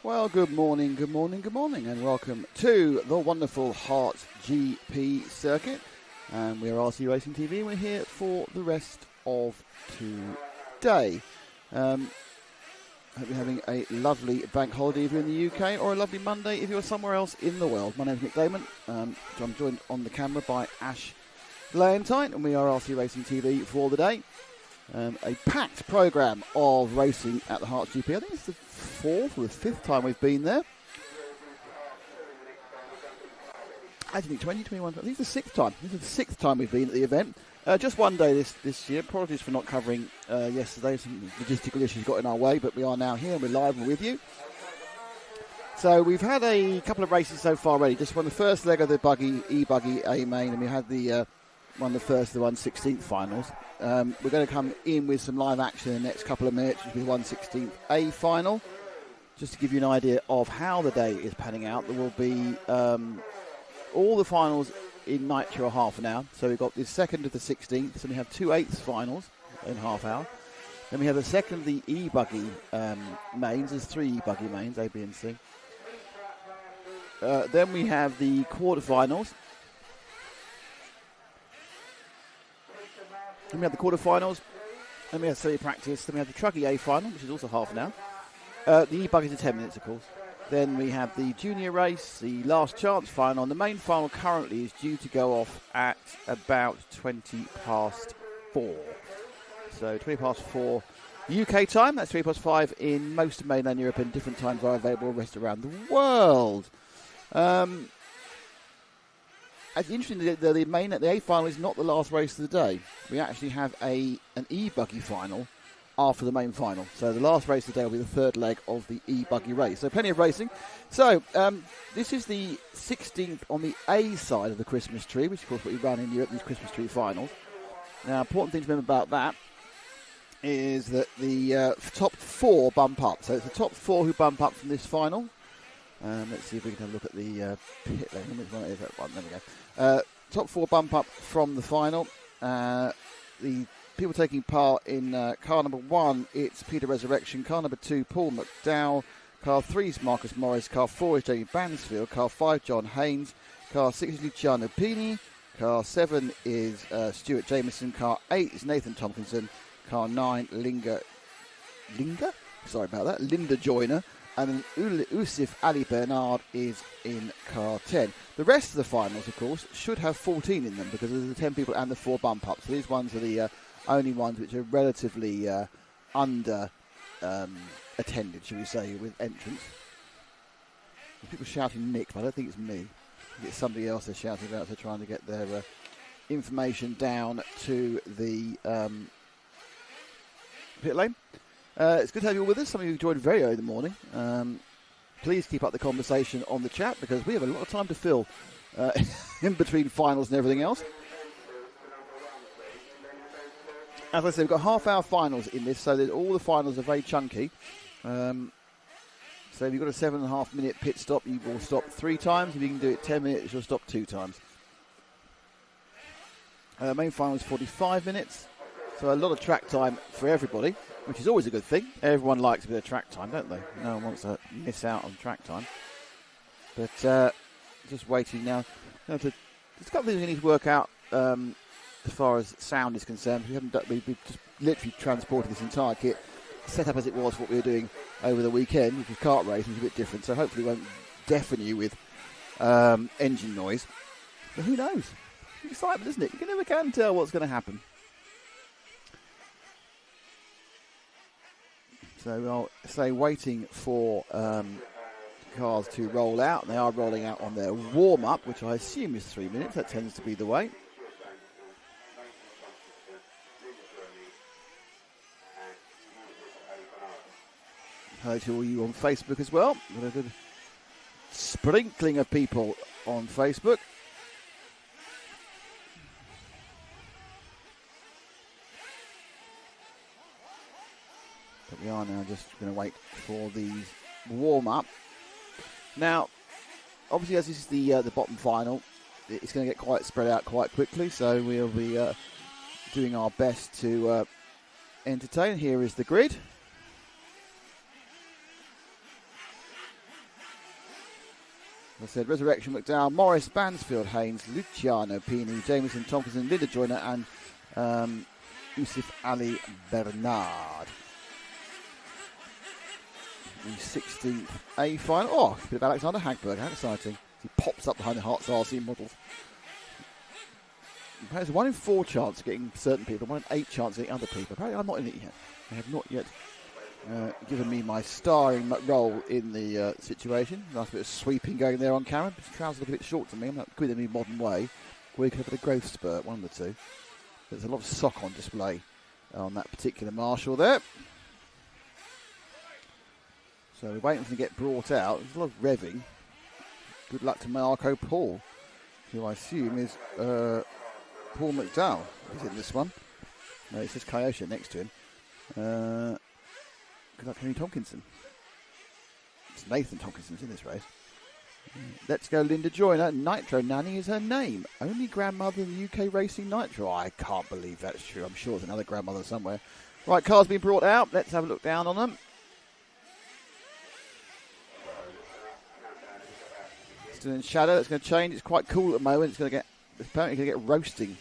Well, good morning, and welcome to the wonderful Herts GP circuit. We are RC Racing TV, and we're here for the rest of today. Hope you're having a lovely bank holiday if you're in the UK, or a lovely Monday if you're somewhere else in the world. My name is Nick Damon. I'm joined on the camera by Ash Valentine, and we are RC Racing TV for the day. A packed programme of racing at the Herts GP. I think it's the fourth or the fifth time we've been there. I think 2021. I think it's the sixth time. This is the sixth time we've been at the event. Just one day this year. Apologies for not covering yesterday. Some logistical issues got in our way, but we are now here and we're live and with you. So we've had a couple of races so far already. Just won the first leg of the Ebuggy A main, and we had the won the first of the 1/16th finals. We're going to come in with some live action in the next couple of minutes, which will be the 1/16th A final. Just to give you an idea of how the day is panning out, there will be all the finals in Nitro half an hour. So we've got the second of the 16th, so we have 2/8 finals in half hour. Then we have the second of the Ebuggy mains. There's 3 Ebuggy mains, A, B and C. Then we have the quarterfinals. Then we have the quarterfinals, then we have semi-practice, then we have the Truggy A final, which is also half an hour. The E-Buggy is 10 minutes, of course. Then we have the junior race, the last chance final, and the main final currently is due to go off at about 20 past 4. So 20 past 4 UK time, that's 3 past 5 in most of mainland Europe, and different times are available rest around the world. It's interesting that the A final is not the last race of the day. We actually have an E-Buggy final after the main final. So the last race of the day will be the third leg of the E-Buggy race. So plenty of racing. So this is the 16th on the A side of the Christmas tree, which of course what we run in Europe, these Christmas tree finals. Now, important thing to remember about that is that the top 4 bump up. So it's the top 4 who bump up from this final. Let's see if we can have a look at the pit lane. Which one is that one? There we go. Top 4 bump up from the final. The people taking part in car number 1, it's Peter Resurrection. Car number 2, Paul McDowell. Car 3 is Marcus Morris. Car 4 is Jamie Bansfield. Car 5, John Haynes. Car 6 is Luciano Pini. Car 7 is Stuart Jameson. Car 8 is Nathan Tompkinson. Car 9, Linda Joyner. And Usif Ali Bernard is in car 10. The rest of the finals, of course, should have 14 in them because there's the 10 people and the 4 bump ups. So these ones are the only ones which are relatively under attended, shall we say, with entrance. There's people shouting Nick, but I don't think it's me. I think it's somebody else they're shouting about. They're trying to get their information down to the pit lane. It's good to have you all with us. Some of you joined very early in the morning. Please keep up the conversation on the chat because we have a lot of time to fill in between finals and everything else. As I said, we've got half-hour finals in this, so that all the finals are very chunky. So if you've got a 7.5-minute pit stop, you will stop 3 times. If you can do it 10 minutes, you'll stop 2 times. Main final is 45 minutes, so a lot of track time for everybody, which is always a good thing. Everyone likes a bit of track time, don't they? No one wants to miss out on track time. But just waiting now. There's a couple of things we need to work out as far as sound is concerned. We've just literally transported this entire kit, set up as it was what we were doing over the weekend, which was kart racing, which is a bit different. So hopefully it won't deafen you with engine noise. But who knows? It's excitement, isn't it? You never can tell what's going to happen. So I'll say waiting for cars to roll out. They are rolling out on their warm-up, which I assume is 3 minutes. That tends to be the way. Hello to all you on Facebook as well. Got a good sprinkling of people on Facebook. But we are now just going to wait for the warm-up. Now, obviously, as this is the bottom final, it's going to get quite spread out quite quickly, so we'll be doing our best to entertain. Here is the grid. I said, Resurrection, McDowell, Morris, Bansfield, Haynes, Luciano, Pini, Jameson, Tompkinson, Linda Joyner, and Yusuf Ali Bernard. The 16th A final. Oh, a bit of Alexander Hagberg. How exciting. He pops up behind the Herts RC models. There's a 1 in 4 chance of getting certain people, 1 in 8 chance of getting other people. Apparently I'm not in it yet. I have not yet given me my starring role in the situation. Nice bit of sweeping going there on camera. His trousers look a bit short to me. I'm not quite in a modern way. Or you could have a growth spurt, one of the two. There's a lot of sock on display on that particular marshal there. So we're waiting for him to get brought out. There's a lot of revving. Good luck to Marco Paul, who I assume is Paul McDowell. He's in this one. No, it says Kyosha next to him. Good luck, Henry Tompkinson. It's Nathan Tompkinson's in this race. Let's go, Linda Joyner. Nitro Nanny is her name. Only grandmother in the UK racing Nitro. I can't believe that's true. I'm sure there's another grandmother somewhere. Right, cars being brought out. Let's have a look down on them. Still in shadow. It's going to change. It's quite cool at the moment. It's apparently going to get roasting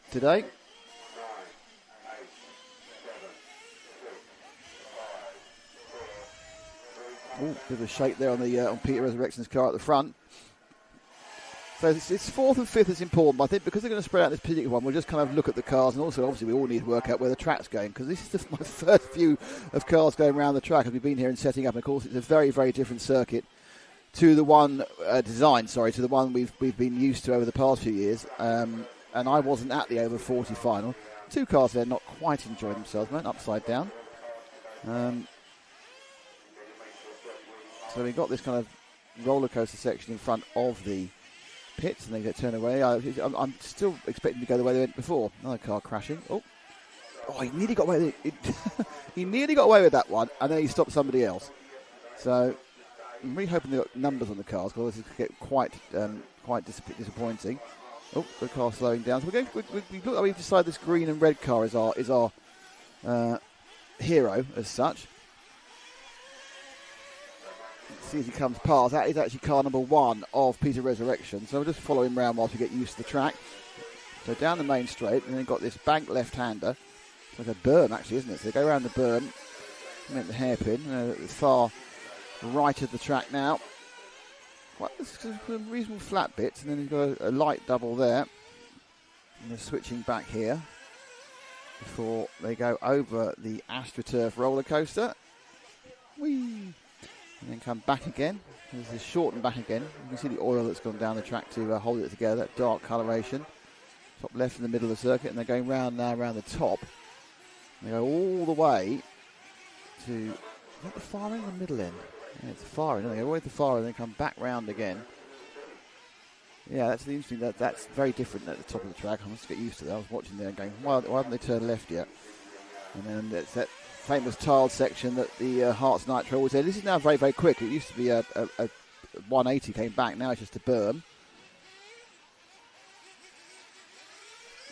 today. Oh, bit of a shake there on Peter Resurrection's car at the front. So it's 4th and 5th is important, but I think because they're going to spread out this particular one, we'll just kind of look at the cars, and also obviously we all need to work out where the track's going, because this is my first view of cars going around the track as we've been here and setting up, and of course it's a very, very different circuit to the one to the one we've been used to over the past few years, and I wasn't at the over 40 final. 2 cars there not quite enjoying themselves, man, upside down. So we've got this kind of roller coaster section in front of the pits, and they get turned away. I'm still expecting to go the way they went before. Another car crashing. Oh, he nearly got away with it. He nearly got away with that one, and then he stopped somebody else. So I'm really hoping they've got numbers on the cars, because this could get quite disappointing. Oh, the car slowing down. So we've decided this green and red car is our hero as such. See as he comes past. That is actually car number 1 of Peter Resurrection. So we'll just follow him around whilst we get used to the track. So down the main straight, and then got this bank left-hander. It's like a berm, actually, isn't it? So they go around the berm, make the hairpin, at the far right of the track now. Well, some reasonable flat bits, and then you've got a light double there. And they're switching back here before they go over the AstroTurf roller coaster. Whee! And then come back again. This is shortened back again. You can see the oil that's gone down the track to hold it together, that dark coloration. Top left in the middle of the circuit, and they're going round now around the top. And they go all the way to, is that the far end or the middle end? Yeah, it's the far end. They go all the way to the far end and then come back round again. Yeah, that's the interesting. That's very different at the top of the track. I must get used to that. I was watching there and going, why haven't they turned left yet? And then it's that famous tiled section that the Herts Nitro always said. This is now very, very quick. It used to be a 180 came back. Now it's just a berm.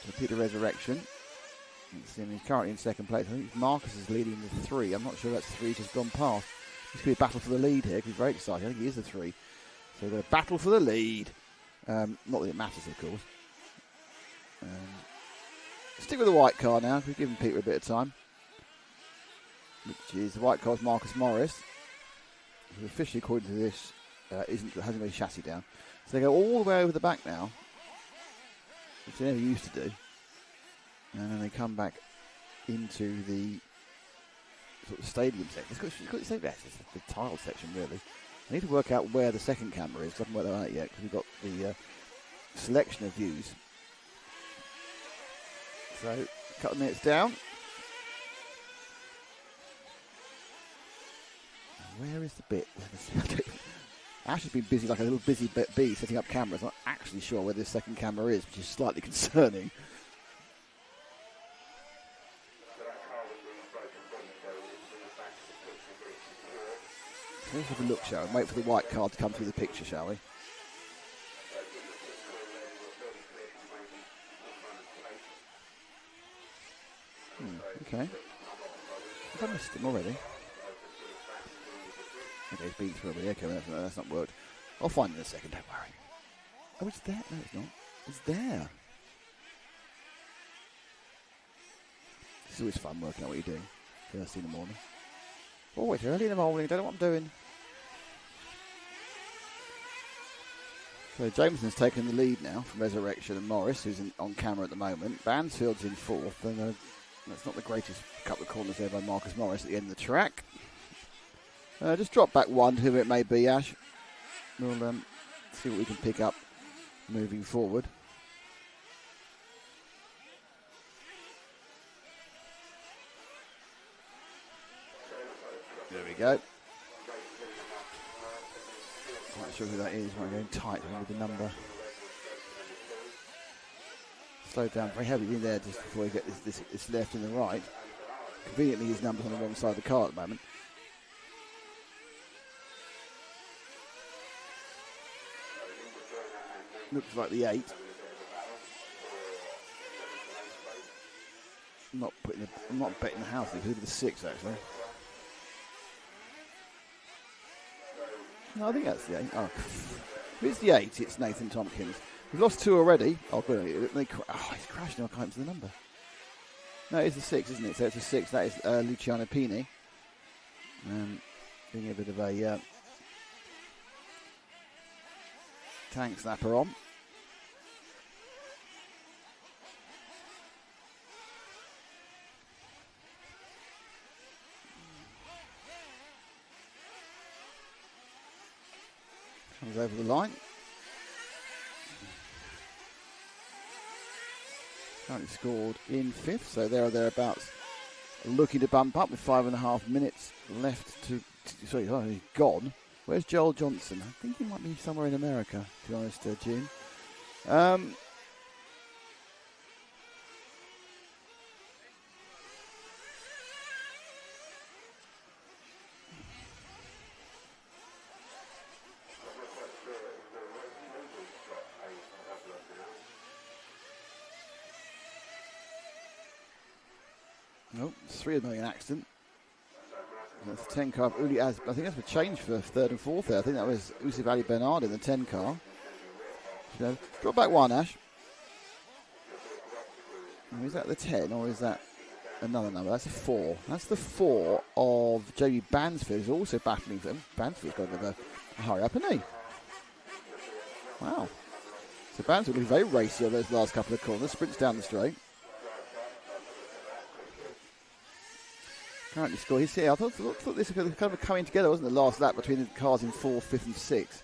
So Peter Resurrection. He's currently in second place. I think Marcus is leading the 3. I'm not sure that's 3 just gone past. This could be a battle for the lead here. He's very excited. I think he is the 3. So we've got a battle for the lead. Not that it matters, of course. Stick with the white car now. We've given Peter a bit of time. Which is the white car's Marcus Morris, who officially, according to this, hasn't got his chassis down. So they go all the way over the back now, which they never used to do. And then they come back into the sort of stadium section. It's got the tiled section, really. I need to work out where the second camera is, because I haven't worked that out yet, because we've got the selection of views. So, a couple of minutes down. Where is the bit? Ash has been busy like a little busy bee setting up cameras. I'm not actually sure where this second camera is, which is slightly concerning. Let's have a look, shall we? Wait for the white card to come through the picture, shall we? Okay. Have I missed him already? Okay, he's beat through already. Okay, that's not worked. I'll find it in a second, don't worry. Oh, it's there. No, it's not. It's there. It's always fun working out what you're doing first thing in the morning. Oh, it's early in the morning. Don't know what I'm doing. So Jameson's taken the lead now from Resurrection and Morris, who's on camera at the moment. Bansfield's in fourth, and that's not the greatest couple of corners there by Marcus Morris at the end of the track. Just drop back one to whoever it may be, Ash. We'll see what we can pick up moving forward. There we go. Not sure who that is. I'm going tight with the number. Slow down very heavily in there just before we get this left and the right. Conveniently, his number's on the wrong side of the car at the moment. Looks like the 8. I'm not betting the house. It could be the 6 actually. No, I think that's the 8. Oh, if it's the 8, it's Nathan Tompkins. We've lost 2 already. Oh, good. He's crashed now. I can't see the number. No, it's the 6, isn't it? So it's a 6. That is Luciano Pini. Doing a bit of a tank snapper on. Comes over the line. Currently scored in 5th, so there or thereabouts. Looking to bump up with 5.5 minutes left to sorry, he's gone. Where's Joel Johnson? I think he might be somewhere in America, to be honest, June. Nope, it's 3 of them in an accident. That's the 10 car of Uli Az. I think that's a change for 3rd and 4th there. I think that was Usif Ali Bernard in the 10 car. So, drop back 1, Ash. Is that the 10 or is that another number? That's a 4. That's the 4 of Jamie Bansfield, who's also battling for him. Bansfield's got a bit of a hurry up, hasn't he? Wow. So Bansfield looking very racy on those last couple of corners. Sprints down the straight. Currently scored. I thought this was kind of coming together, wasn't it? The last lap between the cars in 4th, 5th, and 6th.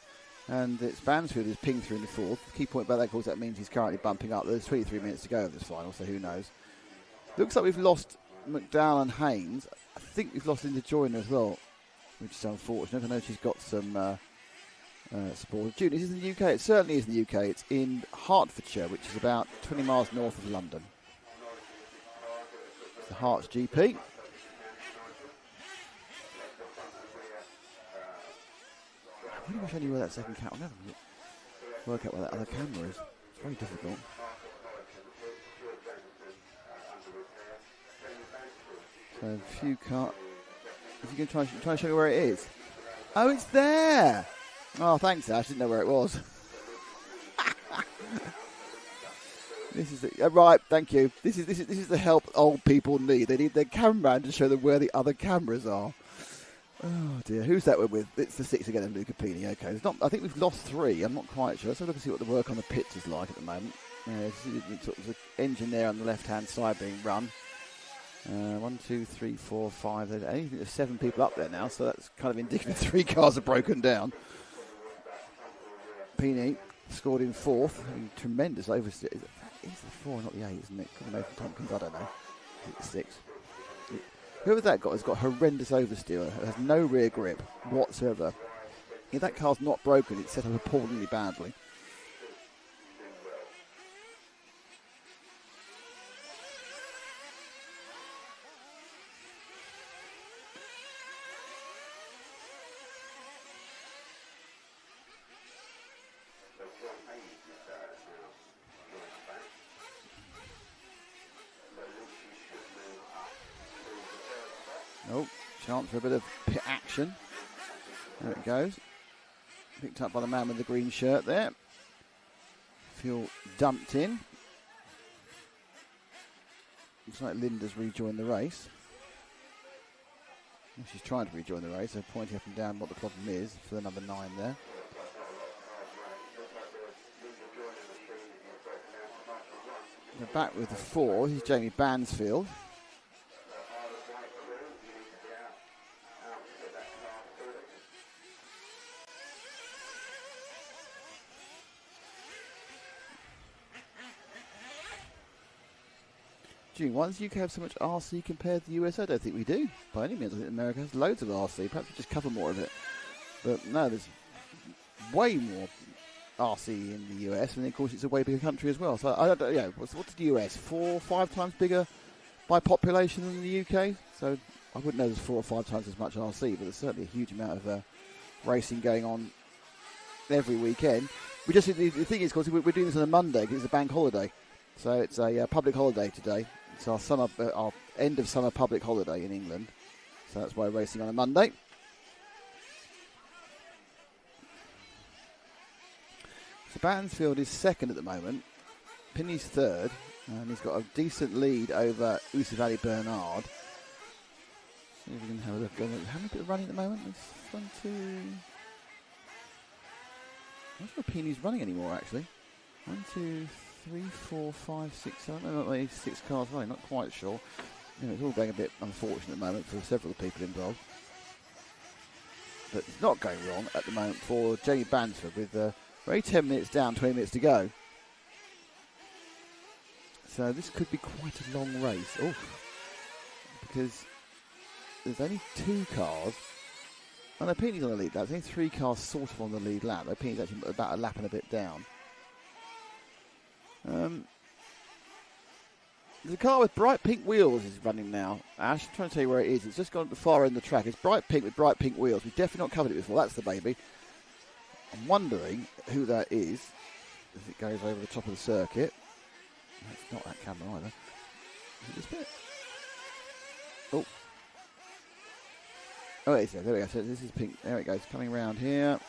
And it's Bansfield who's pinged through in the 4th. The key point about that, of course, that means he's currently bumping up. There's 23 minutes to go of this final, so who knows? Looks like we've lost McDowell and Haynes. I think we've lost Linda Joyner as well, which is unfortunate. I know she's got some support. June, is this in the UK? It certainly is in the UK. It's in Hertfordshire, which is about 20 miles north of London. It's the Herts GP. I really wish I knew where that second camera. I'll never work out where that other camera is. It's very difficult. So a few cars. If you can try and show me where it is. Oh, it's there. Oh, thanks, Ash. Didn't know where it was. This is the, right. Thank you. This is the help old people need. They need their cameraman to show them where the other cameras are. Oh dear, who's that with? It's the 6 again of Luca Pini. Okay, it's not. I think we've lost 3. I'm not quite sure. Let's have a look and see what the work on the pits is like at the moment. There's an engine there on the left-hand side being run. 1, 2, 3, 4, 5. There's 7 people up there now, so that's kind of indicative 3 cars are broken down. Pini scored in 4th. Tremendous oversteer. It's the 4, not the 8, isn't it? Could have Nathan Tompkins. I don't know. It's the 6. Whoever that got has got horrendous oversteer. It has no rear grip whatsoever. If that car's not broken, it's set up appallingly badly. Oh, chance for a bit of pit action. There it goes. Picked up by the man with the green shirt there. Fuel dumped in. Looks like Linda's rejoined the race. Well, she's trying to rejoin the race, so pointing up and down what the problem is for the number 9 there. They're back with the 4. He's Jamie Bansfield. Why does the UK have so much RC compared to the US? I don't think we do. By any means, I think America has loads of RC. Perhaps we just cover more of it. But no, there's way more RC in the US, and of course it's a way bigger country as well. So I don't know, what's the US? 4 or 5 times bigger by population than the UK? So I wouldn't know there's 4 or 5 times as much RC, but there's certainly a huge amount of racing going on every weekend. The thing is, of course, we're doing this on a Monday because it's a bank holiday. So it's a public holiday today. It's our end of summer public holiday in England. So that's why we're racing on a Monday. So Bansfield is second at the moment. Pinney's third. And he's got a decent lead over Usavali Bernard. See if we can have a look. How many people are running at the moment? It's 1, 2... I'm not sure Pinney's running anymore, actually. 1, 2, 3, 4, 5, 6, 7. Not really 6 cars running, not quite sure. It's all going a bit unfortunate at the moment for several people involved. But it's not going wrong at the moment for Jamie Bansford with very 10 minutes down, 20 minutes to go. So this could be quite a long race. Oh, because there's only 2 cars. And Opini's on the lead lap. There's only 3 cars sort of on the lead lap. Opini's actually about a lap and a bit down. There's a car with bright pink wheels is running now. Ash, I'm trying to tell you where it is. It's just gone at the far end of the track. It's bright pink with bright pink wheels. We've definitely not covered it before. That's the baby. I'm wondering who that is as it goes over the top of the circuit. That's not that camera either. Is it this bit? Oh. Oh, it is there. There we go. So this is pink. There it goes. Coming around here.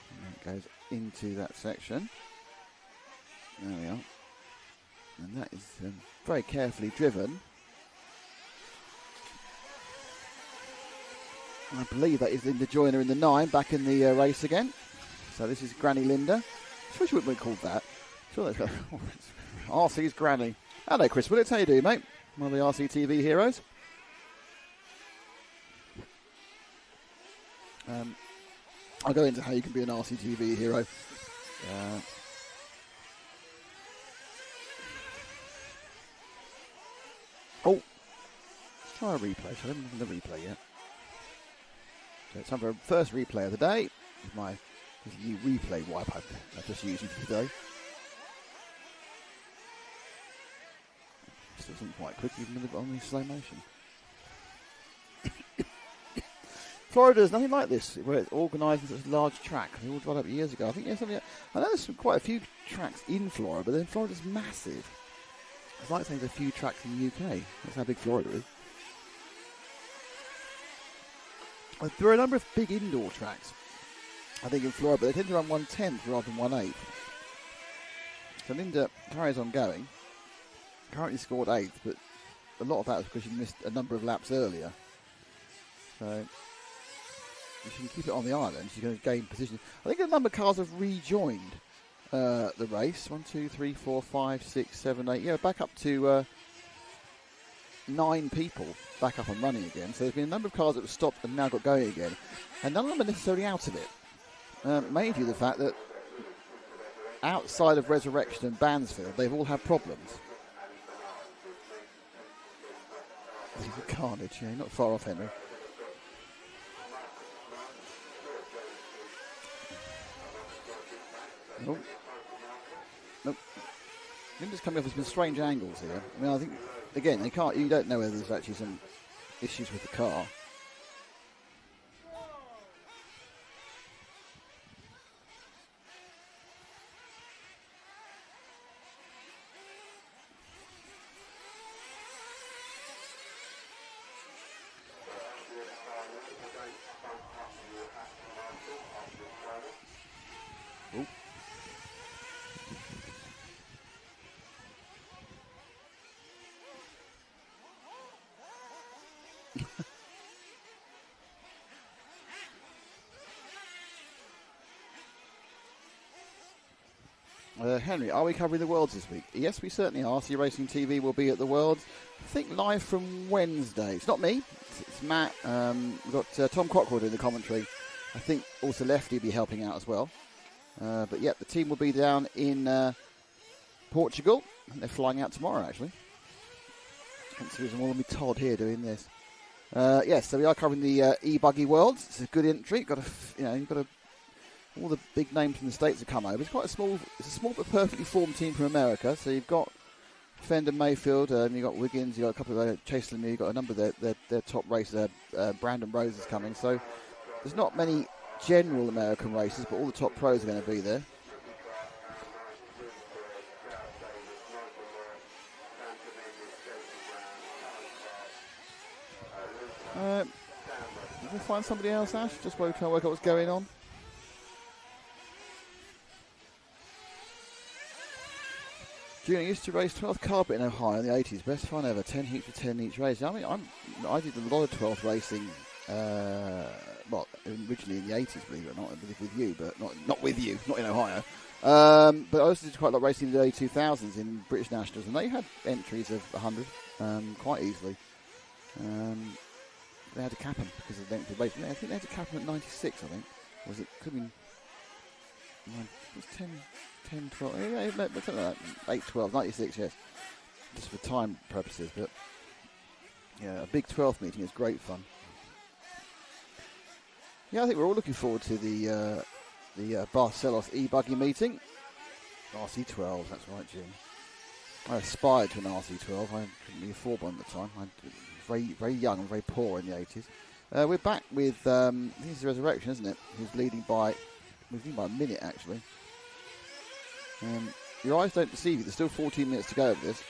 And it goes into that section. There we are. And that is very carefully driven. I believe that is Linda Joyner in the 9, back in the race again. So this is Granny Linda. I suppose you wouldn't be called that. Sure, that's RC's Granny. Hello, Chris Willits. How you doing, mate? One of the RCTV heroes. I'll go into how you can be an RCTV hero. Oh, let's try a replay. So I haven't done the replay yet. So it's time for a first replay of the day. With my new replay wipe I've just used for today. Still isn't quite quick even on the slow motion. Florida's nothing like this, where it's organised in such a large track. They all dried up years ago. I think there's something. I know there's quite a few tracks in Florida, but then Florida's massive. It's like saying there's a few tracks in the UK. That's how big Florida is. There are a number of big indoor tracks, I think, in Florida, but they tend to run 1/10 rather than 1/8. So Linda carries on going. Currently scored 8th, but a lot of that is because she missed a number of laps earlier. So if she can keep it on the island, she's going to gain position. I think a number of cars have rejoined the race. 1, 2, 3, 4, 5, 6, 7, 8. Yeah, back up to 9 people back up and running again. So there's been a number of cars that have stopped and now got going again. And none of them are necessarily out of it. Mainly due to the fact that outside of Resurrection and Bansfield, they've all had problems. This is a carnage, yeah, not far off, Henry. Nope. Nope. Linda's coming off with some strange angles here. I mean, I think, again, you don't know whether there's actually some issues with the car. Henry, are we covering the Worlds this week? Yes, we certainly are. rcracingtv will be at the Worlds, I think live from Wednesday. It's not me, it's Matt. We've got Tom Cockrell doing the commentary. I think also Lefty will be helping out as well. But yeah, the team will be down in Portugal. They're flying out tomorrow, actually. Hence the reason why we'll be Todd here doing this. Yes, so we are covering the Ebuggy Worlds. It's a good entry. You've got all the big names from the States have come over. It's a small but perfectly formed team from America. So you've got Fender Mayfield, you've got Wiggins, you've got a couple of Chase Lemieux, you've got a number of their top racers. Brandon Rose is coming. So there's not many general American races, but all the top pros are going to be there. Did we find somebody else, Ash? Just while we try to work out what's going on. Junior used to race 12th carpet in Ohio in the 80s. Best fun ever. 10 heats for 10 each race. I mean, I did a lot of 12th racing. Originally in the 80s, believe it or not, with you, but not with you, not in Ohio. But I also did quite a lot of racing in the early 2000s in British Nationals, and they had entries of 100 quite easily. They had to cap them because of the length of the race. I think they had to cap them at 96, I think. Or was it, could have been, it was 10, 12, yeah, something like that. 8, 12, 96, yes. Just for time purposes, but yeah, a big 12th meeting is great fun. Yeah, I think we're all looking forward to the Barcelos Ebuggy meeting. RC12, that's right, Jim. I aspired to an RC12. I couldn't be afford one at the time. I was very, very young and very poor in the 80s. We're back with, I think it's the Resurrection, isn't it? Who's leading by a minute, actually. Your eyes don't deceive you. There's still 14 minutes to go of this.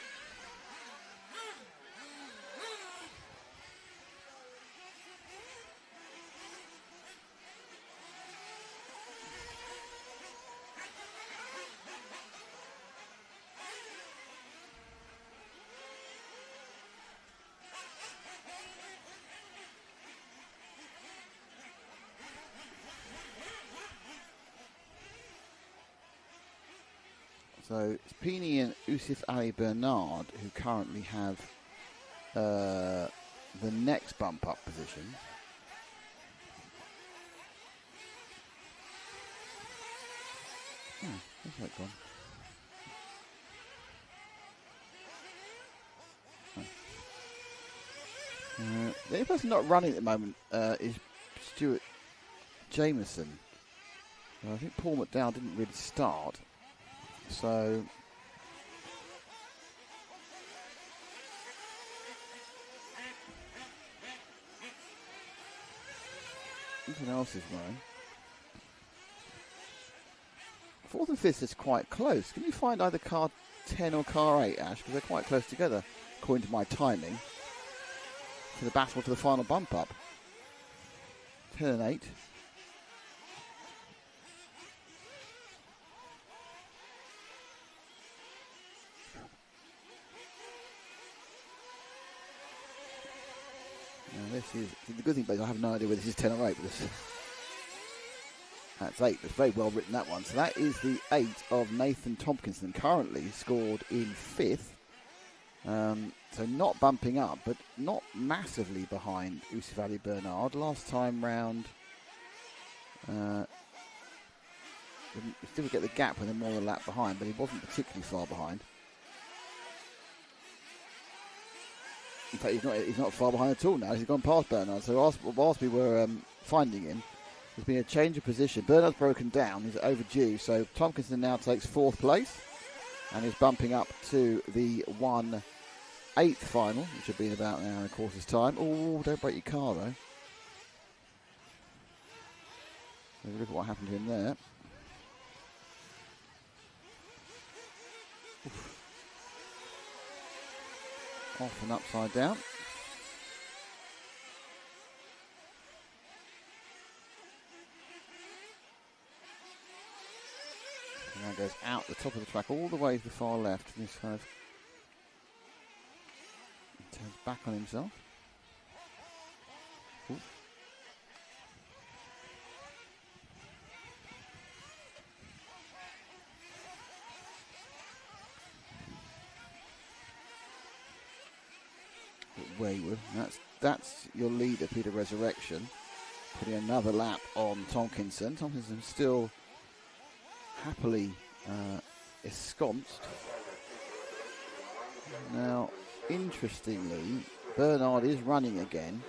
So it's Pini and Usif Ali Bernard who currently have the next bump up position. Where's that gone? The only person not running at the moment is Stuart Jameson. I think Paul McDowell didn't really start. So something else is running. 4th and 5th is quite close. Can you find either car 10 or car 8, Ash? Because they're quite close together, according to my timing, for the battle for the final bump up. 10 and 8. This is the good thing, but I have no idea whether this is 10 or 8. But that's 8. It's very well written, that one. So that is the 8 of Nathan Tompkinson, currently scored in 5th. So not bumping up, but not massively behind Usif Ali Bernard. Last time round, he still get the gap when they're more than a lap behind, but he wasn't particularly far behind. In fact, he's not far behind at all now. He's gone past Bernard. So whilst we were finding him, there's been a change of position. Bernard's broken down. He's overdue. So Tompkinson now takes 4th place and is bumping up to the 1/8 final, which will be in about an hour and a quarter's time. Oh, don't break your car, though. Have a look at what happened to him there. Oof. Off and upside down. And now goes out the top of the track all the way to the far left. And this kind of turns back on himself. Ooh. wayward. That's your leader, Peter Resurrection, putting another lap on Tomkinson. Tomkinson still happily ensconced. Now, interestingly, Bernard is running again.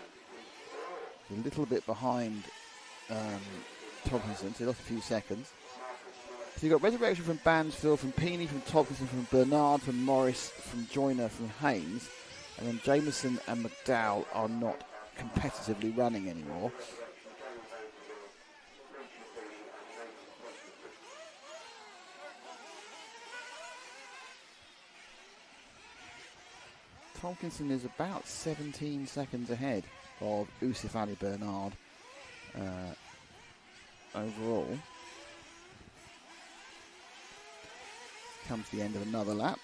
He's a little bit behind Tomkinson, so he lost a few seconds. So you've got Resurrection from Bansfield, from Peeney, from Tomkinson, from Bernard, from Morris, from Joyner, from Haynes. And then Jameson and McDowell are not competitively running anymore. Tomkinson is about 17 seconds ahead of Usif Ali Bernard overall. Comes the end of another lap.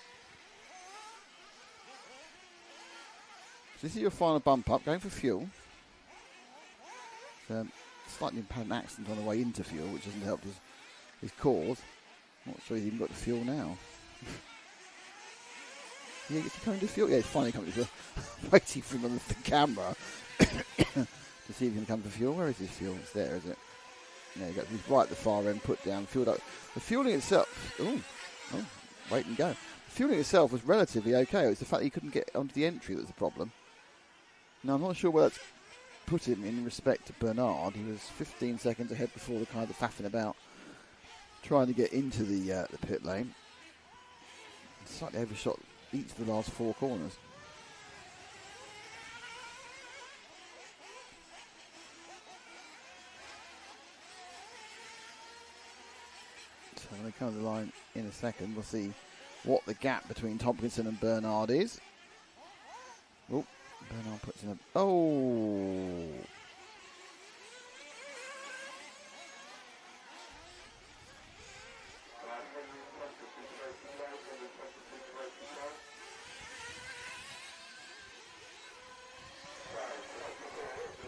So this is your final bump up, going for fuel. So slightly had an accident on the way into fuel, which doesn't help his cause. Not sure he's even got the fuel now. Yeah, is he coming to fuel? Yeah, he's finally coming to fuel. Waiting for him on the camera to see if he can come to fuel. Where is his fuel? It's there, is it? Yeah, he's right at the far end, put down, fueled up. The fueling itself, wait and go. The fueling itself was relatively okay. It was the fact that he couldn't get onto the entry that was the problem. Now, I'm not sure where that's put him in respect to Bernard. He was 15 seconds ahead before the kind of faffing about trying to get into the pit lane. Slightly overshot each of the last four corners. So when they come to the line in a second, we'll see what the gap between Tomkinson and Bernard is. Oh, Bernard puts in a... Oh!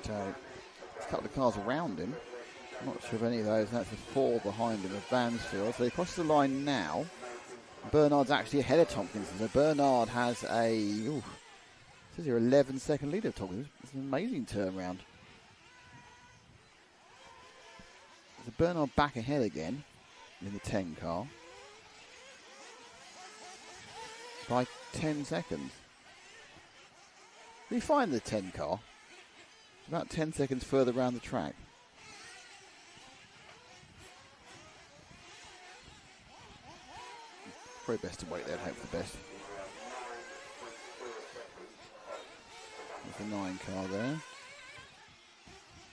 So, there's a couple of cars around him. I'm not sure of any of those. That's the four behind him of Bansfield. So he crosses the line now. Bernard's actually ahead of Tomkinson. So Bernard has a... Ooh, says here 11-second lead of Tomkinson. It's an amazing turnaround. So Bernard back ahead again in the 10 car. By 10 seconds. We find the 10 car. About 10 seconds further around the track. Probably best to wait there and hope for the best. There's the 9 car there.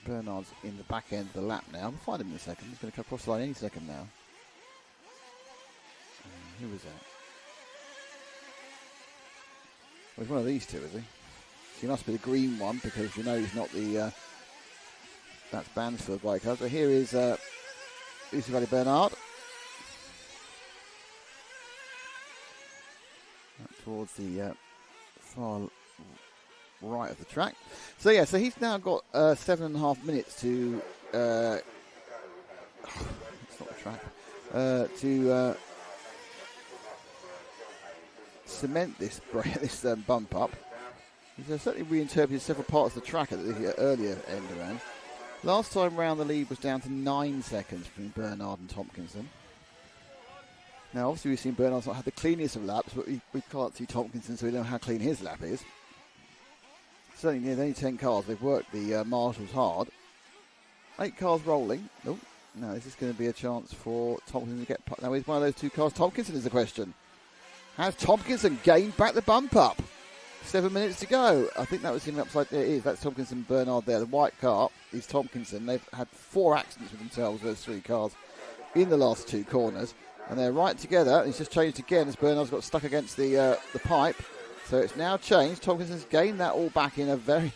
Bernard's in the back end of the lap now. We'll find him in a second. He's going to come across the line any second now. Who was that? Well, he's one of these two, is he? So he must be the green one, because you know he's not the... that's Bansfield white car. So here is Usif Ali Bernard. Towards the far right of the track. So yeah, so he's now got 7.5 minutes to... it's not the track. To cement this bump up. He's certainly reinterpreted several parts of the track at the earlier end around. Last time round, the lead was down to 9 seconds between Bernard and Tomkinson. Now, obviously, we've seen Bernard's not had the cleanest of laps, but we can't see Tomkinson, so we don't know how clean his lap is. Certainly, there's only 10 cars. They've worked the marshals hard. 8 cars rolling. Nope. No, this is going to be a chance for Tomkinson to get... Now, is one of those 2 cars Tomkinson is the question. Has Tomkinson gained back the bump up? 7 minutes to go. I think that was him upside there. It is. That's Tomkinson, Bernard there. The white car is Tomkinson. They've had 4 accidents with themselves, those 3 cars, in the last 2 corners. And they're right together. It's just changed again as Bernard's got stuck against the pipe. So it's now changed. Tomkinson's gained that all back in a very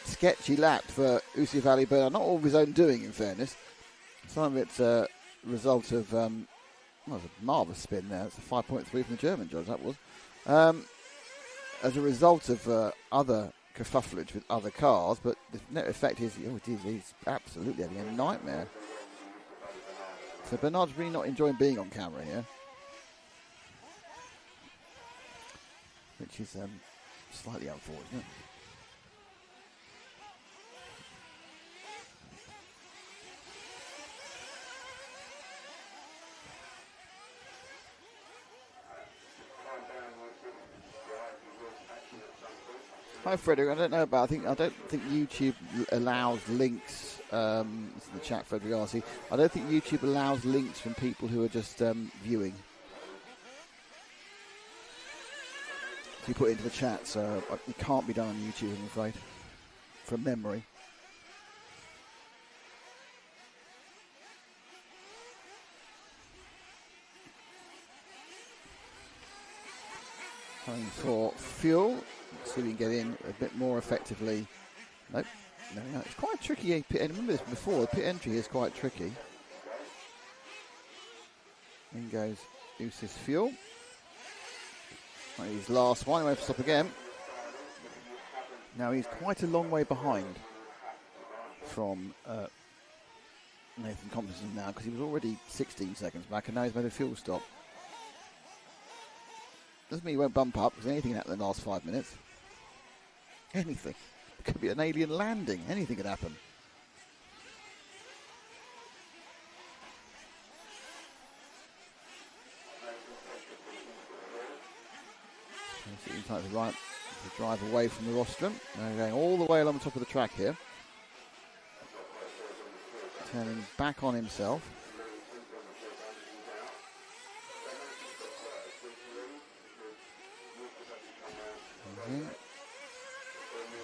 sketchy lap for Usif Ali Bernard. Not all of his own doing, in fairness. Some of it's a result of... well, it was a marvellous spin there. It's a 5.3 from the German judge, that was. As a result of other kerfufflage with other cars, but the net effect is, he's absolutely having a nightmare. So Bernard's really not enjoying being on camera here, which is Slightly unfortunate. Hi Frederick, I don't know about. I don't think YouTube allows links. It's in the chat, Frederick RC. I don't think YouTube allows links from people who are just viewing. So you put it into the chat, so it can't be done on YouTube, I'm afraid, from memory. Coming for fuel. See if we can get in a bit more effectively. Nope. No. It's quite tricky. I remember this before. The pit entry is quite tricky. In goes Usis Fuel. His last one. He went for stop again. Now he's quite a long way behind from Nathan Compton now, because he was already 16 seconds back and now he's made a fuel stop. Doesn't mean he won't bump up, because anything can happen in the last 5 minutes. Anything. It could be an alien landing. Anything could happen. Seems like the right to drive away from the rostrum. Now going all the way along the top of the track here. Turning back on himself.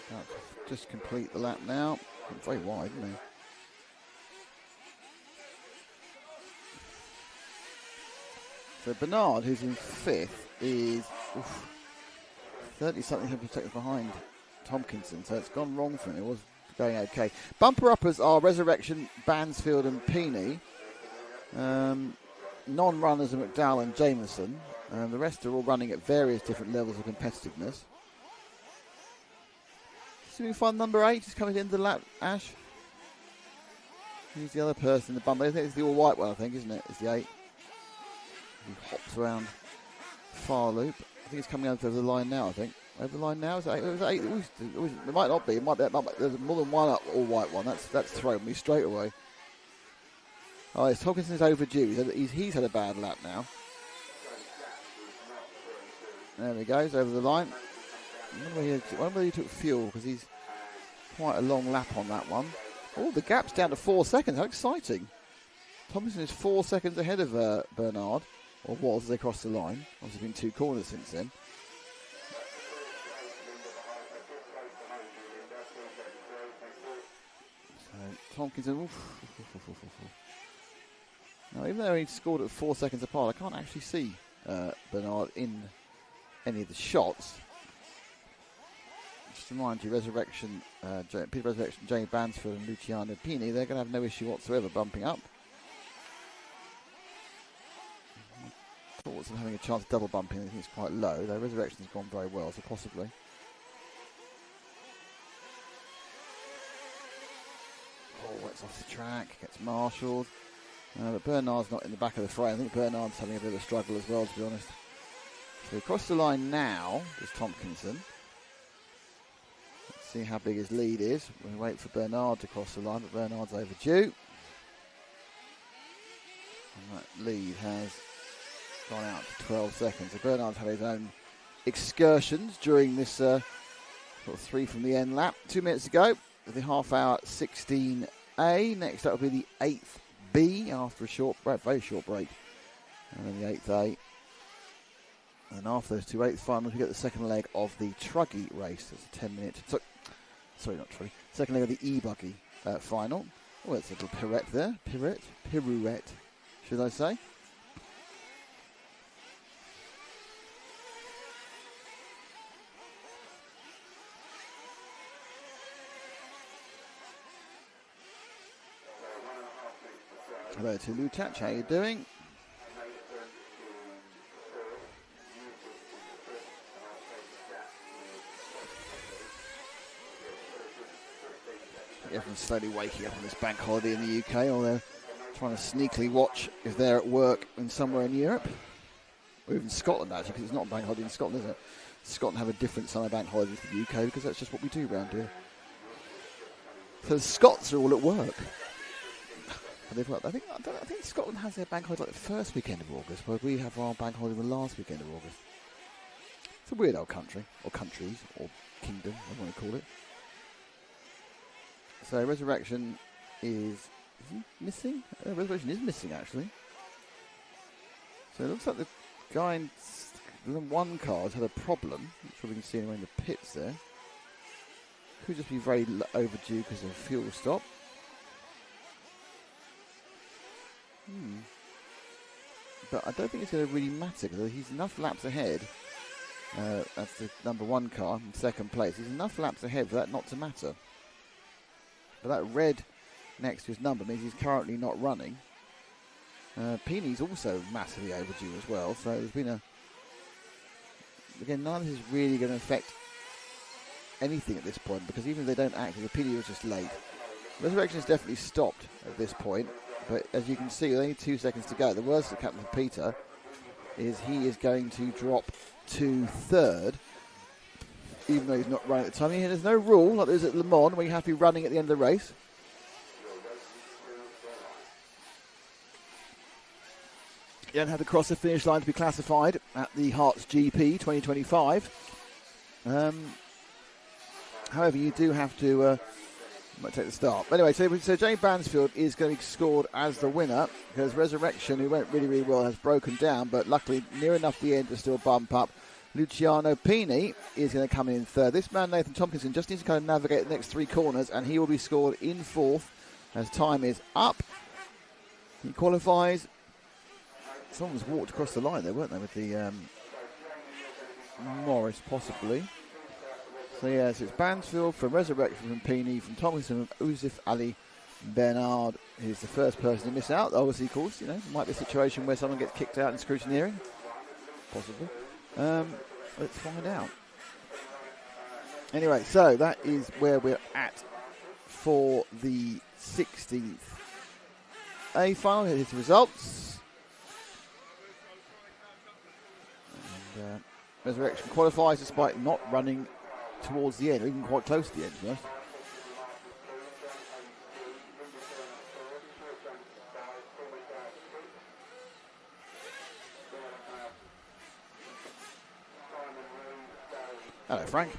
About to just complete the lap now. Very wide, isn't he? So Bernard, who's in 5th, is 30-something seconds behind Tompkinson, so it's gone wrong for him. It was going okay. Bumper-uppers are Resurrection, Bansfield and Peeney. Non-runners are McDowell and Jameson. The rest are all running at various different levels of competitiveness. Semi-final number 8 is coming into the lap, Ash. Who's the other person in the bumper? I think it's the all-white one, I think, isn't it? It's the 8. He hops around far loop. I think it's coming over the line now, I think. Over the line now? Is it 8? It might not be. It might be. There's more than one all-white one. That's thrown me straight away. Oh, it's Tompkinson's overdue. He's had a bad lap now. There he goes, over the line. I wonder whether he took fuel, because he's quite a long lap on that one. Oh, the gap's down to 4 seconds. How exciting. Tompkinson is 4 seconds ahead of Bernard, or was as they crossed the line. Obviously been 2 corners since then. So Tompkinson, now even though he scored at 4 seconds apart, I can't actually see Bernard in any of the shots. Just to remind you, Resurrection, Peter Resurrection, Jamie Bansfield and Luciano Pini, they're going to have no issue whatsoever bumping up. Thoughts of having a chance of double bumping, I think it's quite low, though Resurrection's gone very well, so possibly. Oh, it's off the track, gets marshalled. But Bernard's not in the back of the fray. I think Bernard's having a bit of a struggle as well, to be honest. So across the line now is Tompkinson. Let's see how big his lead is. We'll wait for Bernard to cross the line, but Bernard's overdue. And that lead has gone out to 12 seconds. So Bernard's had his own excursions during this sort of 3 from the end lap. 2 minutes ago, the half hour 16A. Next up will be the 8th B after a short break, very short break. And then the 8th A. And after those 2 8th finals, we get the second leg of the Truggy race. It's a 10-minute. Sorry, not Truggy. Second leg of the Ebuggy final. Oh, that's a little pirouette there. Pirouette, should I say? Hello to Lutach, how you doing? Everyone's slowly waking up on this bank holiday in the UK, or they're trying to sneakily watch if they're at work in somewhere in Europe. Or even Scotland, actually, because it's not a bank holiday in Scotland, is it? Scotland have a different summer bank holiday to the UK because that's just what we do around here. So the Scots are all at work. I think Scotland has their bank holiday like the first weekend of August, where we have our bank holiday the last weekend of August. It's a weird old country, or countries, or kingdom, whatever you want to call it. So Resurrection is he missing? Resurrection is missing, actually. So it looks like the guy in the one car had a problem. I'm sure we can see anyone in the pits there. Could just be very overdue because of a fuel stop. But I don't think it's going to really matter because he's enough laps ahead. That's the number one car in second place. He's enough laps ahead for that not to matter. But that red next to his number means he's currently not running. Peeney's also massively overdue as well. So there's been again, none of this is really going to affect anything at this point because even if they don't act, the Peeney was just late. Resurrection is definitely stopped at this point. But as you can see, with only 2 seconds to go, the worst that happened for Peter is he is going to drop to third, even though he's not running at the time. There's no rule like there's at Le Mans where you have to be running at the end of the race. You don't have to cross the finish line to be classified at the Herts GP 2025. However, you do have to... might take the start. But anyway, so Jay Bansfield is going to be scored as the winner because Resurrection, who went really, really well, has broken down, but luckily near enough the end to still bump up. Luciano Pini is going to come in third. This man, Nathan Tompkinson, just needs to kind of navigate the next three corners and he will be scored in fourth as time is up. He qualifies. Someone's walked across the line there, weren't they, with the Morris possibly. So yes, it's Bansfield from Resurrection from Peeney, from Tomlinson, from Uzif Ali Bernard, who's the first person to miss out. Obviously, of course, might be a situation where someone gets kicked out in scrutineering. Possibly. Let's find out. Anyway, so that is where we're at for the 16th A final. Here's the results. And Resurrection qualifies despite not running towards the end, or even quite close to the end, to be honest. Hello, Frank.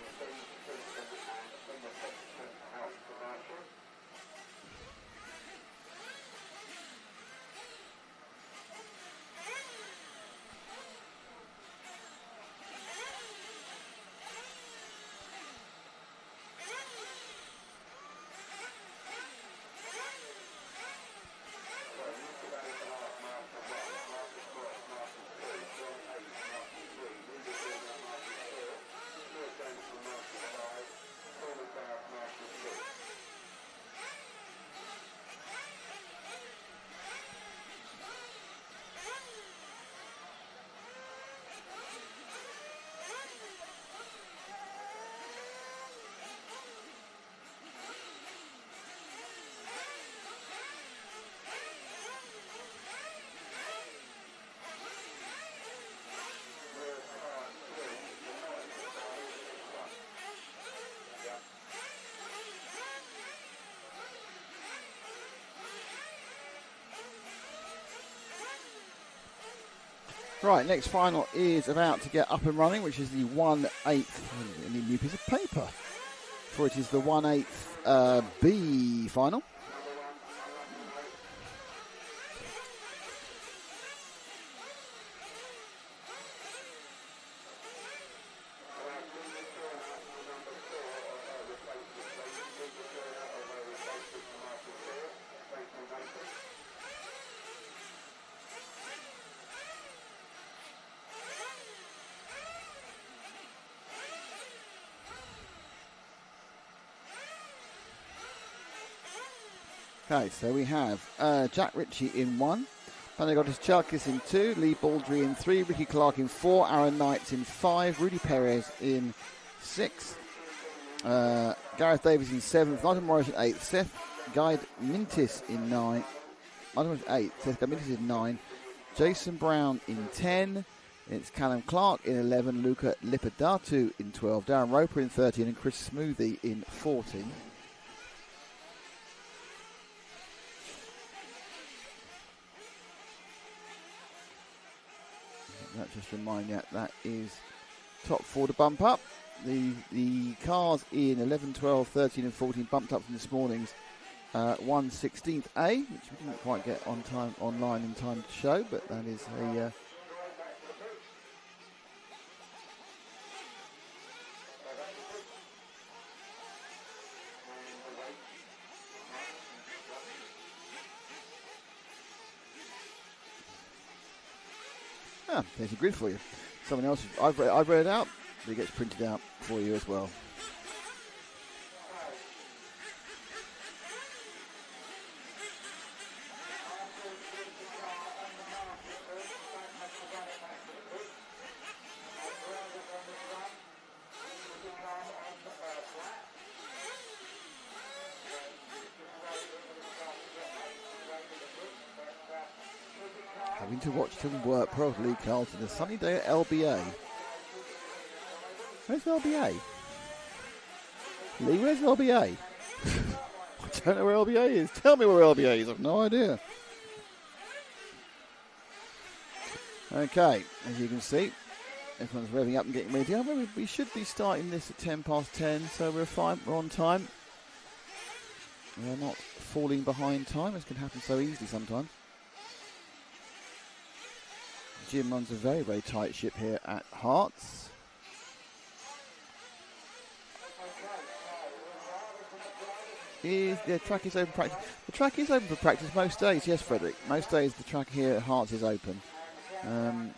Right, next final is about to get up and running, which is the 1/8. I need a new piece of paper. For it is the 1/8 B final. Okay, so we have Jack Ritchie in 1, Panagiotis Chalkis in 2, Lee Baldry in 3, Ricky Clark in 4, Aaron Knights in 5, Rudy Perez in 6, Gareth Davies in 7th, Nigel Morris in 8th, Seth Guide Mintis in 9, Nigel Morris 8th, Seth Guide Mintis in 9, Jason Brown in 10, It's Callum Clark in 11, Luca Lipidatu in 12, Darren Roper in 13, and Chris Smoothie in 14. That just remind you that is top 4 to bump up. The cars in 11, 12, 13 and 14 bumped up from this morning's 1/16th A, which we didn't quite get on time online in time to show, but that is a there's a grid for you. Someone else, I've read it out, but it gets printed out for you as well. Having to watch them work Pro League Carlton. A sunny day at LBA. Where's LBA? Lee, where's LBA? I don't know where LBA is. Tell me where LBA is. I've no idea. Okay, as you can see, everyone's revving up and getting ready. We should be starting this at 10 past 10, so we're fine. We're on time. We're not falling behind time. This can happen so easily sometimes. Jim runs a very, very tight ship here at Herts. The track is open for practice. The track is open for practice most days, yes, Frederick. Most days the track here at Herts is open. Not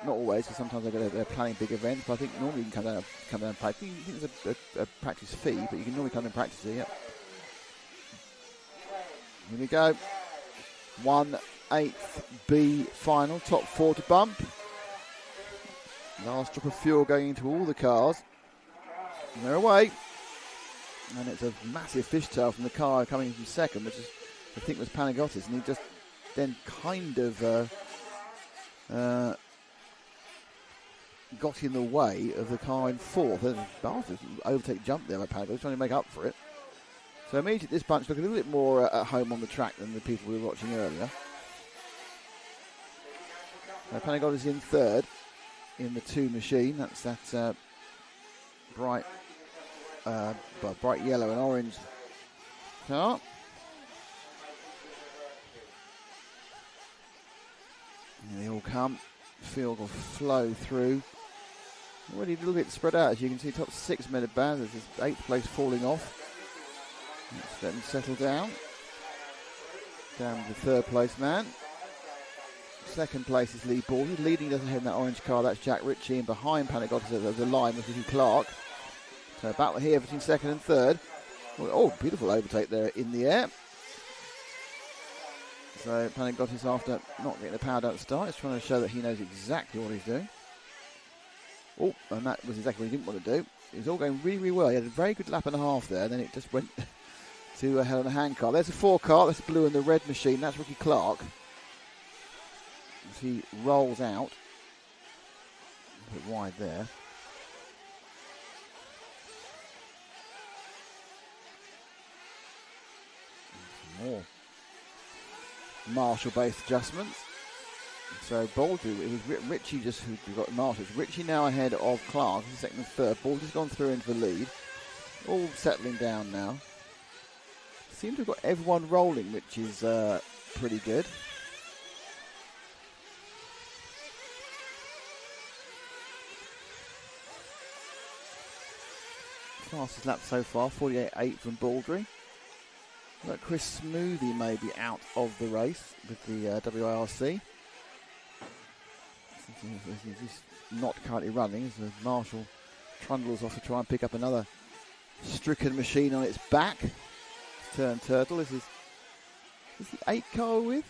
always, because sometimes they're planning big events, but I think normally you can come down and practice. I think there's a practice fee, but you can normally come and practice here. Yep. Here we go. 1/8 B final, top 4 to bump. Last drop of fuel going into all the cars. And they're away. And it's a massive fishtail from the car coming from second, which is, I think, was Panagiotis. And he just then kind of got in the way of the car in fourth. And Bart's overtake jump there by Panagiotis, trying to make up for it. So immediately this bunch look a little bit more at home on the track than the people we were watching earlier. Panagiotis in third in the 2 machine. That's that bright yellow and orange car. And they all come. Field will flow through. Already a little bit spread out, as you can see. Top 6 minute band. There's this 8th place falling off. Let's let them settle down. Down to the 3rd place man. 2nd place is Lee Baldry. Leading us ahead in that orange car, that's Jack Ritchie. And behind Panagiotis there's a line with Ricky Clark. So a battle here between 2nd and 3rd. Oh, beautiful overtake there in the air. So Panagiotis, after not getting the power down at the start, is trying to show that he knows exactly what he's doing. Oh, and that was exactly what he didn't want to do. It was all going really, really well. He had a very good lap and a half there, and then it just went to a hell of a hand car. There's a 4 car. That's the blue and the red machine. That's Ricky Clark. As he rolls out. A bit wide there. Some more Marshall-based adjustments. So Baldry, it was Ritchie just who got Marshall. It's Ritchie now ahead of Clark, 2nd and 3rd. Baldry's gone through into the lead. All settling down now. Seem to have got everyone rolling, which is pretty good. Fastest lap so far, 48.8 from Baldry. But Chris Smoothie may be out of the race with the WIRC. He's not currently running, as the Marshall trundles off to try and pick up another stricken machine on its back. Turn Turtle. This is the 8 car with?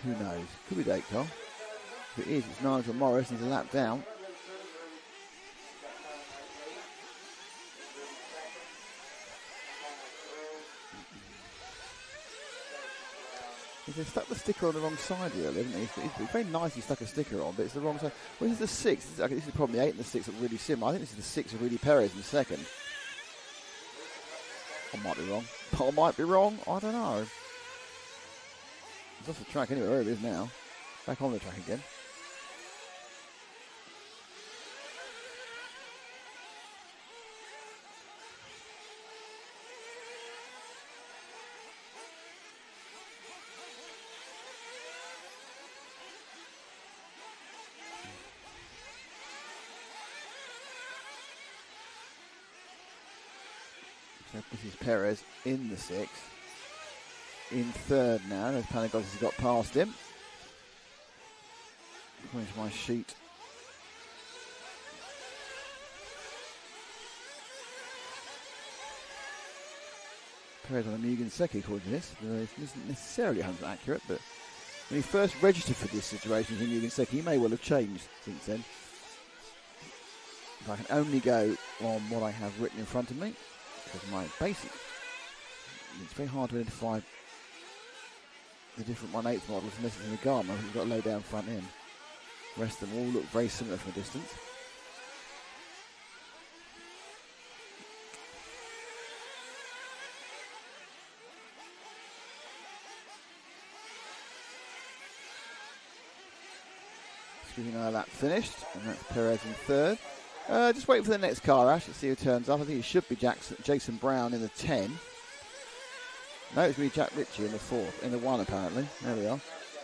Who knows? Could be the 8 car. If it is, it's Nigel Morris. He's a lap down. They stuck the sticker on the wrong side here, haven't they? It's very nice he stuck a sticker on, but it's the wrong side. Well, this is the 6. This is probably the 8 and the 6 are really similar. I think this is the 6 of really Perez in second. I might be wrong. I might be wrong. I don't know. It's off the track anyway, where it is now. Back on the track again. So this is Perez in the 6th. In third now, as Panagos has got past him. According to my sheet. Perez on a Mugen Secchi according to this. It isn't necessarily 100% accurate, but when he first registered for this situation in Mugen Secchi, he may well have changed since then. If I can only go on what I have written in front of me, because my basic, it's very hard to identify the different 1/8 models unless it's in the Garmin, because it's got a low down front end. The rest of them all look very similar from a distance. Excuse me, now that finished, and that's Perez in third. Just waiting for the next car, Ash. Let's see who turns up. I think it should be Jason Brown in the 10. No, it's going to be Jack Ritchie in the 4th, in the 1 apparently. There we are.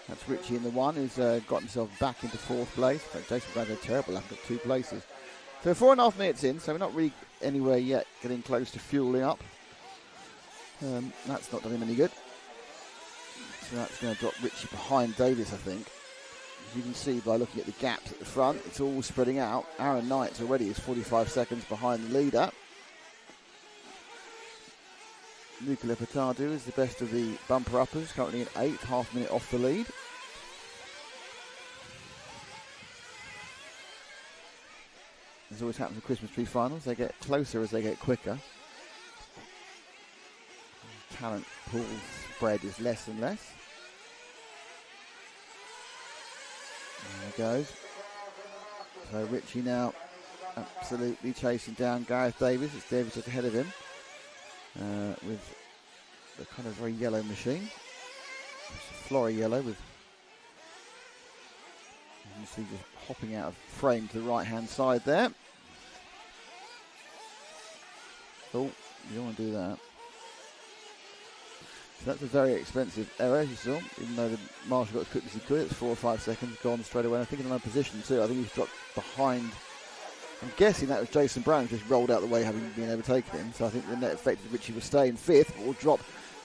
That's Ritchie in the 1, who's got himself back into 4th place. In fact, Jason Brown's terrible, I've got 2 places. So 4.5 minutes in, so we're not really anywhere yet, getting close to fueling up. That's not done him any good. So that's going to drop Ritchie behind Davis, I think. As you can see by looking at the gaps at the front, it's all spreading out. Aaron Knights already is 45 seconds behind the leader. Luca Lepatadu is the best of the bumper uppers, currently in 8th, half minute off the lead. As always happens with Christmas tree finals, they get closer as they get quicker. Talent pool spread is less and less. There goes. So Ritchie now absolutely chasing down Gareth Davis. It's Davis just ahead of him with the kind of very yellow machine. It's a flory yellow with, you can see, just hopping out of frame to the right hand side there. Oh, you don't want to do that. So that's a very expensive error, as you saw, even though the marshal got as quick as he could. It's 4 or 5 seconds gone straight away. I think in another position too. I think he's dropped behind. I'm guessing that was Jason Brown who just rolled out the way, having been overtaken him. So I think the net effect of Ritchie will stay in 5th, but will drop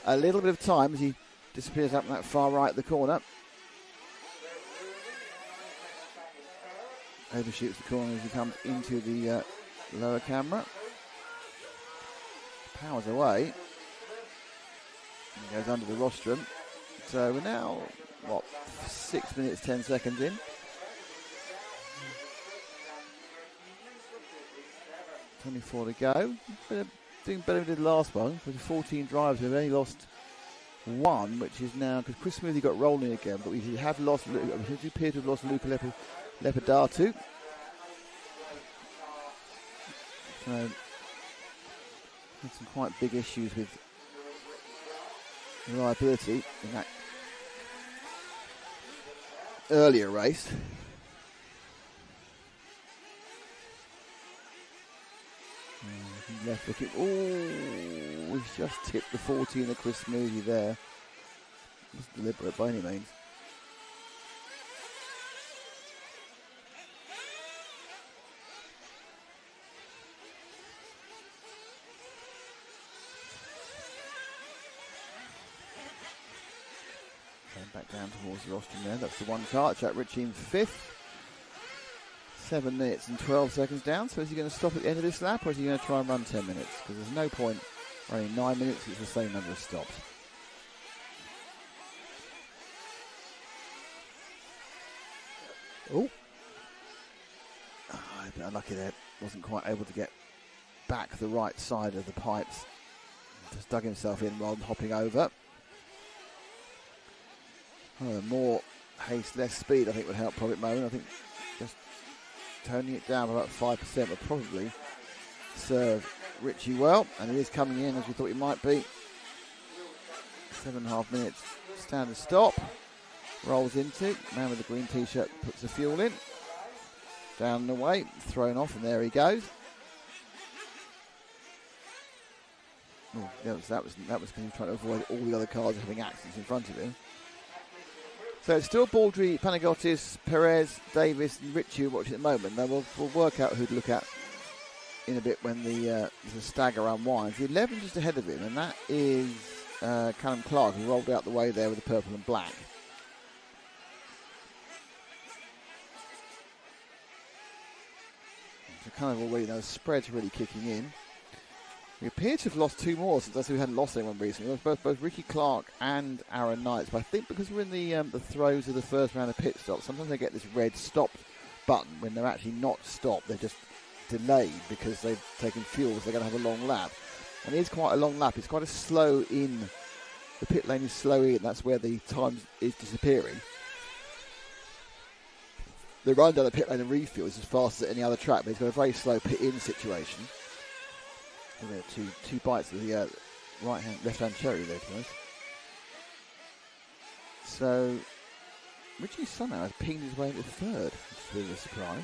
a little bit of time as he disappears up in that far right of the corner. Overshoots the corner as he comes into the lower camera. Powers away. Goes under the rostrum. So we're now, 6 minutes, 10 seconds in. 24 to go. Doing better than we did last one. With 14 drives, we've only lost 1, which is now, because Chris Smoothy got rolling again, but we have lost, we appear to have lost Luca Lepidatu. So, had some quite big issues with reliability in that earlier race. Left looking. Oh, he's just tipped the 14 of Chris Smoothy there. It wasn't deliberate by any means. Back down towards the rostrum there. That's the one car. Jack Ritchie in 5th. 7 minutes and 12 seconds down. So is he going to stop at the end of this lap, or is he going to try and run 10 minutes? Because there's no point running 9 minutes. It's the same number of stops. Oh. A bit unlucky there. Wasn't quite able to get back the right side of the pipes. Just dug himself in rather than hopping over. More haste, less speed, I think would help probably at the moment. I think just toning it down by about 5% would probably serve Richie well. And he is coming in as we thought he might be. 7.5 minutes standard stop. Rolls into, man with the green t-shirt puts the fuel in. Down and away, thrown off, and there he goes. Oh, that was because he was trying to avoid all the other cars having accidents in front of him. So it's still Baldry, Panagotis, Perez, Davis, and Ritchie watching at the moment. Now we'll work out who to look at in a bit when the stagger unwinds. The 11 just ahead of him, and that is Callum Clark, who rolled out the way there with the purple and black. So kind of already, the spread's really kicking in. We appear to have lost two more since we hadn't lost anyone recently. Both Ricky Clark and Aaron Knights. But I think because we're in the throes of the first round of pit stops, sometimes they get this red stop button when they're actually not stopped. They're just delayed because they've taken fuel, so they're going to have a long lap. And it is quite a long lap. It's quite a slow in. The pit lane is slow in. That's where the time is disappearing. The run down the pit lane and refuel is as fast as any other track, but it's got a very slow pit in situation. There are two bites of the left-hand cherry there, to be honest. So, Richie somehow has pinged his way into third, which is really a surprise.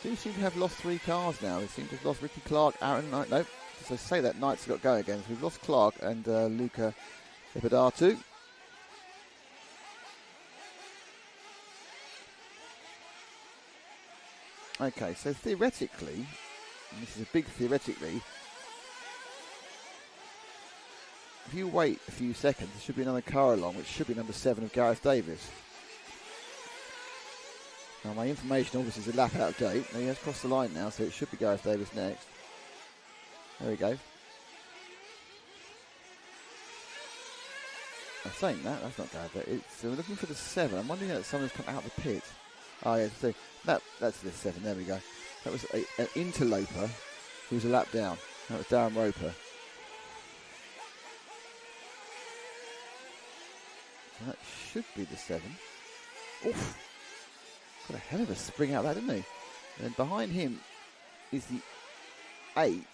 Do seem to have lost three cars now. They seem to have lost Ricky Clark, Aaron Knight. Nope, as I say that, Knight's got go again. So we've lost Clark and Luca Ipidatu. Okay, so theoretically, and this is a big theoretically, if you wait a few seconds, there should be another car along, which should be number 7 of Gareth Davis. Now, my information obviously is a lap out of date. Now, he has crossed the line now, so it should be Gareth Davis next. There we go. I'm saying that's not Gareth Davis. So we're looking for the 7. I'm wondering if someone's come out of the pit. Oh, yeah, so that's the 7. There we go. That was an interloper who was a lap down. That was Darren Roper. So that should be the 7. Oof. Got a hell of a spring out of that, didn't he? And then behind him is the 8.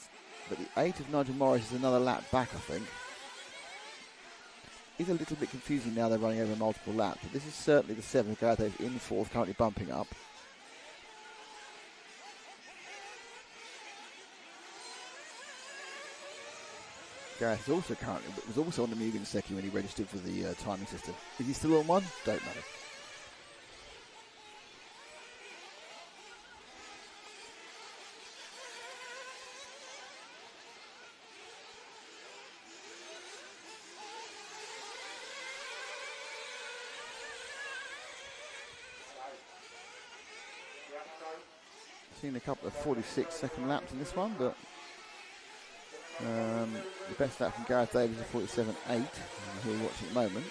But the 8 of Nigel Morris is another lap back, I think. It's a little bit confusing now they're running over multiple laps. But this is certainly the 7 of Gareth Davis in 4th, currently bumping up. Gareth is also was also on the Mugen Secchi when he registered for the timing system. Is he still on one? Don't know. Seen a couple of 46-second laps in this one, but the best lap from Gareth Davis is 47.8, who we're watching at the moment.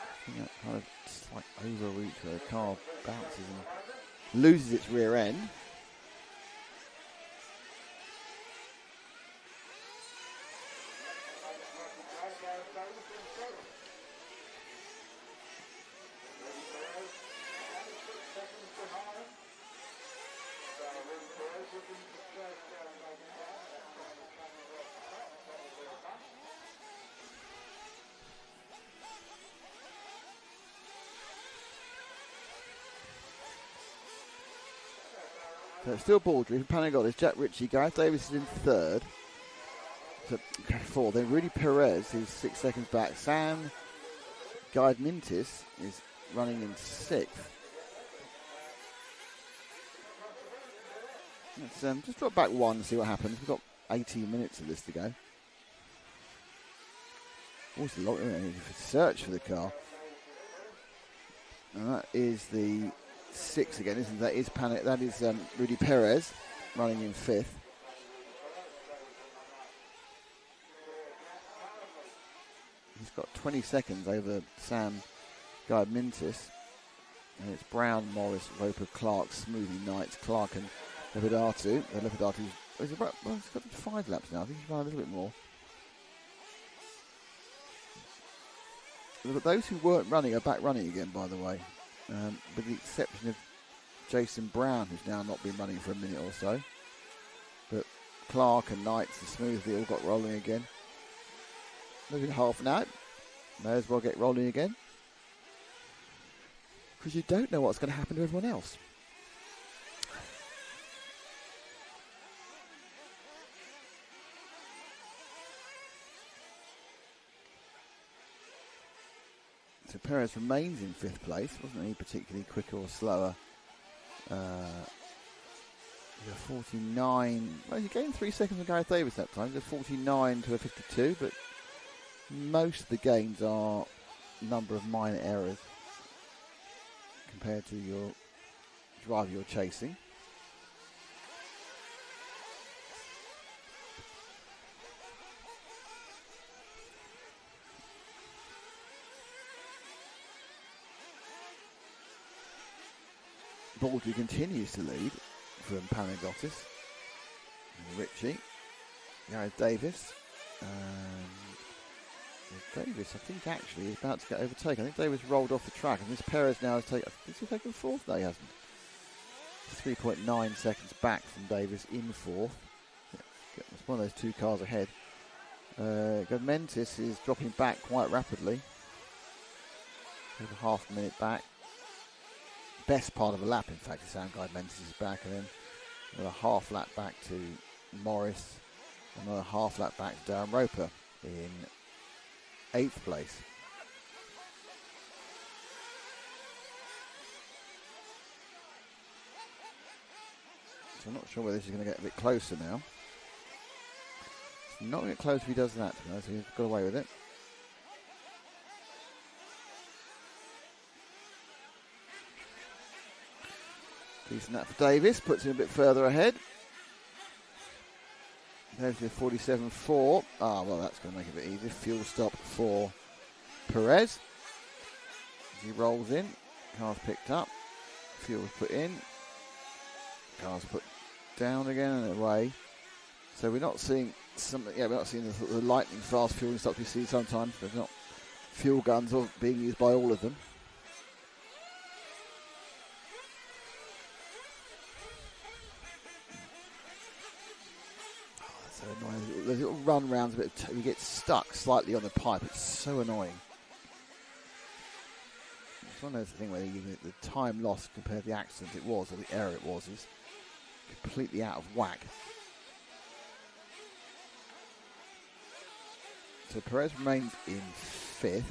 I think that kind of slight overreach where the car bounces and loses its rear end. So it's still Baldry, Panagotis, Jack Ritchie, Gareth Davis is in 3rd. So 4th. Then Rudy Perez, who's 6 seconds back. Sam Guide-Mintis is running in 6th. Let's just drop back 1 and see what happens. We've got 18 minutes of this to go. Always a lot of search for the car. And that is the 6 again, isn't it? That is Rudy Perez running in 5th. He's got 20 seconds over Sam Guide-Mintis. And it's Brown, Morris, Roper, Clark, Smoothie, Knights, Clark and Lepidatu. He's got 5 laps now. I think he's run a little bit more. Those who weren't running are back running again, by the way, with the exception of Jason Brown, who's now not been running for a minute or so. But Clark and Knights and Smoothly all got rolling again. Maybe half an hour. May as well get rolling again. Because you don't know what's going to happen to everyone else. So Perez remains in 5th place. Wasn't he particularly quicker or slower? 49. Well, he gained 3 seconds on Gareth Davis that time. He's a 49 to a 52, but most of the gains are a number of minor errors compared to your driver you're chasing. Baldry continues to lead from Panagotis and Ritchie. Gareth Davis. Davis, I think, actually is about to get overtaken. I think Davis rolled off the track, and this Perez now has taken. Has he taken 4th? No, he hasn't. 3.9 seconds back from Davis in 4th. Yeah, it's one of those 2 cars ahead. Gamentis is dropping back quite rapidly. Over half a minute back. Best part of a lap, in fact, is Sam Gamentis is back, and then another half lap back to Morris, another half lap back to Darren Roper in 8th place. So I'm not sure whether this is going to get a bit closer now. It's not going to get close if he does that, so he's got away with it. Decent that for Davis, puts him a bit further ahead. There's the 47.4. Ah, well, that's going to make it a bit easier. Fuel stop for Perez. As he rolls in, car's picked up, fuel's put in, car's put down again and away. So we're not seeing something. Yeah, we're not seeing the lightning fast fueling stops we see sometimes. There's not fuel guns being used by all of them. So annoying. The little run rounds, you get stuck slightly on the pipe. It's so annoying. It's one of those things where the time lost compared to the accident it was, or the error it was, is completely out of whack. So Perez remains in 5th.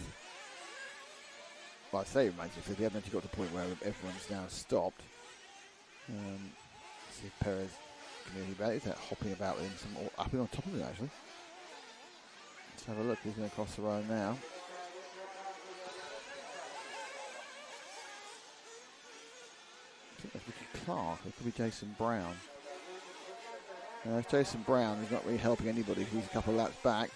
Well, I say remains in 5th. We haven't actually got to the point where everyone's now stopped. See if Perez can do anything about it. He's hopping about with him, upping on top of it actually. Let's have a look. He's going to cross the road now. I think that's Ricky Clark. It could be Jason Brown. Jason Brown is not really helping anybody. He's a couple of laps back.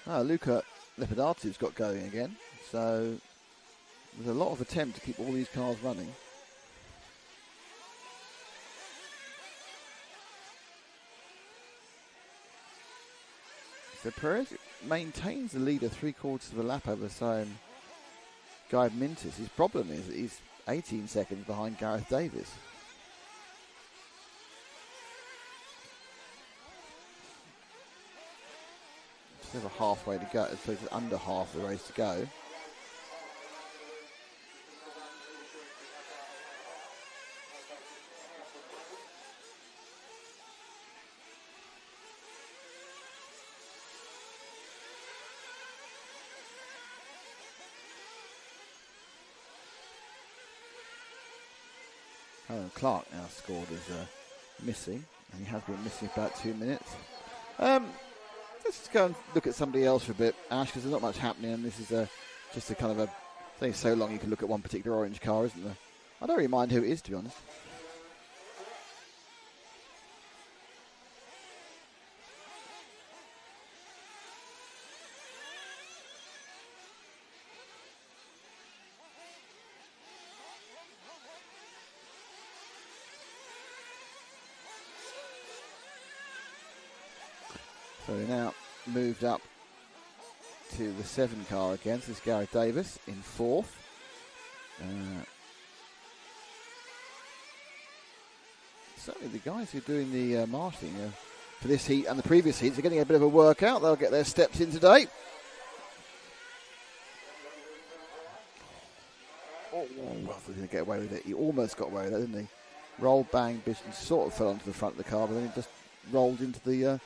Luca Lepidatu's got going again. So there's a lot of attempt to keep all these cars running. So Perez maintains the lead of 3/4 of a lap over Guy Mintis. His problem is that he's 18 seconds behind Gareth Davis. Still halfway to go, so it's under half the race to go. Alan Clark now scored as missing, and he has been missing about 2 minutes. Let's just go and look at somebody else for a bit, Ash, because there's not much happening, and this is just a kind of a thing. So long you can look at one particular orange car, isn't there? I don't really mind who it is, to be honest. So we now moved up to the 7 car again. So this is Gareth Davis in 4th. Certainly the guys who are doing the marshalling for this heat and the previous heats are getting a bit of a workout. They'll get their steps in today. Oh, well, he's going to get away with it. He almost got away with that, didn't he? Rolled, bang, bish, and sort of fell onto the front of the car, but then it just rolled into the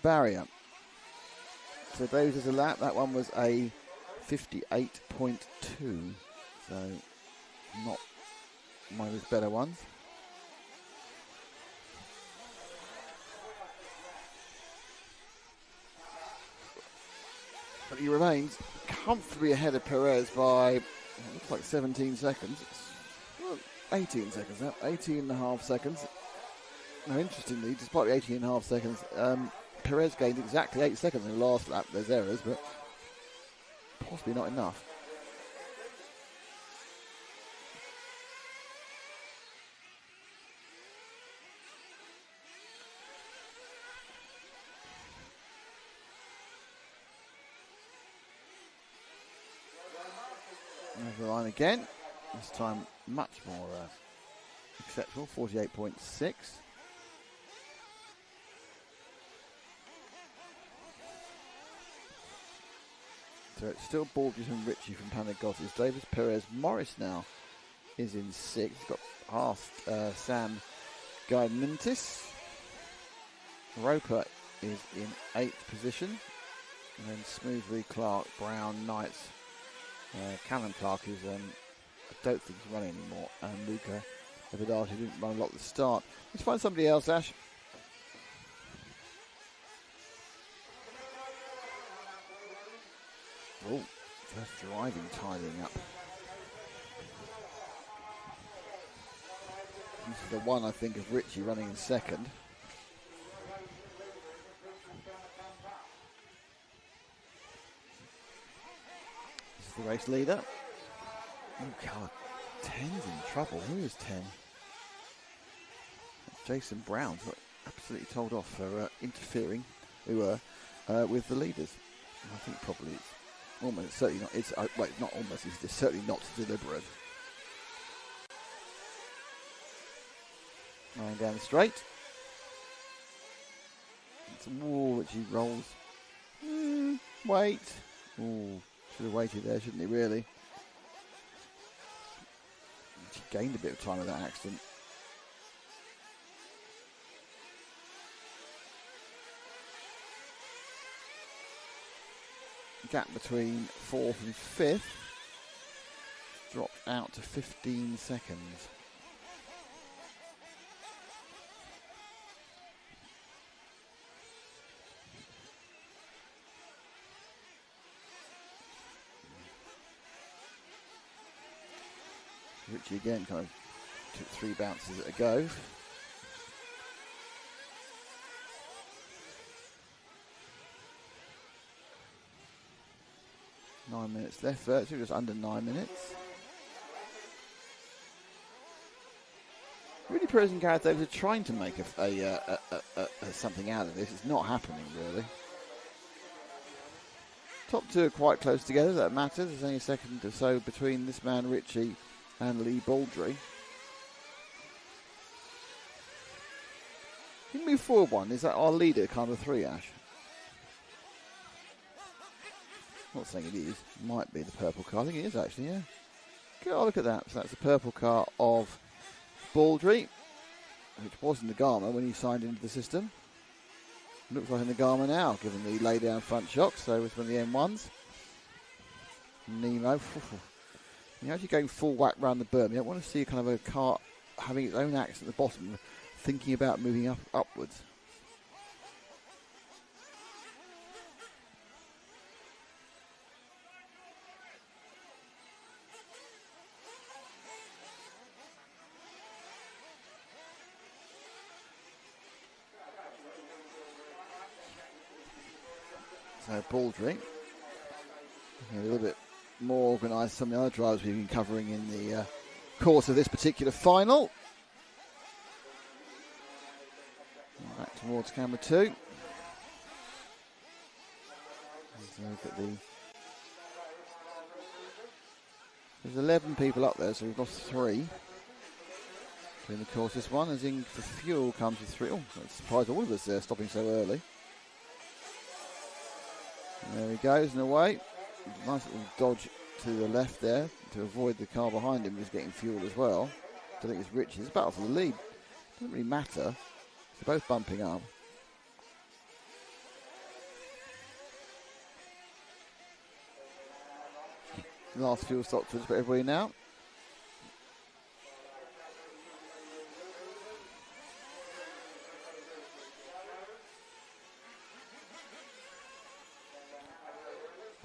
barrier. So Davis is a lap. That one was a 58.2. So not one of his better ones. But he remains comfortably ahead of Perez by, looks like 17 seconds. Well, 18 seconds now. 18.5 seconds. Now, interestingly, despite the 18.5 seconds, Perez gained exactly 8 seconds in the last lap. There's errors, but possibly not enough. Over the line again. This time much more exceptional, 48.6. So it's still Baldridge and Ritchie from Panagiotis. Davis, Perez, Morris now is in 6th. He's got past Sam Guidementis. Roper is in 8th position. And then Smoothly, Clark, Brown, Knights. Callum Clark is, I don't think he's running anymore. And Luca Evidati didn't run a lot at the start. Let's find somebody else, Ash. Oh, first driving tidying up. This is the one, I think, of Ritchie running in 2nd. This is the race leader. Oh, God. 10's in trouble. Who is 10? Jason Brown got absolutely told off for interfering with the leaders. I think probably it's almost certainly not. It's wait, not almost. It's certainly not deliberate. Going down the straight. It's a wall which he rolls. Wait. Oh, should have waited there, shouldn't he? Really. He gained a bit of time with that accident. Gap between 4th and 5th dropped out to 15 seconds. Ritchie again kind of took 3 bounces at a go. Nine minutes left, virtually just under 9 minutes. Really, Perez and Gareth Davis are trying to make something out of this. It's not happening, really. Top 2 are quite close together, that matters. There's only a second or so between this man, Ritchie, and Lee Baldry. Can you move forward one? Is that our leader, kind of 3, Ash? Not saying it is. Might be the purple car. I think it is actually, yeah. Oh, look at that. So that's the purple car of Baldry, which was in the Garma when he signed into the system. Looks like in the Garma now, given the lay down front shocks. So it was one of the M1s. Nemo. You're actually going full whack round the berm. You don't want to see kind of a car having its own axis at the bottom, thinking about moving upwards. So Baldry, a little bit more organised than some of the other drivers we've been covering in the course of this particular final. Back towards camera 2. Look at there's 11 people up there, so we've lost 3. During the course this one, as in for fuel comes with 3. Oh, that surprised all of us there, stopping so early. And there he goes and away. Nice little dodge to the left there to avoid the car behind him who's getting fuel as well. I think it's Richie. It's a battle for the lead. Doesn't really matter. They're both bumping up. Last fuel stop for everybody now.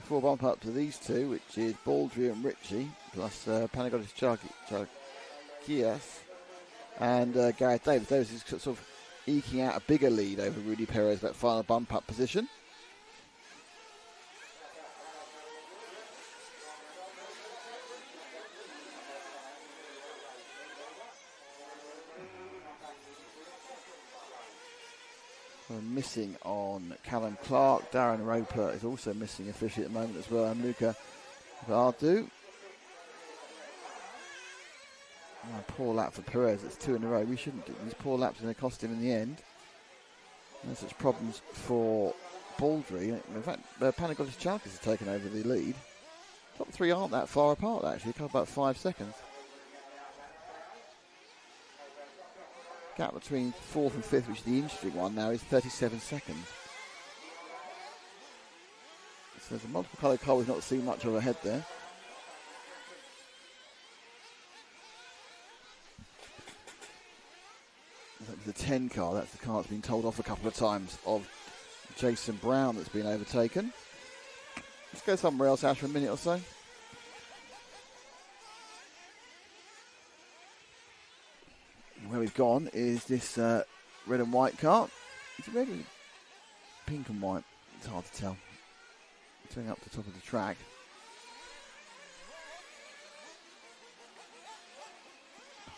Before bump up to these two, which is Baldry and Richie, plus Panagotis Charkias and Gareth Davis. Davis is sort of eking out a bigger lead over Rudy Perez, that final bump up position. We're missing on Callum Clark. Darren Roper is also missing officially at the moment as well, and Luca Vardu. Oh, poor lap for Perez. It's 2 in a row. We shouldn't do these poor laps, going to cost him in the end. There's such problems for Baldry. In fact, Panagotis Chalkis has taken over the lead. Top 3 aren't that far apart actually. A couple about 5 seconds. Gap between 4th and 5th, which is the interesting one now, is 37 seconds. So there's a multiple coloured car we've not seen much of ahead there. That was the 10 car, that's the car that's been told off a couple of times of Jason Brown that's been overtaken. Let's go somewhere else, Ash, for a minute or so. Where we've gone is this red and white car. It's red and pink and white. It's hard to tell. It's going up the top of the track.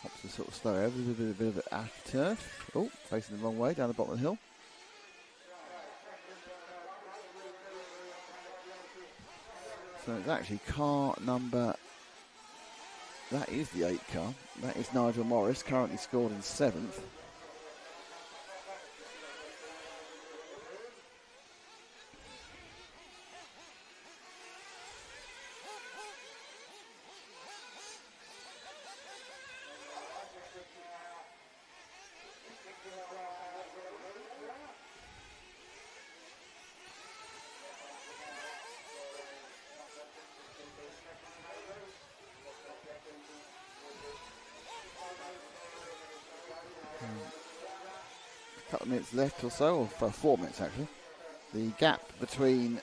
Hops are sort of slow over. There's a bit of AstroTurf. Oh, facing the wrong way down the bottom of the hill. So it's actually car number... That is the 8 car. That is Nigel Morris, currently scored in 7th. A couple of minutes left or so, or for 4 minutes actually. The gap between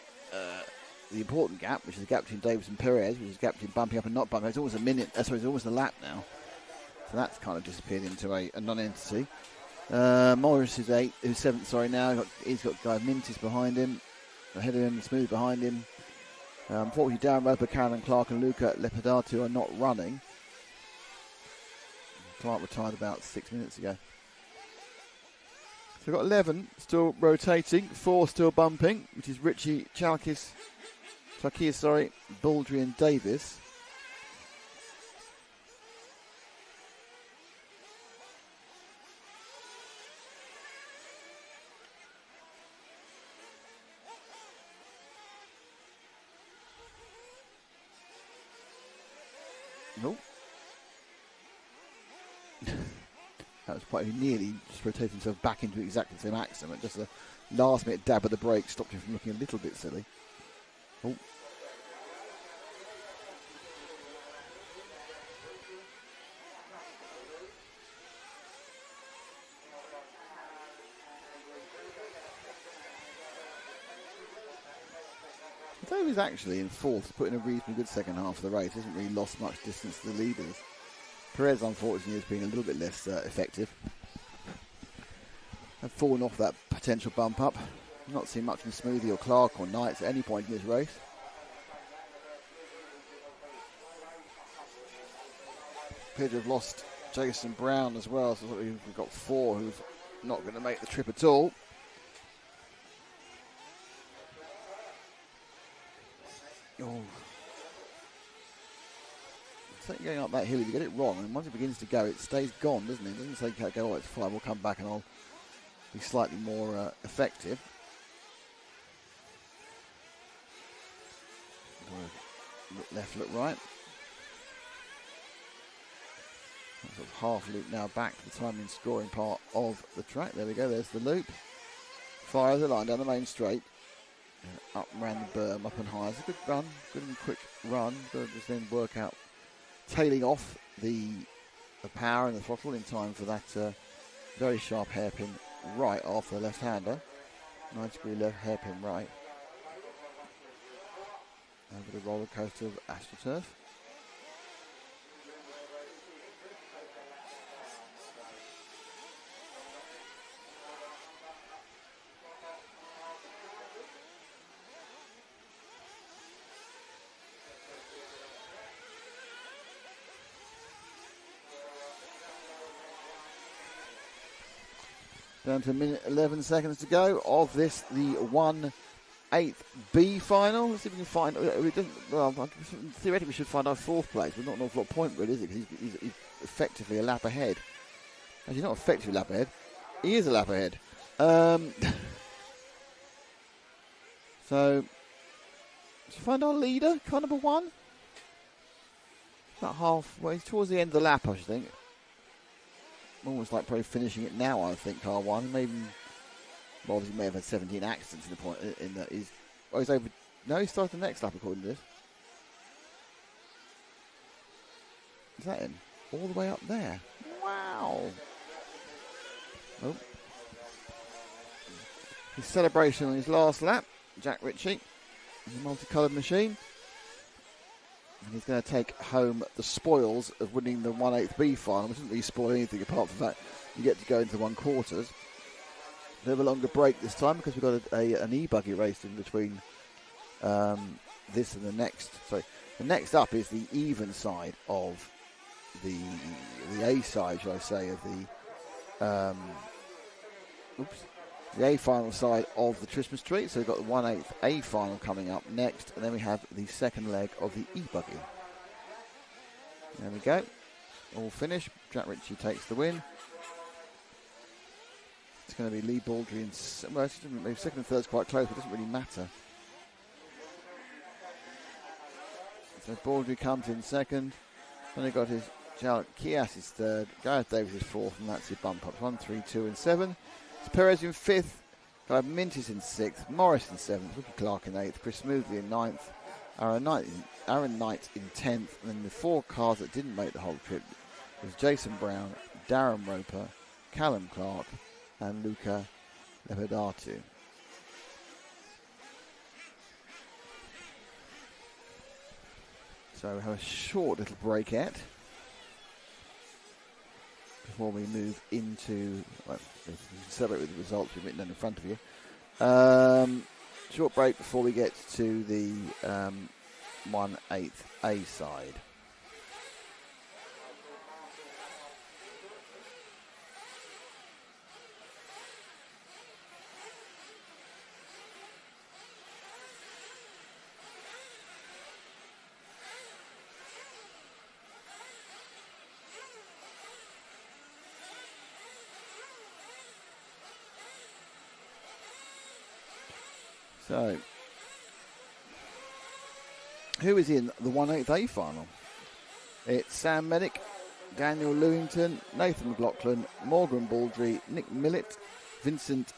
the important gap, which is the gap between Davis and Perez, which is the gap between bumping up and not bumping. It's almost a minute. Sorry, it's almost a lap now. So that's kind of disappeared into a non-entity. Morris is 7th. Sorry, now he's got Guy Mintis behind him, ahead of him, Smooth behind him. Unfortunately, Darren Roper, Carolyn Clark, and Luca Lepidatu are not running. Clark retired about 6 minutes ago. So we've got 11 still rotating, 4 still bumping, which is Richie, Charkias, Baldry and Davis. Nope. That was quite nearly just rotating himself back into exactly the same accident. Just a last minute dab at the brake stopped him from looking a little bit silly. Oh. Davis actually in 4th, put in a reasonably good second half of the race. Hasn't really lost much distance to the leaders. Perez, unfortunately, has been a little bit less effective. Have fallen off that potential bump up. Not seen much from Smoothie or Clark or Knights at any point in this race. Appear to have lost Jason Brown as well, so we've got 4 who've not going to make the trip at all. Oh. It's going up that hill, if you get it wrong, and once it begins to go, it stays gone, doesn't it? It doesn't say, go, oh, it's fine, we'll come back and I'll be slightly more effective. Look left, look right. Sort of half loop now back to the timing scoring part of the track. There we go, there's the loop. Fires the line down the main straight. Up around the berm, up and high. It's a good run, good and quick run. Got to just then work out tailing off the power and the throttle in time for that very sharp hairpin right off the left-hander. 90-degree left hairpin right. Over the roller coaster of AstroTurf. Down to a minute 11 seconds to go of this, the 1/8 B final. Let's see if we can find. Well, theoretically, we should find our fourth place, but not an awful lot of point, really, is it? Because he's effectively a lap ahead. Actually, not effectively a lap ahead. He is a lap ahead. So, let's find our leader, car number 1. About halfway, towards the end of the lap, I should think. Almost like probably finishing it now, I think, car 1. Maybe, well, obviously, he may have had 17 accidents in the point. In that he's over. No, he started the next lap according to this. Is that him? All the way up there. Wow. Oh. His celebration on his last lap. Jack Ritchie, the multicoloured machine. And he's going to take home the spoils of winning the 1/8 B final, which doesn't really spoil anything apart from the fact you get to go into 1/4. We have a longer break this time because we've got an Ebuggy race in between this and the next. Sorry, the next up is the even side of the A side, shall I say, of the the A final side of the Christmas tree. So we've got the 1/8 A final coming up next, and then we have the second leg of the Ebuggy. There we go. All finished. Jack Ritchie takes the win. It's going to be Lee Baldry and well, maybe second and third's quite close, but it doesn't really matter. So Baldry comes in second. Then he got his Jarlath Kias is third. Gareth Davis is fourth, and that's your bump up. 1, 3, 2, and 7. Perez in 5th, Guy Mint is in 6th, Morris in 7th, Ricky Clark in 8th, Chris Smoothley in 9th, Aaron Knight in 10th, and then the 4 cars that didn't make the whole trip was Jason Brown, Darren Roper, Callum Clark, and Luca Lepidatu. So we have a short little breakette before we move into, well, you can celebrate with the results we've written down in front of you. Short break before we get to the 1/8 A side. So, who is in the 1/8 A final? It's Sam Medic, Daniel Lewington, Nathan McLaughlin, Morgan Baldry, Nick Millett, Vincent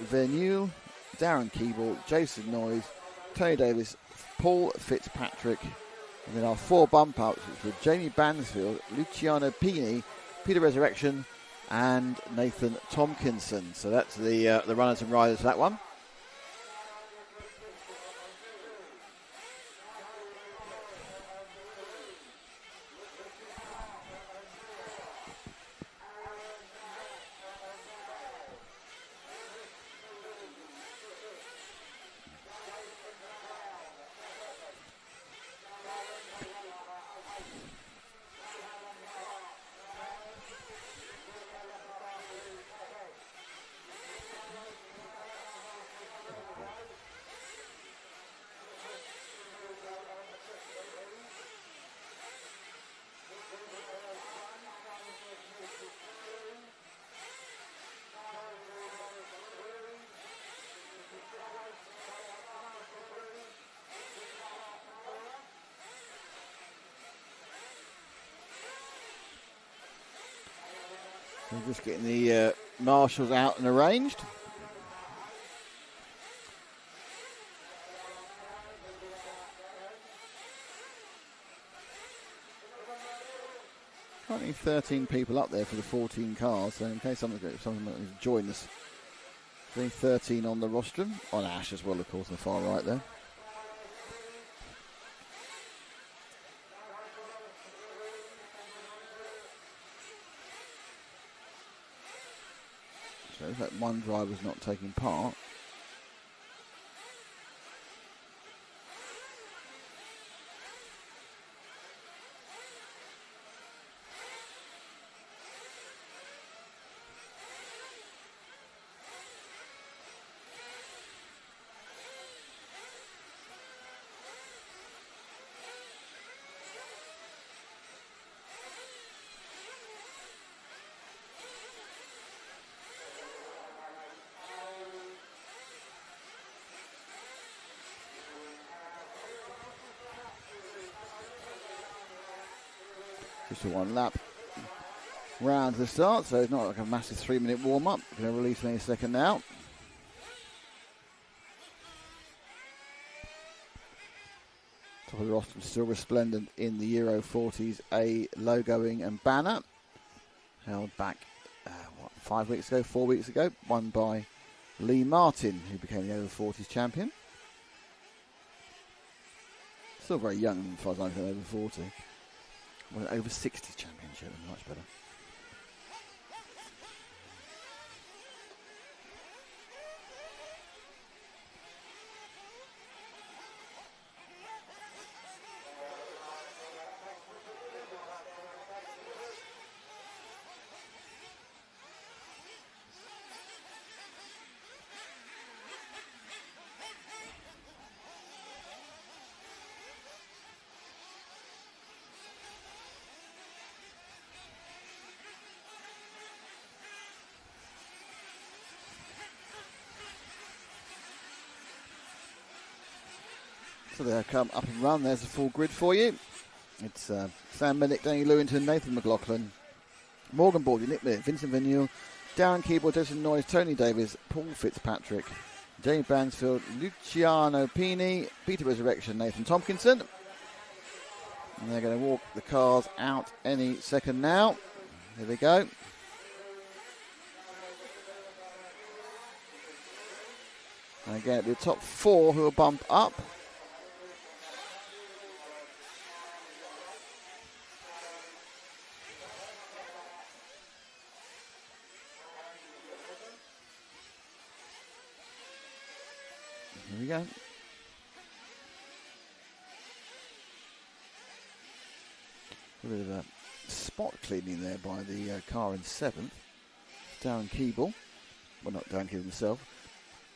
Verneuil, Darren Keeble, Jason Noyes, Tony Davis, Paul Fitzpatrick, and then our 4 bump outs, which were Jamie Bansfield, Luciano Pini, Peter Resurrection, and Nathan Tompkinson. So that's the runners and riders for that one. We're just getting the marshals out and arranged. Currently 13 people up there for the 14 cars, so in case someone is joining us. Only 13 on the rostrum, on Ash as well, of course, on the far right there. So in fact, one driver's not taking part. Just a one lap round to the start, so it's not like a massive 3-minute warm-up. Going to release any second now. Top of the roster still resplendent in the Euro 40s A logoing and banner. Held back, 4 weeks ago, won by Lee Martin, who became the over 40s champion. Still very young as far as I'm concerned, over 40. Well, over 60s championship, much better. So they come up and run. There's a full grid for you. It's Sam Minnick, Danny Lewington, Nathan McLaughlin, Morgan Baldwin, Nick Millett, Vincent Vigneault, Darren Keyboard, Jason Noyes, Tony Davis, Paul Fitzpatrick, Jamie Bansfield, Luciano Pini, Peter Resurrection, Nathan Tompkinson. And they're going to walk the cars out any second now. Here they go. And again, it'll be the top 4 who will bump up. Here we go. A bit of a spot cleaning there by the car in 7th. Darren Keeble. Well, not Darren Keeble himself.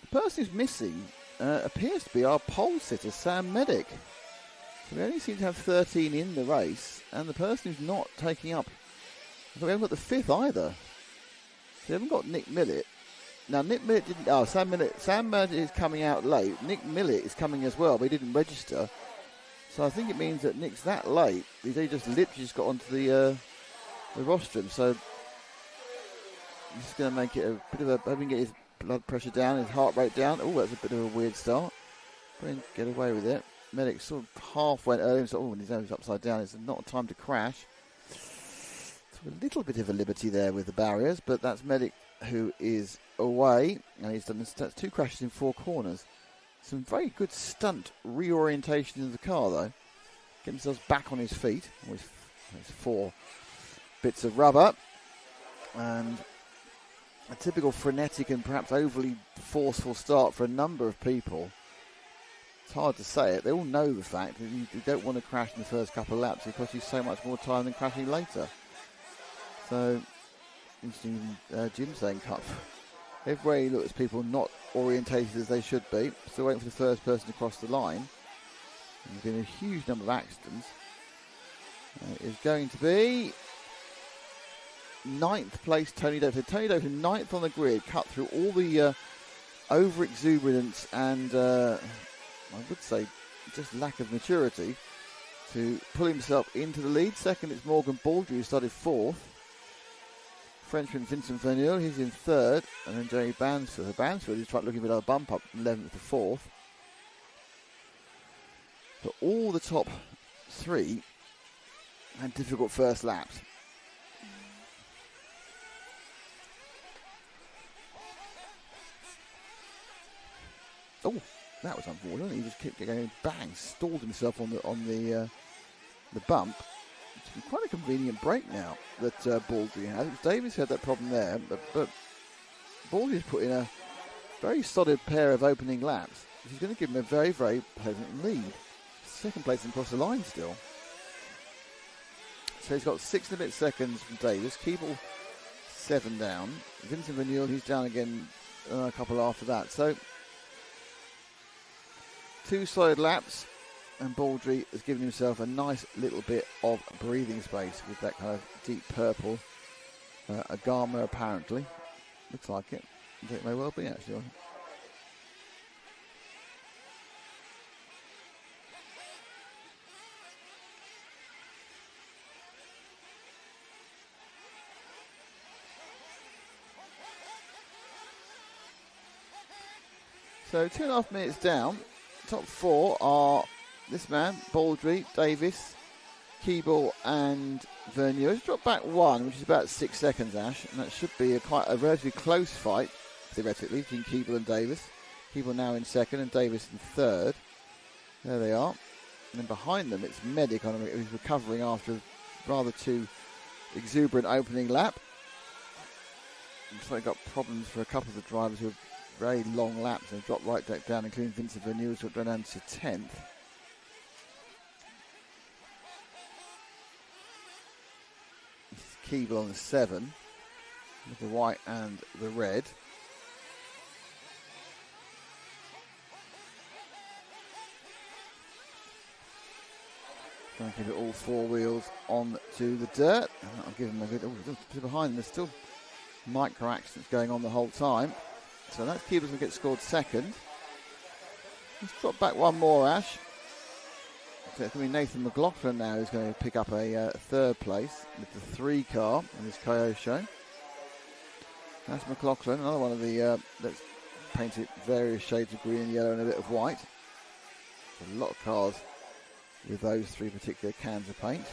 The person who's missing appears to be our pole sitter, Sam Medic. So we only seem to have 13 in the race, and the person who's not taking up, we haven't got the 5th either. So we haven't got Nick Millett. Now, Nick Millett didn't. Oh, Sam Millett is coming out late. Nick Millett is coming as well, but he didn't register. So I think it means that Nick's that late. He's just literally got onto the rostrum. So this is going to make it a bit of a. Hoping to get his blood pressure down, his heart rate down. Oh, that's a bit of a weird start. But get away with it. Medic sort of half went early. So, when his nose upside down, it's not a time to crash. So a little bit of a liberty there with the barriers, but that's Medic who is away, and he's done 2 crashes in 4 corners. Some very good stunt reorientation of the car, though. Getting himself back on his feet with 4 bits of rubber, and a typical frenetic and perhaps overly forceful start for a number of people. It's hard to say it. They all know the fact that you don't want to crash in the first couple of laps. It costs you so much more time than crashing later. So, interesting, Jim saying Cup. Everywhere you look, there's people not orientated as they should be. Still waiting for the first person to cross the line. There's been a huge number of accidents. It is going to be 9th place, Tony Dover. Tony Dover, 9th on the grid, cut through all the over-exuberance and, I would say, just lack of maturity to pull himself into the lead. Second, it's Morgan Baldry, who started 4th. Frenchman Vincent Verneuil, he's in third, and then Jerry Bansford. Bansford is looking for another bump up from 11th to 4th. But all the top three had difficult first laps. Oh, that was unfortunate. He just kept going bang, stalled himself on the bump. It's quite a convenient break now that Baldry has. Davis had that problem there, but Baldry's put in a very solid pair of opening laps, which is going to give him a very, very pleasant lead. Second place and across the line still. So he's got 6 and a bit seconds from Davis. Keeble 7 down. Vincent Verneuil, he's down again a couple after that. So 2 solid laps, and Baldry has given himself a nice little bit of breathing space with that kind of deep purple Agama apparently. Looks like it. I think it may well be actually. So 2.5 minutes down. Top 4 are this man, Baldry, Davis, Keeble and Verneuil. He's dropped back 1, which is about 6 seconds, Ash, and that should be quite a relatively close fight, theoretically, between Keeble and Davis. Keeble now in second and Davis in third. There they are. And then behind them, it's Medic, who's recovering after a rather too exuberant opening lap. Looks like got problems for a couple of the drivers who have very long laps. They've dropped right back down, including Vincent Verneuil, who's dropped down to 10th. Keeble on the 7 with the white and the red. Trying to keep it all 4 wheels on to the dirt. And that'll give them a good. Oh, behind them, there's still micro accidents going on the whole time. So that's Keeble's going to get scored second. Let's drop back 1 more, Ash. So it's going to be Nathan McLaughlin now who's going to pick up a third place with the 3 car in this Kyosho. That's McLaughlin, another one of the that's painted various shades of green and yellow and a bit of white. There's a lot of cars with those 3 particular cans of paint.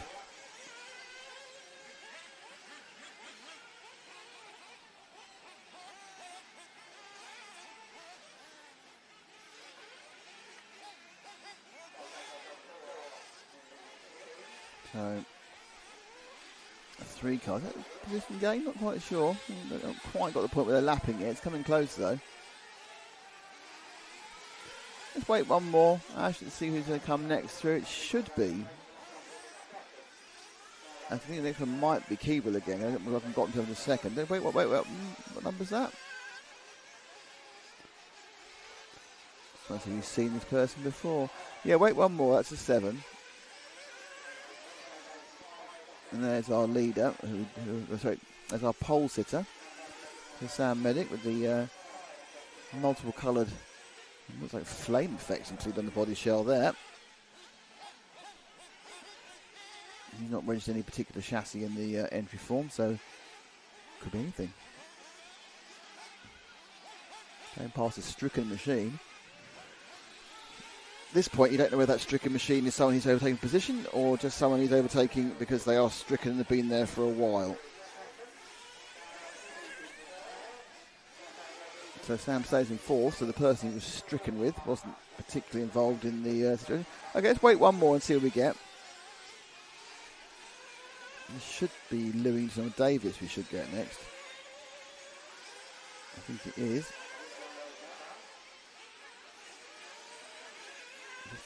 So, 3 cars. Is that a position game? Not quite sure. They haven't quite got the point where they're lapping it. It's coming close though. Let's wait 1 more. Ash, let's see who's going to come next through. It should be. I think the next one might be Keeble again. I haven't gotten to him in a second. Wait. What number's that? I think you've seen this person before. Yeah, wait 1 more. That's a 7. And there's our leader, there's our pole sitter. So Sam Medic with the multiple coloured, looks like flame effects included on the body shell there. He's not registered any particular chassis in the entry form, so could be anything. Going past a stricken machine. At this point, you don't know whether that stricken machine is someone who's overtaking position or just someone who's overtaking because they are stricken and have been there for a while. So Sam stays in 4th, so the person he was stricken with wasn't particularly involved in the situation. Okay, let's wait 1 more and see what we get. This should be Lewington or Davis we should get next. I think it is.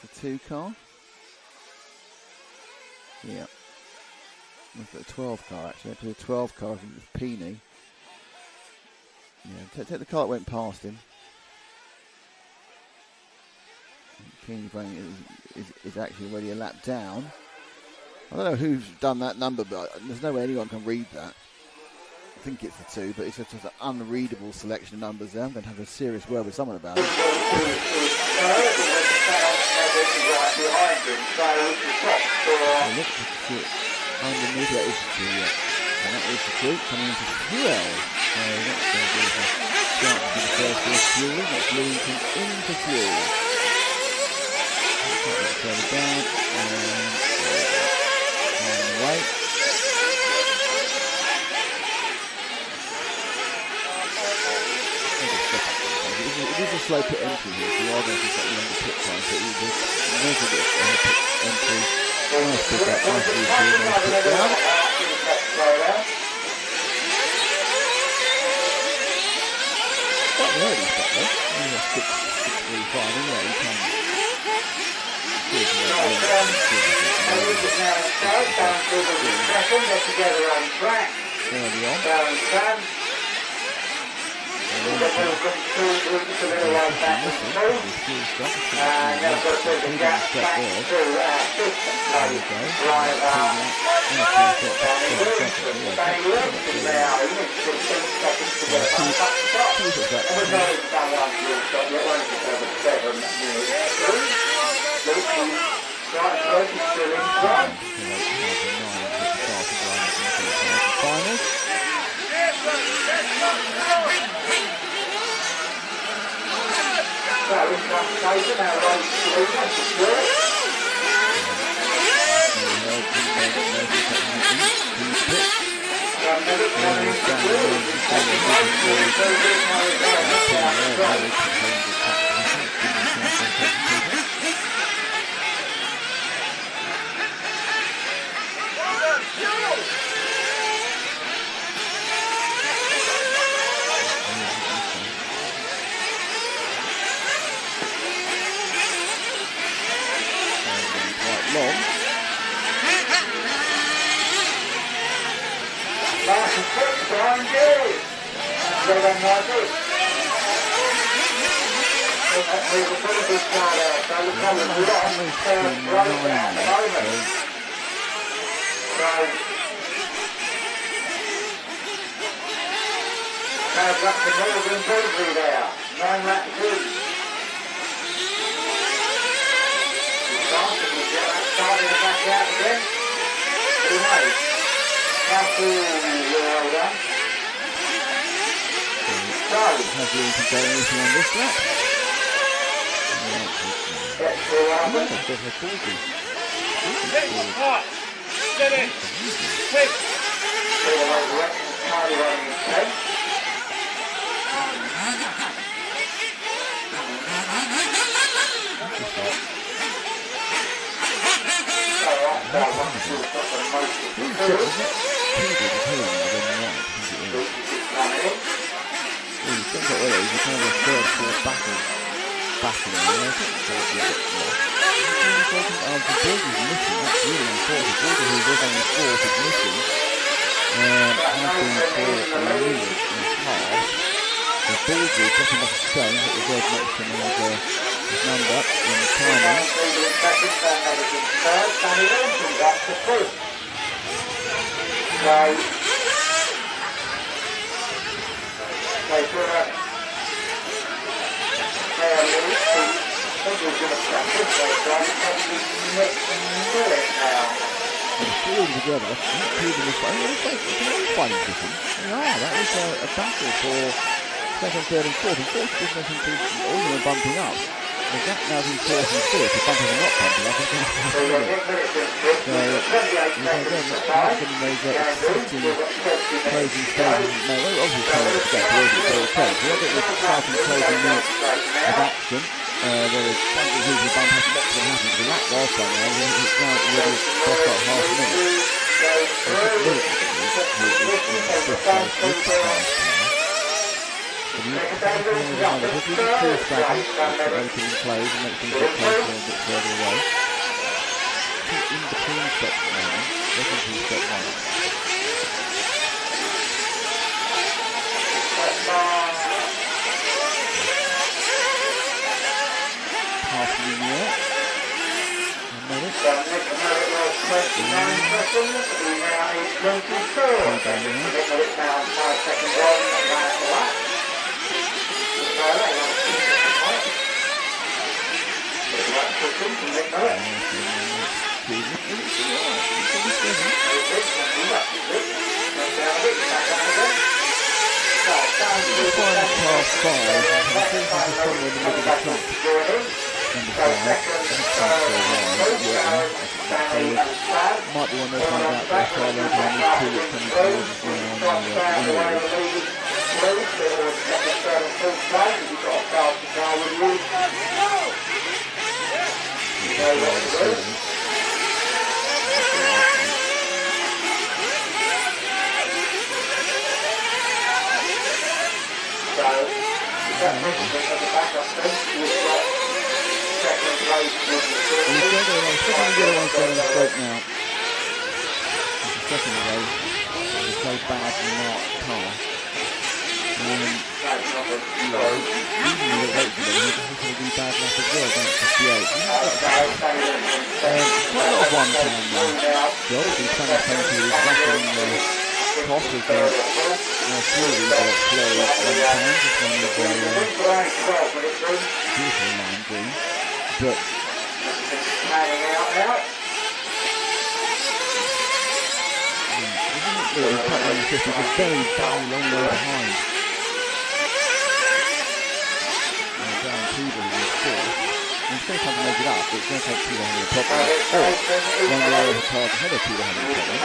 The 2 car. Yeah. We've got a 12 car actually. Actually, a 12 car, I think it was Peony. Yeah, take the car that went past him. Peony is actually already a lap down. I don't know who's done that number, but there's no way anyone can read that. I think it's the 2, but it's just an unreadable selection of numbers there. I'm going to have a serious word with someone about it. Underneath that is the that is the group coming into Fuel. So that's going to be start to be the first for Fuel. That's Lewington into Fuel. Let's further down and away. It is a slow pit entry here, so you are going to set the under pit time, so it will measure the pit entry. Nice pick up, nice refuel, nice pit down. Quite an early stop though. Only got 6:35 anyway, you can early on. Now got to put the gap back to fifth place. Right up. Now, 15 seconds to get back up the top. And we've only done one fuel stop yet, only just over 7 minutes through. Right, close is still in front. Finals. So in front station, our race to that's good. Have you even done anything on this lap? Steady. Quick. He's kind of a third, fourth battle. The Buggy's missing, that's really unfortunate. Buggy, who was only fourth, is missing. Has been for a minute and a half. So Buggy dropping off a stone, but the word next to him has his number in the timing. They're together, not proving this one. It's fun position. That was a battle for second, third and fourth. And fourth didn't have to all of them bumping up. The gap now being fourth and fifth. The bumpers are not bumping up. So, not getting those existing closing stages. No, they're obviously trying to get towards it, so okay. So they'll get this starting closing minutes of action. There is one usually bump has lots of happening to that last time around. It's now already just about half a minute. If you can clear stagger, open and close and make things get closer and a bit further away. I think in between steps at the moment, definitely step one. Half in the air. Final car 5, unfortunately somewhere in the middle of the track. Number 5, might be one of those ones out there, far low behind these two that's coming towards us now on the winner. Very long way behind. Down Peter is fourth. He's going to come to make it up, but it's going to take Peter having a problem. Or one of the other cars ahead of Peter having a problem.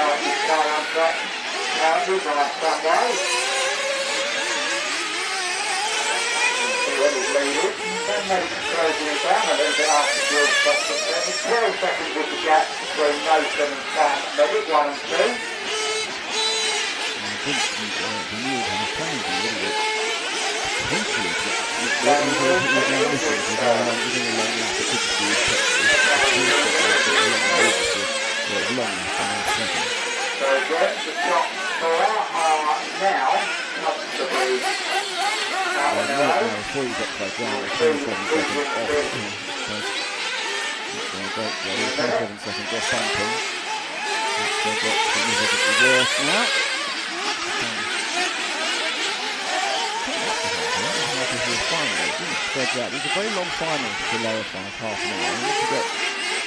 Spreads out. These are very long finals for the lower five, half an hour. We need to get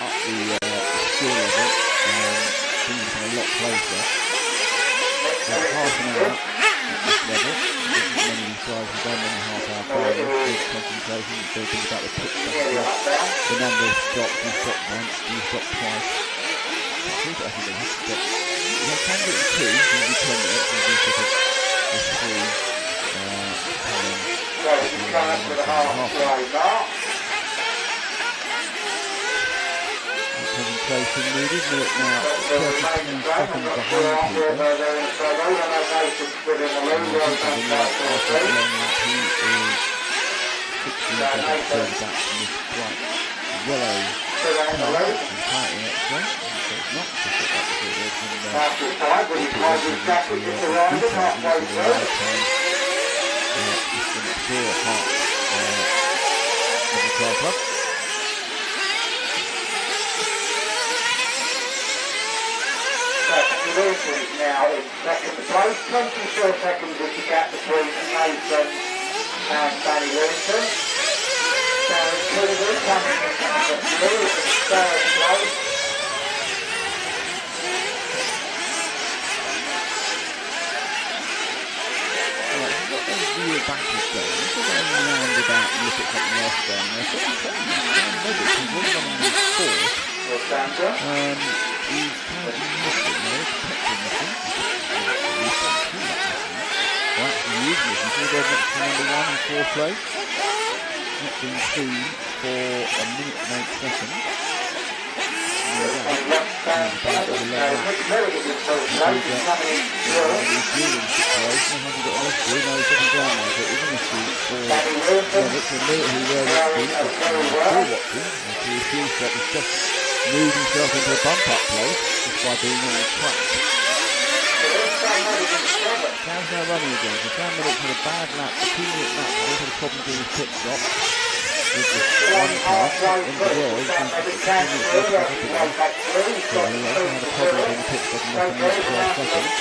up the skill level and bring them a lot closer. So half an hour at this level. Many of these guys have done many half-hour finals with concentration. So think about the pit stop as well. The number of stops. You stop once, you stop twice. I think they have to stop. You can do it in two, so you can do 10 minutes, and you sort of three time. Concentration needed, minute now 32 seconds behind Peter. Yellow car, entirely excellent. So it's not just that now in second place, 24 seconds is the gap between Nathan and Danny Wilson. Darren Truggy coming in third place. Backwards going. This is going round about and look at something else down there. So he's running fourth. He's currently missing there. Well, actually is missing. So they're next to number 1 in fourth place. Not been seen for a minute and 8 seconds. Moved himself into a bump-up place just by being on the track. Cam's now running again. So Cam Minnick had a bad lap, a 2-minute lap. He had a problem doing his pit stop. With the one car in the world, so he also had a problem doing the pit stop and left him out 12 seconds.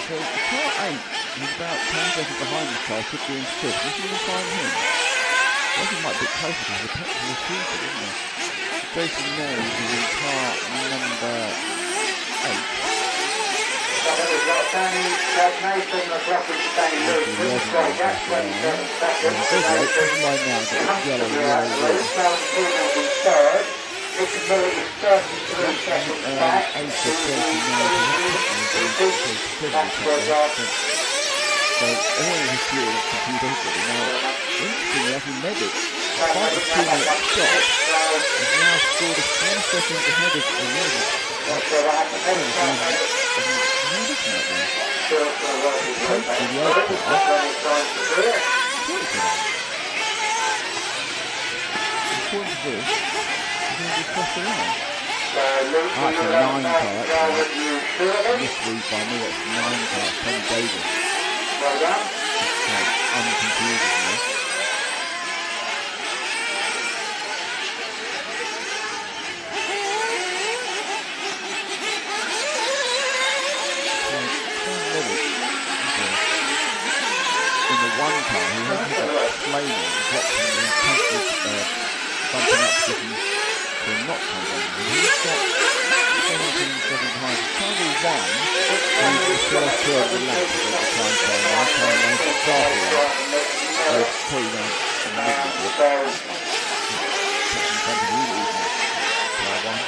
So car 8 He's about 10 seconds behind this car, could be in 5th. You can even find him. I think he might be a bit closer because the petrol was shooting, isn't he? Jason Mary is in car number 8. So everyone is here is computer history. Now, interestingly, actually Medic, despite the 2-minute stop, has now scored a 4 seconds ahead of Medic. Hopefully the output according to this, he's going to be crossed around. That's a 9 car, actually. Misread by me, that's 9 car, Tony Davis. Unconfused me. In the 1 car, he had a flaming, dropping in constant bumping up position to not come on. He's got 17 seconds behind. Truggy 1, he's the first two of the lap of the time car. My car runs the start of that. So it's probably now in the middle of it. In front of you, even. Car 1.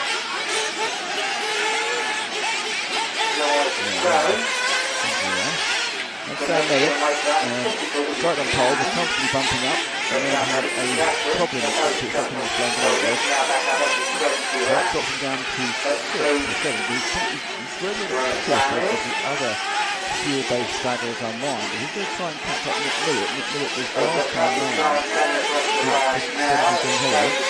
That's Medic. Right on pole, just constantly bumping up. And then had a problem with the 2 seconds on the road. That drops him down to 6 or 7. He's really careful of the other fuel-based staggers unwind. But he's going to try and catch up Nick Millett. Nick Millett was last time round with 70 here.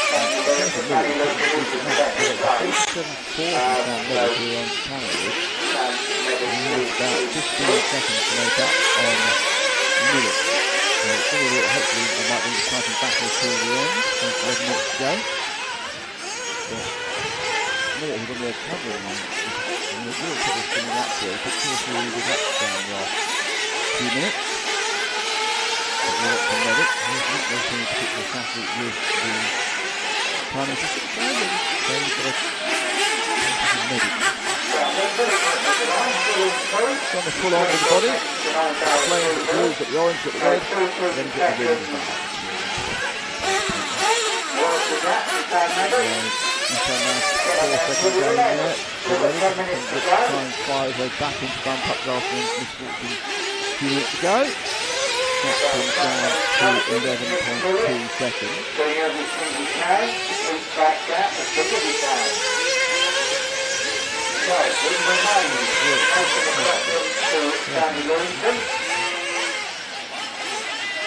So, in terms of Millett, he's got 47 fourths down Millett here on camera. And he has about 15 seconds to make up on Millett. So it's going to be, hopefully it might be an exciting battle till the end. 11 minutes to go. But Millett has been recovering on the real trouble spinning that through. But 2 or 3 leaders up down the last few minutes. But Millett from Medic, he's not making any particular battle with the time assistant. So he's got a Medic. It's on the full on with the body. Playing the blue, got the orange, got the red, then he's got the green. He's done now 4 seconds going there. So Ready to try and fire his way back into bump up after misfortune a few minutes ago. That comes down to 11.2 seconds. Doing everything he can to keep back that as quick as he can. Right, we remain taking the platform to Danny Lewington.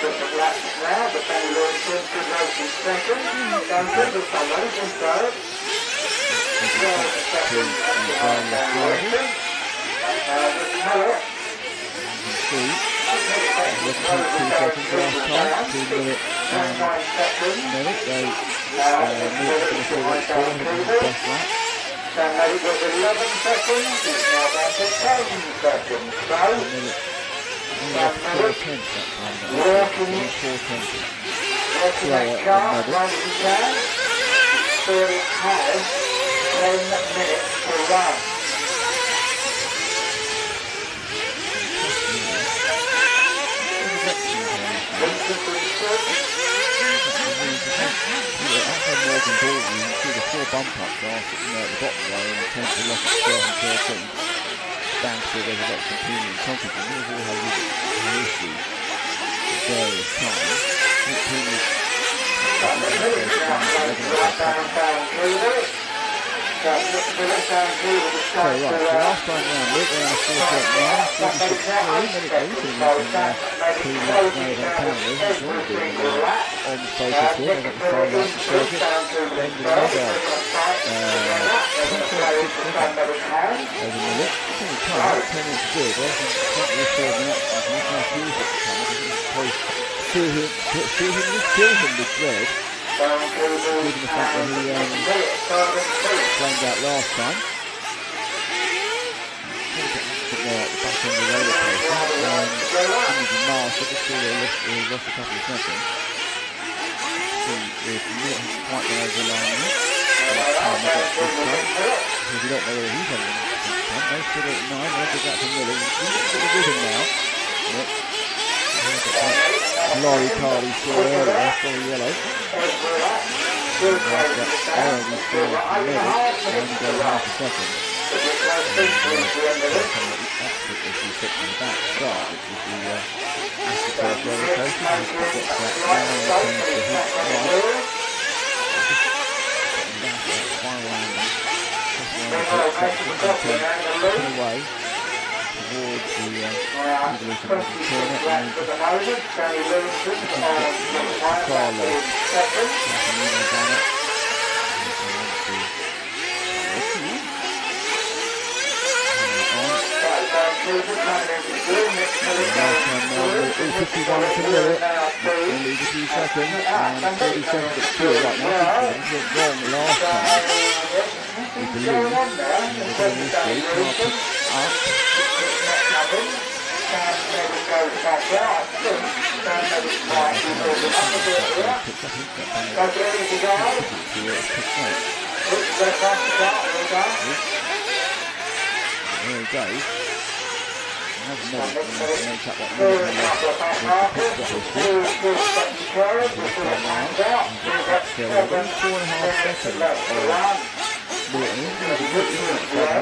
Different laps now, but Danny Lewington could race in second. Duncan will come race in third. Second, Danny Lewington. Millett. 11.2 seconds last time, 2 minutes and Medic. They moved to the forward 4, hitting the best lap. Medic was 11 seconds, he's now down to 10 seconds. So, Medic only 4 tenths that time, but working that car as well as he can. He still has 10 minutes to run. Outside Morgan Baldwin, you see the 4 bump ups after at the bottom there in terms of left 12 and 13. Stanfield, there's a lot of continuing and conquering. These all have issues at various times. So right, so last time round, Luke around 4.9, 46.3 minutes into the previous nails on camera. It's all been on focus here. They've got the far right circuit. Then another 2.6 seconds over Millett. It's only time, 10 minutes to do it. There's not really 4 minutes. He's now fused at the camera. Fill him with dread. Given the fact that he flamed out last time. There at the back end of the roller coaster. Master, just saw they lost a couple of seconds. If Millet hasn't quite been over the line yet. If you don't know whether he's having a no, still at 9, they'll give that to Millet. He's got the rhythm now. Yep. Lorry card he saw earlier, still yellow. Orange is still and half a second. Absolutely fixing the back start, which is the AstroTurf roller coaster. He's got that now and change to his right. That final landing. Pushing away towards the evolution of the corner and far left. All 51 to Millet, and leave a few seconds, and 30 seconds at 2 right now. He went wrong last time. We believe, and we're going this week, can't pick up. There he goes. Has Millet to make up that minute and left. 4.5 seconds of Millet. He's going to be good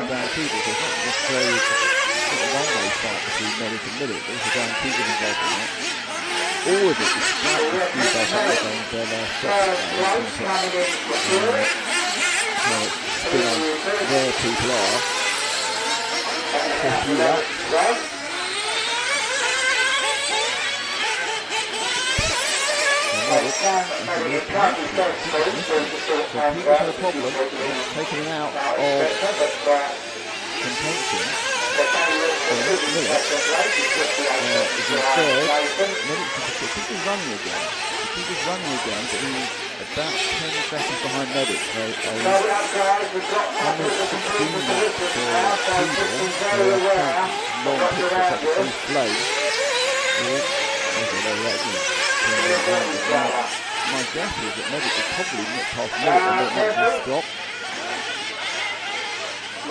down people, so it's not necessarily a one-way fight between Millet and Millet. There's a down people involved in that. All of it is slightly skewed by some of the games their last shots. So it's still on where people are. Push you up. So Peter's had a problem, taking him out of contention. Millet is in third. He's running again. He's running again, but he's about 10 seconds behind Medic. So a 1 minute 16 minutes for Peter. Long pitch that's like a free flow. My guess is that Medic will probably nip past Millet and let Medic stop.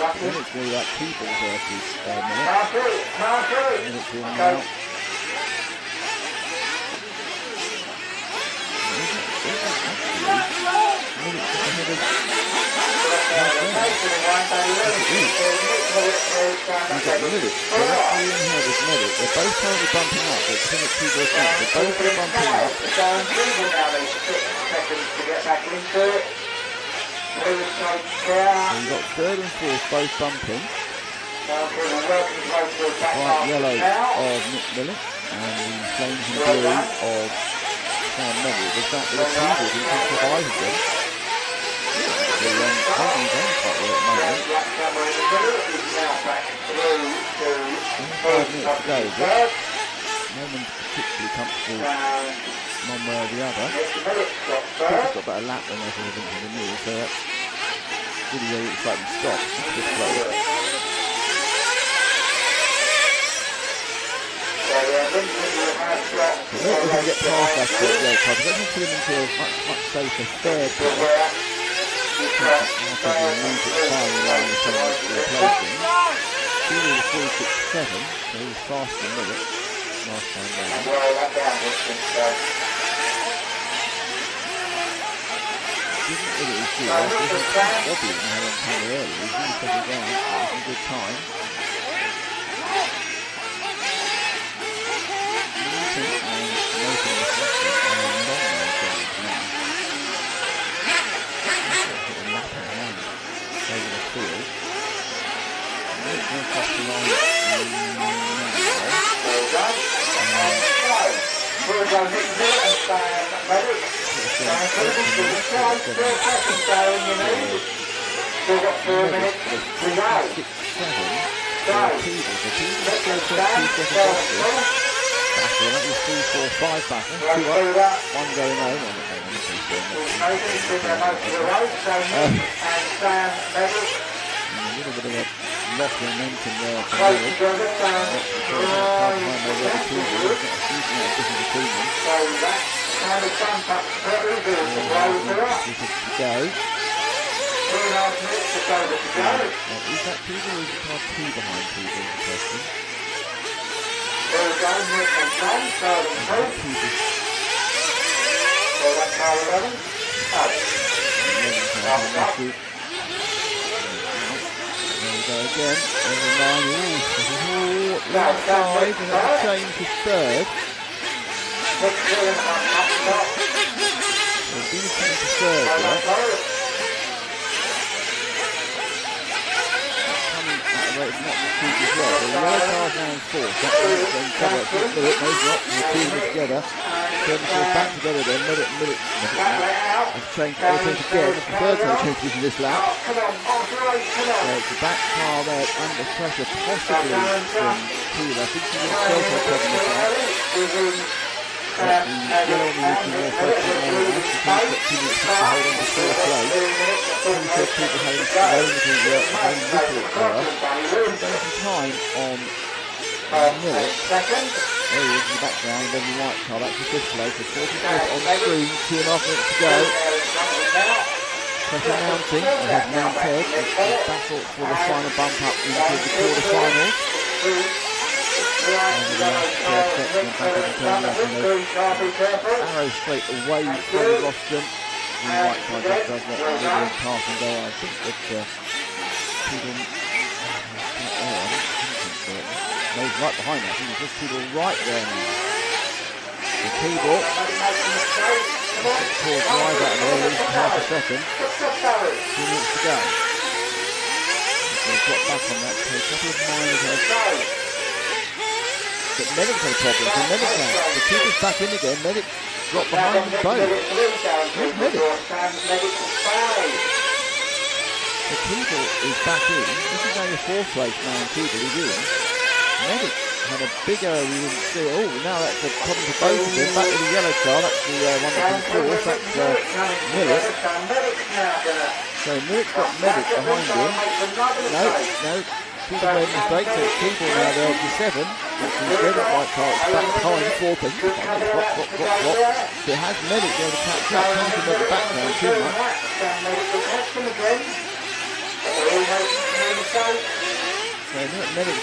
Then it's going to be like people versus Millet. Millet's in now. You've got Millet directly in here with Millet. They're both currently bumping up. They're putting it 2 versus 1. They're both bumping up. So you've got third and fourth both bumping. Bright yellow of Nick Millet and the flames and blue of Sam Millet. The fact that the people who can survive them. The Buggy's on quite well at the moment. 5 minutes to go, is it? No one's particularly comfortable one way or the other. People's got about a lap on there for the news, so that's really where it's like to stop. It's a bit slow. So Millet doesn't get past that yellow card, but that put him into a much safer third place. After the immediate firing line of someone replacing. Feeling the 4.67, so he was faster than Millet last time round. Didn't really see that. It wasn't quite obvious in how long time early. He was really taking down. It was a good time. Newton and Nathan was watching a long way going now. A lap around over the field. Millet's going to cross the line now. That was 3-4-5 battle. 2 up, 1 going home. A little bit of a lost momentum there for Millett. Behind their other two wheels. Not a huge amount of difference between them. To go. Is that Peeble or is it car 2 behind Peeble? Interesting. There we go again. On the line. Left side, and that's a change to third. There's been a change to third there. It's not the speed as well. So the yellow car's now in fourth. That's in cover. No, it's not. The two of them together. Turn the back together then. Millett has changed again. It's the third time change in this lap. So it's the back car there under pressure, possibly from Keeler. I think she's got a self-help problem this lap. The yellow one is more focused on the left. The team's got 2 minutes to hold on to fourth place. Some said people having little error. Spending some time on Millett. There he is in the background, then the white car, that's the fifth place. So 45th on the screen, 2.5 minutes to go. Pressure mounting, it has mounted. It's battle for the final bump up into the quarterfinals. And the last section back of the turn left and arrow straight away from the rostrum. The white car just does not really pass and go. I think that people no, he's right behind that. I think there's just people right there now. The Peeble poor drive out of there, losing half a second. 2 minutes to go. He's got back on that, so a couple of minors have. But Medic's had a problem, so Medic's out. The Peeble's back in again, Medic dropped behind them both. Where's Medic? The Peeble is back in. This is now your fourth place now, Peeble is in. Medic had a big error we didn't see. Oh, now that's a problem for both of them. Back with the yellow car, that's the one that's in fourth, that's Millett. So Millett's got Medic behind him. No. Peeble made a mistake, so it's Peeble now there to 7. That's the red and white car, it's back behind fourth. It has Medic there to catch up. Can't get the background too much. So Medic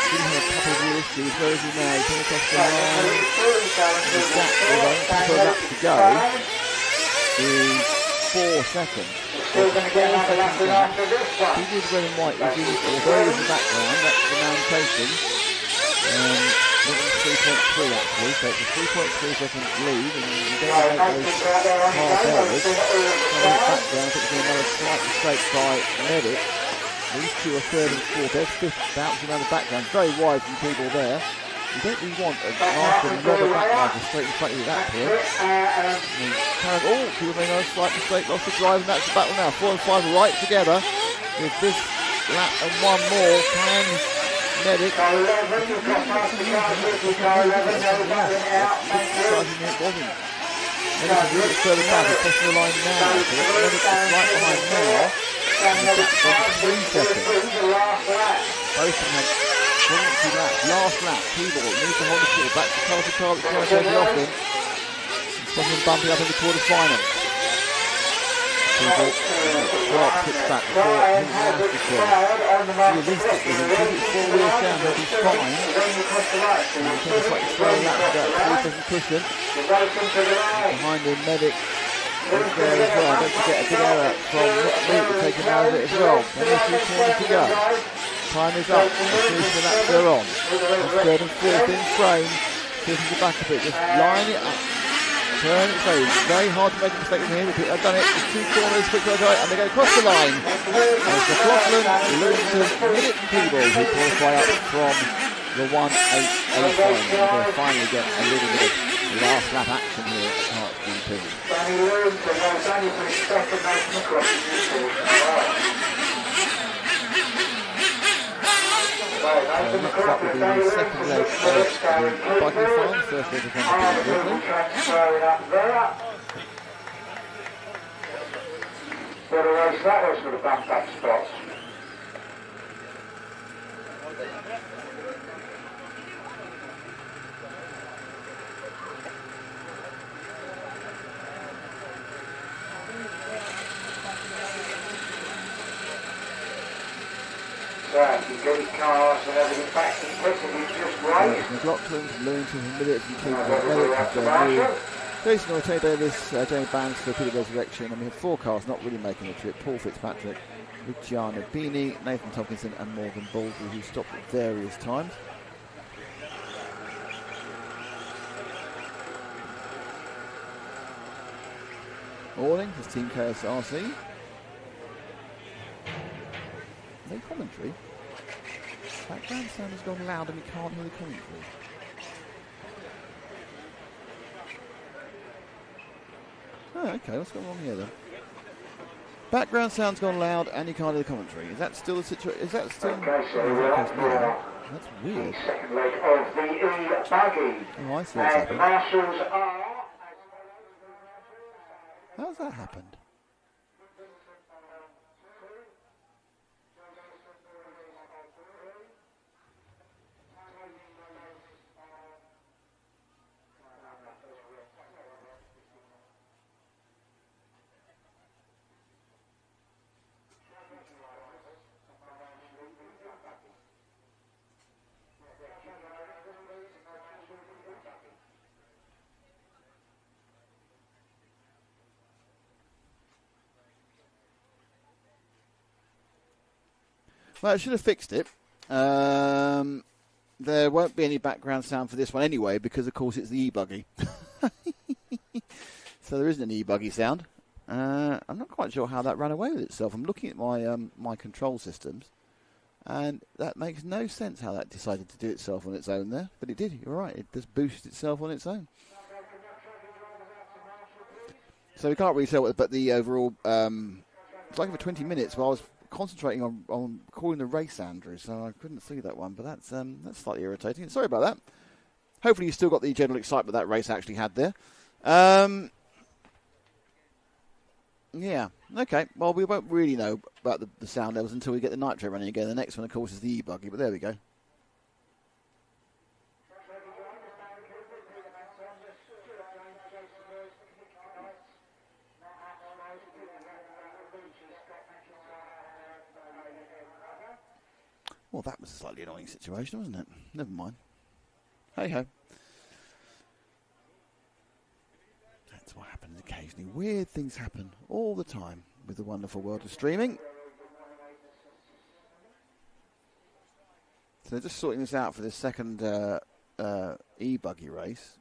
didn't have a couple of real issues. Where is he now? He's coming across the line. The gap with only a couple of laps to go is 4 seconds. So 4 seconds gap. He did red and white. He's in the background. That's the mountation. 3.3 actually. So it's a 3.3 second lead. And you don't make those half errors. So in the background, I think there's another slight mistake by Medic. These two are third and fourth. There's fifth bouncing around the background. Very wide from Peeble there. You don't really want a marker and rubber back marker straight in front of you at that point. Peeble made another slight mistake, lost the drive, and that's the battle now. 4 and 5 right together. With this lap and one more, can Medic. It wasn't. Medic is a little bit further back, it's crossing the line now. So Medic is right behind now. And the gap is 3 seconds. Both of them had 22 laps. Last lap, Peeble needs to hold the field back to car that's trying to take it off him. Some of them bumping up in the quarterfinals. Peeble kicks back before he lost the turn. Realistically, because it's 4 wheels down, they'll be fine. And he'll take a slightly slower lap with that 3 second cushion. Behind him, Medic. There as well. Don't forget a big error from Millett to take him out of it as well. Only 3 corners to go. Time is up. Let's move to the laps they're on. And third and fourth in frame. Tilting the back a bit. Just line it up. Turn it through. Very hard to make a mistake in here. I've done it. There's 2 corners, quick right, and they go across the line. There's McLaughlin, Lewington, Millett and Peeble who qualify up from the 1-8-8 line. They'll finally get a little bit of last lap action here at Herts GP. So next up will be the second leg of the Buggy farm. First leg is going to be Ridley. What a race that was for the bump up spots. you get your cars and everything back to the pit if you just race. McLaughlin from Lewington from Millett from Cleveland, Merrick from John Wood, Jason Ortega Davis, Jamie Banks for Peter Resurrection, and we have 4 cars not really making the trip. Paul Fitzpatrick, Luciano Bini, Nathan Tompkinson and Morgan Baldry, who stopped at various times. Morning, this Team KSRC. No commentary. Background sound has gone loud and we can't hear the commentary. Oh, okay, what's going on here then? Background sound's gone loud and you can't hear the commentary. Is that still the situation? Is that still... Okay, so that's weird. The second leg of the Ebuggy. Oh, I see what's And the happened. marshals are... How's that happened? Well, I should have fixed it. There won't be any background sound for this one anyway, because of course it's the Ebuggy. So there isn't an Ebuggy sound. I'm not quite sure how that ran away with itself. I'm looking at my my control systems, and that makes no sense how that decided to do itself on its own there. But it did. You're right. It just boosted itself on its own. So we can't really tell what, but the overall. It's like for 20 minutes while I was concentrating on calling the race, Andrew, so I couldn't see that one, but that's slightly irritating. Sorry about that. Hopefully you still got the general excitement that race actually had there. Yeah, okay. Well, we won't really know about the sound levels until we get the nitro running again. The next one, of course, is the Ebuggy, but there we go. Well, that was a slightly annoying situation, wasn't it? Never mind. Hey-ho. That's what happens occasionally. Weird things happen all the time with the wonderful world of streaming. So they're just sorting this out for this second Ebuggy race.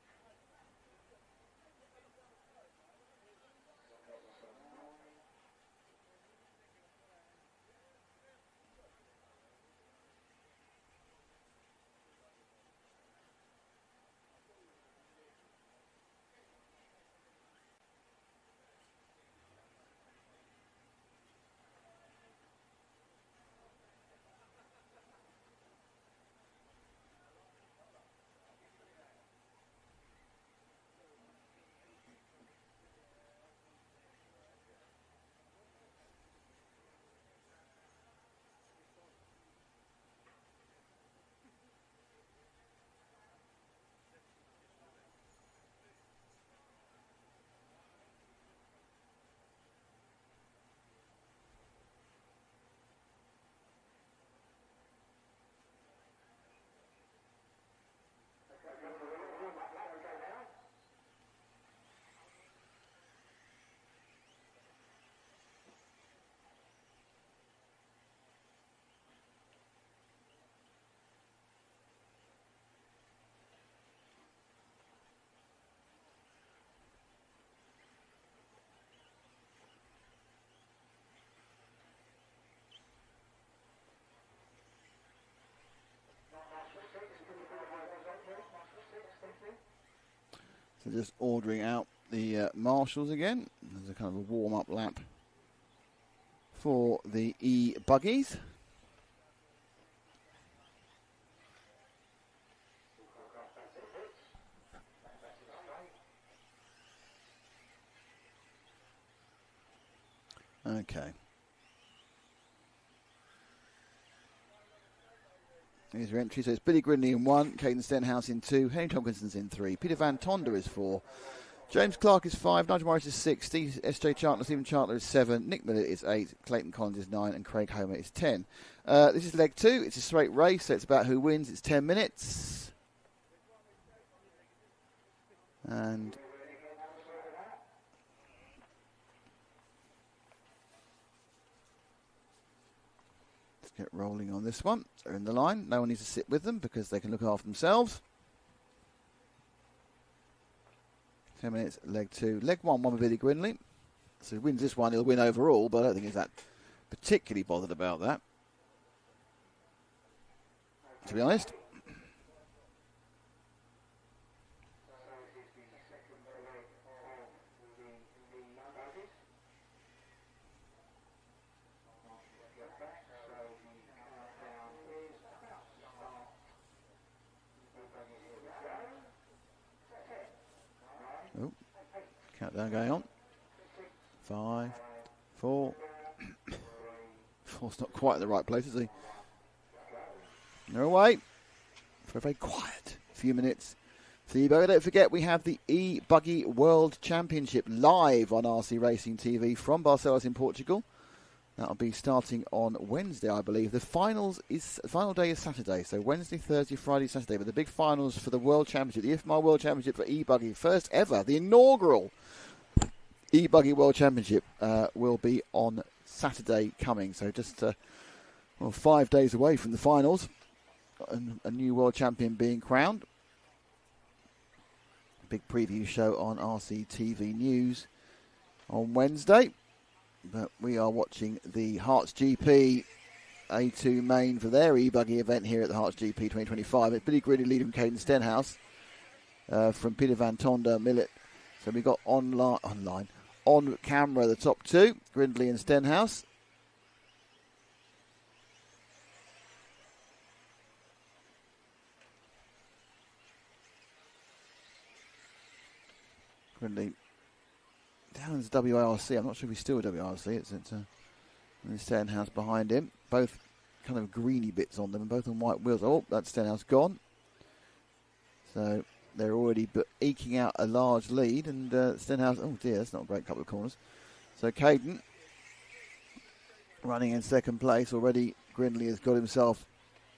So just ordering out the marshals again. There's a kind of a warm-up lap for the Ebuggies. Okay. Here's your entry. So it's Billy Grinley in 1, Caden Stenhouse in 2, Henry Tompkinson's in 3, Peter Van Tonder is 4, James Clark is 5, Nigel Morris is 6, S.J. Chandler, Stephen Chandler is 7, Nick Miller is 8, Clayton Collins is 9, and Craig Homer is 10. This is leg 2. It's a straight race, so it's about who wins. It's 10 minutes. And let's get rolling on this one. They're in the line. No one needs to sit with them because they can look after themselves. 10 minutes, leg 2. Leg 1 with Billy Grinley. So if he wins this one, he'll win overall, but I don't think he's that particularly bothered about that, to be honest. Oh, countdown going on. 5, 4. 4's not quite in the right place, is he? They're away for a very quiet few minutes. So don't forget, we have the Ebuggy World Championship live on RC Racing TV from Barcelos in Portugal. That'll be starting on Wednesday, I believe. The final day is Saturday, so Wednesday, Thursday, Friday, Saturday. But the big finals for the World Championship, the IFMAR World Championship for Ebuggy, first ever, the inaugural Ebuggy World Championship will be on Saturday coming. So just 5 days away from the finals, and a new world champion being crowned. Big preview show on RCTV News on Wednesday. But we are watching the Herts GP A2 main for their Ebuggy event here at the Herts GP 2025. It's Billy Grinley leading from Caden Stenhouse from Peter Van Tonder Millet. So we got on camera the top two, Grinley and Stenhouse. Grinley down as WRC. I'm not sure if he's still WRC. It's Stenhouse behind him. Both kind of greeny bits on them and both on white wheels. Oh, that's Stenhouse gone. So they're already eking out a large lead, and Stenhouse, oh dear, that's not a great couple of corners. So Caden running in second place already. Grinley has got himself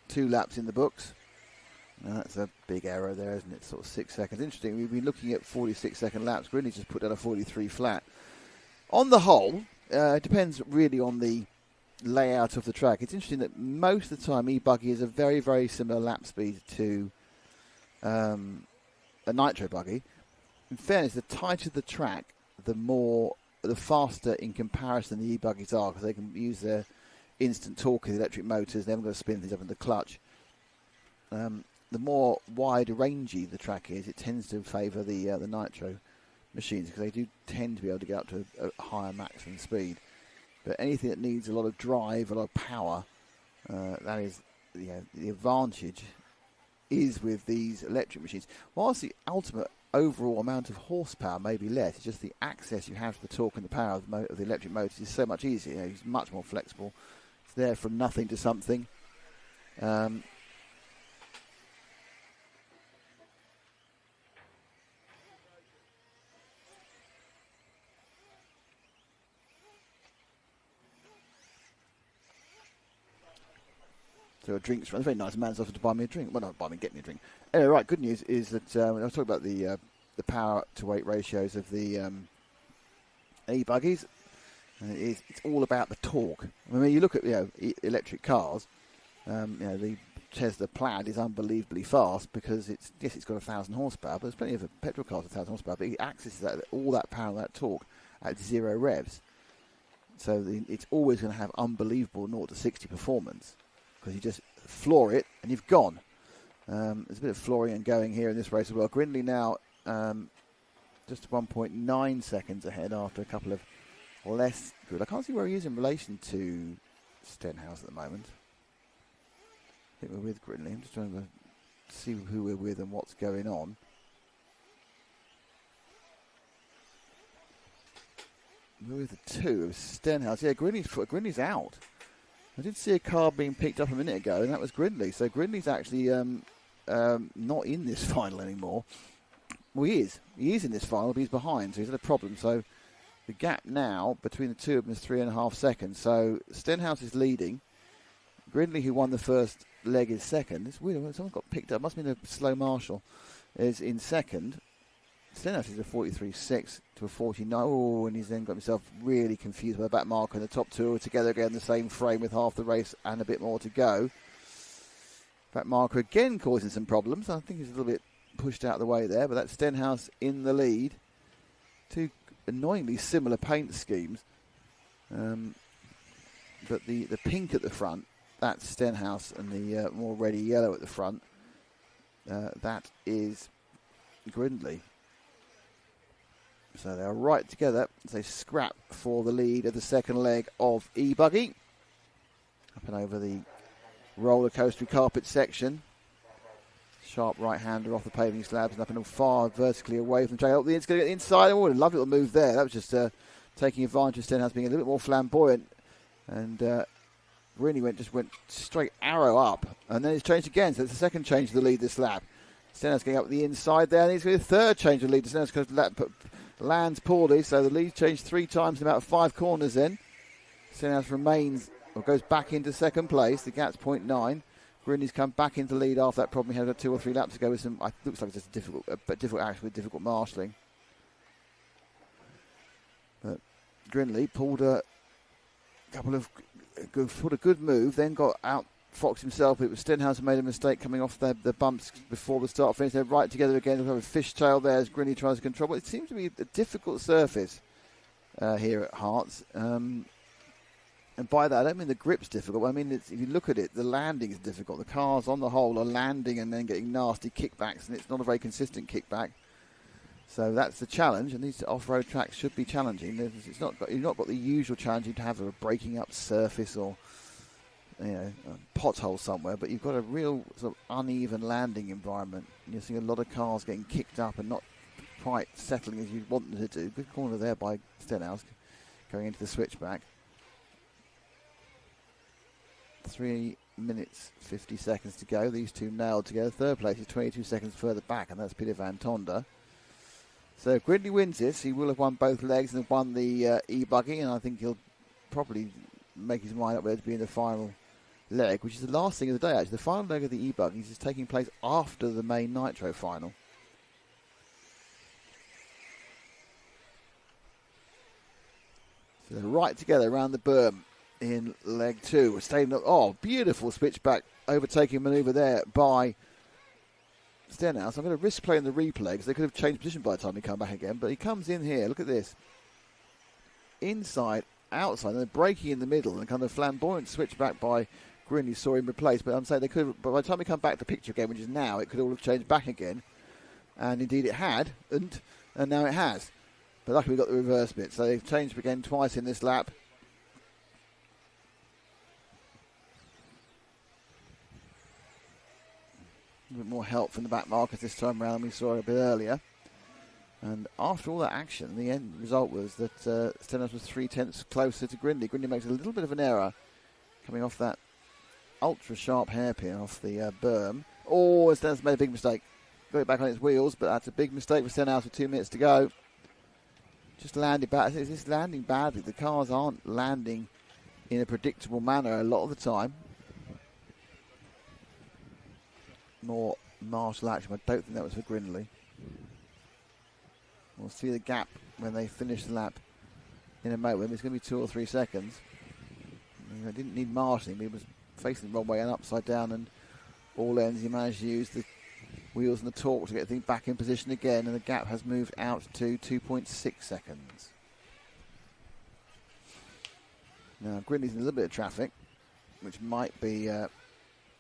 2 laps in the books. Now that's a big error there, isn't it? Sort of 6 seconds. Interesting, we've been looking at 46-second laps. Grinley just put down a 43 flat. On the whole, it depends really on the layout of the track. It's interesting that most of the time Ebuggy is a very, very similar lap speed to a nitro buggy. In fairness, the tighter the track, the faster in comparison the Ebuggies are, because they can use their instant torque of the electric motors. They haven't got to spin things up in the clutch. The more wide-rangey the track is, it tends to favour the nitro machines, because they do tend to be able to get up to a higher maximum speed. But anything that needs a lot of drive, a lot of power, that is the advantage is with these electric machines. Whilst the ultimate overall amount of horsepower may be less, it's just the access you have to the torque and the power of the electric motors is so much easier. It's much more flexible. It's there from nothing to something. So a drink's run. Very nice. A man's offered to buy me a drink. Well, not buy me, get me a drink. Anyway, right. Good news is that I was talking about the power to weight ratios of the e-buggies, and it's all about the torque. I mean, you look at electric cars. The Tesla Plaid is unbelievably fast because it's got 1,000 horsepower, but there's plenty of petrol cars with 1,000 horsepower. But it accesses all that power, that torque at 0 revs. So it's always going to have unbelievable 0 to 60 performance. Because you just floor it and you've gone. There's a bit of flooring and going here in this race as well. Grinley now just 1.9 seconds ahead after a couple of less good. I can't see where he is in relation to Stenhouse at the moment. I think we're with Grinley. I'm just trying to see who we're with and what's going on. We're with the 2 of Stenhouse. Yeah, Grinley's out. I did see a car being picked up a minute ago, and that was Grinley. So Grinley's actually not in this final anymore. Well, he is. He is in this final, but he's behind, so he's had a problem. So the gap now between the two of them is 3.5 seconds. So Stenhouse is leading. Gridley, who won the first leg, is second. It's weird. Someone got picked up. Must have been a slow marshal. Is in second. Stenhouse is a 43.6 to a 49. Oh, and he's then got himself really confused by the back marker. And the top two are together again in the same frame with half the race and a bit more to go. Back marker again causing some problems. I think he's a little bit pushed out of the way there, but that's Stenhouse in the lead. Two annoyingly similar paint schemes. But the pink at the front, that's Stenhouse, and the more reddy yellow at the front, that is Grindley. So they're right together as they scrap for the lead of the second leg of Ebuggy. Up and over the roller coaster carpet section. Sharp right-hander off the paving slabs and up and far vertically away from the track. It's going to get inside. Oh, a lovely little move there. That was just taking advantage of Stenhouse being a little bit more flamboyant. And really went straight arrow up. And then it's changed again. So it's the second change of the lead this lap. Stenhouse going up the inside there. And it's going to be a third change of the lead. Stenhouse lands poorly. So the lead changed 3 times in about 5 corners then. Stenhouse remains, or goes back into second place. The gap's 0.9. Grindy's come back into lead after that problem he had 2 or 3 laps ago with some, looks like it's just a difficult action with difficult marshalling. But Grindley pulled a good move, then got out Fox himself. It was Stenhouse who made a mistake coming off the bumps before the start finish. They're right together again. We'll have a fishtail there as Grindley tries to control. But it seems to be a difficult surface here at Herts. And by that, I don't mean the grip's difficult. I mean, if you look at it, the landing is difficult. The cars, on the whole, are landing and then getting nasty kickbacks, and it's not a very consistent kickback. So that's the challenge, and these off-road tracks should be challenging. You've not got the usual challenge you'd have of a breaking up surface or a pothole somewhere, but you've got a real sort of uneven landing environment. You're seeing a lot of cars getting kicked up and not quite settling as you'd want them to do. Good corner there by Stenhouse going into the switchback. 3 minutes 50 seconds to go. These two nailed together. Third place is 22 seconds further back, and that's Peter Van Tonder. So if Gridley wins this, he will have won both legs and have won the Ebuggy, and I think he'll probably make his mind up whether to be in the final leg, which is the last thing of the day, actually. The final leg of the Ebuggy is taking place after the main Nitro final. So they're right together around the berm in leg 2. We're staying up. Oh, beautiful switchback overtaking manoeuvre there by Stenhouse. I'm going to risk playing the replay because they could have changed position by the time he come back again. But he comes in here. Look at this. Inside, outside, and then braking in the middle, and kind of flamboyant switchback by Green. You saw him replaced, but I'm saying they could have, but by the time we come back to picture again, which is now, it could all have changed back again. And indeed it had, and now it has. But luckily we got the reverse bit. So they've changed again twice in this lap. A bit more help from the back markers this time around than we saw a bit earlier. And after all that action, the end result was that Stenhouse was 3/10 closer to Grindley. Grindley makes a little bit of an error coming off that ultra-sharp hairpin off the berm. Oh, Stenhouse made a big mistake. Got it back on its wheels, but that's a big mistake for Stenhouse with 2 minutes to go. Just landed back. It's just landing badly. The cars aren't landing in a predictable manner a lot of the time. More martial action. I don't think that was for Grindley. We'll see the gap when they finish the lap in a moment. It's going to be 2 or 3 seconds. He didn't need marshalling, but he was facing the wrong way and upside down, and all ends he managed to use the wheels and the torque to get things back in position again, and the gap has moved out to 2.6 seconds. Now Grindley's in a little bit of traffic, which might be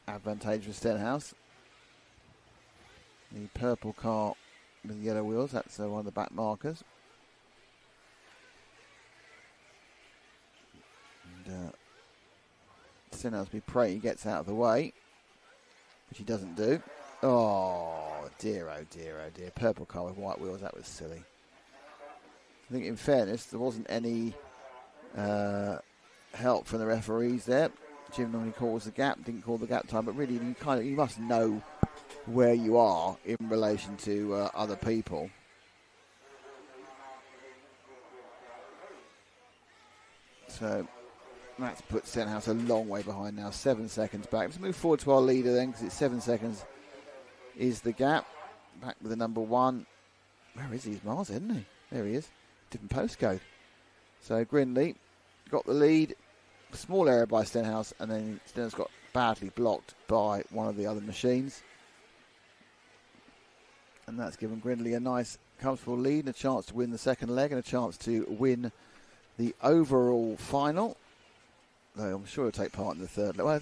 advantageous for Stenhouse. The purple car with the yellow wheels, that's one of the back markers. And Stenhouse be praying he gets out of the way, which he doesn't do. Oh dear, oh dear, oh dear. Purple car with white wheels, that was silly. I think in fairness, there wasn't any help from the referees there. Jim normally calls the gap, didn't call the gap time, but really you must know where you are in relation to other people. So that's put Stenhouse a long way behind now, 7 seconds back. Let's move forward to our leader then, because it's 7 seconds is the gap. Back with the number 1. Where is he? He's Mars, isn't he? There he is. Different postcode. So Grindley got the lead. Small error by Stenhouse, and then Stenhouse got badly blocked by one of the other machines. And that's given Grindley a nice, comfortable lead, and a chance to win the second leg, and a chance to win the overall final. Though I'm sure he'll take part in the third leg. Well,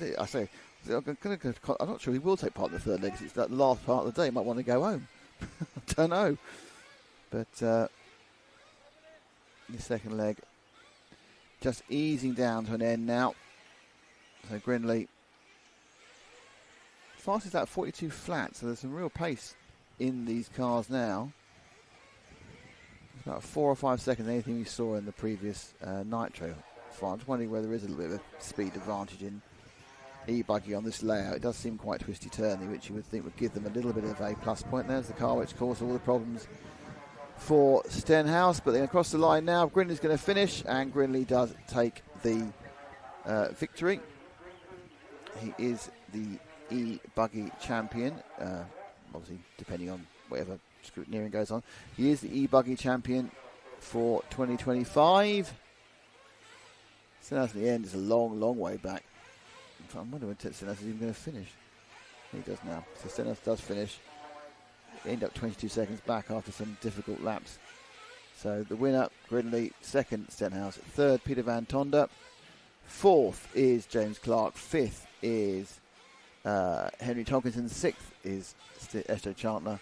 I'm not sure he will take part in the third leg, because it's that last part of the day. He might want to go home. I don't know. But the second leg just easing down to an end now. So Grindley fastest out 42 flat, so there's some real pace in these cars now. It's about 4 or 5 seconds anything we saw in the previous Nitro fight. I'm just wondering whether there is a little bit of a speed advantage in Ebuggy on this layout. It does seem quite twisty-turny, which you would think would give them a little bit of a plus point. There's the car which caused all the problems for Stenhouse, but then across the line now, Grindley's going to finish, and Grindley does take the victory. He is the Ebuggy champion, obviously depending on whatever scrutineering goes on. He is the Ebuggy champion for 2025. Stenhouse in the end is a long, long way back. I'm wondering when Stenhouse is even going to finish. He does now. So Stenhouse does finish. End up 22 seconds back after some difficult laps. So the winner, Grindley. Second, Stenhouse. Third, Peter Van Tonder. Fourth is James Clark. Fifth is Henry Tomkinson. Sixth is S.J. Chantler.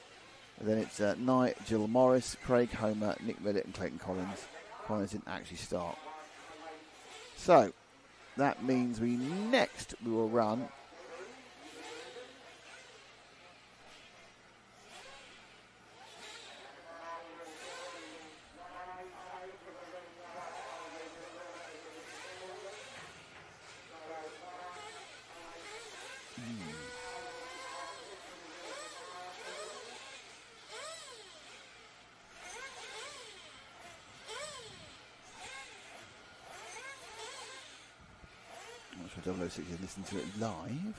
And then it's Nigel Morris, Craig Homer, Nick Millett and Clayton Collins. Collins didn't actually start. So that means we will run for 006 is listening to it live.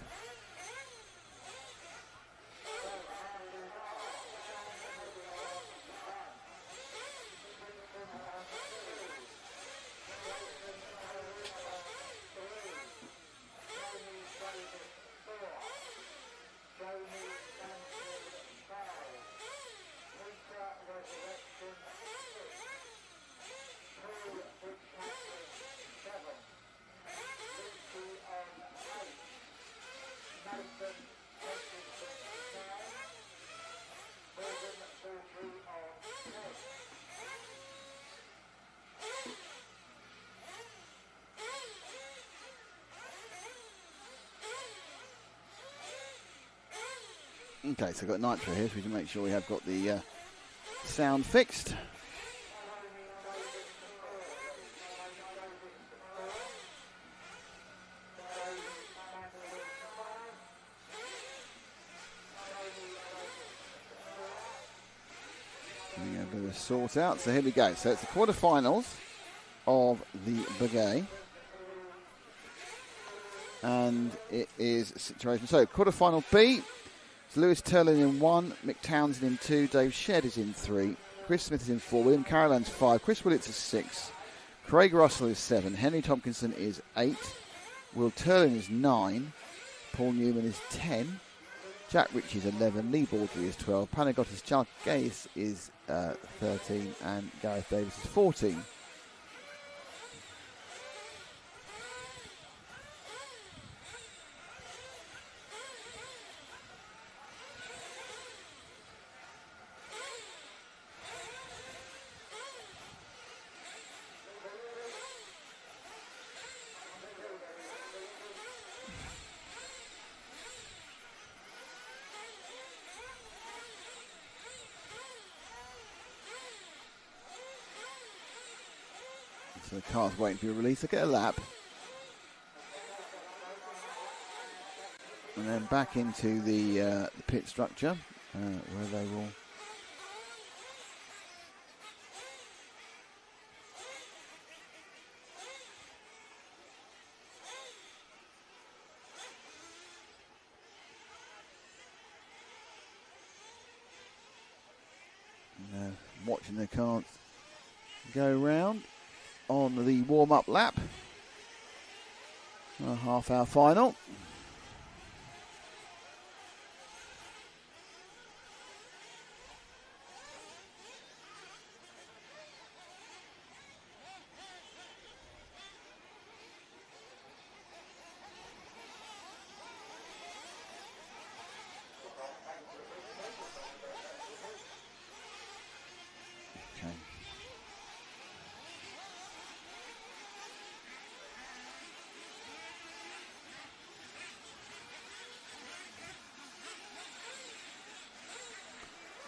Okay, so I've got Nitro here, so we can make sure we have got the sound fixed. We have a bit of a sort out, so here we go. So it's the quarterfinals of the Buggy. And it is a situation. So quarterfinal B. Lewis Turlin in 1, Mick Townsend in 2, Dave Shedd is in 3, Chris Smith is in 4, William Carolan's 5, Chris Willits is 6, Craig Russell is 7, Henry Tompkinson is 8, Will Turlin is 9, Paul Newman is 10, Jack Ritchie is 11, Lee Baldry is 12, Panagotis Chargais is 13, and Gareth Davis is 14. So the car's waiting to be released. I'll get a lap. And then back into the pit structure, where they will... watching the cars go round on the warm-up lap. A half-hour final.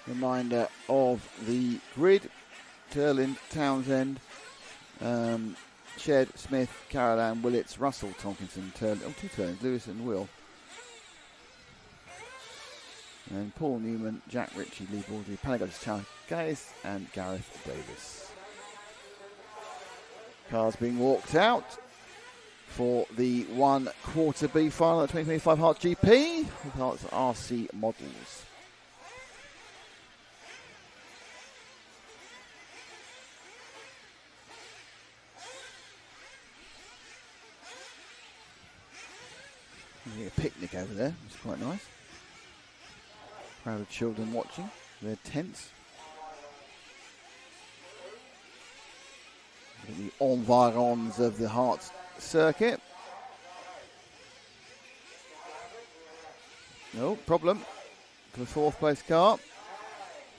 Reminder of the grid: Turlin, Townsend, Shed, Smith, Carolan, Willits, Russell, Tomkinson, Turlin, two Turlins, Lewis and Will. And Paul Newman, Jack Ritchie, Lee Baldry, Panagos, Chalgais and Gareth Davis. Cars being walked out for the Quarter B final at 2025 Herts GP with Herts RC models. A picnic over there, which is quite nice. Crowd of children watching their tents. The environs of the Herts circuit. No problem for the fourth place car.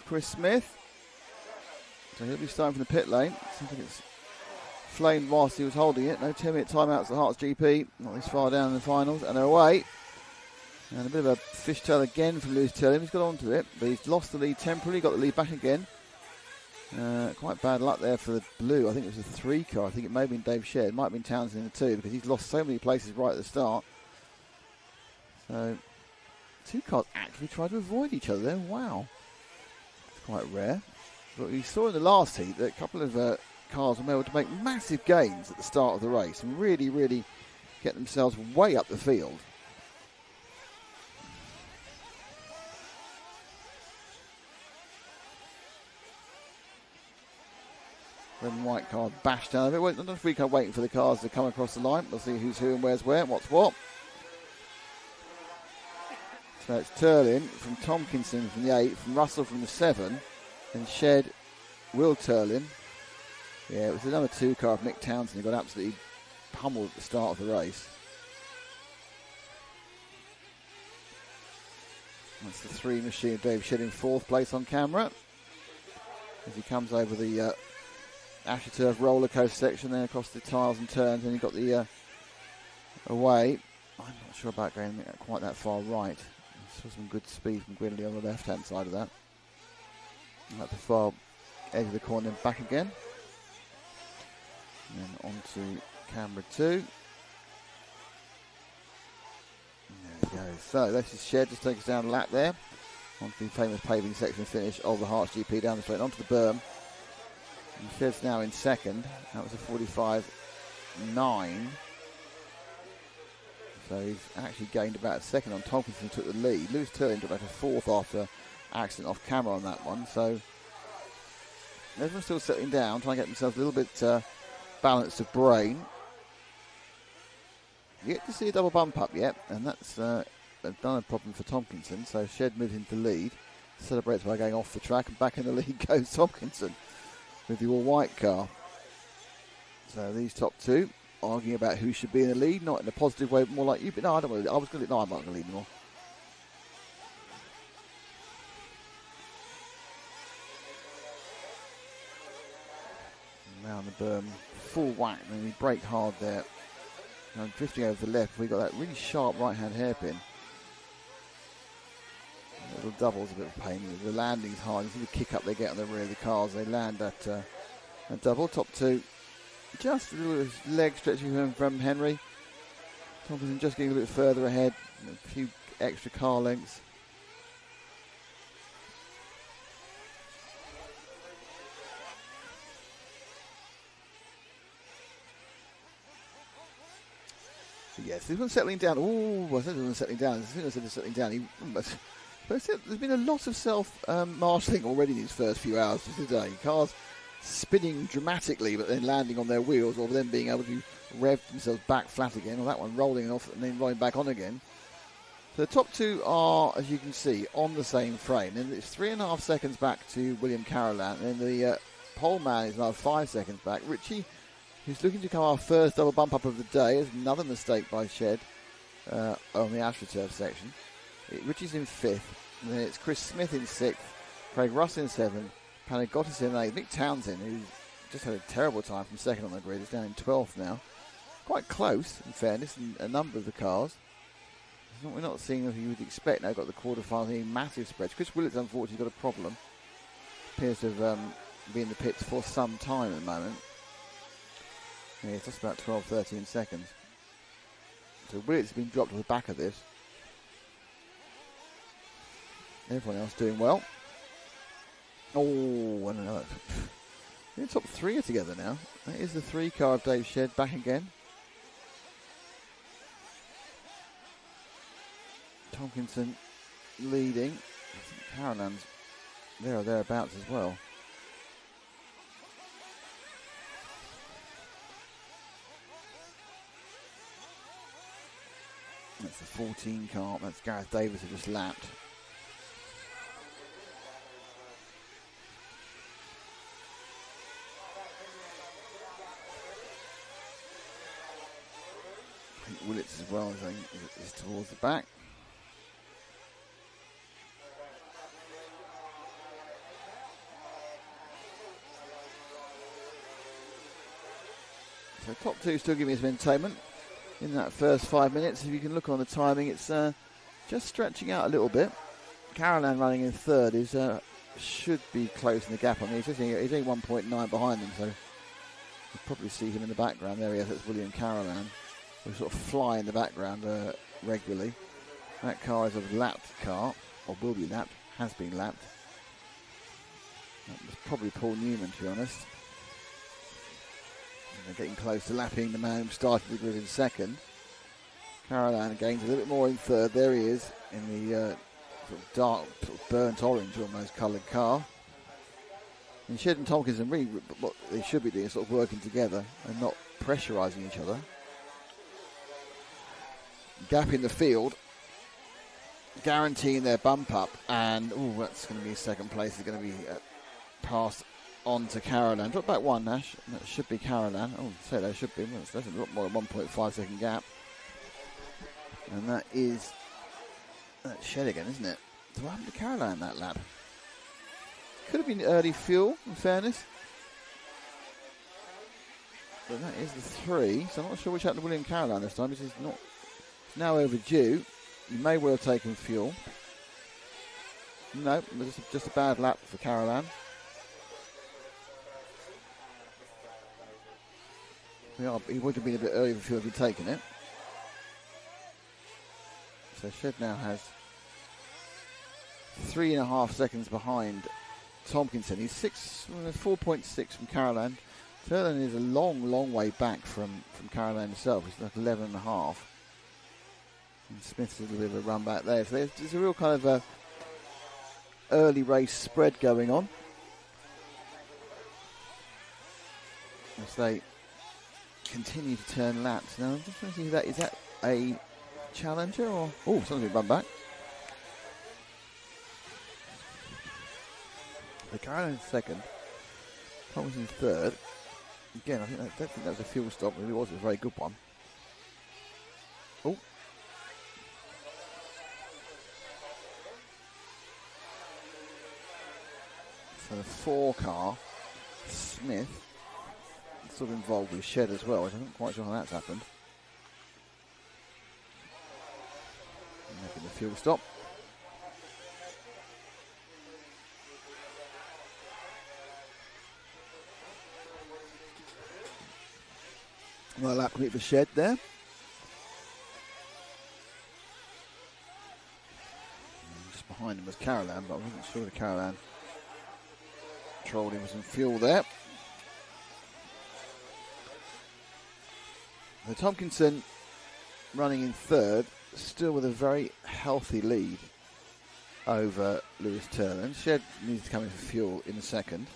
Chris Smith. So he'll be starting from the pit lane. Seems like it's flamed whilst he was holding it. No 10-minute timeouts at the Herts GP. Not this far down in the finals. And they're away. And a bit of a fishtail again from Lewis Turlin. He's got onto it, but he's lost the lead temporarily. Got the lead back again. Quite bad luck there for the blue. I think it was a 3 car. I think it may have been Dave Shed. It might have been Townsend in the 2 because he's lost so many places right at the start. So 2 cars actually tried to avoid each other there. Wow. It's quite rare. But we saw in the last heat that a couple of cars were able to make massive gains at the start of the race and really, really get themselves way up the field. Red and white car bashed down a bit. Not free car waiting for the cars to come across the line. We'll see who's who and where's where, what's what. So it's Turlin from Tomkinson from the 8, from Russell from the 7, and Shed, Will Turlin. Yeah, it was the number 2 car of Mick Townsend. He got absolutely pummeled at the start of the race. That's the 3 machine of Dave Shed in 4th place on camera as he comes over the AstroTurf roller coaster section, then across the tiles and turns, and he got the away. I'm not sure about going quite that far right. I saw some good speed from Gwynley on the left hand side of that. And at the far edge of the corner and back again. And then on to camera 2. There we go. So this is Shed, just take us down a lap there. Onto the famous paving section finish of the Herts GP down the straight onto the berm. And Shed's now in 2nd. That was a 45.9. So he's actually gained about a 2nd on Tomkinson, took the lead. Lewis Turlin took about a 4th after accident off camera on that one. So everyone's still settling down, trying to get themselves a little bit balanced of brain. Yet to see a double bump up yet, and that's done a problem for Tomkinson. So Shed moves into the lead, celebrates by going off the track, and back in the lead goes Tomkinson with the all-white car. So these top 2 arguing about who should be in the lead, not in a positive way, more like you. But no, I don't want to. I was going to. No, I'm not going to lead anymore. Around the berm, full whack, and he brake hard there. And drifting over the left, we got that really sharp right-hand hairpin. Little double's a bit of a pain. The landing's hard. You see the kick up they get on the rear of the cars. They land at a double. Top 2, just a little leg stretching from Henry. Tomkinson just getting a bit further ahead. And a few extra car lengths. So yes, this one's settling down. Oh, I said this one's settling down. As soon as I said it's settling down, but there's been a lot of self-marshalling already in these first few hours of today. Cars spinning dramatically, but then landing on their wheels, or then being able to rev themselves back flat again, or that one rolling off and then rolling back on again. So the top two are, as you can see, on the same frame. And it's 3.5 seconds back to William Carolan. And the pole man is now 5 seconds back. Richie, who's looking to come our first double bump up of the day, is another mistake by Shed on the AstroTurf section. Richie's in 5th. And then it's Chris Smith in 6th. Craig Russ in 7th. Panagotis in 8th. Nick Townsend, who just had a terrible time from 2nd on the grid, is down in 12th now. Quite close, in fairness, in a number of the cars. We're not seeing as you would expect now. Got the quarterfinals, massive spreads. Chris Willits, unfortunately, got a problem. Appears to have been in the pits for some time at the moment. Yeah, it's just about 12, 13 seconds. So Willits has been dropped to the back of this. Everyone else doing well. Oh, and another. The top 3 are together now. That is the 3 car of Dave Shed back again. Tomkinson leading. I think Carolan's there or thereabouts as well. That's the 14 car. That's Gareth Davis who just lapped. I think Willits as well is towards the back. So top 2 still giving us entertainment in that first 5 minutes. If you can look on the timing, it's just stretching out a little bit. Carolan running in 3rd is should be closing the gap on me. He's only 1.9 behind him, so you'll probably see him in the background. There he is, that's William Carolan. He'll sort of fly in the background regularly. That car is a lapped car, or will be lapped, has been lapped. That was probably Paul Newman, to be honest. They're getting close to lapping the man who started the grid in 2nd. Carolan gains a little bit more in 3rd. There he is in the sort of dark, sort of burnt orange almost coloured car. And Shed and Tomkinson really what they should be doing is sort of working together and not pressurising each other. Gap in the field, guaranteeing their bump up, and that's going to be 2nd place. Is going to be passed on to Carolan. Drop back 1, Nash. That should be Carolan. Oh, say there should be. Well, that's a lot more than 1.5 second gap. And that is Shed again, isn't it? So what happened to Carolan that lap? Could have been early fuel, in fairness. But that is the 3. So I'm not sure which happened to William Carolan this time. This is not. It's now overdue. You may well have taken fuel. No, just a bad lap for Carolan. He would have been a bit early if he had taken it. So Shed now has 3.5 seconds behind Tomkinson. He's 4.6 from Carolan. Carolan is a long way back from Carolan himself. He's like 11.5. And Smith's a little bit of a run back there. So there's a real kind of a early race spread going on. As they continue to turn laps. Now, I'm just trying to see is that a challenger or... Oh, something run back. The Carolan's 2nd. Thompson's 3rd. Again, I don't think that was a fuel stop. It was a very good one. Oh. So the 4 car, Smith, sort of involved with Shed as well. I'm not quite sure how that's happened. Making the fuel stop. Well, lap complete for Shed there. just behind him was Carolan, but I wasn't sure the Carolan trolley was in fuel there. So Tompkinson running in third, still with a very healthy lead over Lewis Turlin. Shed needs to come in for fuel in a second.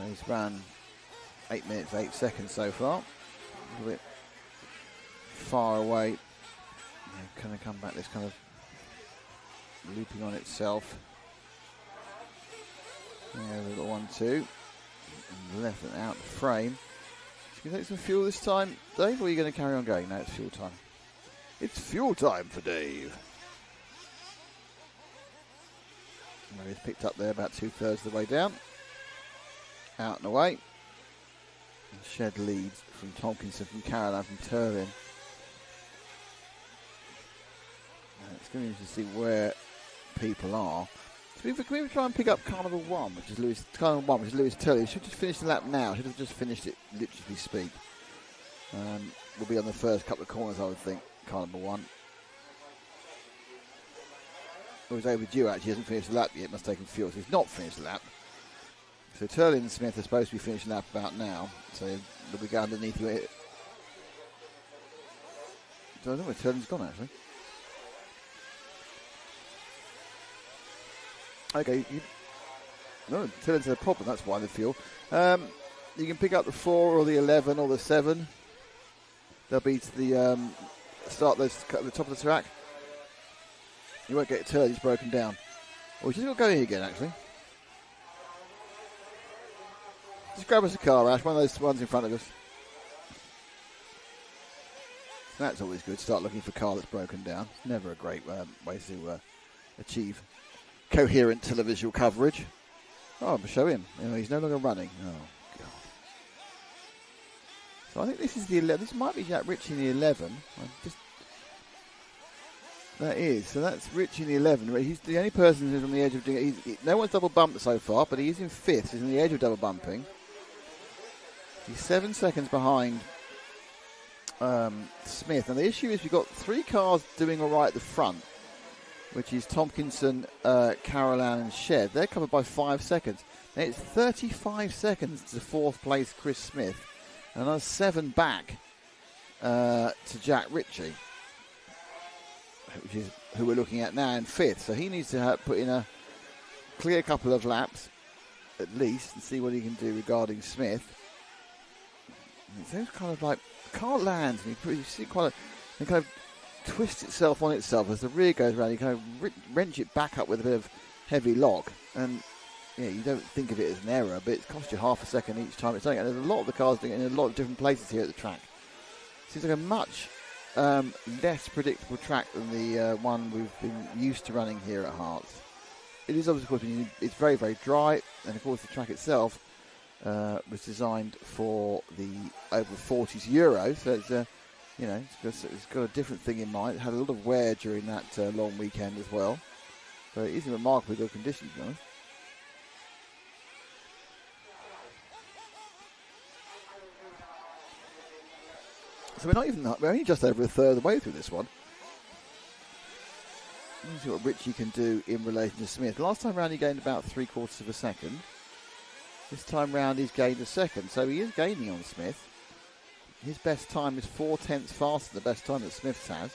He's run 8 minutes, 8 seconds so far. A little bit far away. Kind of come back, this kind of looping on itself. Yeah, a little 1-2. Left and out the frame. Can you take some fuel this time, Dave, or are you going to carry on going? No, it's fuel time. It's fuel time for Dave. He's picked up there about 2/3 of the way down. Out and away. And Shed leads from Tompkinson, from Carolan, from Turlin. It's going to be interesting to see where people are. So can we try and pick up Carnival 1, which is Lewis Turlin. He should just finish the lap now. Should have just finished it, literally speak. We'll be on the first couple of corners, I would think, Carnival 1. Well, he's overdue, actually. He hasn't finished the lap yet. Must take him fuel, so he's not finished the lap. So Turlin and Smith are supposed to be finishing the lap about now. So they'll be going underneath you. I don't know where Turlin's gone, actually. Okay, no, Turlin's had a problem, that's why the fuel. You can pick up the 4 or the 11 or the 7. They'll be to the start at the top of the track. You won't get Turlin, he's broken down. Oh, he's just got to go in again, actually. Just grab us a car, Ash, one of those ones in front of us. That's always good, start looking for a car that's broken down. It's never a great way to achieve coherent televisual coverage. Oh, but show him. He's no longer running. Oh, God. So I think this is the 11. This might be Jack Ritchie in the 11. That is. So that's Ritchie in the 11. He's the only person who's on the edge of doing it. No one's double bumped so far, but he is in 5th. He's on the edge of double bumping. He's 7 seconds behind Smith. And the issue is we've got 3 cars doing all right at the front, which is Tompkinson, Carolan and Shed. They're covered by 5 seconds. Now it's 35 seconds to 4th place Chris Smith, and another 7 back to Jack Ritchie, which is who we're looking at now in 5th. So he needs to put in a clear couple of laps, at least, and see what he can do regarding Smith. It seems kind of like car lands, and you see quite a kind of twists itself on itself as the rear goes around. You kind of wrench it back up with a bit of heavy lock, and yeah, you don't think of it as an error, but it costs you half a second each time it's done. And there's a lot of the cars doing it in a lot of different places here at the track. Seems like a much less predictable track than the one we've been used to running here at Herts. It is obviously, of course, it's very, very dry, and of course the track itself was designed for the over 40s Euro, so it's it's got a different thing in mind. It had a lot of wear during that long weekend as well. So it is in remarkably good condition, to be honest. So we're only just over a third of the way through this one. Let's see what Ritchie can do in relation to Smith. Last time round he gained about 3/4 of a second. This time round he's gained a second, so he is gaining on Smith. His best time is 4/10 faster than the best time that Smith's has.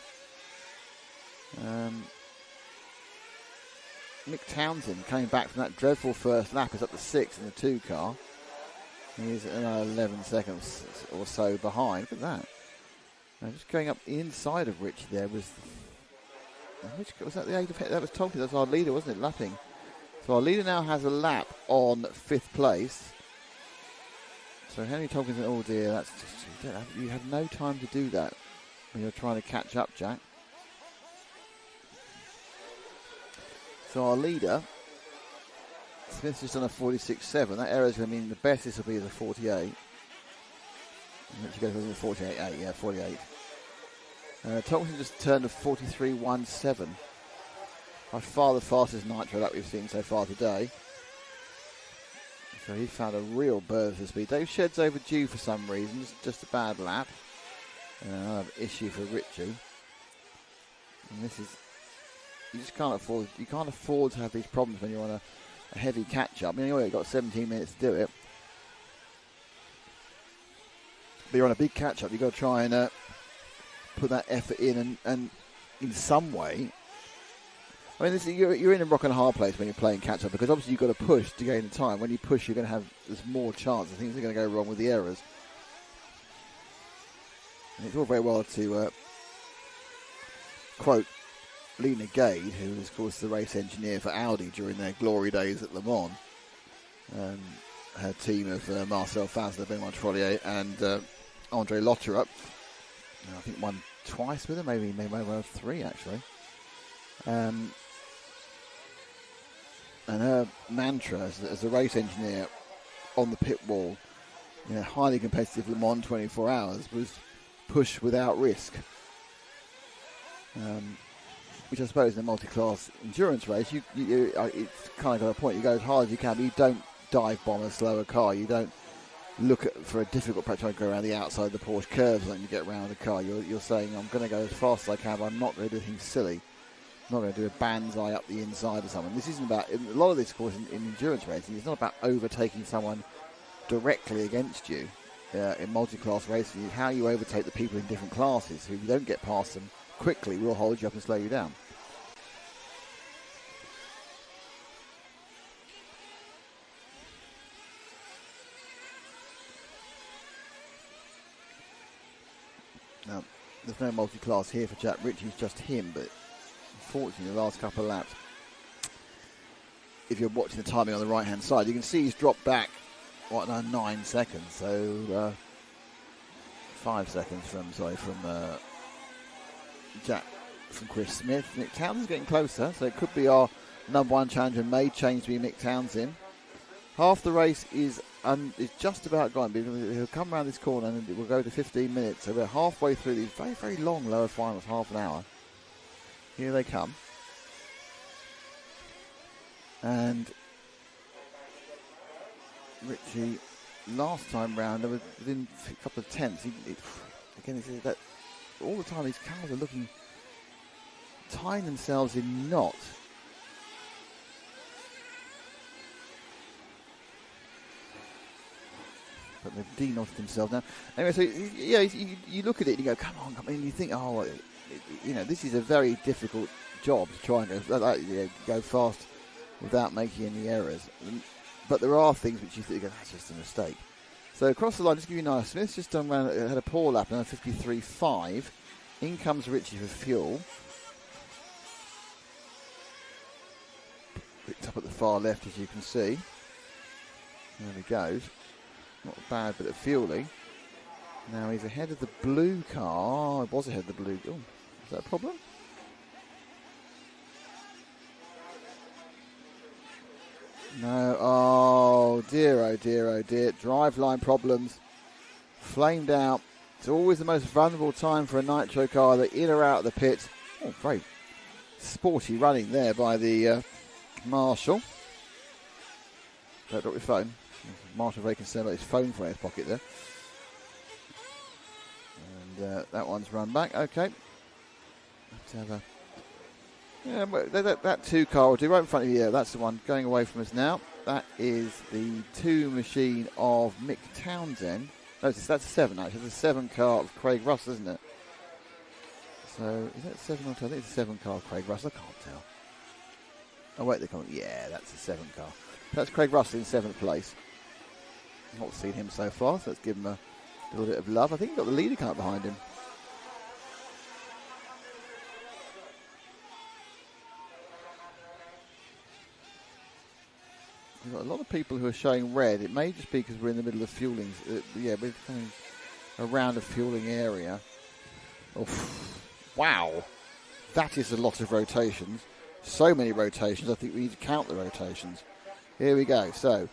Mick Townsend coming back from that dreadful first lap is up to 6th in the 2 car. He is another 11 seconds or so behind. Look at that. Now just going up inside of Rich there was that the 8 of that was Tompkins. That was our leader, wasn't it? Lapping. So our leader now has a lap on 5th place. So Henry Tompkinson, oh dear, that's just, you have no time to do that when you're trying to catch up, Jack. So our leader, Smith's just done a 46.7. That error is going to mean the best this will be is a 48. Which goes with a 48.8, yeah, 48. Tompkinson just turned a 43.17. By far the fastest nitro lap we've seen so far today. So he found a real burst of speed. Dave Shedd's overdue for some reason. It's just a bad lap. Another issue for Ritchie. And this is you just can't afford. You can't afford to have these problems when you're on a heavy catch-up. I mean, you only got 17 minutes to do it, but you're on a big catch-up. You've got to try and put that effort in, and in some way. I mean, you're in a rock and a hard place when you're playing catch-up, because obviously you've got to push to gain the time. When you push, you're going to have there's more chance of things are going to go wrong with the errors. And it's all very well to quote Lena Gade, who was, of course, the race engineer for Audi during their glory days at Le Mans. Her team of Marcel Fazler, Benoit Trollier, and Andre Lotterup. I think won twice with them, maybe won 3 actually. And her mantra as a race engineer on the pit wall, highly competitive Le Mans 24 hours, was push without risk. Which I suppose in a multi-class endurance race, it's kind of got a point. You go as hard as you can, but you don't dive bomb a slower car. You don't look for a difficult patch trying to go around the outside of the Porsche curves when you get around the car. You're saying, I'm going to go as fast as I can, but I'm not going to do anything silly. I'm not going to do a banzai up the inside of someone. This isn't about, a lot of this, of course, in endurance racing, it's not about overtaking someone directly against you. In multi-class racing, how you overtake the people in different classes. So if you don't get past them quickly, we'll hold you up and slow you down. Now, there's no multi-class here for Jack Ritchie's, just him, but unfortunately the last couple of laps, if you're watching the timing on the right hand side, you can see he's dropped back 9 seconds, so 5 seconds from Chris Smith. Mick Townsend's getting closer, so it could be our number 1 challenger, may change to be Mick Townsend. Half the race is just about gone. He'll come around this corner and it will go to 15 minutes. So we're halfway through these very, very long lower finals, half an hour. Here they come. And Richie, last time round, there was within a couple of tenths. Again, that all the time these cars are tying themselves in knots. But they've de-knotted themselves now. Anyway, so you look at it and you go, come on, and you think, this is a very difficult job to try and go fast without making any errors. But there are things which you think, that's just a mistake. So across the line, just to give you an idea, Smith's just done around, had a poor lap, now 53.5. In comes Richie for fuel. Picked up at the far left, as you can see. There he goes. Not a bad bit of fueling. Now he's ahead of the blue car. He was ahead of the blue. Oh, is that a problem? No. Oh dear, oh dear, oh dear. Driveline problems. Flamed out. It's always the most vulnerable time for a nitro car. They're in or out of the pits. Oh, very sporty running there by the Marshal. Don't drop your phone. Marshall very concerned about his phone from his pocket there. And that one's run back. Okay. Let's have that 2 car will do right in front of you. Yeah, that's the one going away from us now. That is the 2 machine of Mick Townsend. No, that's a 7 actually. It's a 7 car of Craig Russell, isn't it? So is that 7 or 2? I think it's a 7 car of Craig Russell. I can't tell. Oh wait, they come. Yeah, that's a 7 car. That's Craig Russell in 7th place. Not seen him so far, so let's give him a little bit of love. I think he's got the leader car behind him. We've got a lot of people who are showing red. It may just be because we're in the middle of fueling. We're coming around a fueling area. Oh, wow. That is a lot of rotations. So many rotations, I think we need to count the rotations. Here we go. So,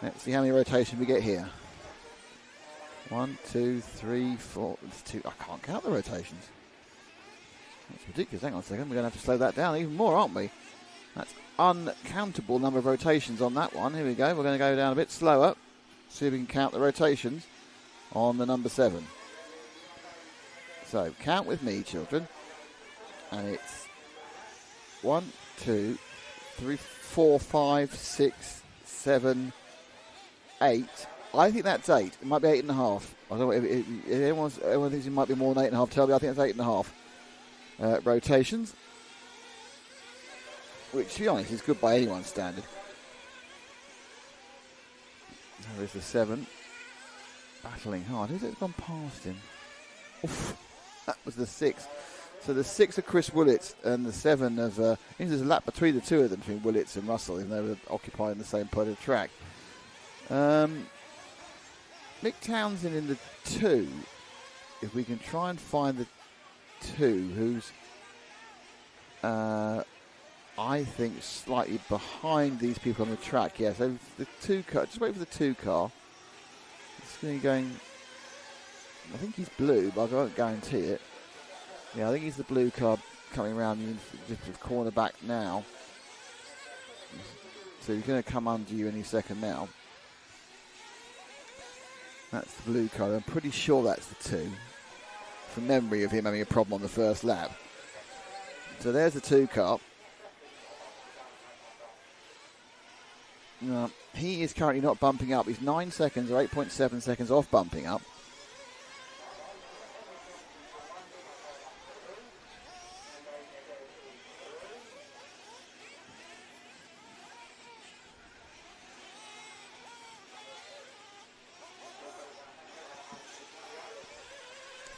let's see how many rotations we get here. 1, 2, 3, 4. It's 2. I can't count the rotations. That's ridiculous. Hang on a second. We're going to have to slow that down even more, aren't we? That's uncountable number of rotations on that one. Here we go. We're going to go down a bit slower. See if we can count the rotations on the number 7. So, count with me, children. And it's 1, 2, 3, 4, 5, 6, 7, 8. I think that's 8. It might be 8.5. I don't know if anyone thinks it might be more than 8.5. Tell me. I think it's 8.5 rotations, which, to be honest, is good by anyone's standard. There is the 7. Battling hard. Who's it gone past him? Oof, that was the 6. So the 6 of Chris Willits and the 7 of... there's a lap between the two of them, between Willits and Russell, even though they're occupying the same part of the track. Mick Townsend in the 2. If we can try and find the 2, who's... I think slightly behind these people on the track. Yeah, so the 2 car... Just wait for the 2 car. It's going to be going... I think he's blue, but I won't guarantee it. Yeah, I think he's the blue car coming around just the corner back now. So he's going to come under you any second now. That's the blue car. I'm pretty sure that's the 2. From memory of him having a problem on the first lap. So there's the 2 car. He is currently not bumping up. He's 9 seconds or 8.7 seconds off bumping up.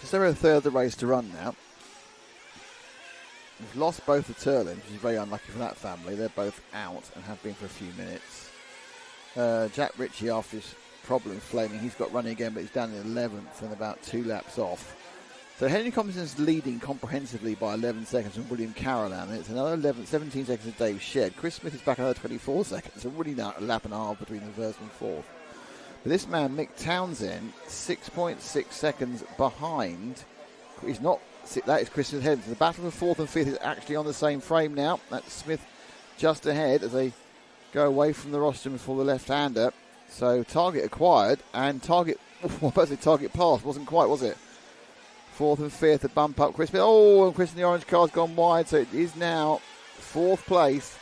Just over a third of the race to run now. We've lost both the Turlins, which is very unlucky for that family. They're both out and have been for a few minutes. Jack Ritchie, after his problem flaming, he's got running again, but he's down in 11th and about 2 laps off. So Henry Compton's leading comprehensively by 11 seconds from William Carolan. And it's another 17 seconds of Dave Shedd. Chris Smith is back another 24 seconds. So really now a lap and a half between the first and fourth. But this man, Mick Townsend, 6.6 seconds behind. He's not. That is Chris Smith ahead. So the battle for 4th and 5th is actually on the same frame now. That's Smith just ahead as they go away from the rostrum for the left-hander. So target acquired and target passed. Wasn't quite, was it? 4th and 5th, a bump up. Chris Smith. Oh, and Chris in the orange car's gone wide. So it is now 4th place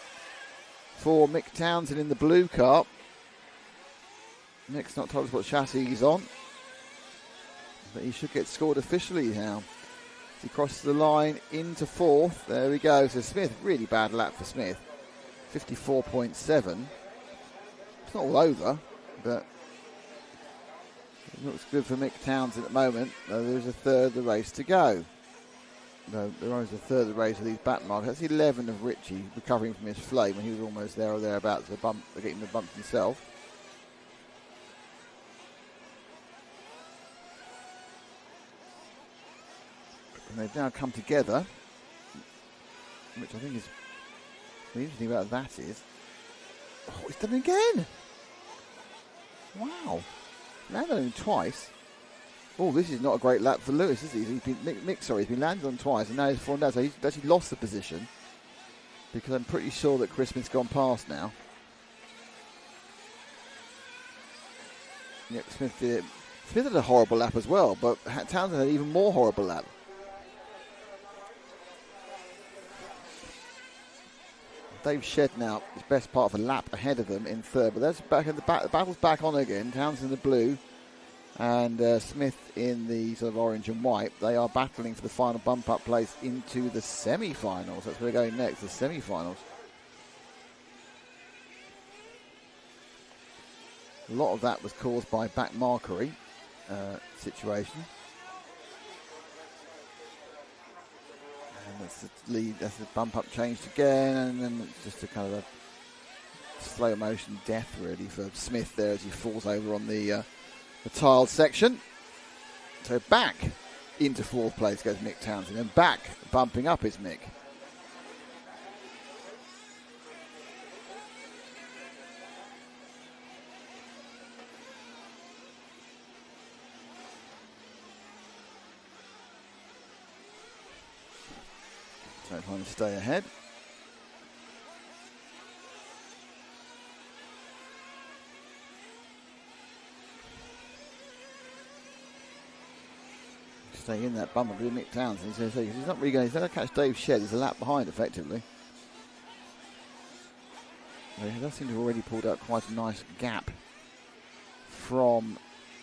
for Mick Townsend in the blue car. Mick's not told us what chassis he's on, but he should get scored officially now. He crosses the line into 4th. There we go. So Smith, really bad lap for Smith. 54.7. It's not all over, but it looks good for Mick Townsend at the moment. There's a third of the race to go. No, there is a third of the race of these back markers. That's 11 of Ritchie recovering from his flame when he was almost there or thereabouts, getting the bump himself. And they've now come together, which I think is the interesting about that is, oh, he's done it again. Wow, landed on him twice. Oh, this is not a great lap for Lewis, is he? He's been landed on twice, and now he's fallen down. So he's actually lost the position because I'm pretty sure that Chris Smith's gone past now. Yep, Smith had a horrible lap as well, but Townsend had an even more horrible lap. Dave Shedd now is best part of a lap ahead of them in 3rd, but that's back in the battle's back on again. Townsend in the blue and Smith in the sort of orange and white. They are battling for the final bump up place into the semi-finals. That's where we're going next, the semi-finals. A lot of that was caused by back markery situation. And that's the lead, that's the bump up changed again, and then it's just a kind of a slow motion death really for Smith there as he falls over on the tiled section. So back into 4th place goes Mick Townsend, and back bumping up is Mick. So trying to stay ahead. Stay in that bump with Mick Townsend. He's not really going to catch Dave Shedd. He's a lap behind effectively. He does seem to have already pulled out quite a nice gap from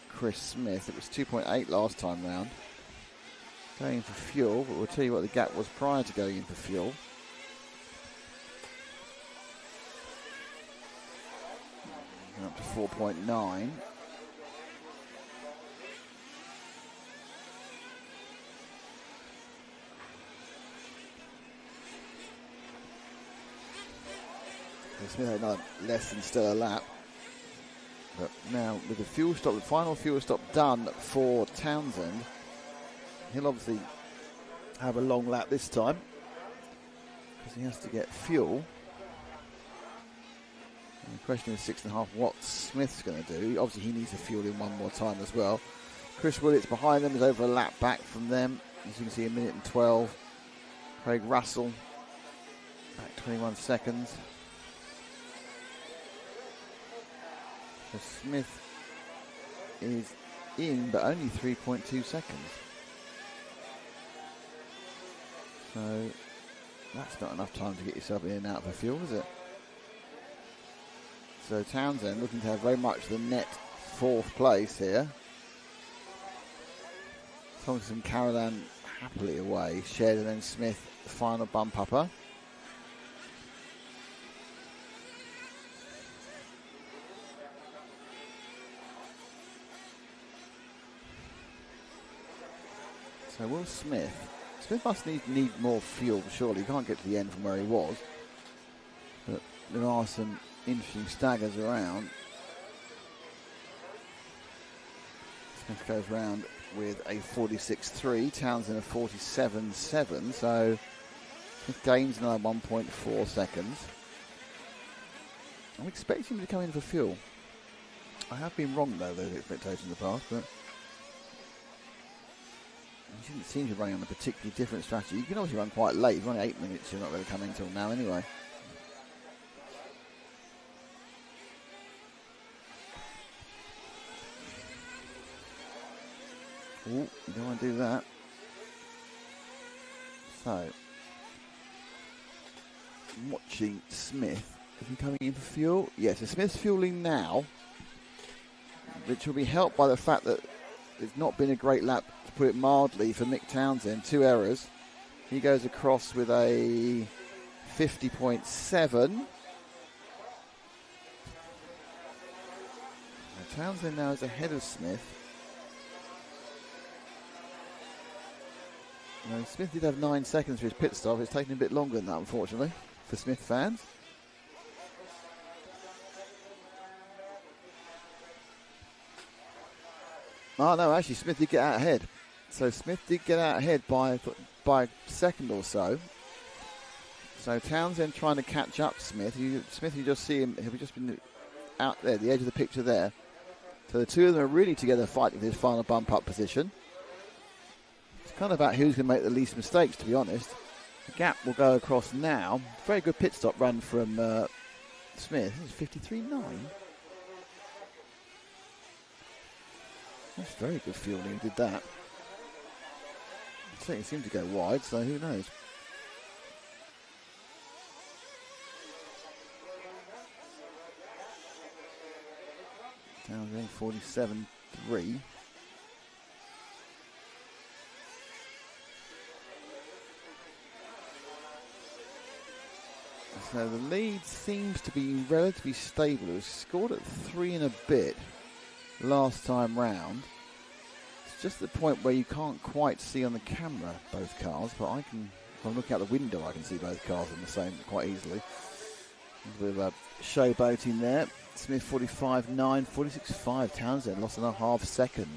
Chris Smith. It was 2.8 last time round. Going for fuel, but we'll tell you what the gap was prior to going in for fuel. Up to 4.9. Smith had another less than stellar lap. But now with the fuel stop, the final fuel stop done for Townsend, he'll obviously have a long lap this time because he has to get fuel. And the question is 6.5 what Smith's going to do. Obviously he needs to fuel in one more time as well. Chris Willits behind them is over a lap back from them. As you can see, 1 minute and 12. Craig Russell back 21 seconds. So Smith is in, but only 3.2 seconds. So that's not enough time to get yourself in and out for fuel, is it? So Townsend looking to have very much the net 4th place here. Thompson and Carolan happily away. Sheridan and Smith, the final bump upper. So Will Smith must need more fuel, surely. He can't get to the end from where he was. But there are some interesting staggers around. Smith goes round with a 46.3, Townsend a 47.7, so Smith gains another 1.4 seconds. I'm expecting him to come in for fuel. I have been wrong though, those expectations in the past, but he didn't seem to be running on a particularly different strategy. You can obviously run quite late. If you're running 8 minutes, you're not going to come in until now anyway. Oh, you don't want to do that. So, I'm watching Smith. Is he coming in for fuel? Yes, so Smith's fueling now, which will be helped by the fact that it's not been a great lap, to put it mildly, for Mick Townsend. 2 errors. He goes across with a 50.7. Townsend now is ahead of Smith. Now, Smith did have 9 seconds for his pit stop. It's taken a bit longer than that, unfortunately, for Smith fans. Oh, no, actually, Smith did get out ahead. So Smith did get out ahead by a second or so. So Townsend trying to catch up Smith. Smith, you just see him, he'll just been out there, the edge of the picture there. So the two of them are really together fighting for this final bump-up position. It's kind of about who's going to make the least mistakes, to be honest. The gap will go across now. Very good pit stop run from Smith. It's 53.9. That's very good fielding. He did that. It seemed to go wide, so who knows? Townsend 47.3. So the lead seems to be relatively stable. It was scored at 3 and a bit last time round. It's just the point where you can't quite see on the camera both cars, but I can, if I'm looking out the window, I can see both cars on the same quite easily. A bit of a showboating there. Smith 45.9, 46.5. Townsend lost another half second.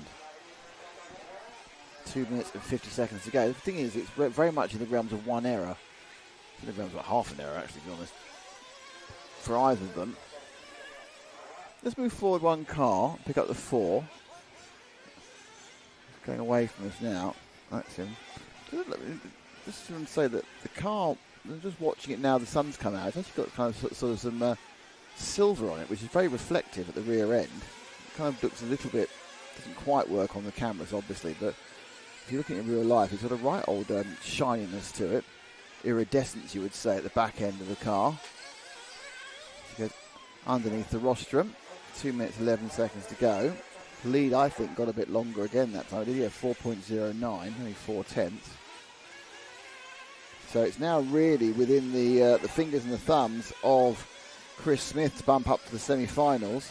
2 minutes and 50 seconds to go. The thing is, it's very much in the realms of one error. In the realms of half an error, actually, to be honest, for either of them. Let's move forward one car, pick up the 4. Going away from us now. That's him. Just to say that the car, just watching it now, the sun's come out. It's actually got kind of sort of some silver on it, which is very reflective at the rear end. It kind of looks a little bit, doesn't quite work on the cameras, obviously, but if you're looking in real life, it's got a right old shininess to it. Iridescence, you would say, at the back end of the car. He goes underneath the rostrum. 2 minutes 11 seconds to go. Lead, I think, got a bit longer again that time. Did he have 4.09, only 4/10. So it's now really within the fingers and the thumbs of Chris Smith to bump up to the semi-finals.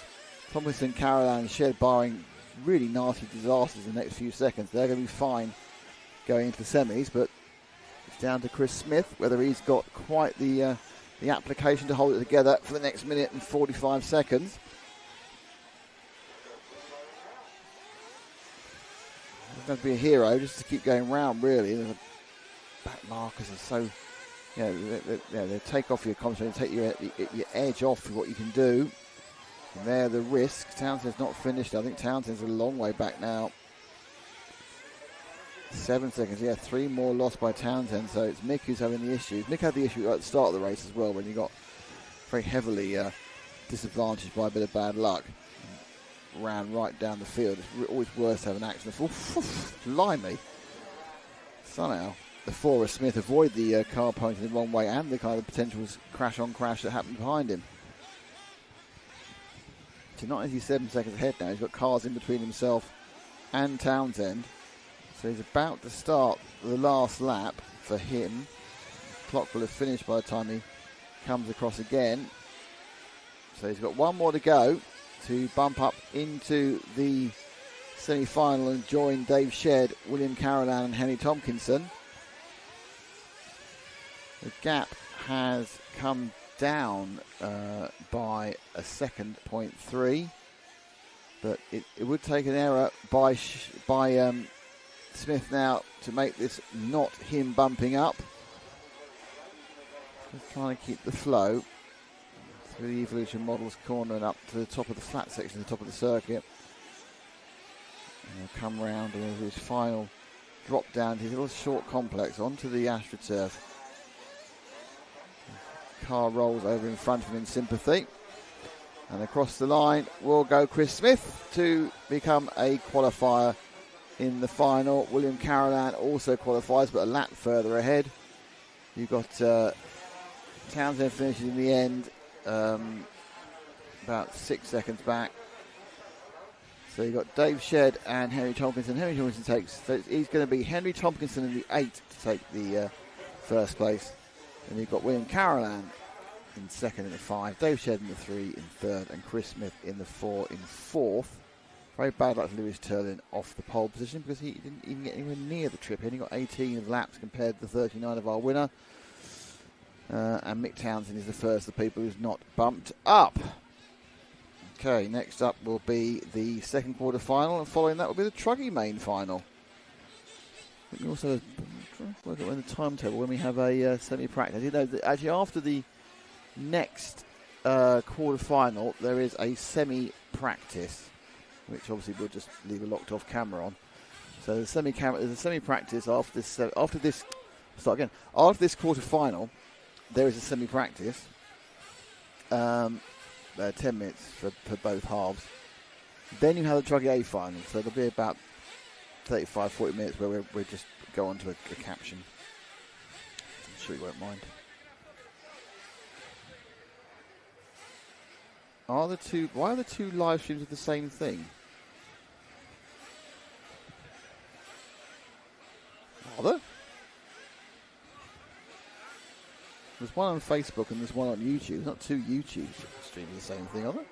Tomlinson, Caroline and Shed, barring really nasty disasters in the next few seconds, they're going to be fine going into the semis, but it's down to Chris Smith whether he's got quite the application to hold it together for the next minute and 45 seconds. There's going to be a hero just to keep going round, really. The back markers are so, they take off your concentration, take your edge off what you can do. And there the risks. Townsend's not finished. I think Townsend's a long way back now. 7 seconds. Yeah, 3 more lost by Townsend. So it's Mick who's having the issues. Mick had the issue at the start of the race as well when he got very heavily disadvantaged by a bit of bad luck. Ran right down the field. It's always worse to have an accident. Blimey. Somehow the 4 of Smith avoid the car pointing the wrong way and the kind of potential crash on crash that happened behind him. So not only is he 7 seconds ahead now, he's got cars in between himself and Townsend. So he's about to start the last lap for him. The clock will have finished by the time he comes across again. So he's got 1 more to go to bump up into the semi-final and join Dave Shedd, William Carolan and Henry Tompkinson. The gap has come down by a second, 0.3, but it would take an error by Smith now to make this not him bumping up. Just trying to keep the flow through the Evolution Models corner and up to the top of the flat section, the top of the circuit. And he'll come round and his final drop down to his little short complex onto the AstroTurf. Car rolls over in front of him in sympathy, and across the line will go Chris Smith to become a qualifier in the final. William Carolan also qualifies but a lap further ahead. You've got Townsend finishes in the end about 6 seconds back. So you've got Dave Shedd and Henry Tompkinson. Henry Tompkinson takes, so he's going to be Henry Tompkinson in the 8 to take the first place. And you've got William Carolan in second in the 5, Dave Shedd in the 3 in third, and Chris Smith in the 4 in fourth. Very bad luck to Lewis Turlin off the pole position because he didn't even get anywhere near the trip. He only got 18 of laps compared to the 39 of our winner. And Mick Townsend is the first of the people who's not bumped up. Okay, next up will be the second quarter final, and following that will be the Truggy main final. I think we also work out in the timetable when we have a semi-practice. You know, actually, after the next quarter final, there is a semi-practice, which obviously we'll just leave a locked-off camera on. So there's a semi-practice after this. Start again. After this quarter final, there is a semi-practice. 10 minutes for both halves. Then you have the Truggy A final, so there'll be about 35-40 minutes where we just go on to a caption. I'm sure you won't mind. Why are the two live streams of the same thing? Are there? There's one on Facebook and there's one on YouTube. There's not 2 YouTube streams of the same thing, are there?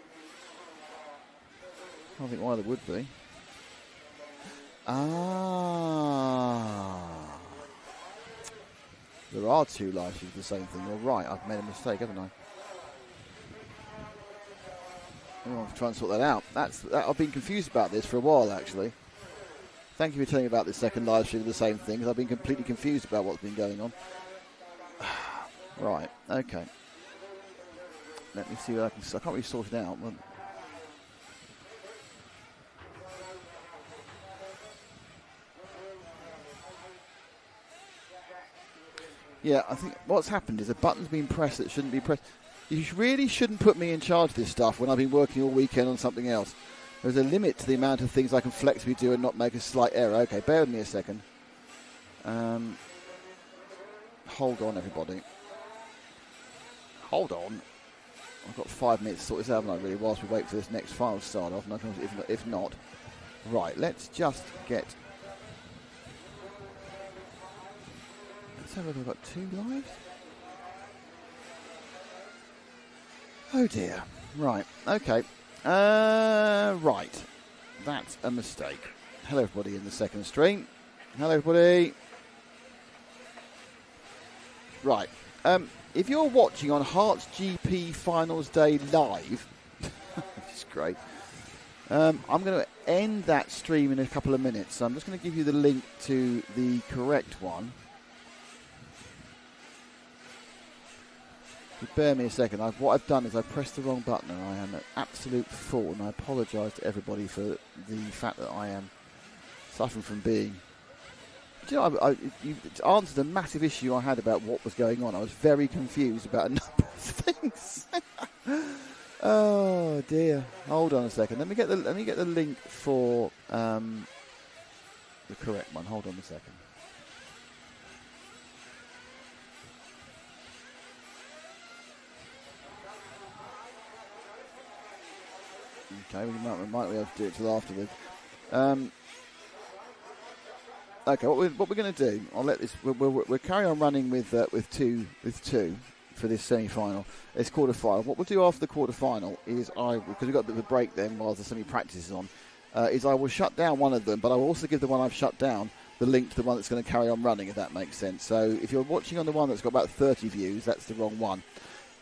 I don't think why there would be. There are 2 live streams of the same thing. You're right. I've made a mistake, haven't I? I'll try and sort that out. I've been confused about this for a while, actually. Thank you for telling me about this second live stream of the same thing, because I've been completely confused about what's been going on. Right, okay. Let me see what I can't really sort it out. Yeah, I think what's happened is a button's been pressed that shouldn't be pressed. You really shouldn't put me in charge of this stuff when I've been working all weekend on something else. There's a limit to the amount of things I can flexibly do and not make a slight error. Okay, bear with me a second. Hold on, everybody. Hold on. I've got 5 minutes to sort this out, haven't I, really, whilst we wait for this next final to start off. And if not, right, let's just get... Let's have a look. We've got 2 lives. Oh dear. Right, okay. Right. That's a mistake. Hello, everybody in the second stream. Hello, everybody. Right. If you're watching on Herts GP Finals Day live, which is great, I'm going to end that stream in a couple of minutes. So I'm just going to give you the link to the correct one. Bear me a second. What I've done is I've pressed the wrong button and I am an absolute fool, and I apologise to everybody for the fact that I am suffering from being... Do you know, you answered a massive issue I had about what was going on. I was very confused about a number of things. Oh dear. Hold on a second. Let me get the link for the correct one. Hold on a second. Okay, we might be able to do it till afterwards. Okay, what we're going to do, I'll let this. We'll carry on running with two for this semi-final. It's quarter-final. What we'll do after the quarter-final is because we've got a bit of a break then while the semi-practice is on, is I will shut down one of them, but I will also give the one I've shut down the link to the one that's going to carry on running, if that makes sense. So if you're watching on the one that's got about 30 views, that's the wrong one.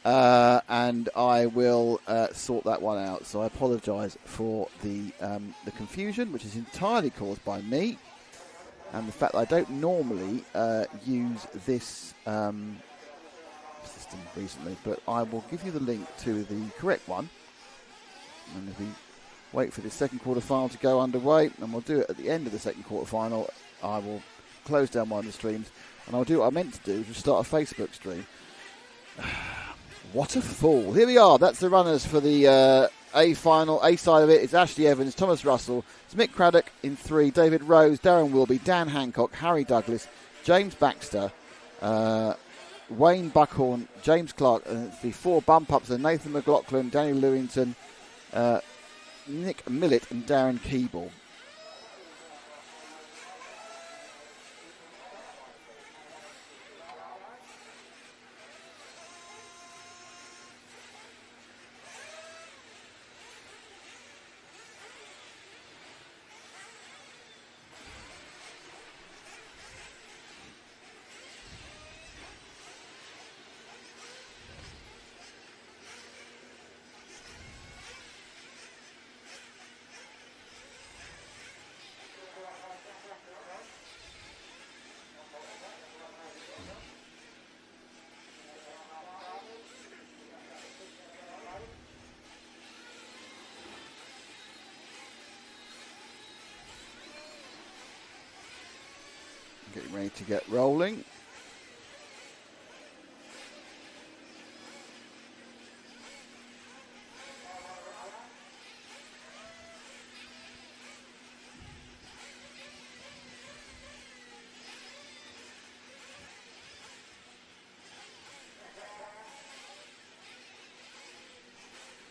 And I will sort that one out. So I apologise for the confusion, which is entirely caused by me, and the fact that I don't normally use this system recently. But I will give you the link to the correct one, and if we wait for the second quarter final to go underway, and we'll do it at the end of the second quarter final, I will close down one of the streams, and I'll do what I meant to do, which is start a Facebook stream. What a fool. Here we are. That's the runners for the A final. A side of it is Ashley Evans, Thomas Russell, Mick Craddock in 3, David Rose, Darren Wilby, Dan Hancock, Harry Douglas, James Baxter, Wayne Buckhorn, James Clark, and the 4 bump-ups are Nathan McLaughlin, Danny Lewington, Nick Millett and Darren Keeble. Getting ready to get rolling.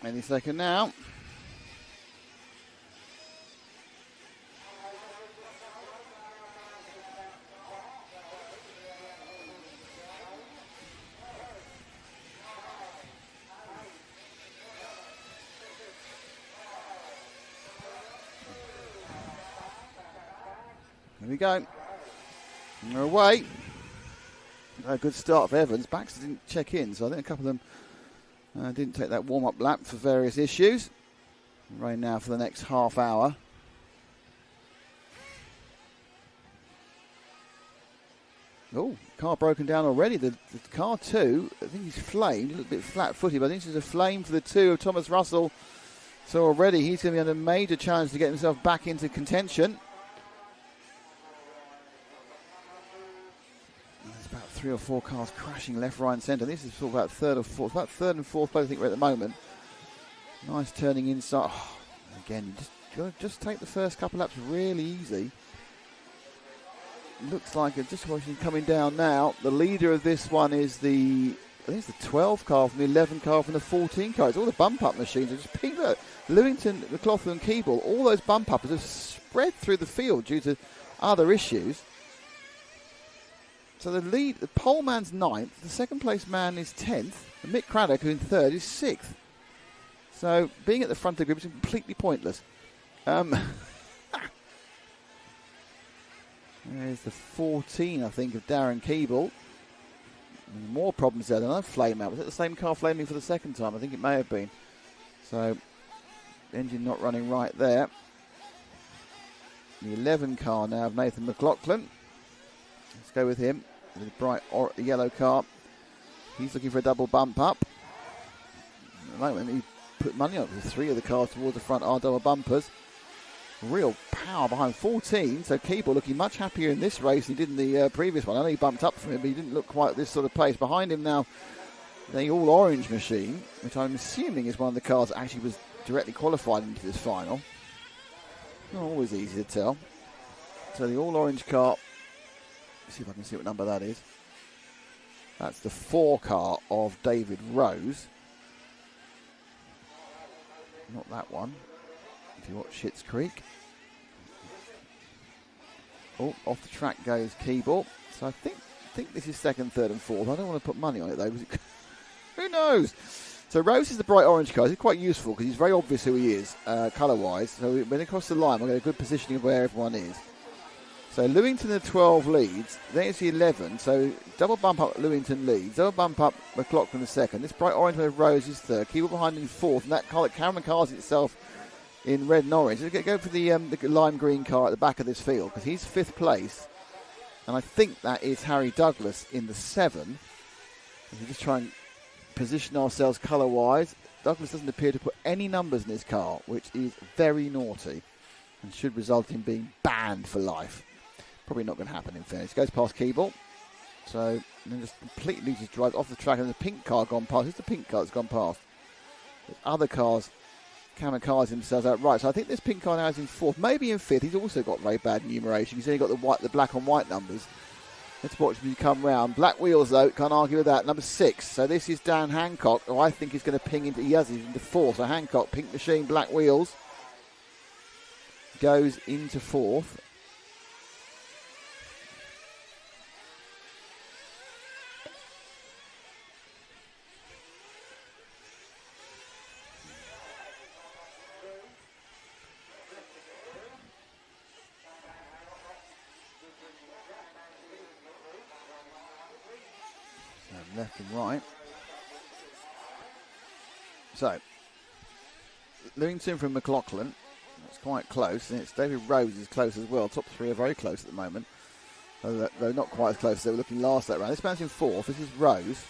Any second now. There we go. And we're away. A good start for Evans. Baxter didn't check in, so I think a couple of them didn't take that warm-up lap for various issues. Rain now for the next half hour. Oh, car broken down already. The car 2, I think he's flamed. A little bit flat-footed, but I think this is a flame for the 2 of Thomas Russell. So already he's going to be under major challenge to get himself back into contention. There's about 3 or 4 cars crashing left, right and centre. This is sort of about third and fourth place I think we're at the moment. Nice turning inside. Oh, again, you just take the first couple laps really easy. Looks like just watching coming down now. The leader of this one is the think it's the 12 car from the 11 car from the 14 car. It's all the bump-up machines. It's just pink. Look, Lewington, McLaughlin and Keeble, all those bump-uppers have spread through the field due to other issues. So the pole man's 9th, the second place man is 10th, and Mick Craddock, who's in 3rd, is 6th. So being at the front of the group is completely pointless. There's the 14, I think, of Darren Keeble. More problems there than a flame out. Was it the same car flaming for the second time? I think it may have been. So engine not running right there. The 11 car now of Nathan McLaughlin. Let's go with him. The bright yellow car. He's looking for a double bump up. At the moment, he put money up. 3 of the cars towards the front are double bumpers. Real power behind 14. So Keeble looking much happier in this race than he did in the previous one. I know he bumped up from him, but he didn't look quite at this sort of pace. Behind him now, the all-orange machine, which I'm assuming is one of the cars that actually was directly qualified into this final. Not always easy to tell. So the all-orange car, let's see if I can see what number that is. That's the 4 car of David Rose. Not that one. If you watch Schitt's Creek. Oh, off the track goes Keeble. So I think this is 2nd, 3rd and 4th. I don't want to put money on it though. Who knows? So Rose is the bright orange car. He's quite useful because he's very obvious who he is, colour-wise. So when across the line, we'll get a good positioning of where everyone is. So Lewington the 12 leads. Then it's the 11. So double bump up Lewington leads. Double bump up McLaughlin the 2nd. This bright orange with Rose is 3rd. Keeble behind in 4th. And that car that Cameron cars itself in red and orange. Let's go for the lime green car at the back of this field because he's 5th place. And I think that is Harry Douglas in the 7. We're just trying to position ourselves colour-wise. Douglas doesn't appear to put any numbers in his car, which is very naughty and should result in being banned for life. Probably not going to happen in fairness. Goes past Keeble. So then just completely just drives off the track and the pink car gone past. Who's the pink car that's gone past? There's other cars kamikaze themselves out right. So I think this pink car now is in 4th, maybe in 5th. He's also got very bad numeration. He's only got the black on white numbers. Let's watch him come round. Black wheels though, can't argue with that. Number 6. So this is Dan Hancock, who I think is going to ping into, he's into 4th. So Hancock, pink machine, black wheels, goes into 4th. Left and right. So, Lewington from McLaughlin. That's quite close. And it's David Rose is close as well. Top 3 are very close at the moment. Though not quite as close as they were looking last that round. This man's in 4th. This is Rose.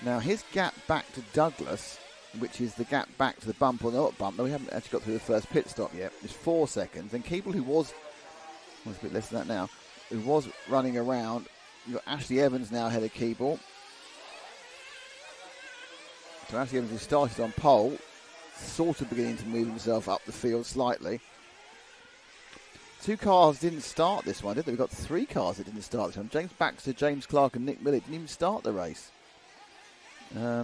Now, his gap back to Douglas, which is the gap back to the bump or not bump. No, we haven't actually got through the first pit stop yet. Is 4 seconds. And Keeble, who was a bit less than that now, who was running around. You've got Ashley Evans now ahead of Keeble. So Ashley Evans, who started on pole, sort of beginning to move himself up the field slightly. 2 cars didn't start this one, did they? We've got 3 cars that didn't start this one. James Baxter, James Clark and Nick Millett didn't even start the race. Or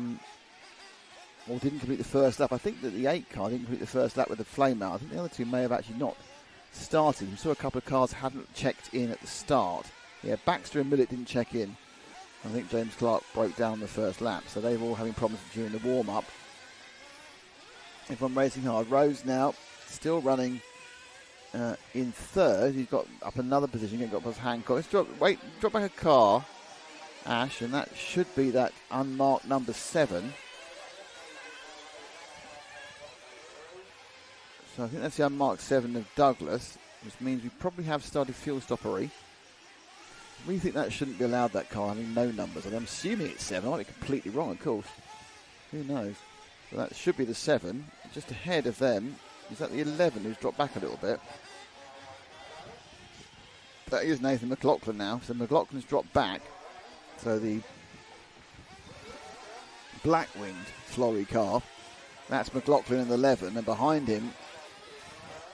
didn't complete the first lap. I think that the 8 car didn't complete the first lap with the flame out. I think the other 2 may have actually not started. We saw a couple of cars hadn't checked in at the start. Yeah, Baxter and Millett didn't check in. I think James Clark broke down the first lap, so they were all having problems during the warm-up. Everyone racing hard. Rose now still running in 3rd. He's got up another position. He's got past Hancock. Let's drop back a car, Ash, and that should be that unmarked number 7. So I think that's the unmarked 7 of Douglas, which means we probably have started fuel stoppery. We think that shouldn't be allowed, that car, having no numbers. I'm assuming it's 7. I might be completely wrong, of course. Who knows? But that should be the 7. Just ahead of them is that the 11 who's dropped back a little bit. That is Nathan McLaughlin now. So McLaughlin's dropped back. So the black-winged Flory car, that's McLaughlin in the 11. And behind him,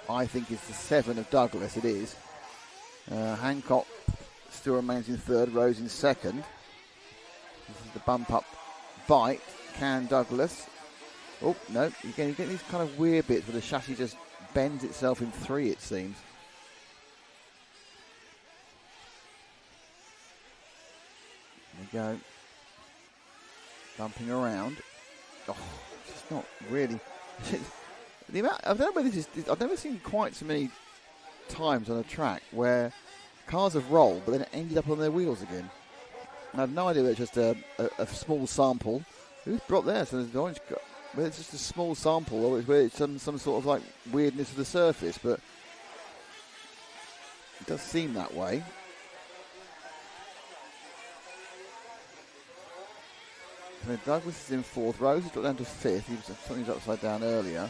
I think is the 7 of Douglas. It is. Hancock still remains in 3rd, Rose in 2nd. This is the bump up bite. Can Douglas? Oh, no. Again, you get these kind of weird bits where the chassis just bends itself in three, it seems. There we go. Bumping around. Oh, it's not really. The amount, I don't know whether this is. I've never seen quite so many times on a track where cars have rolled, but then it ended up on their wheels again. And I have no idea whether it's just a small sample. Who's brought there? So there's orange. Whether it's just a small sample or whether it's some sort of like weirdness of the surface, but it does seem that way. So Douglas is in fourth. Rose has got down to fifth. He was something was upside down earlier.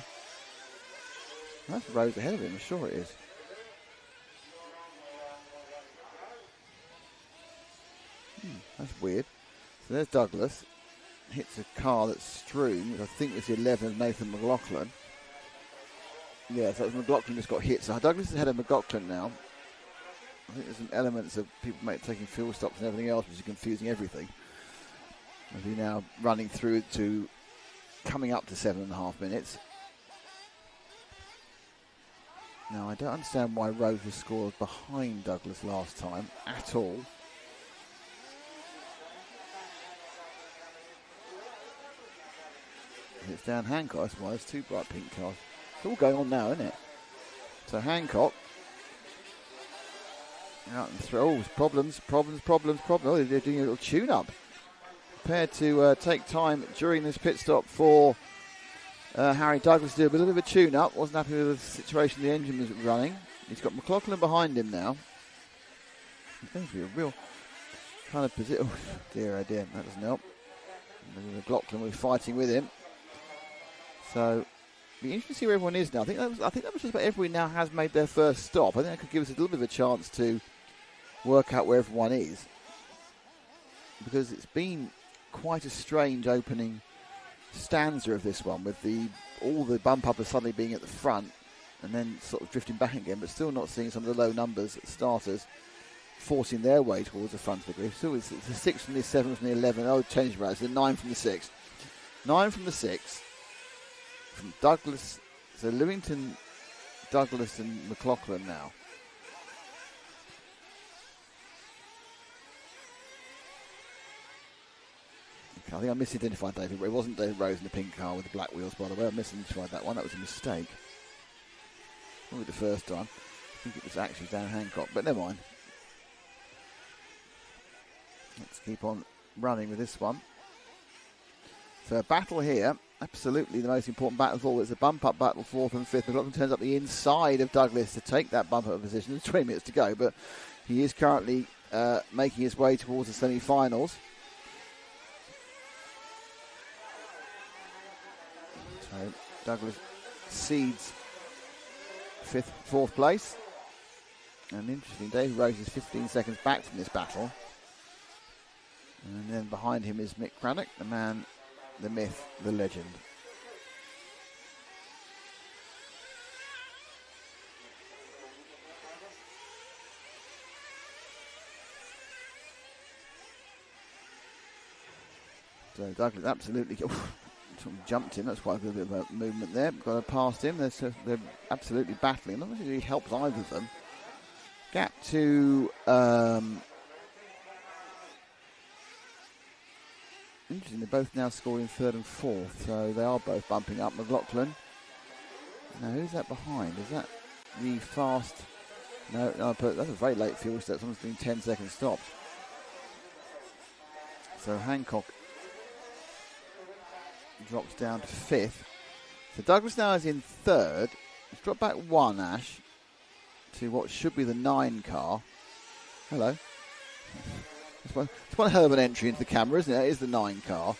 That's Rose ahead of him. I'm sure it is. That's weird. So there's Douglas. Hits a car that's strewn, which I think is the 11 of Nathan McLaughlin. Yeah, so McLaughlin just got hit. So Douglas is ahead of McLaughlin now. I think there's some elements of people taking fuel stops and everything else, which is confusing everything. As we now running through to coming up to 7.5 minutes. Now, I don't understand why Rose was scored behind Douglas last time at all. It's down Hancock, that's why there's two bright pink cars. It's all going on now, isn't it? So Hancock. Out and through. Oh, problems. Oh, they're doing a little tune-up. Prepared to take time during this pit stop for Harry Douglas to do a little bit of a tune-up. Wasn't happy with the situation the engine was running. He's got McLaughlin behind him now. It's going to be a real kind of position. Oh, dear, that doesn't help. McLaughlin will be fighting with him. So, it'll be interesting to see where everyone is now. I think that was just about everyone now has made their first stop. I think that could give us a little bit of a chance to work out where everyone is. Because it's been quite a strange opening stanza of this one, with all the bump uppers suddenly being at the front and then sort of drifting back again, but still not seeing some of the low numbers at starters forcing their way towards the front of the grid. Still, it's the 6 from the 7 from the 11. Oh, change around. It's the 9 from the 6. 9 from the 6. From Douglas, so Lewington, Douglas and McLaughlin now. Okay, I think I misidentified David. It wasn't David Rose in the pink car with the black wheels, by the way. I misidentified that one. That was a mistake. Probably the first time. I think it was actually Dan Hancock, but never mind. Let's keep on running with this one. So a battle here. Absolutely the most important battle of all. It's a bump-up battle, 4th and 5th. McLaughlin turns up the inside of Douglas to take that bump-up position. There's 20 minutes to go, but he is currently making his way towards the semi-finals. So Douglas cedes 4th place. And interesting, Dave Rose is 15 seconds back from this battle. And then behind him is Mick Crannock, the man, the myth, the legend. So Douglas absolutely jumped him. That's quite a good bit of a movement there. Got past him. They're absolutely battling. Not necessarily helps either of them. Gap to interesting, they're both now scoring 3rd and 4th, so they are both bumping up. McLaughlin. Now, who's that behind? Is that the fast? No, that's a very late fuel step. Someone's doing 10-second stops. So Hancock drops down to 5th. So Douglas now is in 3rd. He's dropped back 1, Ash, to what should be the 9 car. Hello. It's one hell of an entry into the camera, isn't it? It is the 9 car.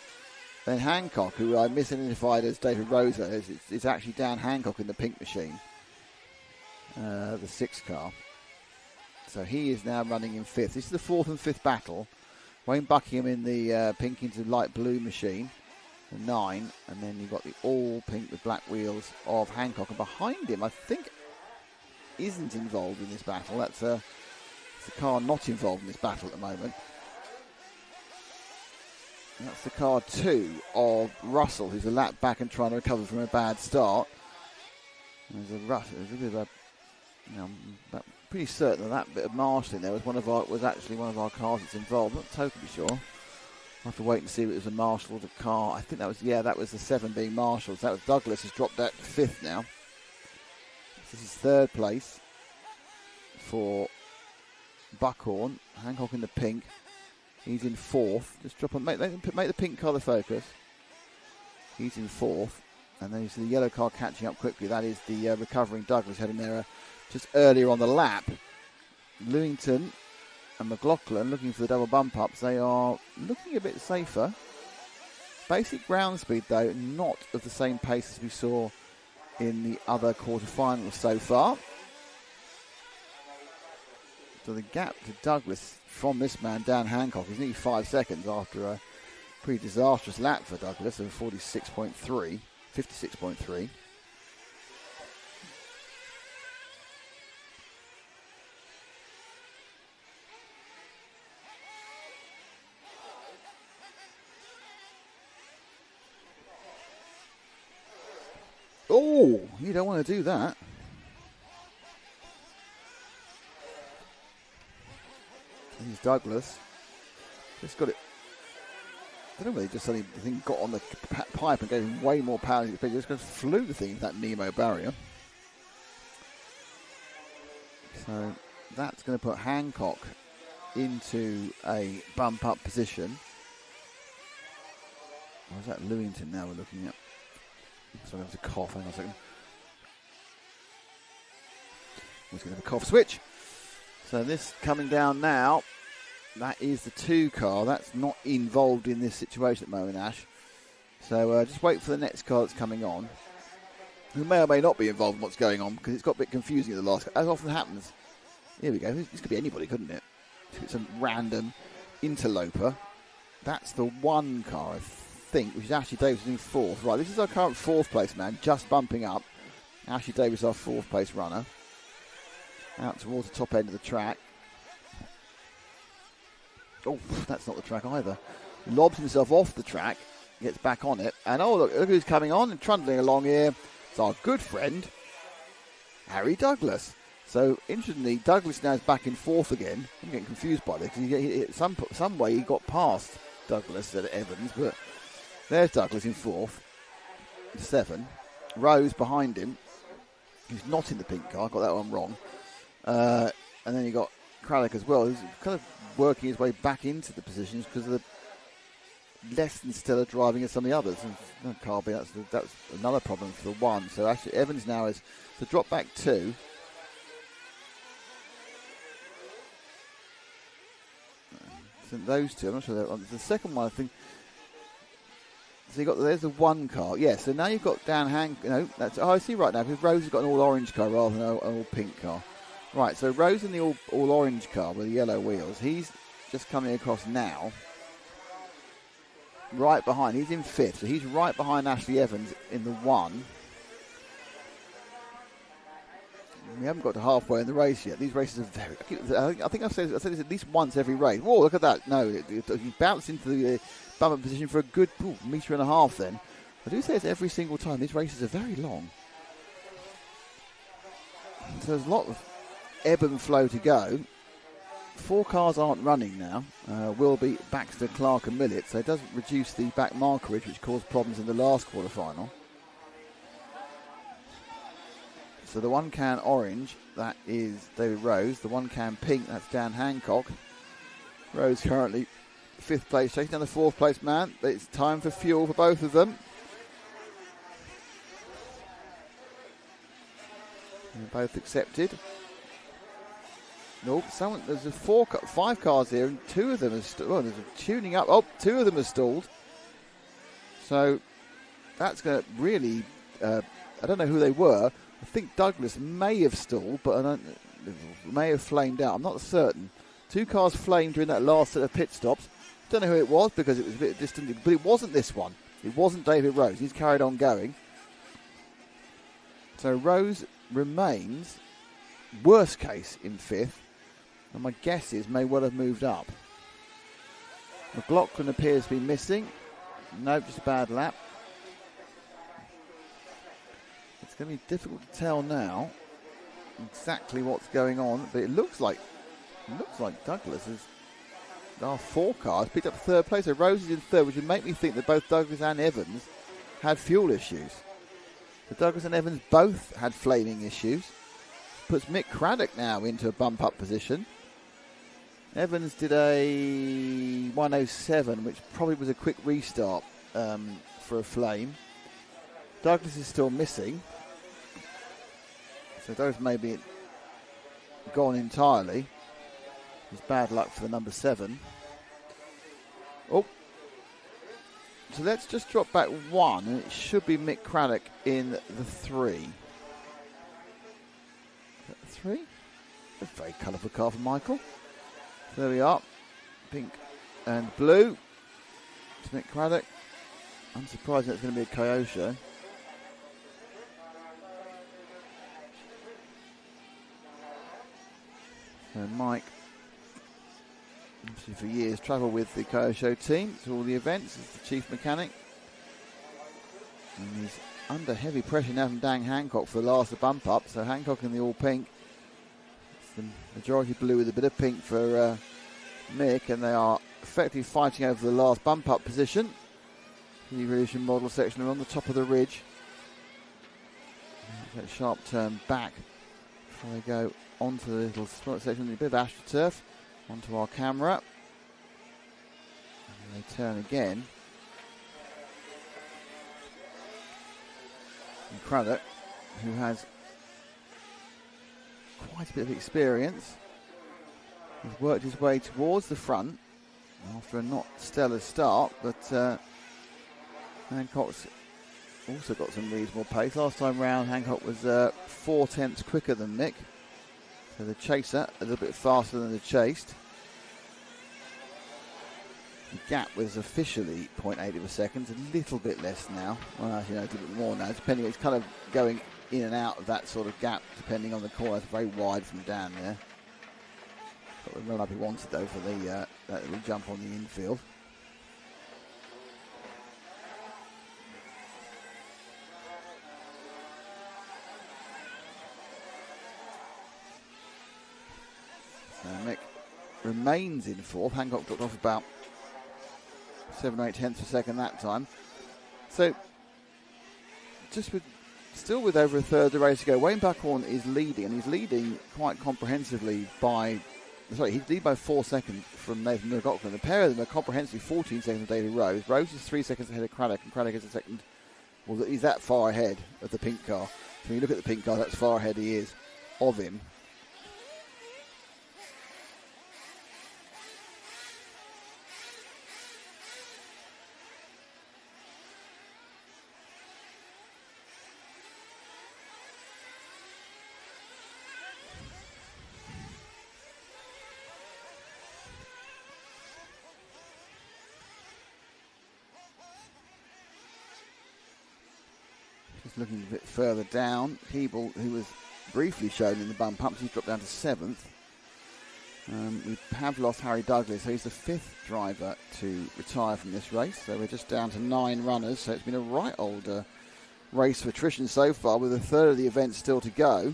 Then Hancock, who I misidentified as David Rosa, is actually Dan Hancock in the pink machine, the 6 car. So he is now running in 5th. This is the 4th and 5th battle. Wayne Buckingham in the pink into light blue machine, the 9, and then you've got the all pink with black wheels of Hancock. And behind him, I think, isn't involved in this battle. It's a car not involved in this battle at the moment. That's the car 2 of Russell, who's a lap back and trying to recover from a bad start. There's a bit of a, I'm pretty certain that bit of marshalling there was actually one of our cars that's involved. Not totally sure. I'll have to wait and see if it was a Marshall or the car. I think that was the 7 being Marshall's. That was Douglas, has dropped that 5th now. This is 3rd place for Buckhorn. Hancock in the pink. He's in 4th. Just drop on, make the pink car the focus. He's in 4th. And then you see the yellow car catching up quickly. That is the recovering Douglas heading there just earlier on the lap. Lewington and McLaughlin looking for the double bump ups. They are looking a bit safer. Basic ground speed, though, not of the same pace as we saw in the other quarterfinals so far. So the gap to Douglas from this man, Dan Hancock, is nearly 5 seconds after a pretty disastrous lap for Douglas of 56.3. Oh, you don't want to do that. He's Douglas. Just got it. I don't know whether he just suddenly got on the pipe and gave him way more power. He just flew the thing into that Nemo barrier. So that's going to put Hancock into a bump up position. Or is that Lewington now we're looking at? Sorry, that was a cough. Hang on a second. We're going to have a cough switch. So this coming down now, that is the 2 car. That's not involved in this situation at the moment, Ash. So just wait for the next car that's coming on, who may or may not be involved in what's going on, because it's got a bit confusing at the last, as often happens. Here we go. This could be anybody, couldn't it? It's a random interloper. That's the 1 car, I think, which is Ashley Davis in 4th. Right, this is our current 4th place man, just bumping up. Ashley Davis, our 4th place runner. Out towards the top end of the track. Oh, that's not the track either. Lobs himself off the track, gets back on it, and look who's coming on and trundling along here. It's our good friend, Harry Douglas. So, interestingly, Douglas now is back in 4th again. I'm getting confused by this, because some way he got past Douglas at Evans, but there's Douglas in 4th, 7. Rose behind him, who's not in the pink car, I got that one wrong. And then you got Kralik as well, who's kind of working his way back into the positions because of the less than stellar driving as some of the others. And Carby, that's another problem for the 1. So actually Evans now is to drop back 2. So those 2, I'm not sure they're on. The second one, I think. So there's the 1 car. Yeah, so now you've got Dan I see right now, because Rose has got an all orange car rather than an all pink car. Right, so Rose in the all orange car with the yellow wheels. He's just coming across now. Right behind. He's in 5th. So he's right behind Ashley Evans in the 1. We haven't got to halfway in the race yet. These races are very... I think I've said this at least once every race. Whoa, look at that. No, you bounce into the bump-up position for a good metre and a half then. I do say it's every single time. These races are very long. So there's a lot of ebb and flow to go. 4 cars aren't running now. Will be Baxter, Clark and Millett, so it doesn't reduce the back markerage, which caused problems in the last quarterfinal. So the 1 can orange, that is David Rose. The 1 can pink, that's Dan Hancock. Rose currently 5th place, chasing down the 4th place man. It's time for fuel for both of them. They're both accepted. Nope, there's 5 cars here, and 2 of them are there's a tuning up. 2 of them are stalled. So that's going to really, I don't know who they were. I think Douglas may have stalled, but may have flamed out. I'm not certain. 2 cars flamed during that last set of pit stops. Don't know who it was because it was a bit distant, but it wasn't this one. It wasn't David Rose. He's carried on going. So Rose remains, worst case, in 5th. And my guess is may well have moved up. McLaughlin appears to be missing. No, just a bad lap. It's going to be difficult to tell now exactly what's going on, but it looks like Douglas has. There are 4 cars picked up third place. So Rose is in third, which would make me think that both Douglas and Evans had fuel issues. So Douglas and Evans both had flaming issues. Puts Mick Craddock now into a bump up position. Evans did a 107, which probably was a quick restart for a flame. Douglas is still missing. So those may be gone entirely. It's bad luck for the number 7. Oh. So let's just drop back 1, and it should be Mick Craddock in the 3. Is that the 3? A very colourful car for Michael. There we are. Pink and blue. It's Mick Craddock. I'm surprised that's going to be a Kyosho. So Mike, obviously for years, travelled with the Kyosho team to all the events as the chief mechanic. And he's under heavy pressure now from Dan Hancock for the last bump up. So Hancock in the all pink. It's the majority blue with a bit of pink for Mick, and they are effectively fighting over the last bump up position. The Evolution model section are on the top of the ridge. That sharp turn back before they go onto the little section, a bit of AstroTurf onto our camera. And they turn again. And Craddock, who has quite a bit of experience, has worked his way towards the front after a not stellar start, but Hancock's also got some reasonable pace. Last time round, Hancock was 4 tenths quicker than Mick. So the chaser a little bit faster than the chased. The gap was officially 0.8 of a second, a little bit less now. Well, actually, no, a little bit more now. Depending, it's kind of going in and out of that sort of gap, depending on the corner. It's very wide from down there. Got the run up he wanted though for the that little jump on the infield. So Mick remains in fourth. Hancock dropped off about 7 or 8 tenths of a second that time. So just still with over a third of the race to go, Wayne Buckhorn is leading, and he's leading quite comprehensively by. Sorry, he's lead by 4 seconds from Nathan McLaughlin. The pair of them are comprehensively 14 seconds of David Rose. Rose is 3 seconds ahead of Craddock, and Craddock is a second. Well, he's that far ahead of the pink car. So when you look at the pink car, that's far ahead he is of him. Looking a bit further down, Keeble, who was briefly shown in the bump ups, he's dropped down to 7th. We have lost Harry Douglas, so he's the 5th driver to retire from this race. So we're just down to 9 runners. So it's been a right old race for attrition so far, with a third of the event still to go.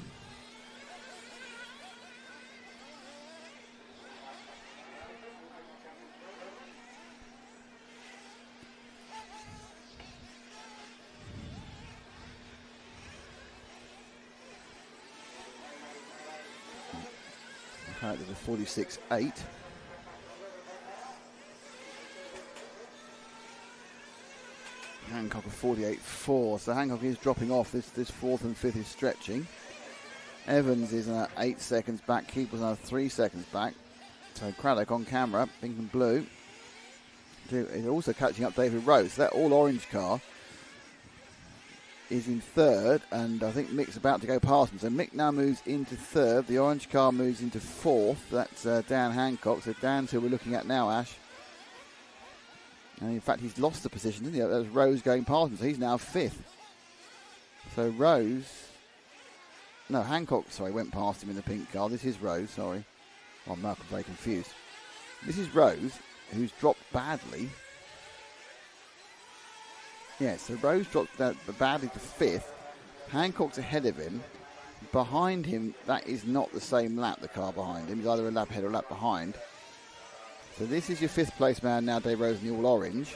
There's a 46.8. Hancock a 48.4. So Hancock is dropping off. This 4th and 5th is stretching. Evans is 8 seconds back. Keeper's 3 seconds back. So Craddock on camera, pink and blue. Is also catching up David Rose. So that all orange car is in 3rd, and I think Mick's about to go past him. So Mick now moves into 3rd. The orange car moves into 4th. That's Dan Hancock. So Dan's who we're looking at now, Ash. And in fact, he's lost the position, didn't he? That was Rose going past him. So he's now 5th. So Hancock, sorry, went past him in the pink car. This is Rose, sorry. Oh, Mark, I'm very confused. This is Rose. who's dropped badly. Yeah, so Rose dropped badly to 5th. Hancock's ahead of him. Behind him, that is not the same lap, the car behind him. He's either a lap ahead or a lap behind. So this is your 5th place man now, Dave Rose, in the all orange.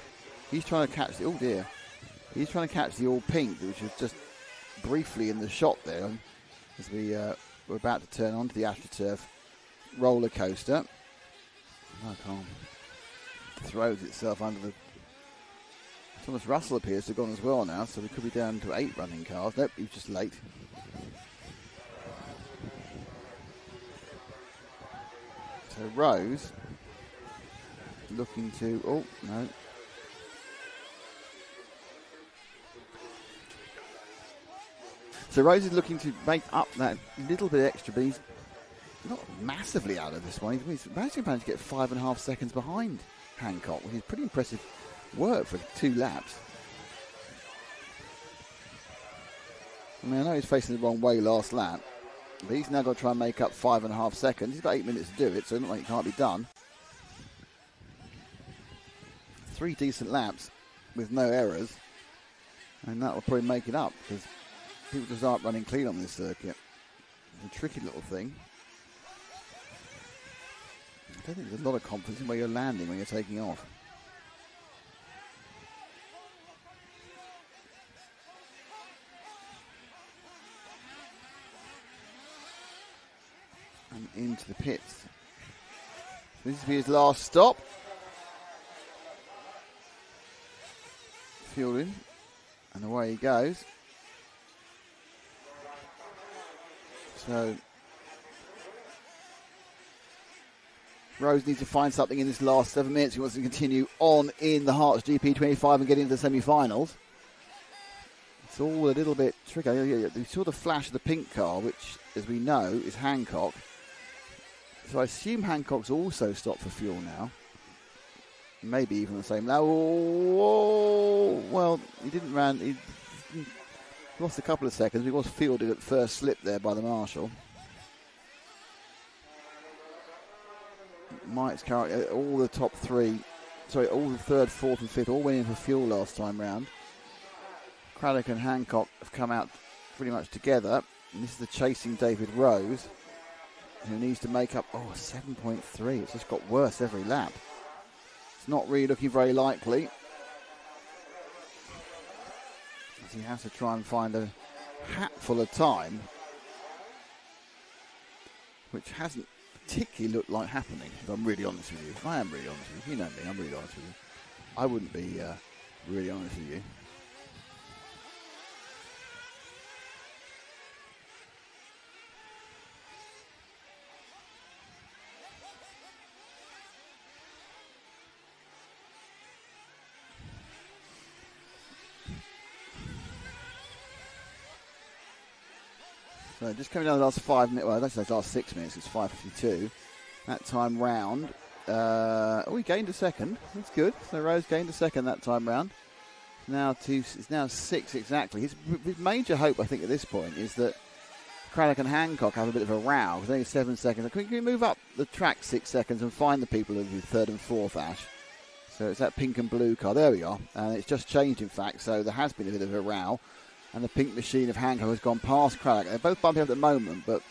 He's trying to catch the, oh dear. He's trying to catch the all pink, which was just briefly in the shot there as we're about to turn onto the AstroTurf roller coaster. I can't. Throws itself under the... Thomas Russell appears to have gone as well now, so we could be down to 8 running cars. Nope, he was just late. So Rose looking to... Oh, no. So Rose is looking to make up that little bit extra, but he's not massively out of this one. He's managed to get 5.5 seconds behind Hancock, which is pretty impressive work for 2 laps. I mean, I know he's facing the wrong way last lap, but he's now got to try and make up 5.5 seconds. He's got 8 minutes to do it, so it's not like it can't be done. 3 decent laps with no errors, and that will probably make it up, because people just aren't running clean on this circuit. It's a tricky little thing. I don't think there's a lot of confidence in where you're landing when you're taking off. And into the pits. This will be his last stop. Fueling. And away he goes. So Rose needs to find something in this last 7 minutes. He wants to continue on in the Herts GP25 and get into the semi-finals. It's all a little bit tricky. You saw the flash of the pink car, which, as we know, is Hancock. So I assume Hancock's also stopped for fuel now. Maybe even the same. Now, well, he didn't run. He lost a couple of seconds. He was fielded at first slip there by the marshal. Mike's car, all the top 3, sorry, all the 3rd, 4th and 5th all went in for fuel last time round. Craddock and Hancock have come out pretty much together. And this is the chasing David Rose, who needs to make up, 7.3. It's just got worse every lap. It's not really looking very likely. As he has to try and find a hatful of time, which hasn't particularly looked like happening, if I'm really honest with you. I am really honest with you. You know me, I'm really honest with you. I wouldn't be really honest with you. So just coming down the last 5 minutes, well, I don't say last 6 minutes, it's 5:52. That time round, he gained a second. That's good. So Rose gained a second that time round. It's now 6 exactly. His major hope, I think, at this point is that Craddock and Hancock have a bit of a row. There's only 7 seconds. Can we move up the track 6 seconds and find the people who do 3rd and 4th, Ash? So it's that pink and blue car. There we are. And it's just changed, in fact. So there has been a bit of a row. And the pink machine of Hancock has gone past Craddock. They're both bumping up at the moment, but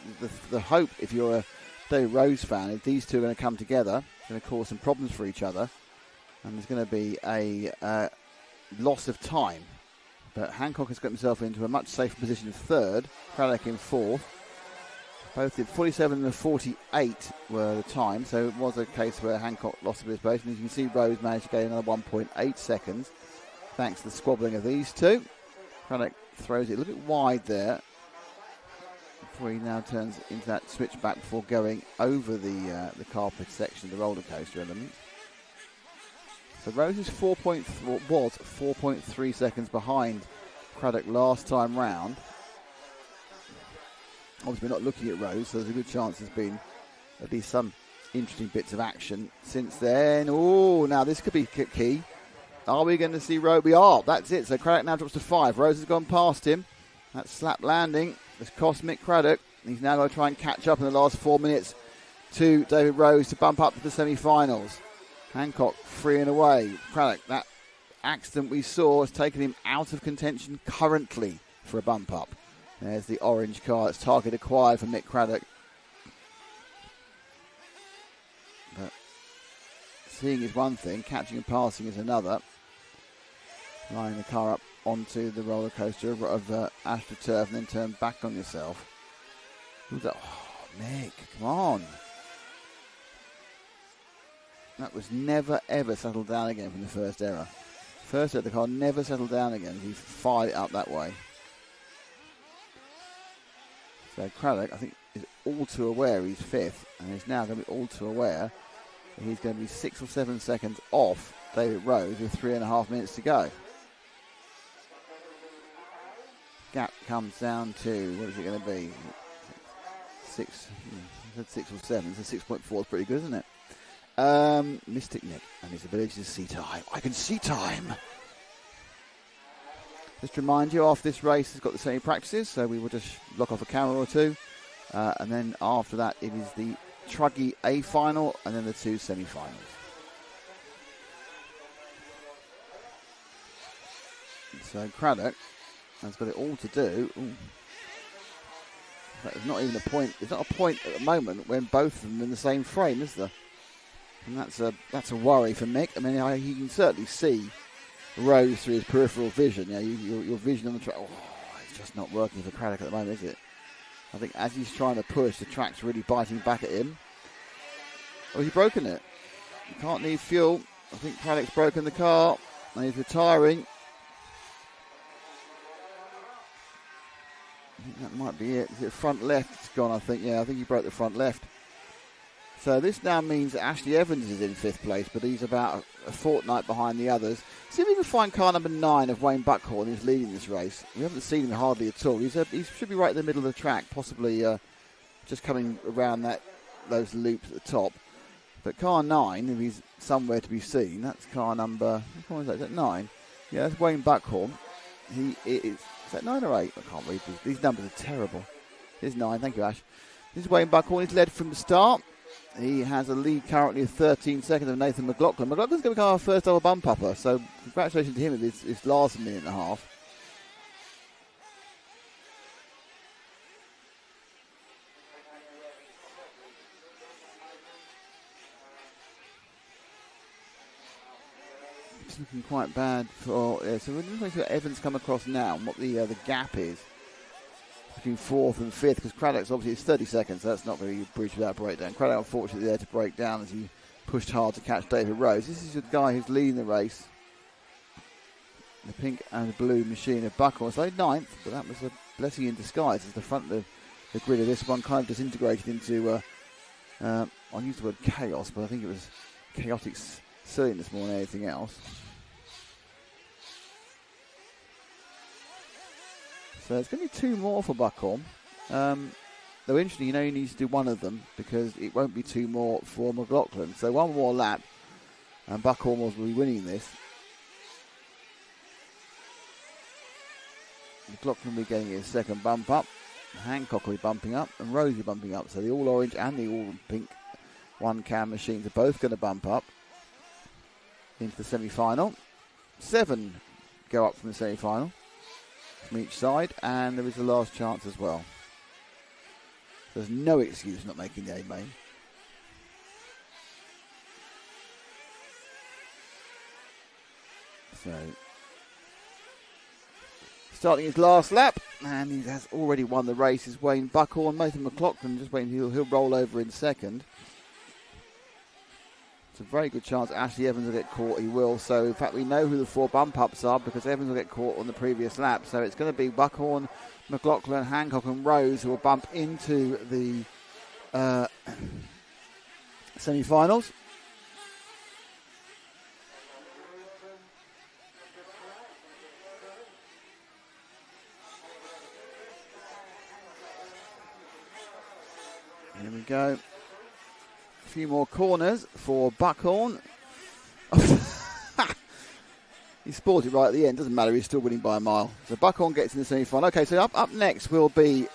the hope, if you're a David Rose fan, is these two are going to come together, going to cause some problems for each other, and there's going to be a loss of time. But Hancock has got himself into a much safer position of 3rd, Craddock in 4th. Both did 47 and 48 were the time, so it was a case where Hancock lost a bit of space. And as you can see, Rose managed to gain another 1.8 seconds, thanks to the squabbling of these two. Craddock throws it a little bit wide there before he now turns into that switchback before going over the carpet section of the roller coaster element. So Rose is 4.3 seconds behind Craddock last time round. Obviously, we're not looking at Rose, so there's a good chance there's been at least some interesting bits of action since then. Oh, now this could be key. Are we going to see Rose? We are. That's it. So Craddock now drops to 5. Rose has gone past him. That slap landing has cost Mick Craddock. He's now going to try and catch up in the last 4 minutes to David Rose to bump up to the semi-finals. Hancock free and away. Craddock, that accident we saw has taken him out of contention currently for a bump up. There's the orange car. It's target acquired for Mick Craddock. But seeing is one thing, catching and passing is another. Lining the car up onto the roller coaster of AstroTurf and then turn back on yourself. Who's that? Oh, Mick, come on. That was never ever settled down again from the first error. First error, the car never settled down again. He fired it up that way. So Craddock, I think, is all too aware he's fifth, and he's now going to be all too aware that he's going to be 6 or 7 seconds off David Rose with 3.5 minutes to go. Gap comes down to, what is it going to be? 6, I said 6 or 7, so 6.4 is pretty good, isn't it? Mystic Nick and his ability to see time. I can see time! Just to remind you, after this race has got the same practices, so we will just block off a camera or two. And then after that, it is the Truggy A final and then the 2 semi-finals. So Craddock has got it all to do. Ooh. There's not even a point. There's not a point at the moment when both of them are in the same frame, is there? And that's a worry for Mick. I mean, he can certainly see Rose through his peripheral vision. Your vision on the track. Oh, it's just not working for Craddock at the moment, is it? I think as he's trying to push, the track's really biting back at him. Oh, he's broken it. You can't need fuel. I think Craddock's broken the car and he's retiring. I think that might be it. Is it front left? It's gone, I think. Yeah, I think he broke the front left. So this now means that Ashley Evans is in 5th place, but he's about a fortnight behind the others. See if we can find car number 9 of Wayne Buckhorn, who's leading this race. We haven't seen him hardly at all. He should be right in the middle of the track, possibly just coming around those loops at the top. But car 9, if he's somewhere to be seen, that's car number, which one is that? Is that 9? Yeah, that's Wayne Buckhorn. Is that 9 or 8? I can't read these. These numbers are terrible. Here's 9, thank you, Ash. This is Wayne Buckhorn. He's led from the start. He has a lead currently of 13 seconds of Nathan McLaughlin. McLaughlin's going to become our first ever bump upper, so congratulations to him with his last minute and a half. It's looking quite bad for. So we're going to see what Evans come across now and what the gap is between 4th and 5th, because Craddock's obviously it's 30 seconds, so that's not going to be a breach without breakdown. Craddock unfortunately there to break down as he pushed hard to catch David Rose. This is the guy who's leading the race. The pink and blue machine of Buckhorn. So 9th, but that was a blessing in disguise as the front of the grid of this one kind of disintegrated into, I'll use the word chaos, but I think it was chaotic silliness more than anything else. So it's going to be 2 more for Buckhorn. Though interesting, he needs to do one of them because it won't be 2 more for McLaughlin. So 1 more lap and Buckhorn will be winning this. McLaughlin will be getting his second bump up. Hancock will be bumping up and Rose will be bumping up. So the all orange and the all pink 1-cam machines are both going to bump up into the semi-final. 7 go up from the semi-final from each side, and there is the last chance as well. There's no excuse not making the A main. So, starting his last lap, and he has already won the race, is Wayne Buckhorn. Nathan McLaughlin just waiting, he'll roll over in second. It's a very good chance Ashley Evans will get caught. He will. So, in fact, we know who the 4 bump-ups are because Evans will get caught on the previous lap. So, it's going to be Buckhorn, McLaughlin, Hancock and Rose who will bump into the semi-finals. Here we go. A few more corners for Buckhorn. He spoiled it right at the end. Doesn't matter. He's still winning by a mile. So Buckhorn gets in the semi-final. Okay, so up next will be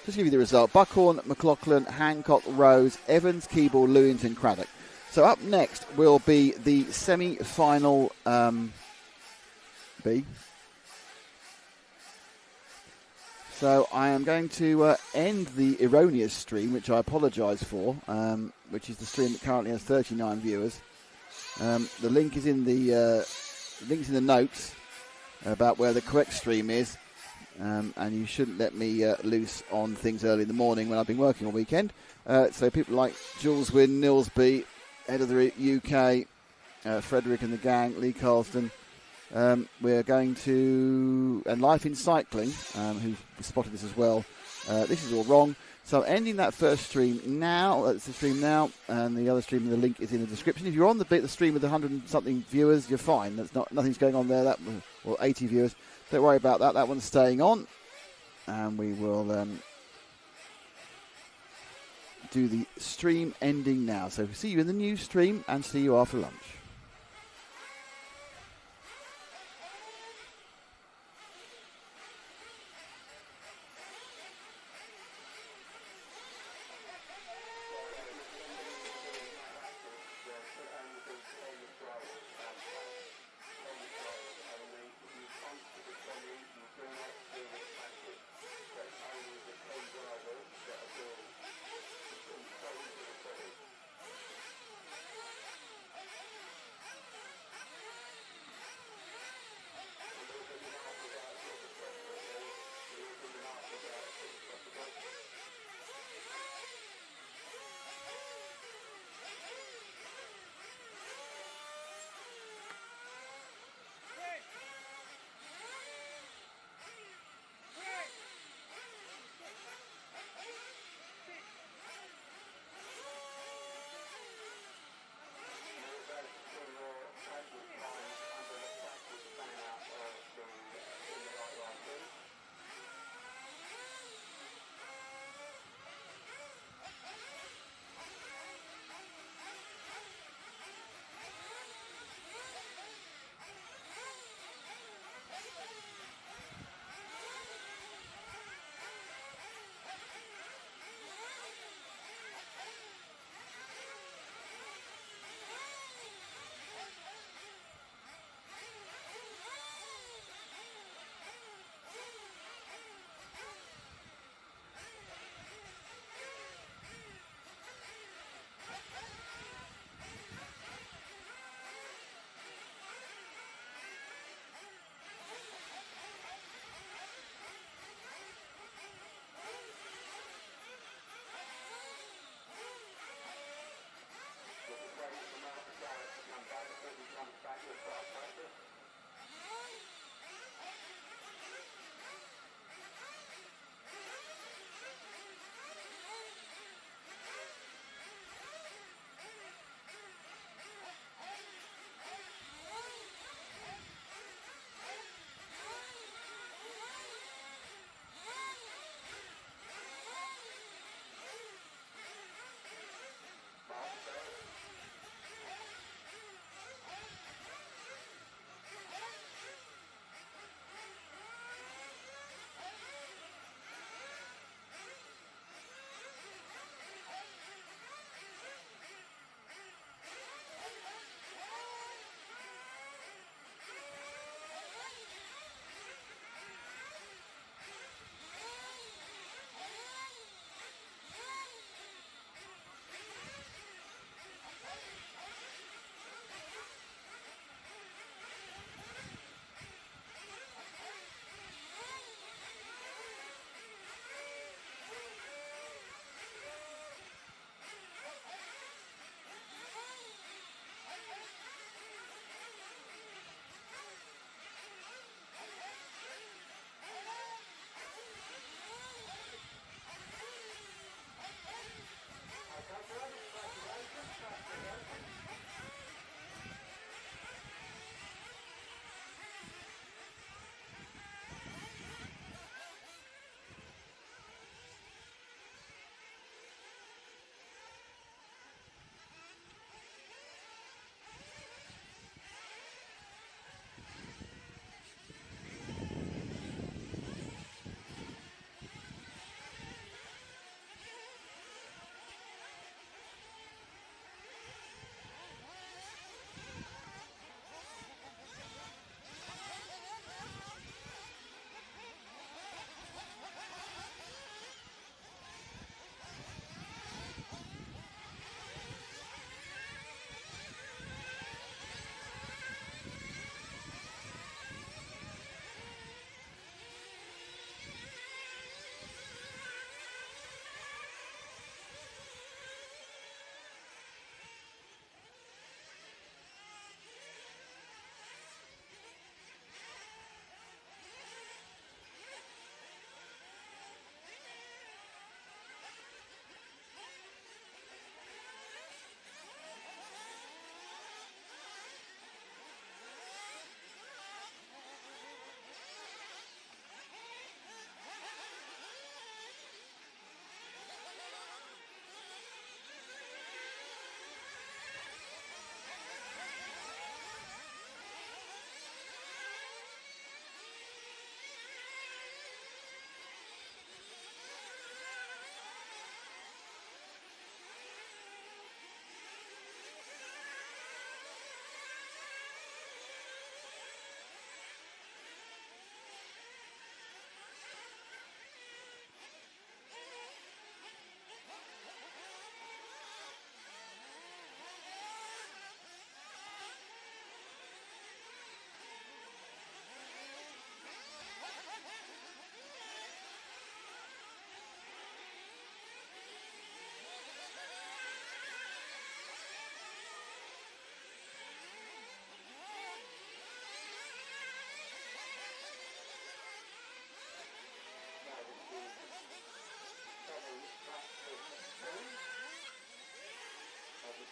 just give you the result. Buckhorn, McLaughlin, Hancock, Rose, Evans, Keeble, Lewington, Craddock. So up next will be the semi-final B. So I am going to end the erroneous stream, which I apologise for, which is the stream that currently has 39 viewers. The link is in the notes about where the correct stream is, and you shouldn't let me loose on things early in the morning when I've been working all weekend. So people like Jules Wynn, Nilsby, head of the UK, Frederick and the gang, Lee Carlston. We're going to, and Life in Cycling, who spotted this as well. This is all wrong. So ending that first stream now. That's the stream now, and the other stream, the link is in the description. If you're on the stream with 100 and something viewers, you're fine. Nothing's going on there. Or 80 viewers. Don't worry about that. That one's staying on, and we will do the stream ending now. So see you in the new stream, and see you after lunch.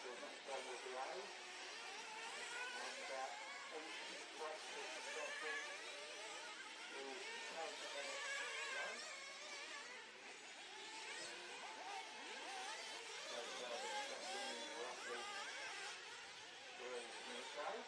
The next one will be A. And each breakfast session is 10 minutes long. So the session is roughly 3 minutes long.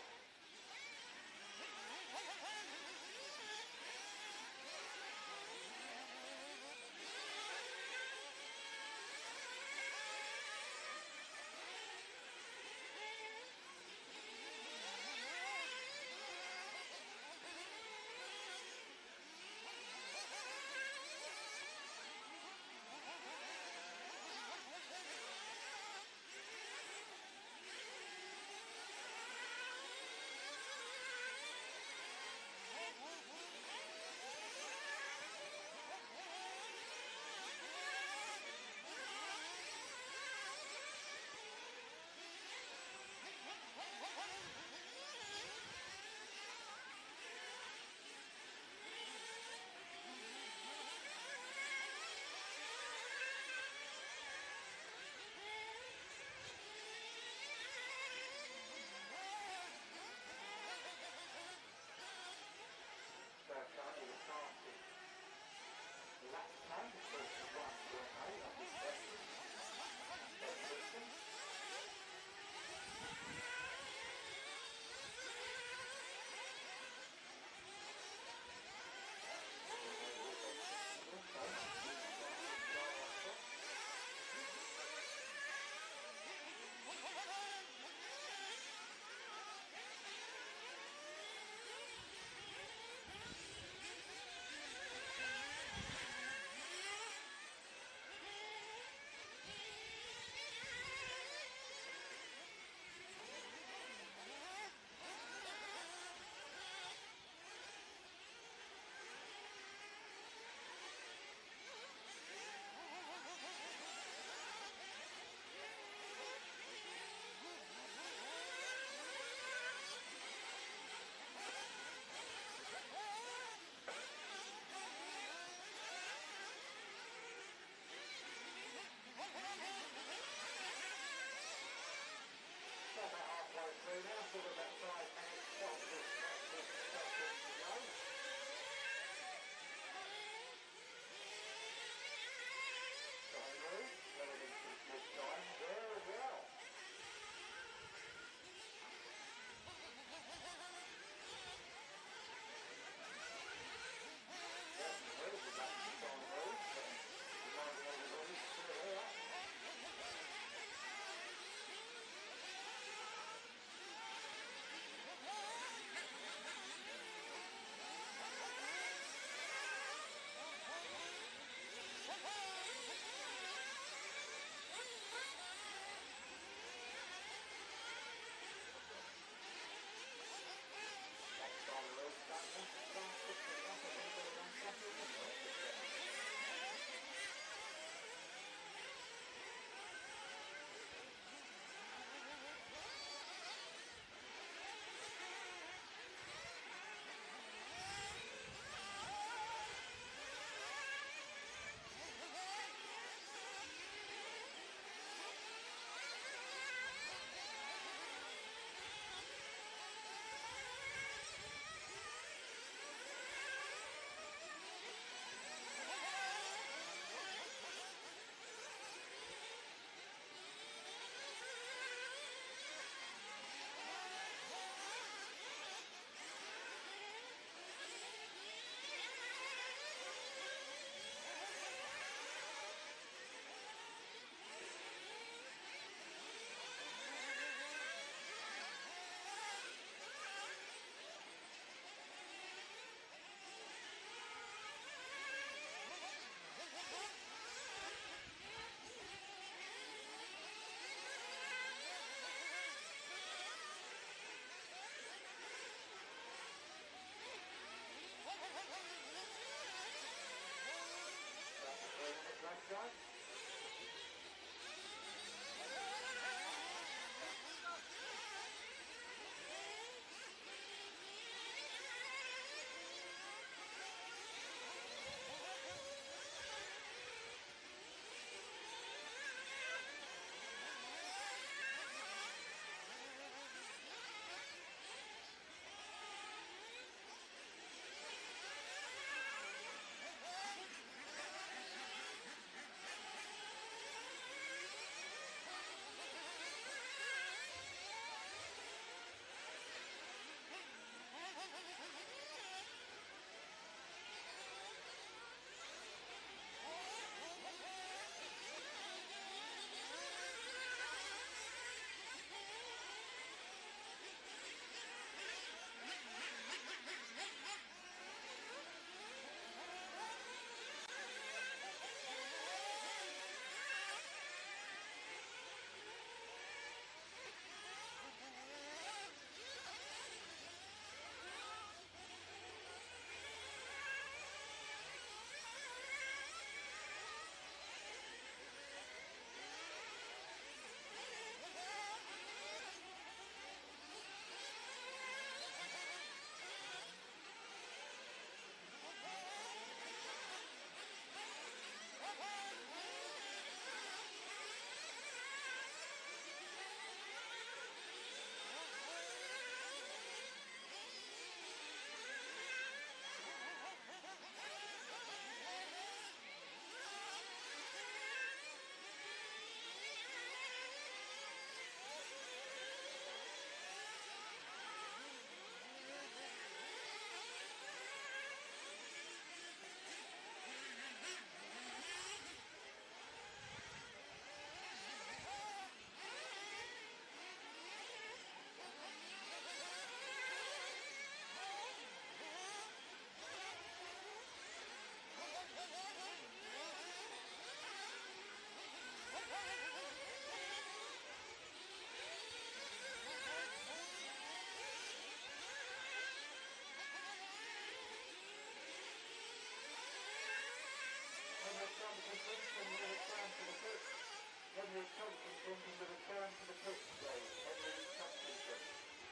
your attention to return to the pitch, please. Every substitution.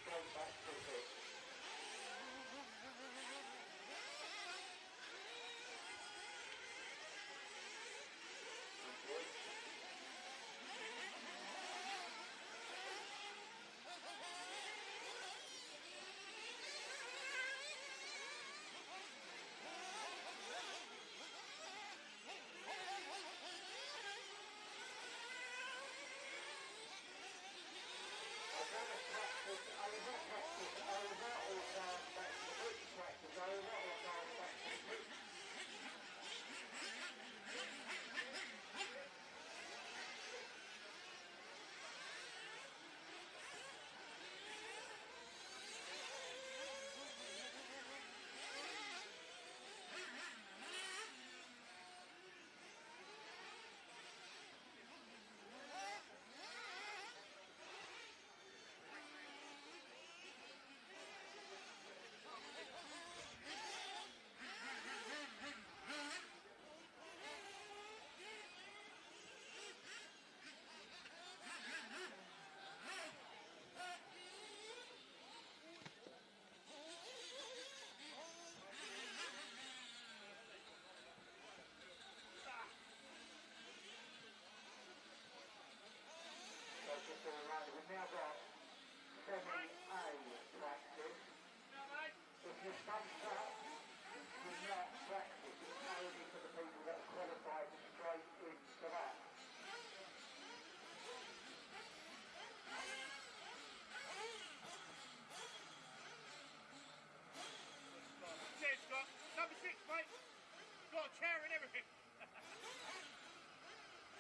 Straight back to the pitch. Just a reminder, we've now got semi-A practice. If you're thumbs up, you're not practice. It's only for the people that are qualified straight into that. Cheers, Scott. Number 6, mate. Got a chair and everything.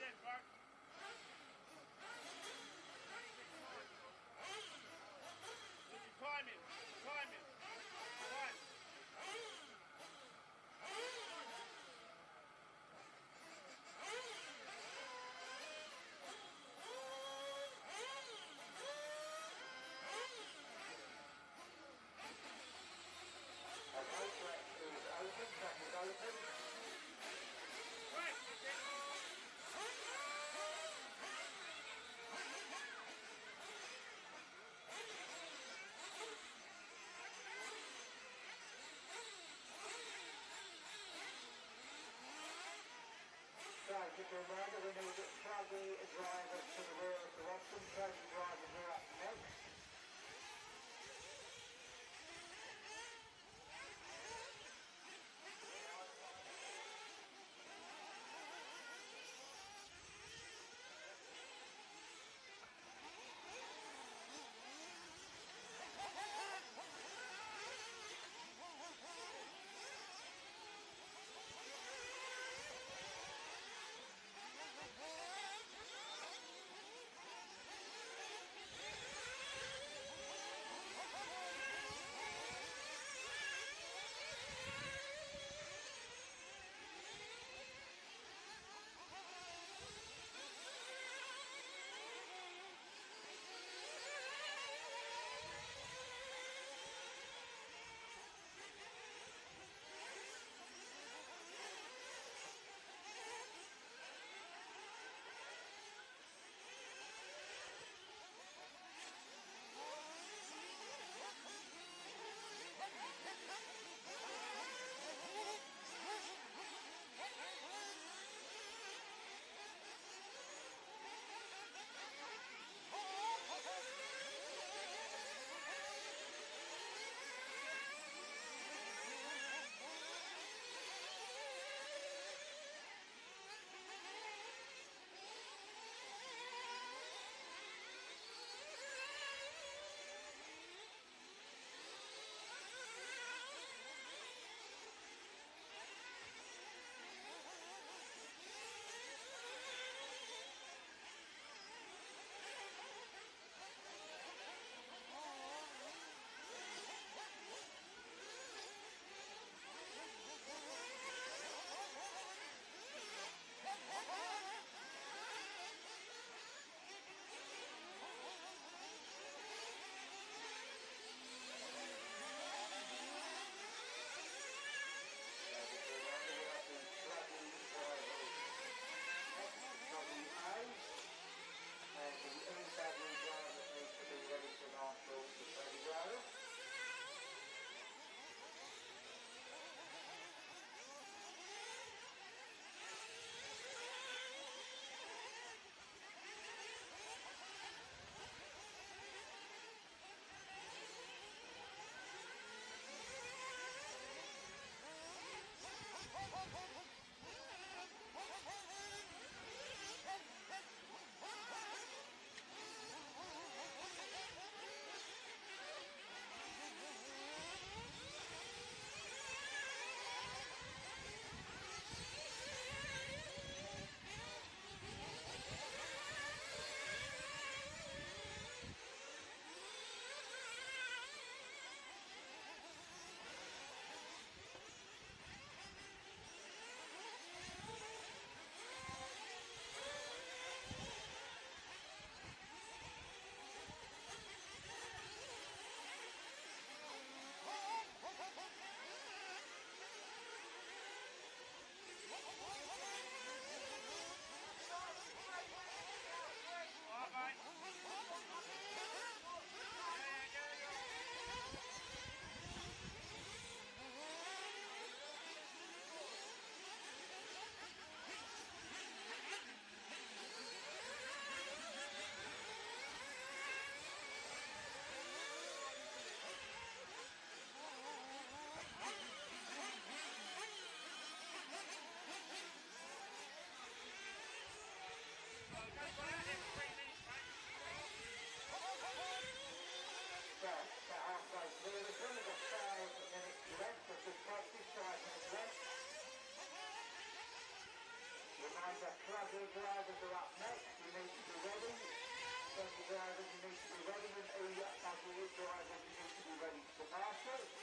Cheers, Mark. Timing. Time. Track is open. Right. So, just a reminder, we need Truggy drivers to the rear of the Western. Truggy drivers are up next. Truggy drivers are up next, you need to be ready. Truggy drivers, you need to be ready. And Ebuggy drivers, you need to be ready to pass it.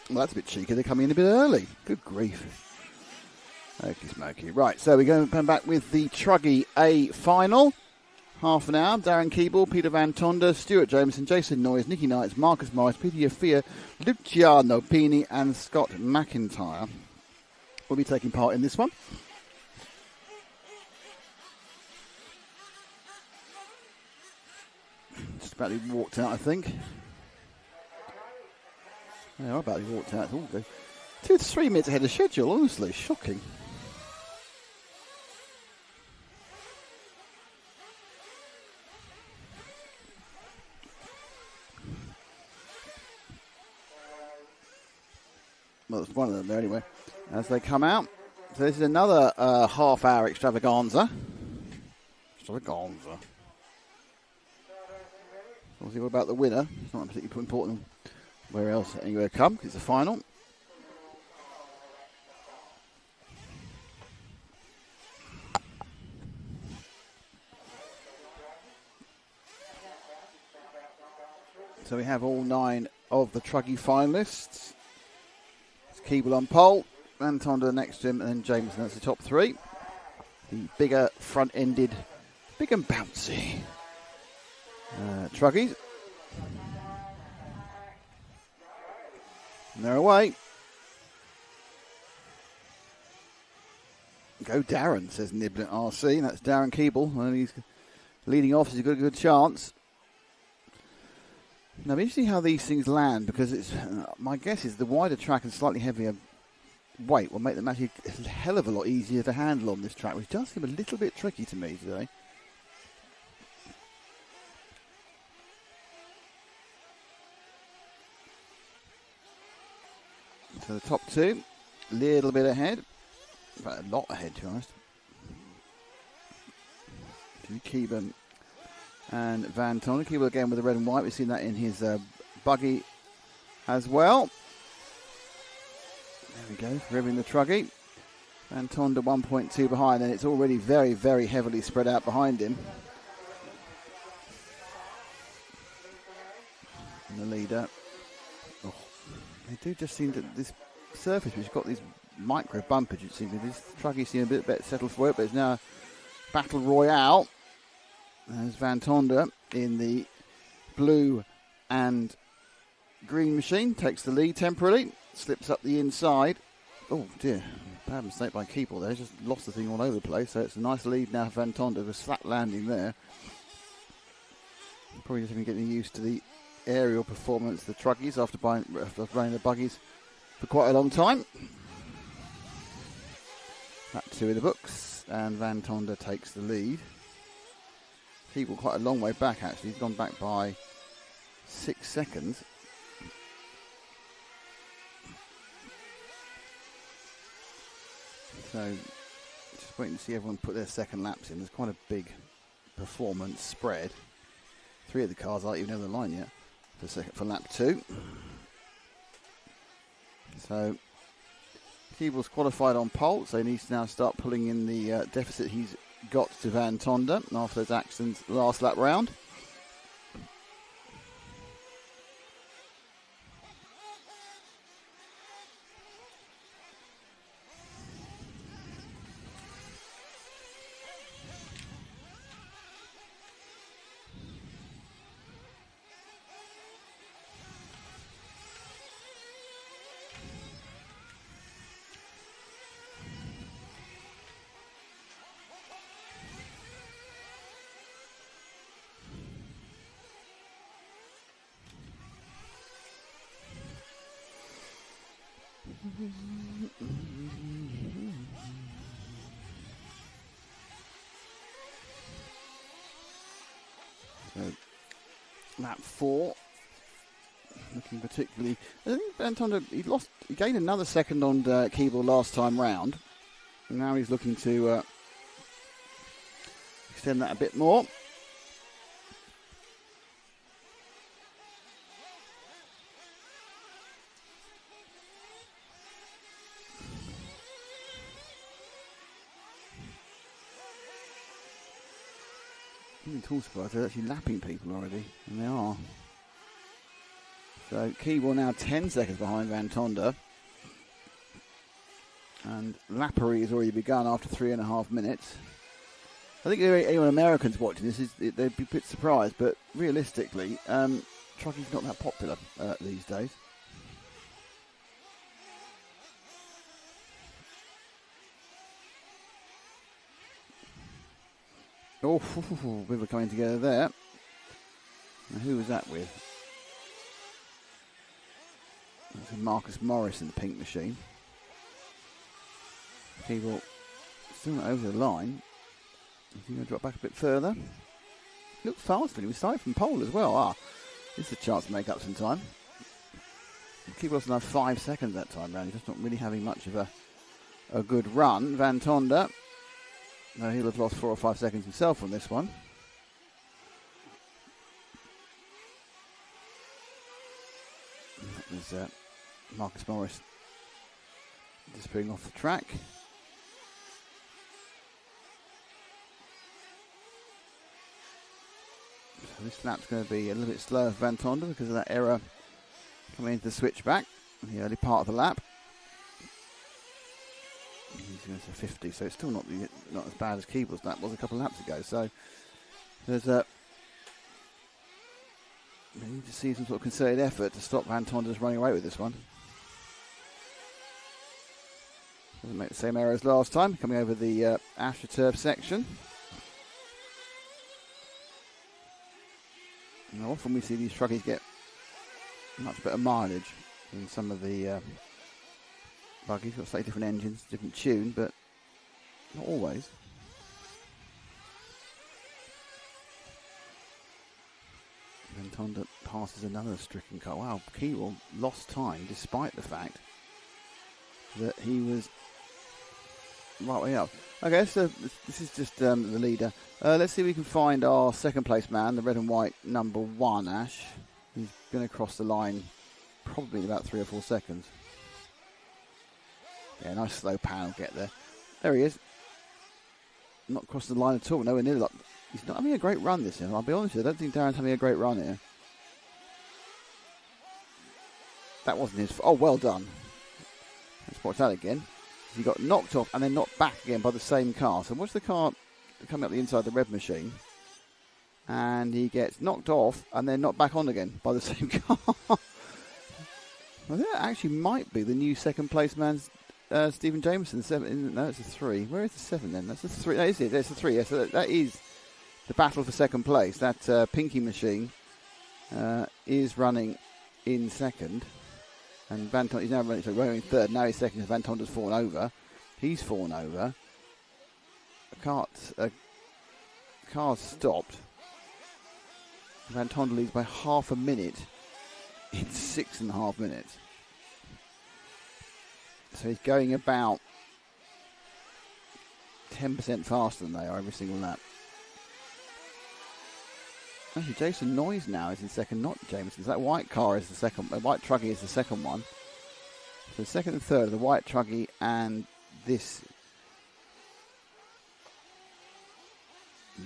Well, that's a bit cheeky. They're coming in a bit early. Good grief. Okie smoky. Right, so we're going to come back with the Truggy A final. Half an hour. Darren Keeble, Peter Van Tonder, Stuart Jameson, Jason Noyes, Nicky Knights, Marcus Morris, Peter Yafia, Luciano Pini and Scott McIntyre will be taking part in this one. Just about to be walked out, I think. Yeah, about to be walked out. All good. 2 to 3 minutes ahead of schedule, honestly. Shocking. Well, there's one of them there anyway. As they come out. So this is another half-hour extravaganza. Obviously, what about the winner? It's not particularly important where else anywhere come, because it's a final. So we have all 9 of the Truggy finalists. It's Keeble on pole, Van Tonder next to him, and then Jameson. That's the top 3. The bigger front-ended, big and bouncy Truggies. And they're away. Go Darren, says Nibbler RC. That's Darren Keeble. Well, he's leading off. He's got a good chance. Now, we see how these things land, because it's my guess is the wider track and slightly heavier weight will make them actually a hell of a lot easier to handle on this track, which does seem a little bit tricky to me today. So the top 2, a little bit ahead. In fact, a lot ahead, to be honest. Keeble and Van Tonder. Keeble again with the red and white. We've seen that in his buggy as well. There we go, revving the Truggy. Van Tonder 1.2 behind, and it's already very, very heavily spread out behind him. And the leader. Oh, they do just seem to, this surface, which has got these micro bumpage, it seems. This Truggy seems a bit better settled for it, but it's now battle royale. There's Van Tonder in the blue and green machine, takes the lead temporarily, slips up the inside. Oh dear, bad mistake by Keeble there, just lost the thing all over the place. So it's a nice lead now for Van Tonder, with a flat landing there. Probably just getting used to the aerial performance of the Truggies after running the buggies for quite a long time. That 2 in the books, and Van Tonder takes the lead. Keeble quite a long way back, actually. He's gone back by 6 seconds. So, just waiting to see everyone put their second laps in. There's quite a big performance spread. 3 of the cars aren't even over the line yet for lap 2. So Keeble's qualified on pole, so he needs to now start pulling in the deficit he's got to Van Tonder after those accidents last lap round. So, lap 4, looking particularly. I think Van Tonder, he gained another second on Keeble last time round. And now he's looking to extend that a bit more. I'm too surprised they're actually lapping people already, and they are. So Keeble now 10 seconds behind Van Tonder, and lappery has already begun after 3.5 minutes. I think if anyone Americans watching this, they'd be a bit surprised, but realistically, Truggy's not that popular these days. Oh, we were coming together there. Now, who was that with? That's Marcus Morris in the pink machine. People still not over the line. Is he going to drop back a bit further? Looked fast, but he was starting from pole as well. This is a chance to make up some time. Keeble lost another 5 seconds that time round. He's just not really having much of a good run. Van Tonder. No, he'll have lost 4 or 5 seconds himself on this one. There's Marcus Morris disappearing off the track. So this lap's going to be a little bit slower for Van Tonder because of that error coming into the switchback in the early part of the lap. He's going to 50, so it's still not as bad as Keeble's lap was a couple of laps ago. So there's we need to see some sort of concerted effort to stop Van Tonder just running away with this one. Doesn't make the same error as last time, coming over the AstroTurf section. Now, often we see these Truggies get much better mileage than some of the Buggies. Got slightly different engines, different tune, but not always. Van Tonder passes another stricken car. Wow, Keeble lost time despite the fact that he was right way up. Okay, so this is just the leader. Let's see if we can find our second place man, the red and white number 1, Ash. He's going to cross the line probably in about 3 or 4 seconds. Yeah, nice slow pan, get there. There he is. Not crossing the line at all, nowhere near the. He's not having a great run this year. I'll be honest with you, I don't think Darren's having a great run here. That wasn't his. Oh, well done. Let's watch that again. He got knocked off and then knocked back again by the same car. So watch the car coming up the inside of the red machine. And he gets knocked off and then knocked back on again by the same car. Well, that actually might be the new second place man's Stephen Jameson. 7. No, it's a 3. Where is the 7 then? That's a 3. No, is it? That's a 3. Yeah, so that is the battle for second place. That pinky machine is running in second. And Van Tonder, he's now running third. Now he's second. Van Tonder's fallen over. He's fallen over. Car's stopped. Van Tonder leads by half a minute in 6.5 minutes. So he's going about 10% faster than they are every single lap. Actually, Jason Noyes now is in second, not Jameson. That white car is the second. White Truggy is the second one. So second and third are the white Truggy and this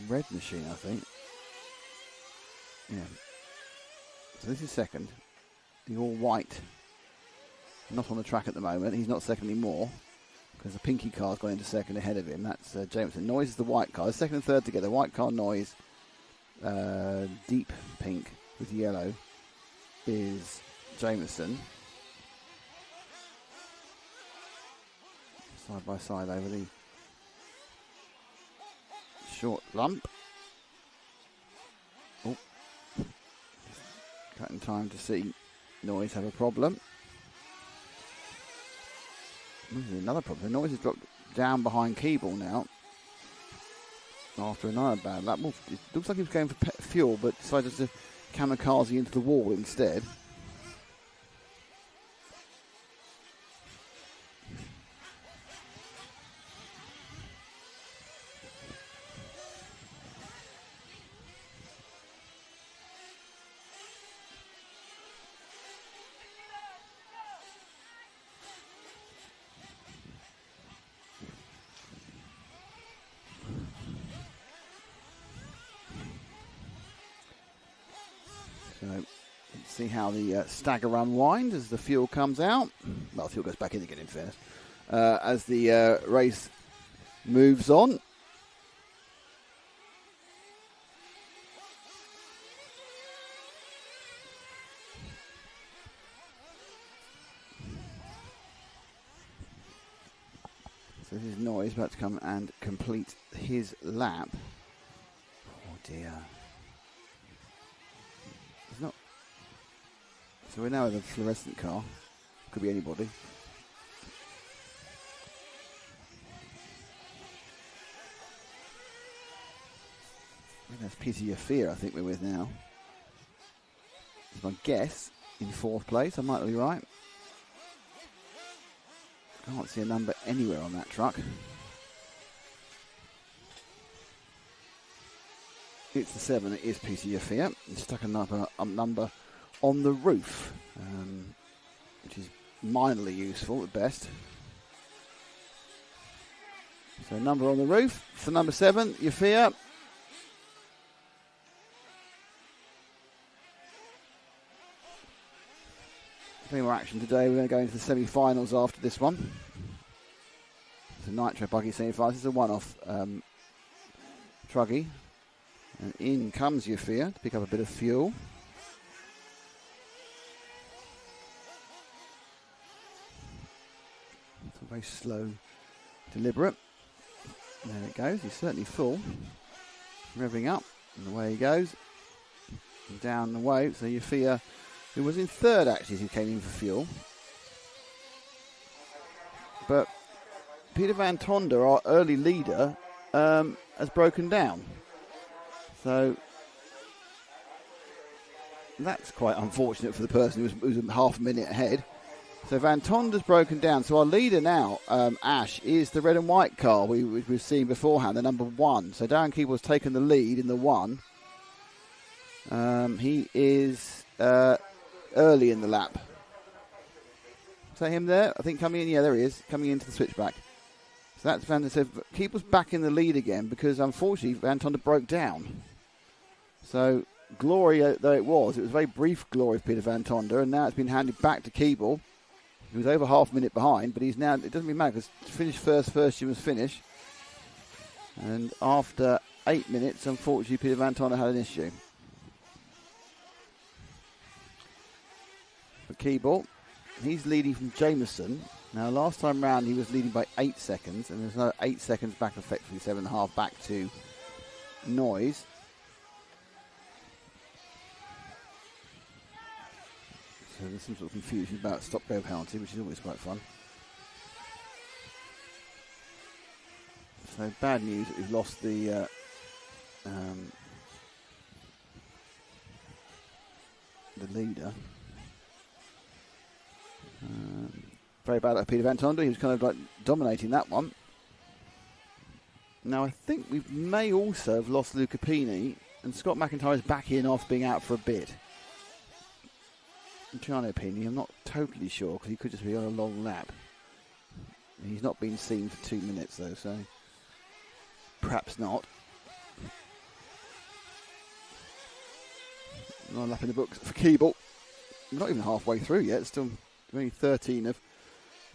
red machine, I think. Yeah. So this is second. The all white. Not on the track at the moment. He's not second anymore because the pinky car's gone into second ahead of him. That's Jameson. Noise is the white car. The second and third together. White car, Noise, deep pink with yellow is Jameson. Side by side over the short lump. Oh, cutting time to see Noise have a problem. Another problem. The Noise has dropped down behind Keeble now after another bad lap. Well, it looks like he was going for fuel, but decided to kamikaze into the wall instead. See how the stagger run winds as the fuel comes out. Well, the fuel goes back in again, in fairness. As the race moves on. So this is Noise about to come and complete his lap. Oh dear. It's not. So we're now in a fluorescent car. Could be anybody. I think that's Peter Yafir, I think we're with now. That's my guess. In fourth place, I might be right. Can't see a number anywhere on that truck. It's the 7, it is Peter Yafir. He's stuck a number on the roof, which is minorly useful at best. So number on the roof for number 7, Yafir. Plenty more action today. We're going to go into the semi-finals after this one. It's a Nitro Buggy semi-finals. It's a one-off Truggy. And in comes Yafir to pick up a bit of fuel. Very slow, deliberate. There it goes. He's certainly full. Revving up, and away he goes. And down the way. So Yafir, who was in third actually as he came in for fuel. But Peter Van Tonder, our early leader, has broken down. So that's quite unfortunate for the person who was half a minute ahead. So Van Tonder's broken down. So our leader now, Ash, is the red and white car we've seen beforehand, the number 1. So Darren Keeble's taken the lead in the 1. He is early in the lap. Is that him there? I think coming in. Yeah, there he is, coming into the switchback. So that's Van. So Keeble's back in the lead again because unfortunately Van Tonder broke down. So glory though it was very brief glory of Peter Van Tonder, and now it's been handed back to Keeble. He was over half a minute behind, but he's now, it doesn't really matter because to finish first you must finish. And after 8 minutes, unfortunately, Peter Van Tonder had an issue. For Keeble, he's leading from Jameson. Now, last time round, he was leading by 8 seconds, and there's another 8 seconds back, effectively 7.5 back to Noise. So there's some sort of confusion about stop-go penalty, which is always quite fun. So bad news that we've lost the leader. Very bad at Peter Van Tonder. He was kind of like dominating that one. Now I think we may also have lost Luca Pini And Scott McIntyre is back in after being out for a bit. In my opinion, I'm not totally sure because he could just be on a long lap. He's not been seen for 2 minutes though, so perhaps not. Another lap in the books for Keeble. Not even halfway through yet. It's still only 13 of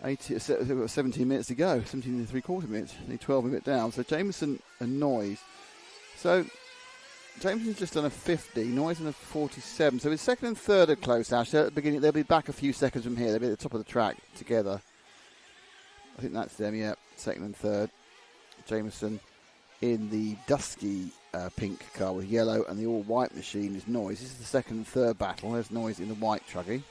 80, 17 minutes to go. 17 and 3/4 minutes. Only 12 a bit down. So Jameson and Noyes. So Jameson's just done a 50. Noyes on a 47. So his second and third are close now. So at the beginning, they'll be back a few seconds from here. They'll be at the top of the track together. I think that's them, yeah. Second and third. Jameson in the dusky pink car with yellow, and the all-white machine is Noyes. This is the second and third battle. There's Noyes in the white Truggy.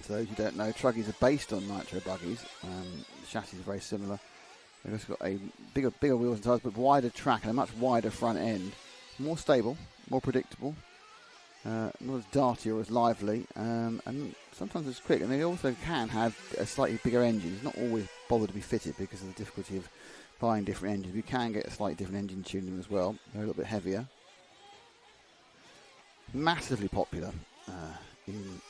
For those who don't know, Truggies are based on nitro buggies. The chassis is very similar. They've also got a bigger wheels and tyres, but wider track and a much wider front end. More stable, more predictable, not as darty or as lively, and sometimes as quick. And they also can have a slightly bigger engine. It's not always bothered to be fitted because of the difficulty of buying different engines. You can get a slightly different engine tuning as well. They're a little bit heavier. Massively popular in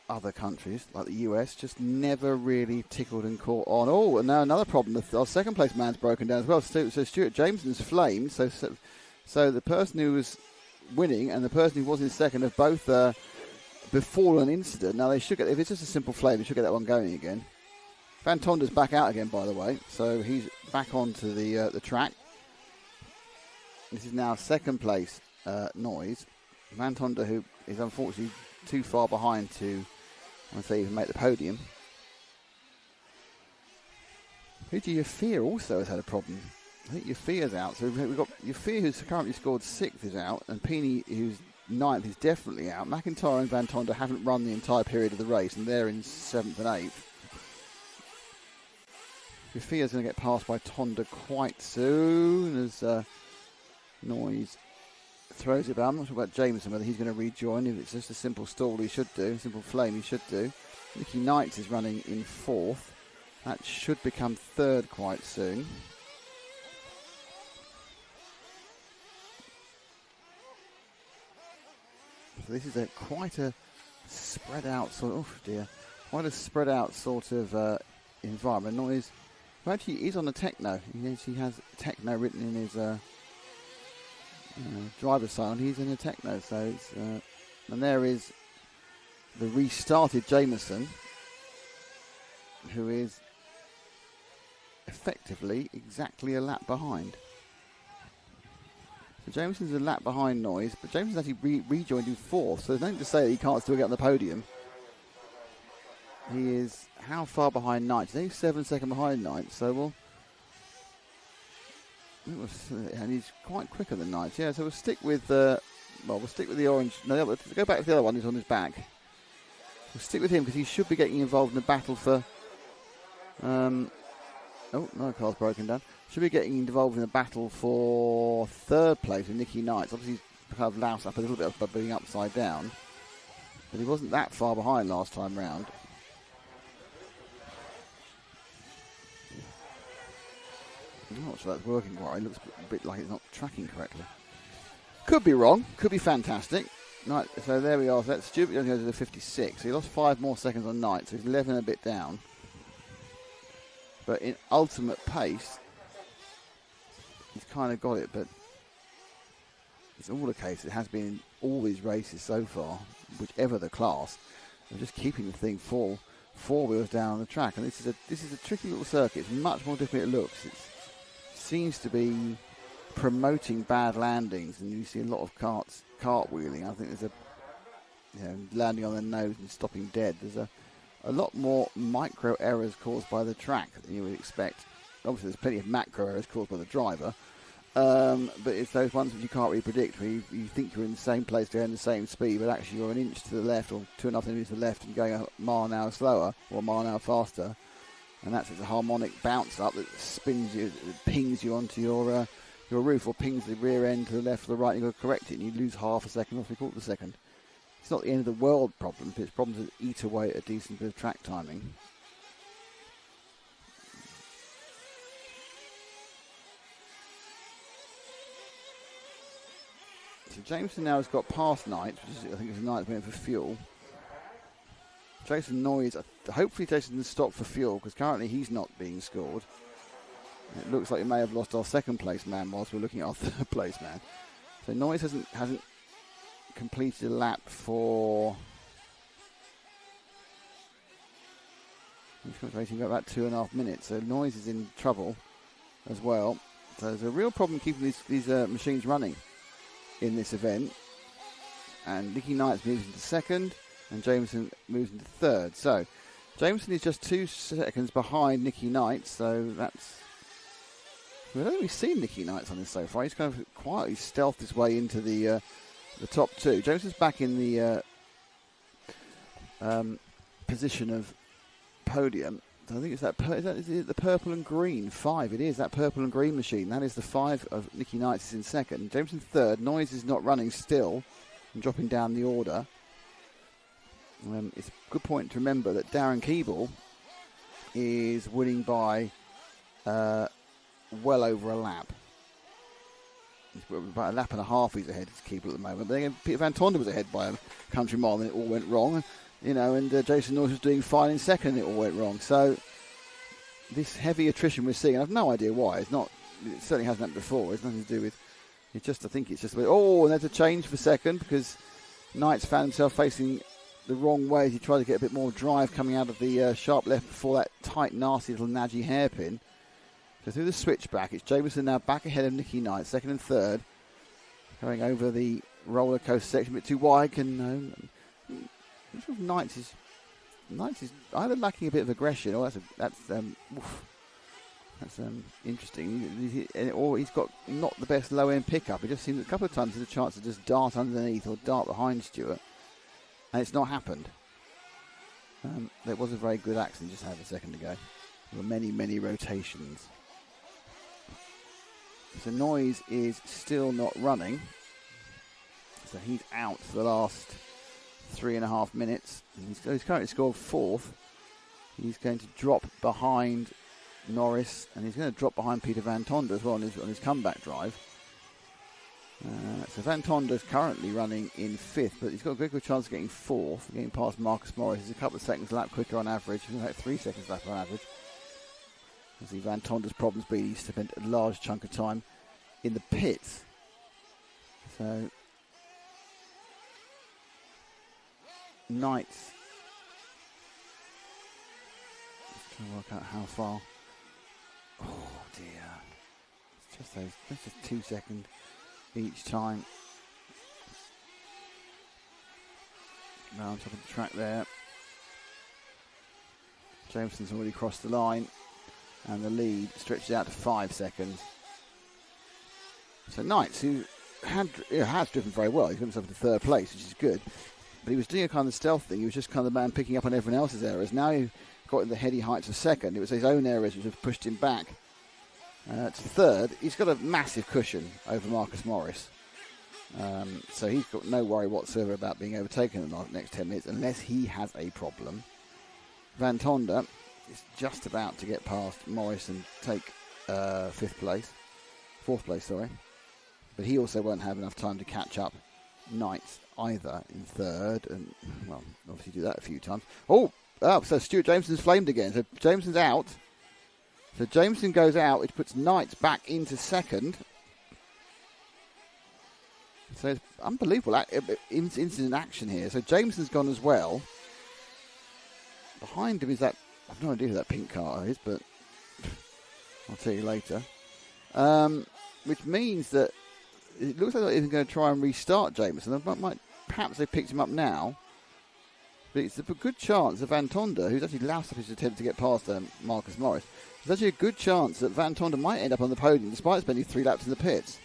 other countries like the US, just never really tickled and caught on. Oh, and now another problem. Our second place man's broken down as well. So Stuart Jameson's flamed. So the person who was winning and the person who was in second have both before an incident. Now they should get, if it's just a simple flame, they should get that one going again. Van Tonder's back out again, by the way, so he's back onto the track. This is now second place Noyes. Van Tonder, who is unfortunately too far behind to, I'd say, even make the podium. Who do you fear also has had a problem? I think Yafir's out. So we've got Yafir, who's currently scored 6th, is out, and Peeny, who's 9th, is definitely out. McIntyre and Van Tonder haven't run the entire period of the race, and they're in 7th and 8th. Yafir's going to get passed by Tonder quite soon as Noyes throws it, but I'm not sure about Jameson, whether he's going to rejoin. If it's just a simple stall, he should do. Simple flame, he should do. Nicky Knights is running in 4th. That should become 3rd quite soon. So this is quite a spread out sort of, quite a spread out sort of environment. Noyes, well, actually, he's on the techno. He has techno written in his driver's side. He's in the techno, so it's and there is the restarted Jameson, who is effectively exactly a lap behind. So Jameson's a lap behind Noyes, but Jameson's actually rejoined in 4th, so there's nothing to say that he can't still get on the podium. He is how far behind Knights? He's 7 seconds behind Knights, so and he's quite quicker than Knights. Yeah, so we'll stick with the orange. No, let's go back to the other one who's on his back. We'll stick with him because he should be getting involved in the battle for. Oh, no car's broken down. Should be getting involved in the battle for 3rd place with Nicky Knights. Obviously, he's kind of loused up a little bit by being upside down, but he wasn't that far behind last time round. I'm not sure that's working quite. It looks a bit like it's not tracking correctly. Could be wrong. Could be fantastic. Right, so there we are. So that's stupid. He only goes to the 56. So he lost 5 more seconds on Knight. So he's 11 a bit down. But in ultimate pace, he's kind of got it. But it's all the case. It has been in all these races so far, whichever the class, of just keeping the thing four wheels down on the track. And this is a tricky little circuit. It's much more difficult than it looks. It seems to be promoting bad landings, and you see a lot of cartwheeling. I think there's landing on their nose and stopping dead. There's a lot more micro errors caused by the track than you would expect. Obviously, there's plenty of macro errors caused by the driver, but it's those ones which you can't really predict, where you think you're in the same place going the same speed, but actually you're an inch to the left or 2.5 inches to the left and going a mile an hour slower or a mile an hour faster, and that's a harmonic bounce up that spins you, pings you onto your roof, or pings the rear end to the left or the right, and you've got to correct it, and you lose half a second or 3/4 second. it's not the end of the world problem, but it's problems that eat away at a decent bit of track timing. So Jameson now has got past Knight, which is, I think it's Knight waiting for fuel. Jason Noyes, hopefully Jason can stop for fuel, because currently he's not being scored. It looks like we may have lost our second place man whilst we're looking at our third place man. So Noyes hasn't completed a lap for... He's waiting about 2.5 minutes, so Noyes is in trouble as well. So there's a real problem keeping these machines running in this event. And Nicky Knight's moves into second, and Jameson moves into third. So Jameson is just 2 seconds behind Nicky Knight, so that's... We've only seen Nicky Knight on this so far. He's kind of quietly stealthed his way into the top 2. Jameson's back in the position of podium. I think it's is it the purple and green 5? It is that purple and green machine. That is the 5 of Nicky Knight is in second. Jameson third. Noyes is not running still and dropping down the order. It's a good point to remember that Darren Keeble is winning by well over a lap. He's about a lap and a half he's ahead of Keeble at the moment. But then Peter Van Tonder was ahead by a country mile and it all went wrong. You know, and Jason Noyes was doing fine in second and it all went wrong. So this heavy attrition we're seeing, I have no idea why. It certainly hasn't happened before. It's nothing to do with... I think it's just... Oh, and there's a change for second because Knight's found himself facing the wrong way as he tried to get a bit more drive coming out of the sharp left before that tight, nasty little Nagy hairpin. So through the switchback, it's Jameson now back ahead of Nicky Knight, second and third. Going over the roller coaster section, a bit too wide. Knight is either lacking a bit of aggression, or that's interesting. Or he's got not the best low end pickup. It just seems a couple of times there's a chance to just dart underneath or dart behind Stewart, and it's not happened. There was a very good accident just a second ago. There were many rotations. So Noyes is still not running. So he's out for the last 3.5 minutes. He's currently scored 4th. He's going to drop behind Norris, and he's going to drop behind Peter Van Tonder as well on his comeback drive. So Van Tonder's currently running in 5th, but he's got a very good chance of getting 4th, getting past Marcus Morris. He's a couple of seconds a lap quicker on average, like 3 seconds lap on average. See Van Tonder's problems being he spent a large chunk of time in the pits. So Knight's just trying to work out how far. Oh dear. It's just 2 seconds each time. Now on top of the track there. Jameson's already crossed the line. And the lead stretches out to 5 seconds. So Knights, who has driven very well, he's got himself into 3rd place, which is good. But he was doing a kind of stealth thing. He was just kind of the man picking up on everyone else's errors. Now he got in the heady heights of 2nd. It was his own errors which have pushed him back to 3rd. He's got a massive cushion over Marcus Morris. So he's got no worry whatsoever about being overtaken in the next 10 minutes unless he has a problem. Van Tonder is just about to get past Morris and take 4th place, sorry. But he also won't have enough time to catch up Knights either in 3rd, and well, obviously do that a few times. So Stuart Jameson's flamed again. So Jameson's out. So Jameson goes out, which puts Knights back into 2nd. So it's unbelievable incident action here. So Jameson's gone as well. Behind him is that, I've no idea who that pink car is, but I'll tell you later. Which means that it looks like they're even going to try and restart Jameson. Perhaps they picked him up now. But it's a good chance that Van Tonder, who's actually loused up his attempt to get past Marcus Morris, there's actually a good chance that Van Tonder might end up on the podium despite spending 3 laps in the pits.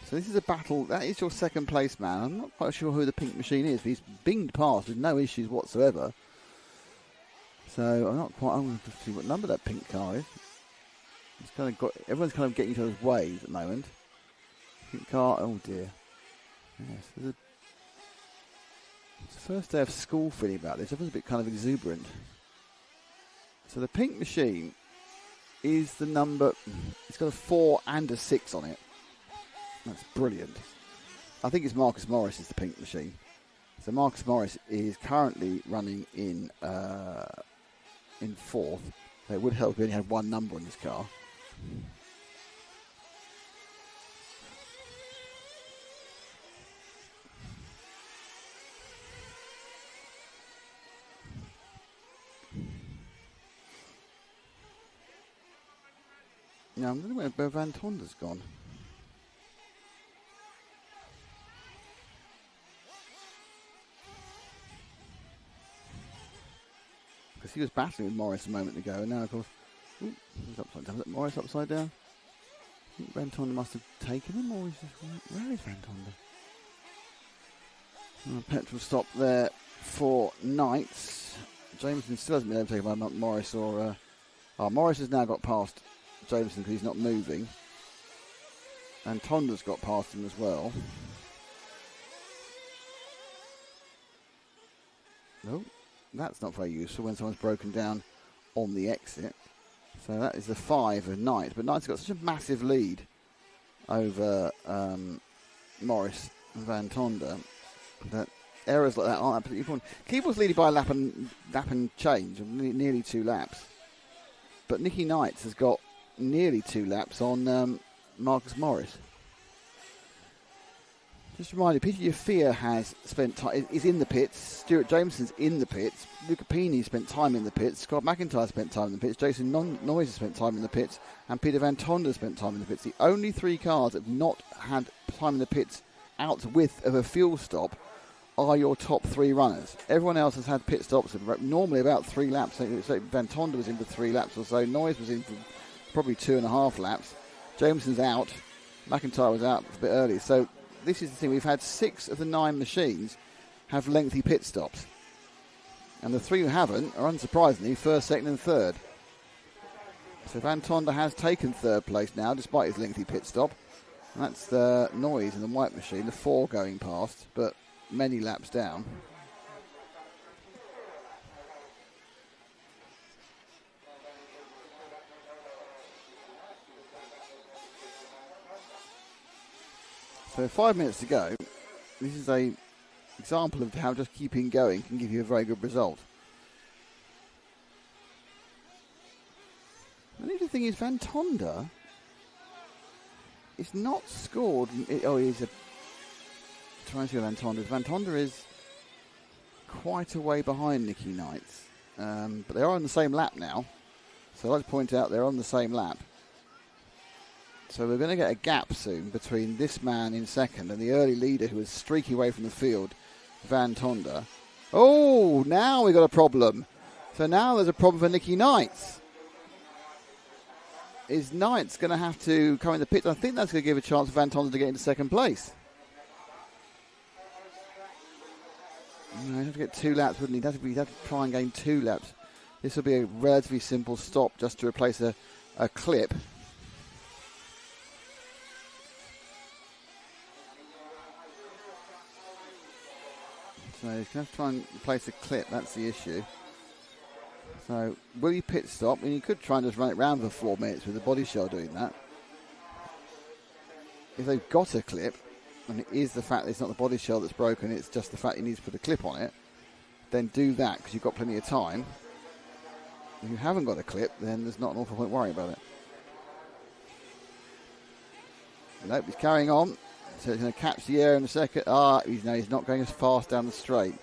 So this is a battle. That is your 2nd place man. I'm not quite sure who the pink machine is, but he's binged past with no issues whatsoever. So I'm not quite. I'm going to see what number that pink car is. It's kind of everyone's kind of getting each other's ways at the moment. Second car, oh dear. Yes, it's the first day of school feeling about this. Everyone's a bit kind of exuberant. So the pink machine is the number, it's got a 4 and a 6 on it. That's brilliant. I think it's Marcus Morris is the pink machine. So Marcus Morris is currently running in 4th. So it would help if he only had one number on his car. Now I'm wondering where Van Tonder's gone. Because he was battling with Morris a moment ago, and now of course, he's upside down. Is that Morris upside down? I think Van Tonder must have taken him, or is just, where is Van Tonder? Petrol stop there for Knights. Jameson still hasn't been able to take him by Morris or. Morris has now got past Jameson because he's not moving, and Tonder's got past him as well. No. That's not very useful when someone's broken down on the exit. So that is the 5 of Knights. But Knights have got such a massive lead over Morris and Van Tonder that errors like that aren't absolutely important. Keeble's leading by a lap and change, nearly 2 laps. But Nicky Knights has got nearly 2 laps on Marcus Morris. Just a reminder, Peter Yafia has spent time, is in the pits. Stuart Jameson's in the pits. Luca Pini spent time in the pits. Scott McIntyre spent time in the pits. Jason Noyes has spent time in the pits. And Peter Van Tonder spent time in the pits. The only 3 cars that have not had time in the pits out with of a fuel stop are your top 3 runners. Everyone else has had pit stops of normally about 3 laps. So Van Tonder was in for 3 laps or so. Noyes was in for probably 2.5 laps. Jameson's out. McIntyre was out a bit early. So this is the thing, we've had 6 of the 9 machines have lengthy pit stops. And the 3 who haven't are unsurprisingly 1st, 2nd and 3rd. So Van Tonder has taken 3rd place now despite his lengthy pit stop. And that's the Noise in the white machine, the 4 going past, but many laps down. So 5 minutes to go. This is a example of how just keeping going can give you a very good result. The interesting thing is Van Tonder is not scored. He's trying to go Van Tonder. Van Tonder is quite a way behind Nicky Knights. But they are on the same lap now. So I'd like to point out they're on the same lap. So we're going to get a gap soon between this man in 2nd and the early leader who was streaking away from the field, Van Tonder. Oh, now we've got a problem. So now there's a problem for Nicky Knights. Is Knights going to have to come in the pits? I think that's going to give a chance for Van Tonder to get into 2nd place. No, he'd have to get 2 laps, wouldn't he? He'd have to try and gain 2 laps. This will be a relatively simple stop just to replace a clip. So he's going to have to try and replace a clip, that's the issue. So will he pit stop? I mean, he could try and just run it round for 4 minutes with the body shell doing that. If they've got a clip, and it is the fact that it's not the body shell that's broken, it's just the fact he needs to put a clip on it, then do that because you've got plenty of time. If you haven't got a clip, then there's not an awful point worrying about it. Nope, he's carrying on. So he's going to catch the air in a second. He's not going as fast down the straight.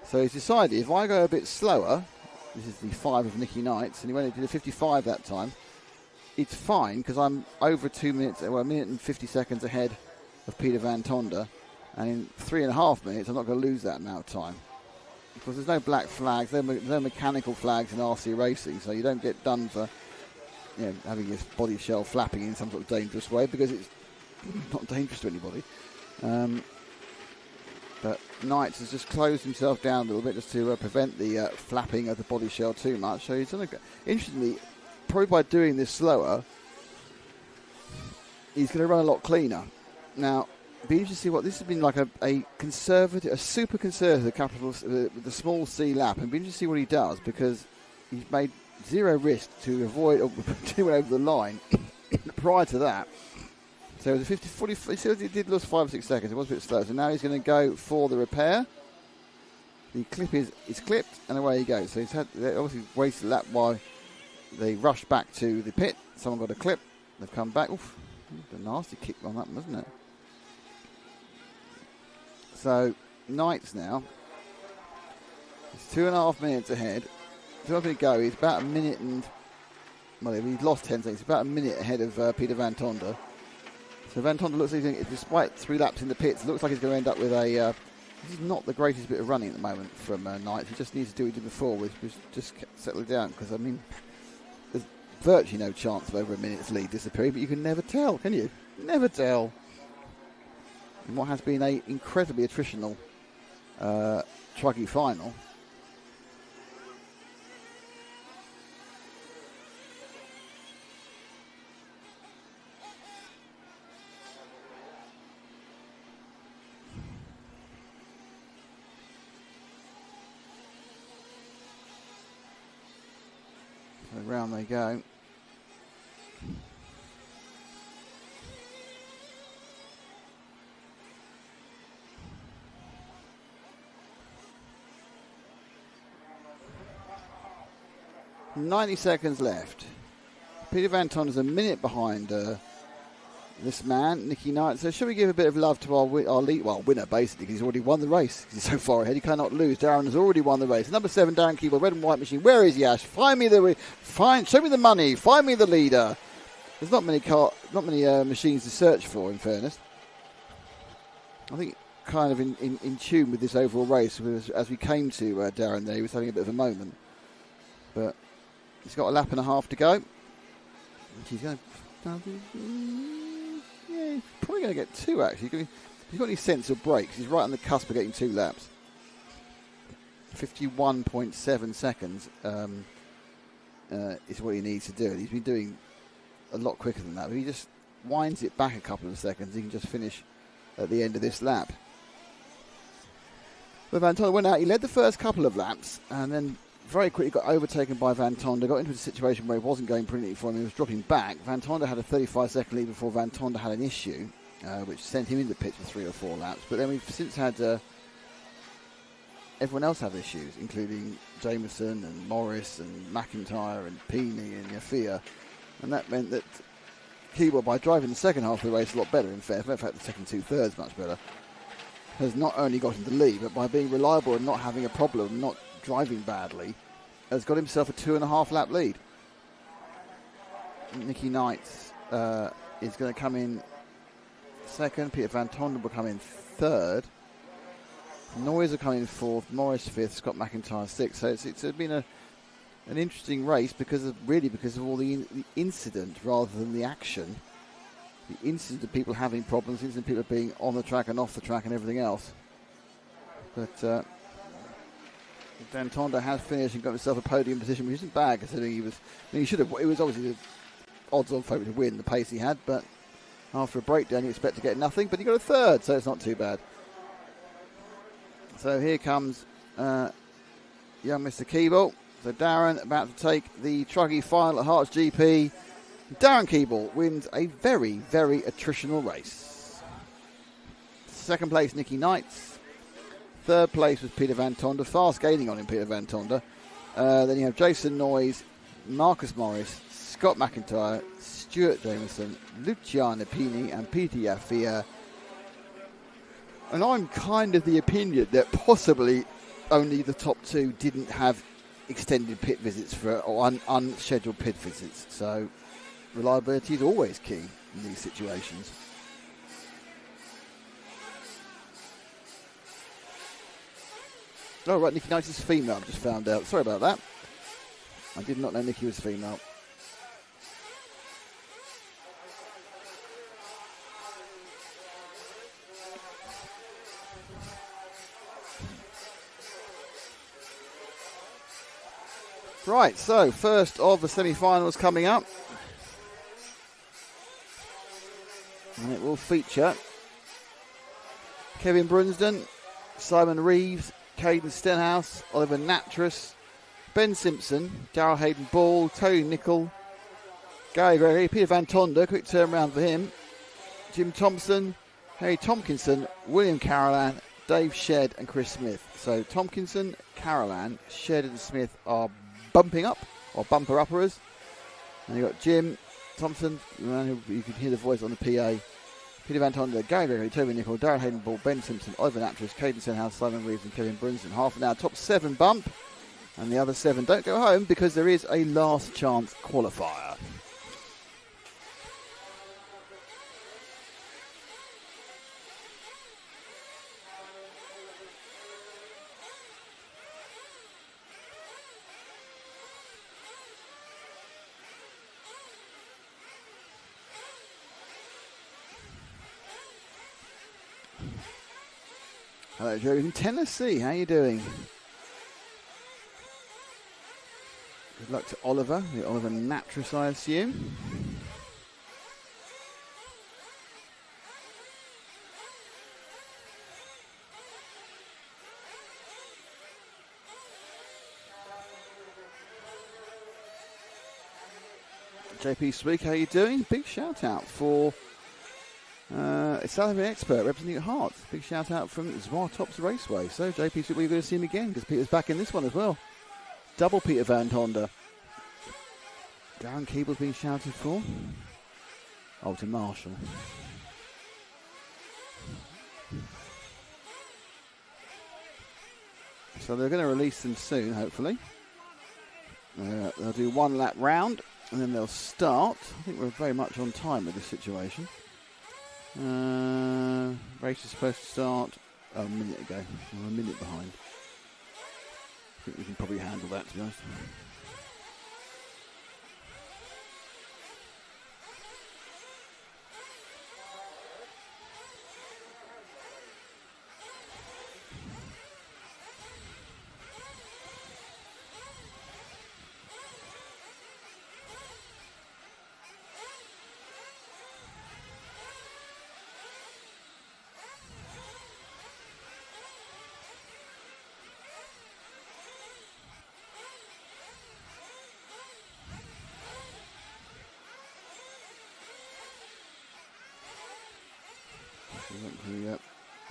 So he's decided, if I go a bit slower, this is the 5 of Nicky Knights, and he went into the 55 that time, it's fine, because I'm over 2 minutes, well, 1 minute and 50 seconds ahead of Peter Van Tonder, and in 3.5 minutes, I'm not going to lose that amount of time. Because there's no black flags, there's no mechanical flags in RC racing, so you don't get done for having your body shell flapping in some sort of dangerous way, because it's not dangerous to anybody. But Knights has just closed himself down a little bit just to prevent the flapping of the body shell too much. So he's done interestingly, probably by doing this slower, he's going to run a lot cleaner. Now, be interesting to see what this has been like a conservative, a super conservative capital with a small C lap, and be interesting to see what he does because he's made zero risk to avoid or to over the line prior to that. So it was a 40, he did lose 5 or 6 seconds. It was a bit slow. So now he's going to go for the repair. The clip is clipped, and away he goes. So he's had obviously wasted a lap while they rushed back to the pit. Someone got a clip. They've come back. Oof, a nasty kick on that one, wasn't it? So Knights now. He's 2.5 minutes ahead. 2.5 minutes to go. He's about a minute and he's lost 10 seconds. He's about a minute ahead of Peter Van Tonder. So Van Tonder looks like he's, despite 3 laps in the pits, looks like he's going to end up with a. This is not the greatest bit of running at the moment from Knights. He just needs to do what he did before, which was just settle down. Because I mean, there's virtually no chance of over a minute's lead disappearing, but you can never tell, can you? Never tell. In what has been a incredibly attritional Truggy final. Round they go. "90 seconds left. Peter Van Tonder's a minute behind this man, Nicky Knight. So should we give a bit of love to our lead, winner basically, because he's already won the race. He's so far ahead, he cannot lose. Darren has already won the race. Number 7, Darren Keeble, red and white machine. Where is Yash? Show me the money. Find me the leader. There's not many machines to search for, in fairness. I think kind of in tune with this overall race, as we came to Darren there, he was having a bit of a moment. But he's got a lap and a half to go. He's going to... Yeah, he's probably going to get 2, actually. He's got any sense of brakes. He's right on the cusp of getting 2 laps. 51.7 seconds is what he needs to do. He's been doing a lot quicker than that. But he just winds it back a couple of seconds. He can just finish at the end of this lap. But Van Tonder went out. He led the first couple of laps and then very quickly got overtaken by Van Tonder, got into a situation where he wasn't going brilliantly for him, he was dropping back. Van Tonder had a 35-second lead before Van Tonder had an issue, which sent him into the pits for 3 or 4 laps. But then we've since had everyone else have issues, including Jameson and Morris and McIntyre and Peeney and Yafia. And that meant that Keeble, by driving the second half of the race a lot better, in fact the second 2/3 much better, has not only got him the lead, but by being reliable and not having a problem, not driving badly, has got himself a 2.5 lap lead. Nicky Knight is going to come in second. Peter Van Tonder will come in third. Noyes will come in fourth. Morris fifth. Scott McIntyre sixth. So it's been an interesting race because of all the incident rather than the action. The incident of people having problems, the incident of people being on the track and off the track and everything else. But Van Tonder has finished and got himself a podium position, which isn't bad considering he should have. It was obviously the odds-on favourite to win the pace he had, but after a breakdown, you expect to get nothing. But he got a third, so it's not too bad. So here comes young Mr. Keeble. So Darren about to take the Truggy final at Herts GP. Darren Keeble wins a very, very attritional race. Second place, Nicky Knight. Third place was Peter Van Tonder, fast gaining on him, Peter Van Tonder. Then you have Jason Noyes, Marcus Morris, Scott McIntyre, Stuart Jameson, Luciano Pini and Peter Yafia. And I'm kind of the opinion that possibly only the top 2 didn't have extended pit visits or unscheduled pit visits. So reliability is always key in these situations. Oh, right, Nicky Knight is female, I've just found out. Sorry about that. I did not know Nicky was female. Right, so first of the semi-finals coming up. And it will feature Kevin Brunsden, Simon Reeves, Caden Stenhouse, Oliver Natras, Ben Simpson, Darryl Hayden Ball, Tony Nicol, Gary Gregory, Peter Van Tonder, quick turnaround for him, Jim Thompson, Harry Tompkinson, William Carolan, Dave Shedd and Chris Smith. So Tompkinson, Carolan, Shedd and Smith are bumping up, or bumper-uppers. And you've got Jim Thompson, you can hear the voice on the PA, Peter Van Tonder, Gary Gregory, Toby Nicol, Darryl Hayden Ball, Ben Simpson, Oliver Natras, Caden Stenhouse, Simon Reeves and Kevin Brunsden. Half an hour, top 7 bump. And the other 7 don't go home because there is a last chance qualifier. Hello, Joe in Tennessee. How are you doing? Good luck to Oliver, the Oliver Natras, I assume. JP Sweek, how are you doing? Big shout out for South African expert representing Herts. Big shout out from Zwartops Raceway. So JP Sweek, we're going to see him again because Peter's back in this one as well. Double Peter Van Tonder. Darren Keeble's being shouted for. Oh, to Marshall. So they're going to release them soon, hopefully. They'll do 1 lap round and then they'll start. I think we're very much on time with this situation. Race is supposed to start a minute ago. We're a minute behind. I think we can probably handle that, to be honest.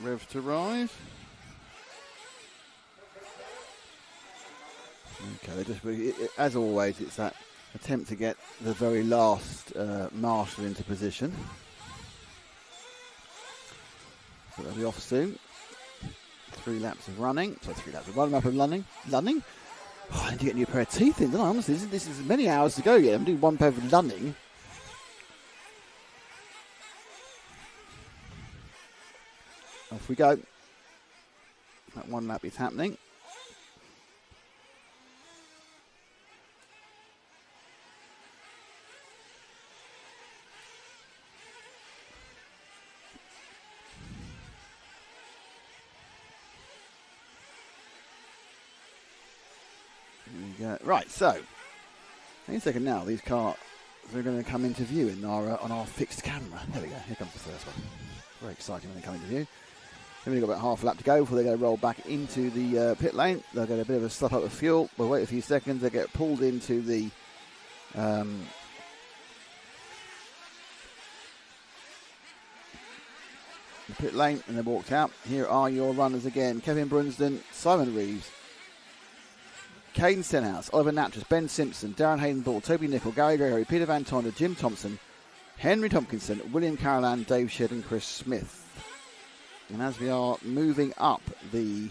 Revs to rise. Okay, as always, it's that attempt to get the very last marshal into position. So they'll be off soon. 3 laps of running. So 3 laps of 1 lap of running. Oh, I need to get a new pair of teeth in, don't I? Honestly, this is many hours to go yet. I'm doing 1 pair of running. Off we go. That 1 lap is happening. There we go. Right, so any second now, these cars are going to come into view in on our fixed camera. There we go. Here comes the first one. Very exciting when they come into view. Then we've got about half a lap to go before they go roll back into the pit lane. They'll get a bit of a slip up of fuel. We'll wait a few seconds. They get pulled into the pit lane and they walked out. Here are your runners again. Kevin Brunsden, Simon Reeves, Caden Stenhouse, Oliver Natras, Ben Simpson, Darren Hayden Ball, Toby Nicol, Gary Gregory, Peter Van Tonder, Jim Thompson, Henry Tompkinson, William Carolan, Dave Shedd and Chris Smith. And as we are moving up the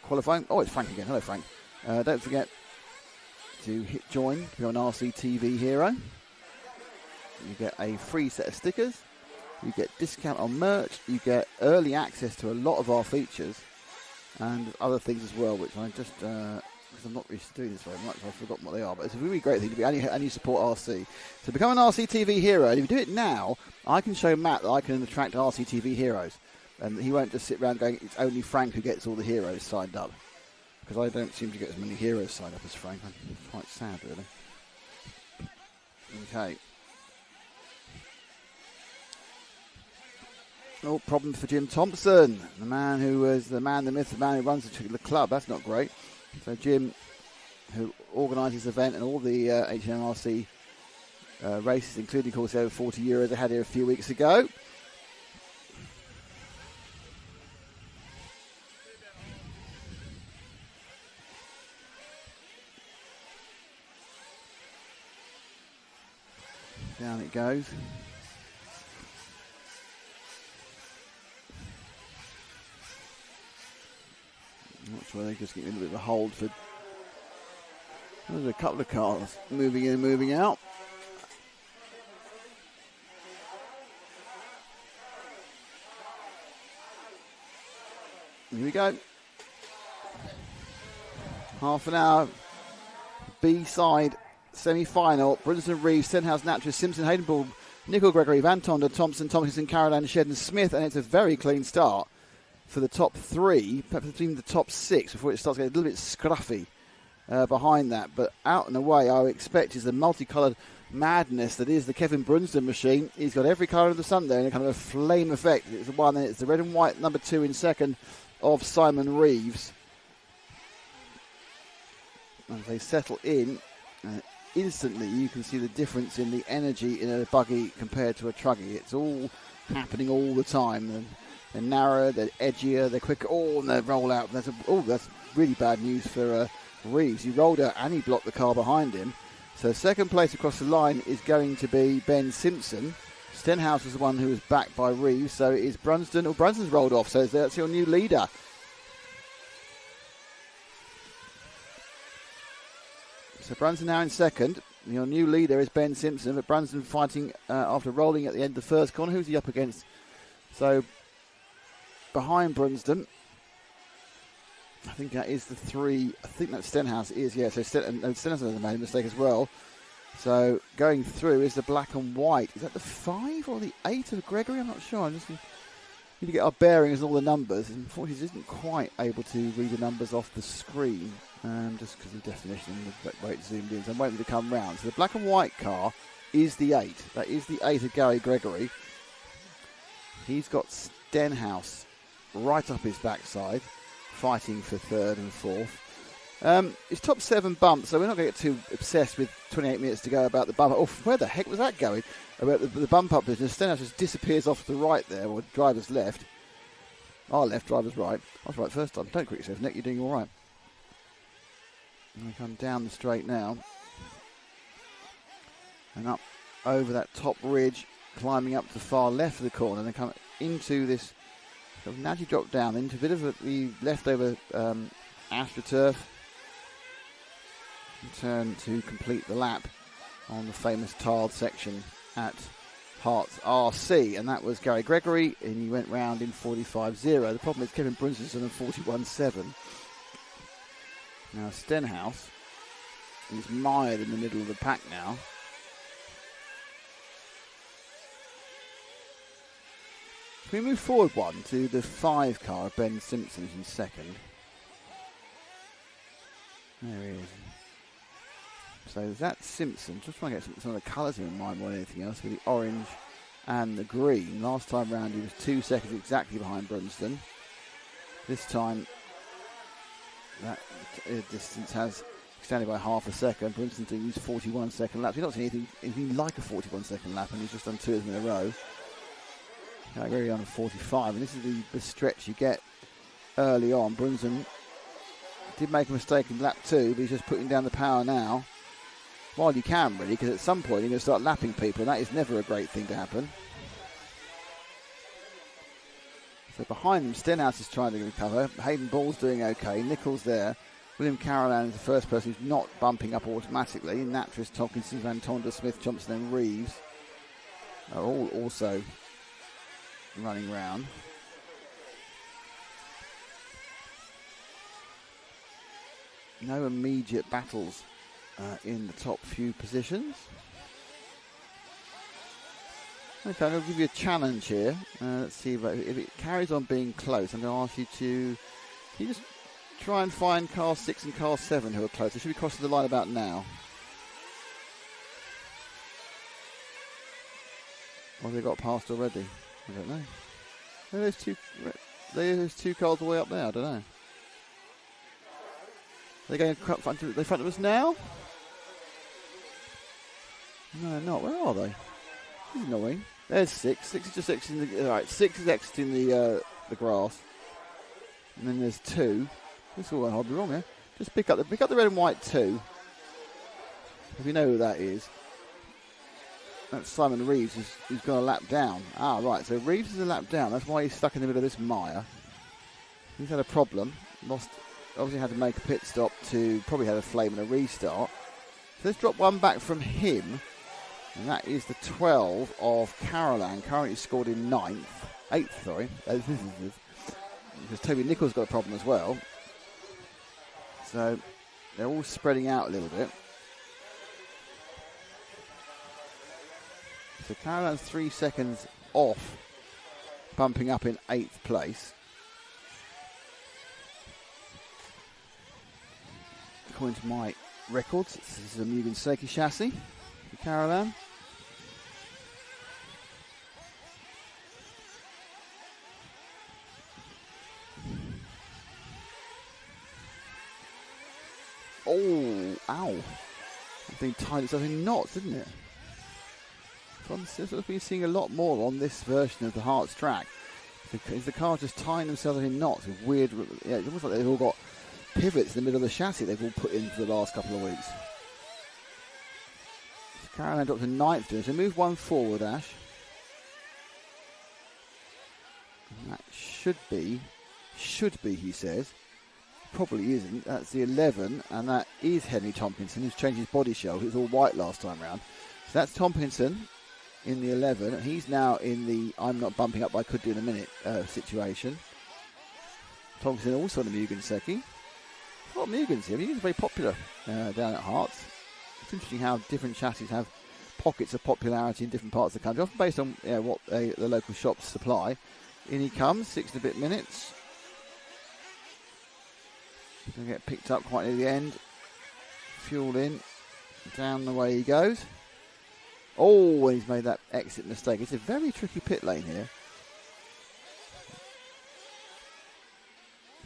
qualifying... Oh, it's Frank again. Hello, Frank. Don't forget to hit join to be on RCTV Hero. You get a free set of stickers. You get discount on merch. You get early access to a lot of our features. And other things as well, which I just... because I'm not used to doing this very much, I've forgotten what they are. But it's a really great thing to be, and you support RC. So become an RCTV hero. And if you do it now, I can show Matt that I can attract RCTV heroes. And he won't just sit around going, it's only Frank who gets all the heroes signed up. Because I don't seem to get as many heroes signed up as Frank. It's quite sad, really. Okay. Oh, problem for Jim Thompson, the man who was the man, the myth, the man who runs the club. That's not great. So Jim, who organises the event and all the HMRC races, including, of course, over 40 Euros they had here a few weeks ago. Down it goes. I'm not sure, they're just getting a little bit of a hold for. There's a couple of cars moving in and moving out. Here we go. Half an hour. B-side semi-final. Brunsden, Reeves, Stenhouse, Natchez, Simpson, Haydenball, Nicol Gregory, Van Tonder, Thompson, Tomkinson, Caroline, Shedden, Smith, and it's a very clean start for the top three, perhaps between the top six before it starts getting a little bit scruffy behind that. But out and away, I would expect is the multicoloured madness that is the Kevin Brunsden machine. He's got every colour of the sun there in a kind of a flame effect. It's the one, it's the red and white number 2 in second of Simon Reeves. As they settle in, instantly you can see the difference in the energy in a buggy compared to a truggy. It's all happening all the time. They're narrower, they're edgier, they're quicker. Oh, and they roll out. That's really bad news for Reeves. He rolled out and he blocked the car behind him. So second place across the line is going to be Ben Simpson. Stenhouse is the one who was backed by Reeves. So it is Brunsden. Oh, Brunsden's rolled off. So that's your new leader. So Brunsden now in second. Your new leader is Ben Simpson. But Brunsden fighting after rolling at the end of the first corner. Who's he up against? So behind Brunsden, I think that is the 3. I think that Stenhouse is, yeah. So Stenhouse has made a mistake as well. So going through is the black and white. Is that the 5 or the 8 of Gregory? I'm not sure. I just need to get our bearings and all the numbers. Unfortunately, he isn't quite able to read the numbers off the screen, just because of the definition and the way it zoomed in. So I'm waiting to come round. So the black and white car is the 8. That is the 8 of Gary Gregory. He's got Stenhouse right up his backside, fighting for third and fourth. It's top 7 bumps, so we're not going to get too obsessed with 28 minutes to go about the bump. Oh, where the heck was that going? About the bump up business. Stenhouse just disappears off to the right there, or driver's left. Our left, driver's right. I was right first time. Don't quit yourself, Nick. You're doing all right. And we come down the straight now. And up over that top ridge, climbing up to the far left of the corner, and then come into this sort of natty drop down into a bit of the leftover AstroTurf. And turn to complete the lap on the famous tiled section at Herts RC, and that was Gary Gregory, and he went round in 45.0. The problem is Kevin Brunsden's on 41.7. Now Stenhouse is mired in the middle of the pack now. Can we move forward one to the 5 car of Ben Simpson, who's in second? There he is. So that's Simpson. Just trying to get some of the colours in mind more than anything else, with the orange and the green. Last time round he was 2 seconds exactly behind Brunsden. This time that distance has extended by half a second. Brunsden's doing his 41-second laps. We've not seen anything like a 41-second lap, and he's just done 2 of them in a row. Very on 45, and this is the stretch you get early on. Brunsden did make a mistake in lap 2, but he's just putting down the power now. While you can, really, because at some point you're going to start lapping people, and that is never a great thing to happen. So behind them, Stenhouse is trying to recover. Hayden Ball's doing okay. Nichols there. William Carolan is the first person who's not bumping up automatically. Natchez, Tomkinson, Van Tonder, Smith, Johnson, and Reeves are all also running round. No immediate battles in the top few positions. Okay, I'm going to give you a challenge here. Let's see if it carries on being close. I'm going to ask you to, can you just try and find car 6 and car 7 who are close. They should be crossing the line about now. Or have they got past already? I don't know. There's two cars all the way up there. I don't know. They're going front of us now? No, they're not. Where are they? This is annoying. There's 6. 6 is just exiting the. All right, 6 is exiting the grass, and then there's 2. This is all going to be wrong here. Just pick up the red and white 2. If you know who that is, that's Simon Reeves, who's got a lap down. Ah, right. So Reeves is a lap down. That's why he's stuck in the middle of this mire. He's had a problem. Obviously had to make a pit stop to probably have a flame and a restart. So let's drop one back from him. And that is the 12 of Carolan, currently scored in 8th, sorry. Because Toby Nichols got a problem as well. So they're all spreading out a little bit. So Carolan's 3 seconds off, bumping up in 8th place. According to my records, this is a Mugen Seiki chassis for Carolan. Oh, ow. That thing tied itself in knots, didn't it? So I've been seeing a lot more on this version of the Herts track. Is the cars just tying themselves in knots with weird... Yeah, it's almost like they've all got pivots in the middle of the chassis they've all put in for the last couple of weeks. So Carolan dropped to 9th, so move one forward, Ash. And that should be, he says. Probably isn't. That's the 11, and that is Henry Tompkinson, who's changed his body shell. It was all white last time round. So that's Tompkinson in the 11. He's now in the I'm not bumping up, but I could do in a minute situation. Tompkinson also in the Mugen Seiki. A lot of Mugens here. Mugen's very popular down at Herts. It's interesting how different chassis have pockets of popularity in different parts of the country, often based on what the local shops supply. In he comes, 6 and a bit minutes. Going to get picked up quite near the end. Fuel in. Down the way he goes. Oh, he's made that exit mistake. It's a very tricky pit lane here.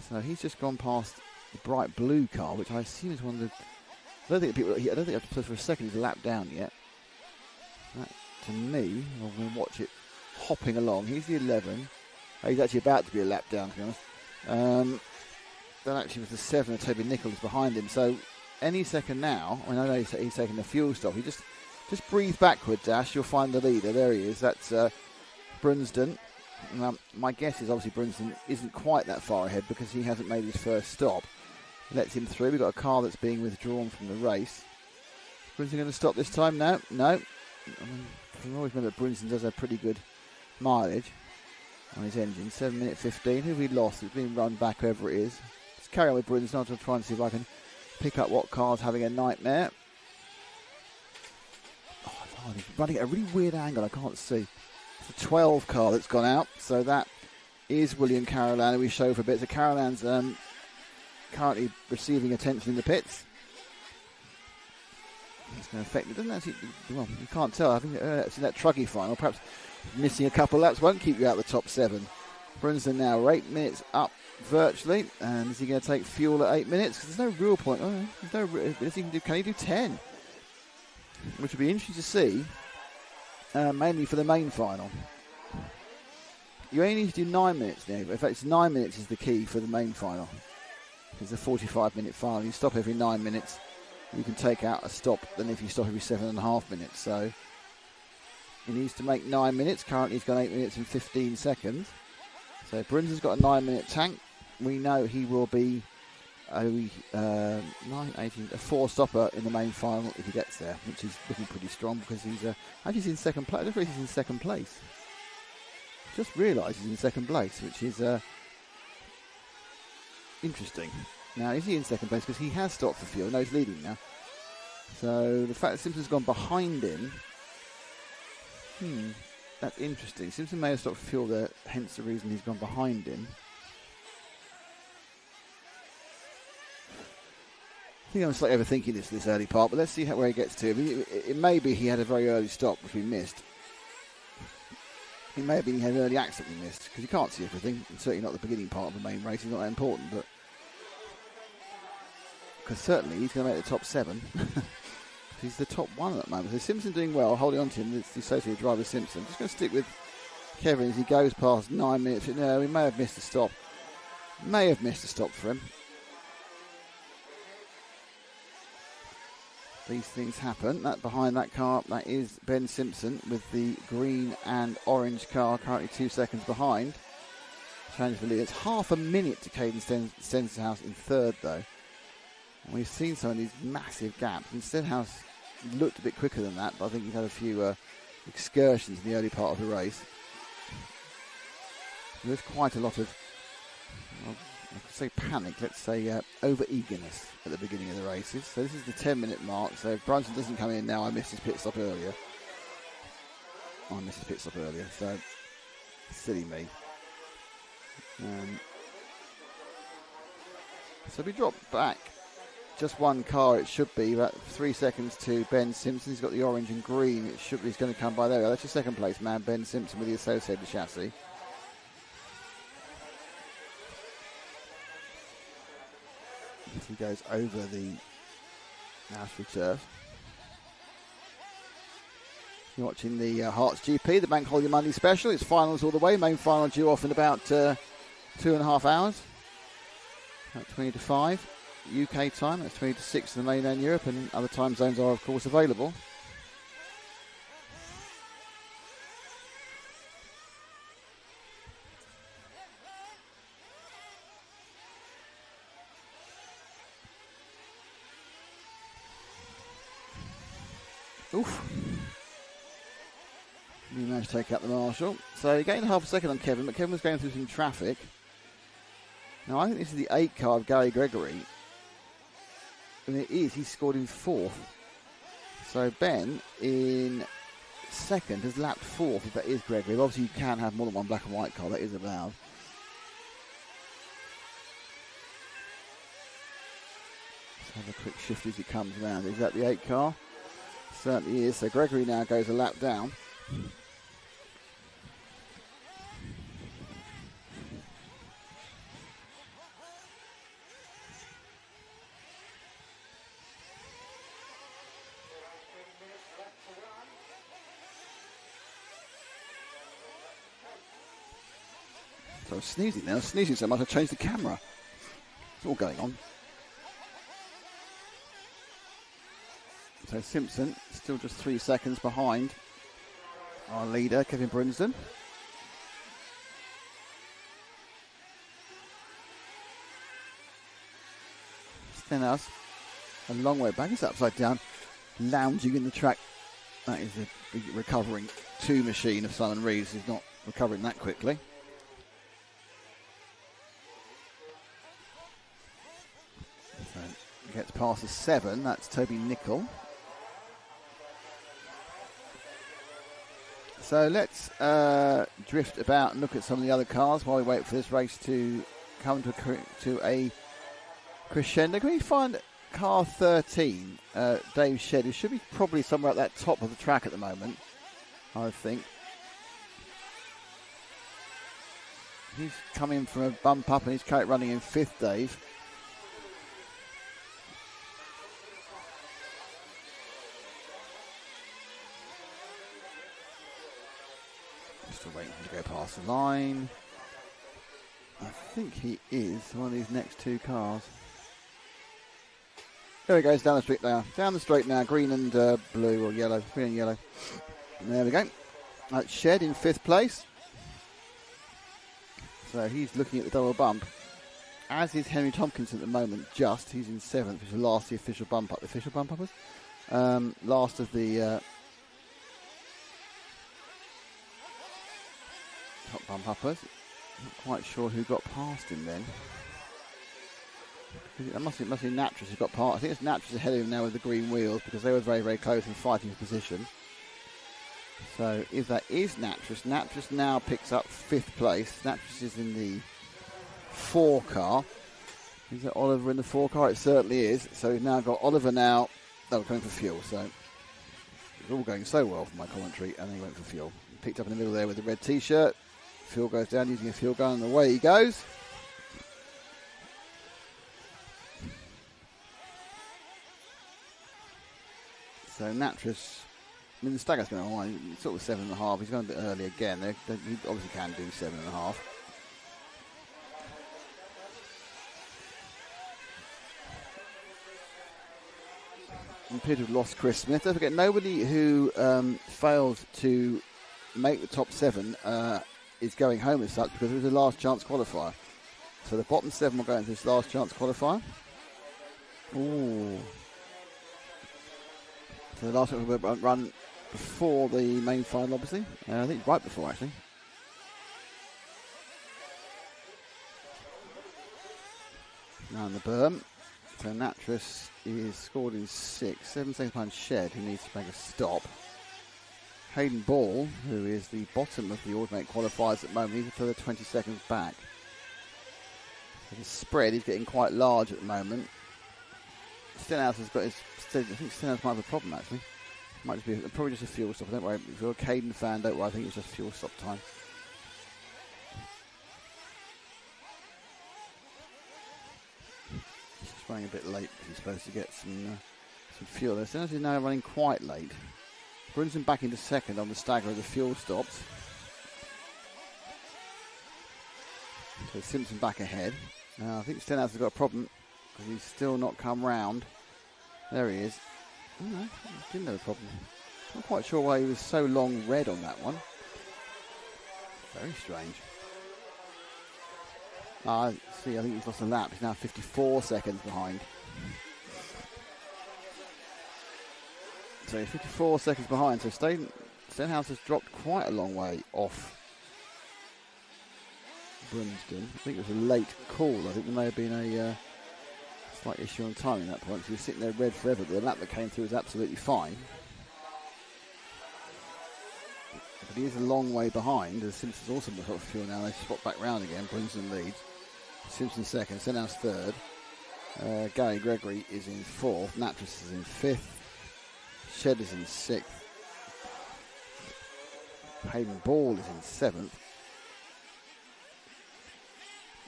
So he's just gone past the bright blue car, which I assume is one of the... I don't think for a second he's lapped down yet. That, to me, I'm going to watch it hopping along. He's the 11. He's actually about to be a lap down, to be honest. That actually was the 7 of Toby Nichols behind him. So any second now, I know he's taking the fuel stop. He just breathe backwards, Ash. You'll find the leader. There he is. That's Brunsden. My guess is obviously Brunsden isn't quite that far ahead because he hasn't made his first stop. Lets him through. We've got a car that's being withdrawn from the race. Brunsden going to stop this time? No. I always remember Brunsden does have pretty good mileage on his engine. 7 minute 15. Who have we lost? It's been run back, whoever it is. Let's carry on with Brunsden. I'll try and see if I can pick up what car's having a nightmare. Oh, he's running at a really weird angle. I can't see. It's a 12 car that's gone out. So that is William Carolan, who we show for a bit. So Carolan's currently receiving attention in the pits. It's going to affect it. Doesn't actually, well, you can't tell. I think it's in that Truggy final. Perhaps missing a couple of laps won't keep you out of the top 7. Brunsden now are 8 minutes up virtually. And is he going to take fuel at 8 minutes? Because there's no real point. Can he do 10? Which would be interesting to see, mainly for the main final. You only need to do 9 minutes now. In fact, 9 minutes is the key for the main final. It's a 45-minute final. You stop every 9 minutes. You can take out a stop than if you stop every 7.5 minutes. So he needs to make 9 minutes. Currently he's got 8 minutes and 15 seconds. So Brunsden's got a 9-minute tank. We know he will be a 4-stopper in the main final if he gets there, which is looking pretty strong because he's actually in second place. I don't think he's in second place. Just realised he's in second place, which is interesting. Now, is he in second place? Because he has stopped for fuel. No, he's leading now. So the fact that Simpson's gone behind him, that's interesting. Simpson may have stopped for fuel there, hence the reason he's gone behind him. I think I'm slightly overthinking this early part, but let's see where he gets to. I mean, it may be he had a very early stop, which we missed. It may have been he had an early accident he missed, because you can't see everything. It's certainly not the beginning part of the main race. It's not that important, but because certainly he's going to make the top 7. He's the top 1 at the moment. So Simpson doing well, holding on to him. It's the associated driver Simpson. Just going to stick with Kevin as he goes past 9 minutes. No, he may have missed a stop. May have missed a stop for him. These things happen. That behind that car, that is Ben Simpson with the green and orange car, currently 2 seconds behind. Challenge for lead. It's half a minute to Caden Stenhouse in third, though. And we've seen some of these massive gaps. And Stenhouse looked a bit quicker than that, but I think he's had a few excursions in the early part of the race. There's quite a lot of, well, I could say panic, let's say over-eagerness at the beginning of the races. So this is the 10-minute mark. So if Brunson doesn't come in now, I missed his pit stop earlier. So silly me. So we drop back just one car. It should be about 3 seconds to Ben Simpson. He's got the orange and green. It should be, he's going to come by there. That's your second place man, Ben Simpson, with the associated chassis. He goes over the Ashford turf. You're watching the Herts GP, the Bank Holiday Monday special. It's finals all the way. Main final due off in about 2.5 hours. About 20 to 5 UK time. That's 20 to 6 in the mainland Europe, and other time zones are of course available. Oof. He managed to take out the marshal. So he gained half a second on Kevin, but Kevin was going through some traffic. Now I think this is the 8 car of Gary Gregory. And it is, he's scored in 4th. So Ben in 2nd has lapped 4th, if that is Gregory. Obviously you can have more than one black and white car, that is allowed. Let's have a quick shift as he comes around. Is that the 8 car? Certainly is. So Gregory now goes a lap down. So I'm sneezing now. Sneezing so much I changed the camera. It's all going on. So Simpson still just 3 seconds behind our leader, Kevin Brinsden. Stenhouse a long way back. He's upside down, lounging in the track. That is a big recovering 2 machine of Simon Reeves. He's not recovering that quickly. So gets past the 7. That's Toby Nicol. So let's drift about and look at some of the other cars while we wait for this race to come to a crescendo. Can we find car 13, Dave Shedd, who should be probably somewhere at that top of the track at the moment, I think. He's coming from a bump up and he's currently running in 5th, Dave. Still waiting to go past the line. I think he is one of these next 2 cars. There he goes down the street now. Down the straight now, green and blue or yellow. Green and yellow. And there we go. That's Shedd in 5th place. So he's looking at the double bump. As is Henry Tompkinson at the moment, just. He's in 7th, which is last the official bump up. The official bump up was last of the top bump uppers. Not quite sure who got past him then. It must be Natras who got past. I think it's Natras ahead of him now with the green wheels because they were very, very close and fighting for position. So if that is Natras, Natras now picks up 5th place. Natras is in the 4 car. Is that Oliver in the 4 car? It certainly is. So we've now got Oliver now. Oh, going for fuel. So it's all going so well for my commentary, and he went for fuel. picked up in the middle there with the red T-shirt. Phil goes down using a fuel gun, and away he goes. So Natras, I mean, the stagger's going on, sort of 7.5. He's going a bit early again. He obviously can do 7.5. And appear to have lost Chris Smith. Don't forget, nobody who failed to make the top 7 is going home as such, because it was a last chance qualifier. So the bottom 7 will go into this last chance qualifier. Ooh. So the last one will run before the main final, obviously. I think right before, actually. Now in the berm. So Natras is scored in 6. 7 seconds behind Shed, who needs to make a stop. Hayden Ball, who is the bottom of the automatic qualifiers at the moment, he's a further 20 seconds back. So the spread is getting quite large at the moment. Stenhouse has got his. I think Stenhouse might have a problem, actually. Might just be probably just a fuel stop. Don't worry. If you're a Caden fan, don't worry. I think it's just fuel stop time. He's running a bit late because he's supposed to get some fuel. There. Stenhouse is now running quite late. Brings him back into second on the stagger of the fuel stops. So Simpson back ahead. Now I think Stenhouse has got a problem because he's still not come round. There he is. Oh, no, didn't have a problem. Not quite sure why he was so long red on that one. Very strange. See, I think he's lost a lap. He's now 54 seconds behind. So he's 54 seconds behind. So Stenhouse has dropped quite a long way off Brunsden. I think it was a late call. I think there may have been a slight issue on timing at that point. So he was sitting there red forever, but the lap that came through was absolutely fine. But he is a long way behind. As Simpson's also got fuel now. They swap back round again. Brunsden leads. Simpson second. Stenhouse third. Gary Gregory is in fourth. Natras is in fifth. Shed is in sixth. Hayden Ball is in seventh.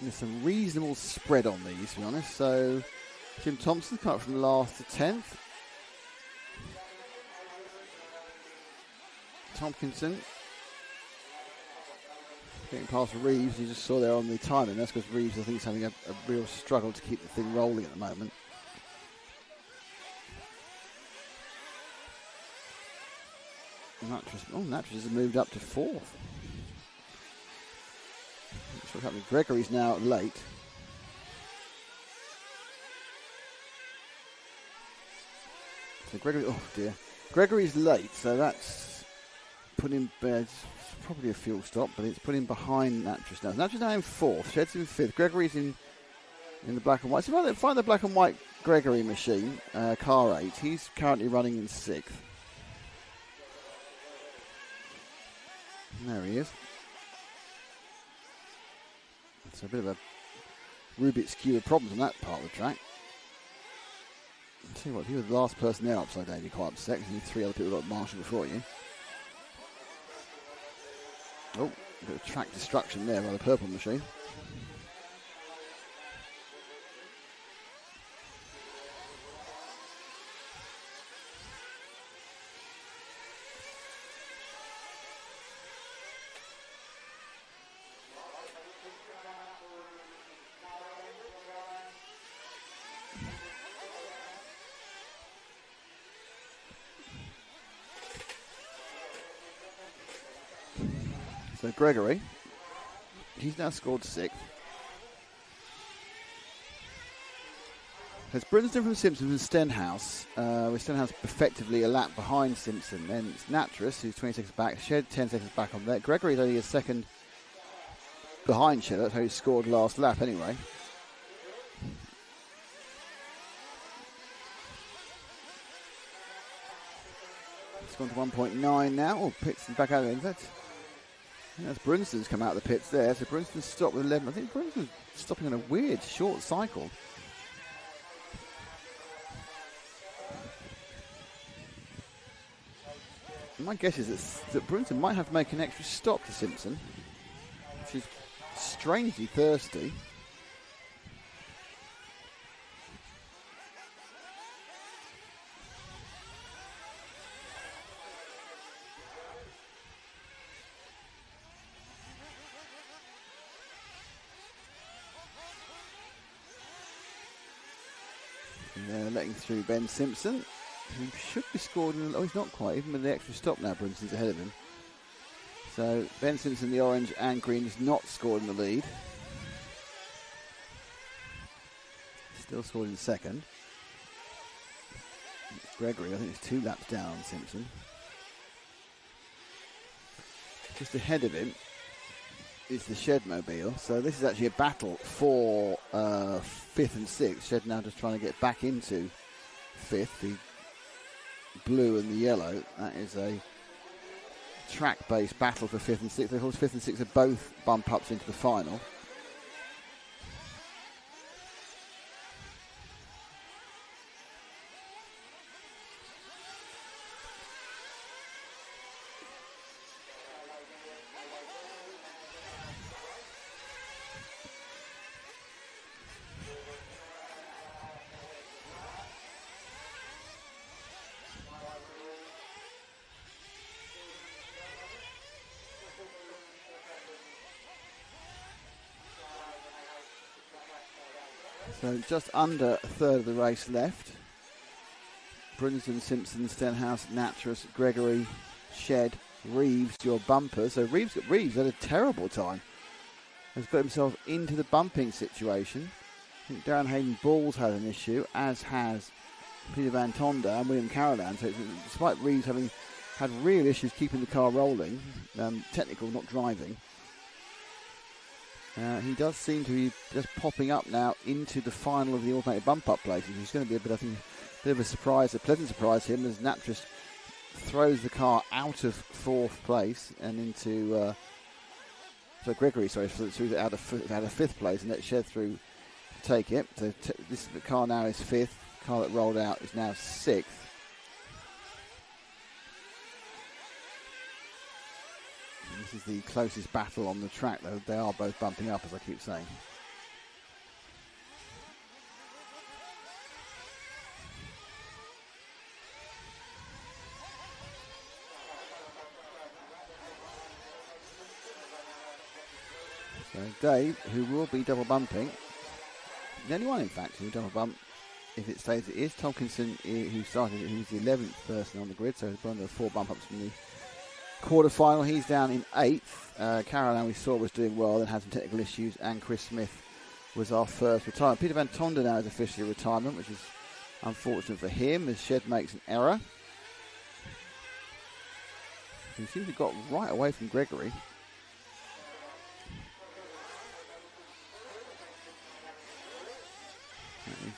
There's some reasonable spread on these, to be honest. So Jim Thompson's come up from last to 10th. Tompkinson getting past Reeves. You just saw there on the timing. That's because Reeves, I think, is having a real struggle to keep the thing rolling at the moment. Natras has moved up to fourth. That's what's happening. Gregory's now late. So Gregory's late, so that's put him. It's probably a fuel stop, but it's put him behind Natras now. Natras now in fourth. Shed's in fifth. Gregory's in the black and white. So if I find the black and white Gregory machine, car 8, he's currently running in sixth. There he is. It's a bit of a Rubik's Cube of problems on that part of the track. I'll tell you what, if you were the last person there upside down, you'd be quite upset because you 3 other people got marshal before you. Oh, a bit of track destruction there by the purple machine. So Gregory, he's now scored 6th. There's Brunsden from Simpson and Stenhouse, with Stenhouse effectively a lap behind Simpson. Then it's Natras, who's 20 seconds back. Shed 10 seconds back on there. Gregory's only a second behind Shed. That's how he scored last lap anyway. It's gone to 1.9 now. Oh, pits back out of it. That's Brunsden's come out of the pits there. So Brunsden's stopped with 11. I think Brunsden's stopping on a weird short cycle. My guess is that Brunson might have to make an extra stop to Simpson, which is strangely thirsty. And they're letting through Ben Simpson, who should be scored in. Oh, he's not quite. Even with the extra stop now, Brunson's ahead of him. So Ben Simpson, the orange and green, is not scored in the lead. Still scored in second. It's Gregory, I think it's 2 laps down on Simpson. Just ahead of him is the Shedmobile. So this is actually a battle for 5th and 6th. Shed now just trying to get back into 5th. The blue and the yellow. That is a track-based battle for 5th and 6th. Of course, 5th and 6th are both bump ups into the final. So just under a third of the race left. Brunson, Simpson, Stenhouse, Natras, Gregory, Shed, Reeves, your bumper. So Reeves had a terrible time. Has got himself into the bumping situation. I think Darren Hayden Ball's had an issue, as has Peter Van Tonda and William Carolan. So despite Reeves having had real issues keeping the car rolling, technical, not driving, he does seem to be just popping up now into the final of the automated bump-up places. He's going to be a bit of a surprise, a pleasant surprise to him, as Natras throws the car out of 4th place and into Gregory, sorry, through out of 5th place, and let Shed through to take it. So the car now is 5th. The car that rolled out is now 6th. This is the closest battle on the track, though. They are both bumping up, as I keep saying. So Dave, who will be double bumping, the only one, in fact, who will double bump, if it stays it is Tompkinson, who started it, who's the 11th person on the grid, so one of the 4 bump ups from the quarterfinal. He's down in 8th. Carolan, we saw, was doing well, then had some technical issues, and Chris Smith was our first retirement. Peter Van Tonda now is officially retirement, which is unfortunate for him, as Shed makes an error. He seems to have got right away from Gregory.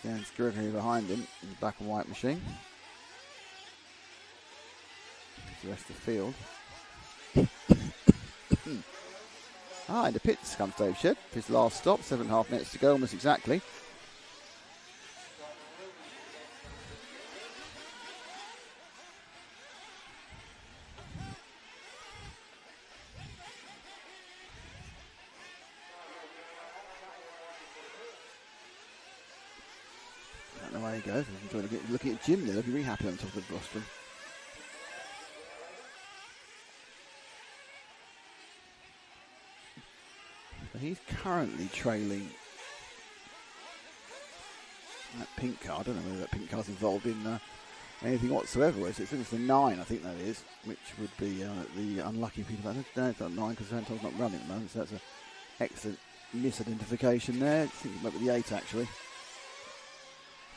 Down to Gregory behind him in the black and white machine. There's the rest of the field. Into pits comes Dave Shed. His last stop, 7.5 minutes to go, almost exactly. I don't know where he goes. I'm enjoying looking at Jim there. Looking really happy on top of the rostrum. He's currently trailing that pink car. I don't know whether that pink car's involved in anything whatsoever. It's the 9, I think that is, which would be the unlucky people. No, it's not 9 because Santos not running at the moment, so that's an excellent misidentification there. I think it might be the 8 actually.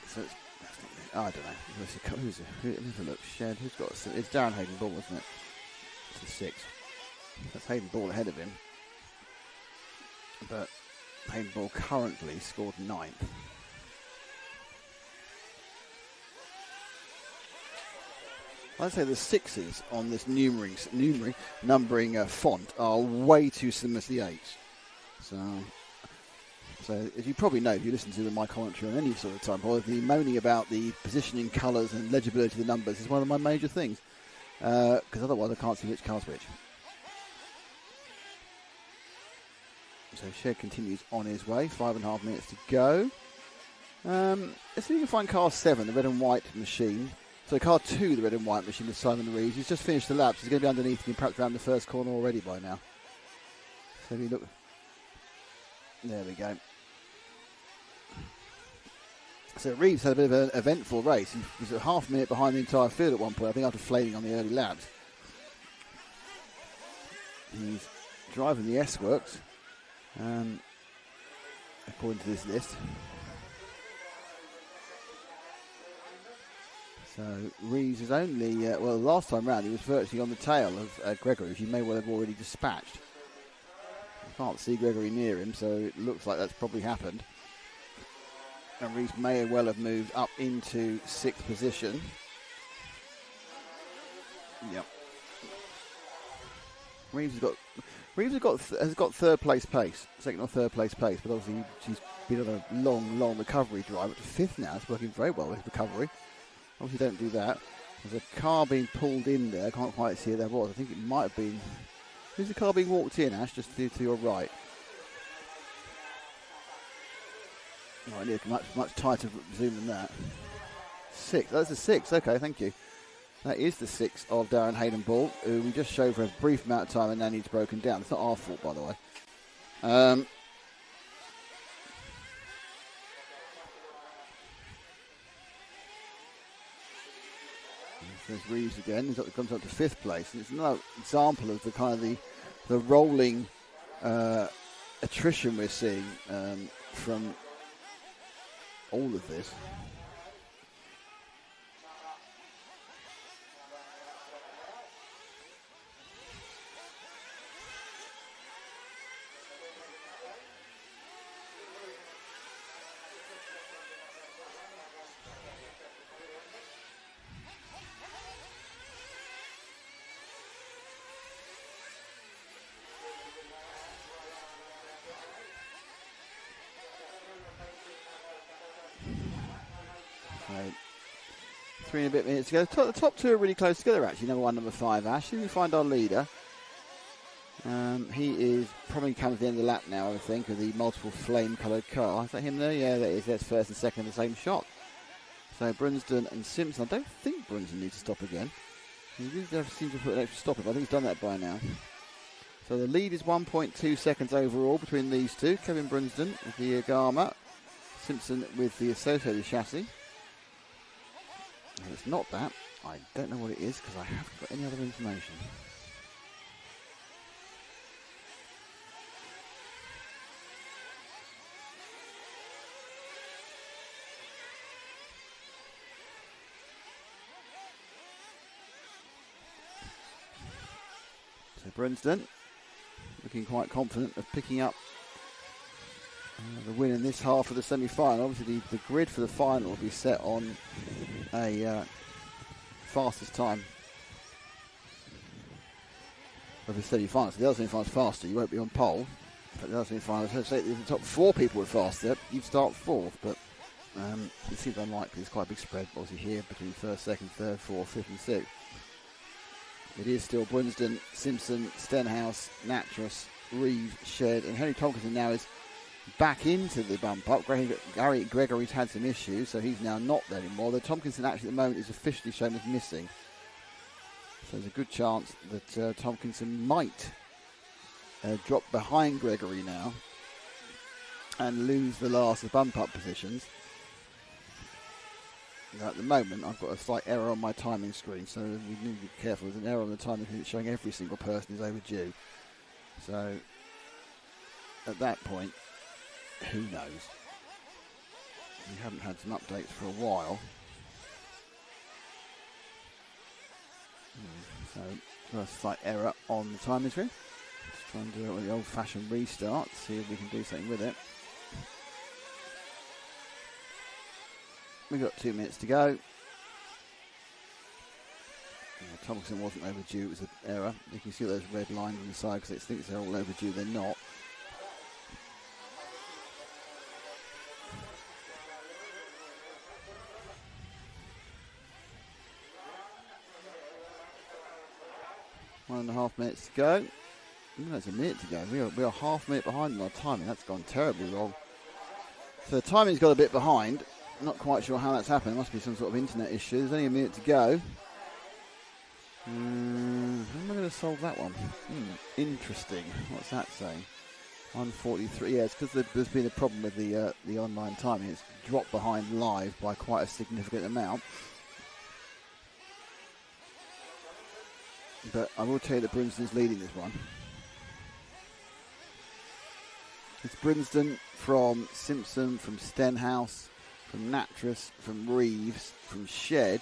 So that's not I don't know. Who's it? Let me have a look. Shed. Who's got it's Darren Hayden Ball, isn't it? It's the 6. That's Hayden Ball ahead of him. But Hayden Ball currently scored 9th. I'd say the 6s on this numbering font are way too similar to the 8s. So as you probably know, if you listen to my commentary on any sort of time, the moaning about the positioning, colours and legibility of the numbers is one of my major things. because otherwise I can't see which car's which. So Shed continues on his way, 5.5 minutes to go. Let's see if we can find car 7, the red and white machine. So car 2, the red and white machine with Simon Reeves. He's just finished the lap, so he's going to be underneath him, perhaps around the first corner already by now. So if you look, there we go. So Reeves had a bit of an eventful race. He was a half minute behind the entire field at one point, I think, after flailing on the early laps. He's driving the S-Works, according to this list. So Reeves is only, well, last time round he was virtually on the tail of Gregory, who may well have already dispatched. You can't see Gregory near him, so it looks like that's probably happened. And Reeves may well have moved up into 6th position. Yep. Reeves has got third place pace, second or third place pace, but obviously she's been on a long recovery drive. Up to 5th now, it's working very well with recovery. Obviously don't do that. There's a car being pulled in there, I can't quite see who there was. I think it might have been, who's the car being walked in, Ash, just to your right? Oh, I need a much tighter zoom than that. 6, that's the 6, okay, thank you. That is the 6 of Darren Hayden-Ball, who we just showed for a brief amount of time and now needs broken down. It's not our fault, by the way. There's Reeves again. He comes up to 5th place, and it's another example of the kind of the rolling attrition we're seeing from all of this. So 3 and a bit minutes to go. The top 2 are really close together, actually. Number 1, number 5, Ash. We find our leader. He is probably coming to the end of the lap now, I think, with the multiple flame-coloured car. Is that him there? Yeah, that is. That's first and second in the same shot. So Brunsden and Simpson. I don't think Brunsden needs to stop again. He really seems to put an extra stop in, but I think he's done that by now. So the lead is 1.2 seconds overall between these two. Kevin Brunsden with the Agama, Simpson with the associated chassis. If it's not that, I don't know what it is because I haven't got any other information. So Brunsden looking quite confident of picking up the win in this half of the semi-final. Obviously the grid for the final will be set on a fastest time of the semi-final. So the other semi-final is faster, you won't be on pole. But the other semi-final, if the top 4 people were faster, you'd start 4th, but it seems unlikely. It's quite a big spread, obviously, here between 1st, 2nd, 3rd, 4th, 5th and 6th. It is still Brunsden, Simpson, Stenhouse, Natras, Reeves, Shed, and Henry Tompkinson now is back into the bump up. Gary Gregory's had some issues, so he's now not there anymore. Though Tompkinson actually at the moment is officially shown as missing. So there's a good chance that Tompkinson might drop behind Gregory now and lose the last of the bump up positions. Now, at the moment, I've got a slight error on my timing screen, so we need to be careful. There's an error on the timing because it's showing every single person is overdue. So at that point, who knows? We haven't had some updates for a while. So a slight error on the timing screen. Let's try and do it with the old-fashioned restart, see if we can do something with it. We've got 2 minutes to go. Thompson wasn't overdue, it was an error. You can see those red lines on the side because it thinks they're all overdue, they're not. 1.5 minutes to go. No, it's a minute to go. We are half a minute behind in our timing. That's gone terribly wrong. So the timing's got a bit behind. Not quite sure how that's happened. It must be some sort of internet issue. There's only a minute to go. How am I going to solve that one? Interesting. What's that saying? 1:43. Yeah, it's because there's been a problem with the online timing. It's dropped behind live by quite a significant amount. But I will tell you that Brinsden's leading this one. It's Brinsden from Simpson, from Stenhouse, from Nattrass, from Reeves, from Shed.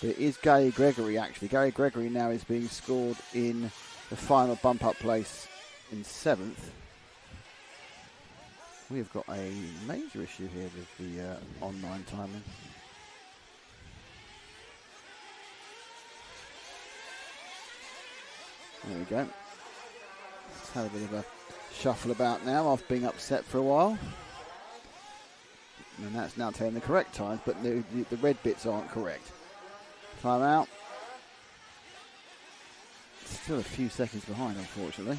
But it is Gary Gregory, actually. Gary Gregory now is being scored in the final bump-up place in 7th. We've got a major issue here with the online timing. There we go. Let's have a bit of a shuffle about now after being upset for a while. And that's now telling the correct times, but the red bits aren't correct. Time out. Still a few seconds behind, unfortunately.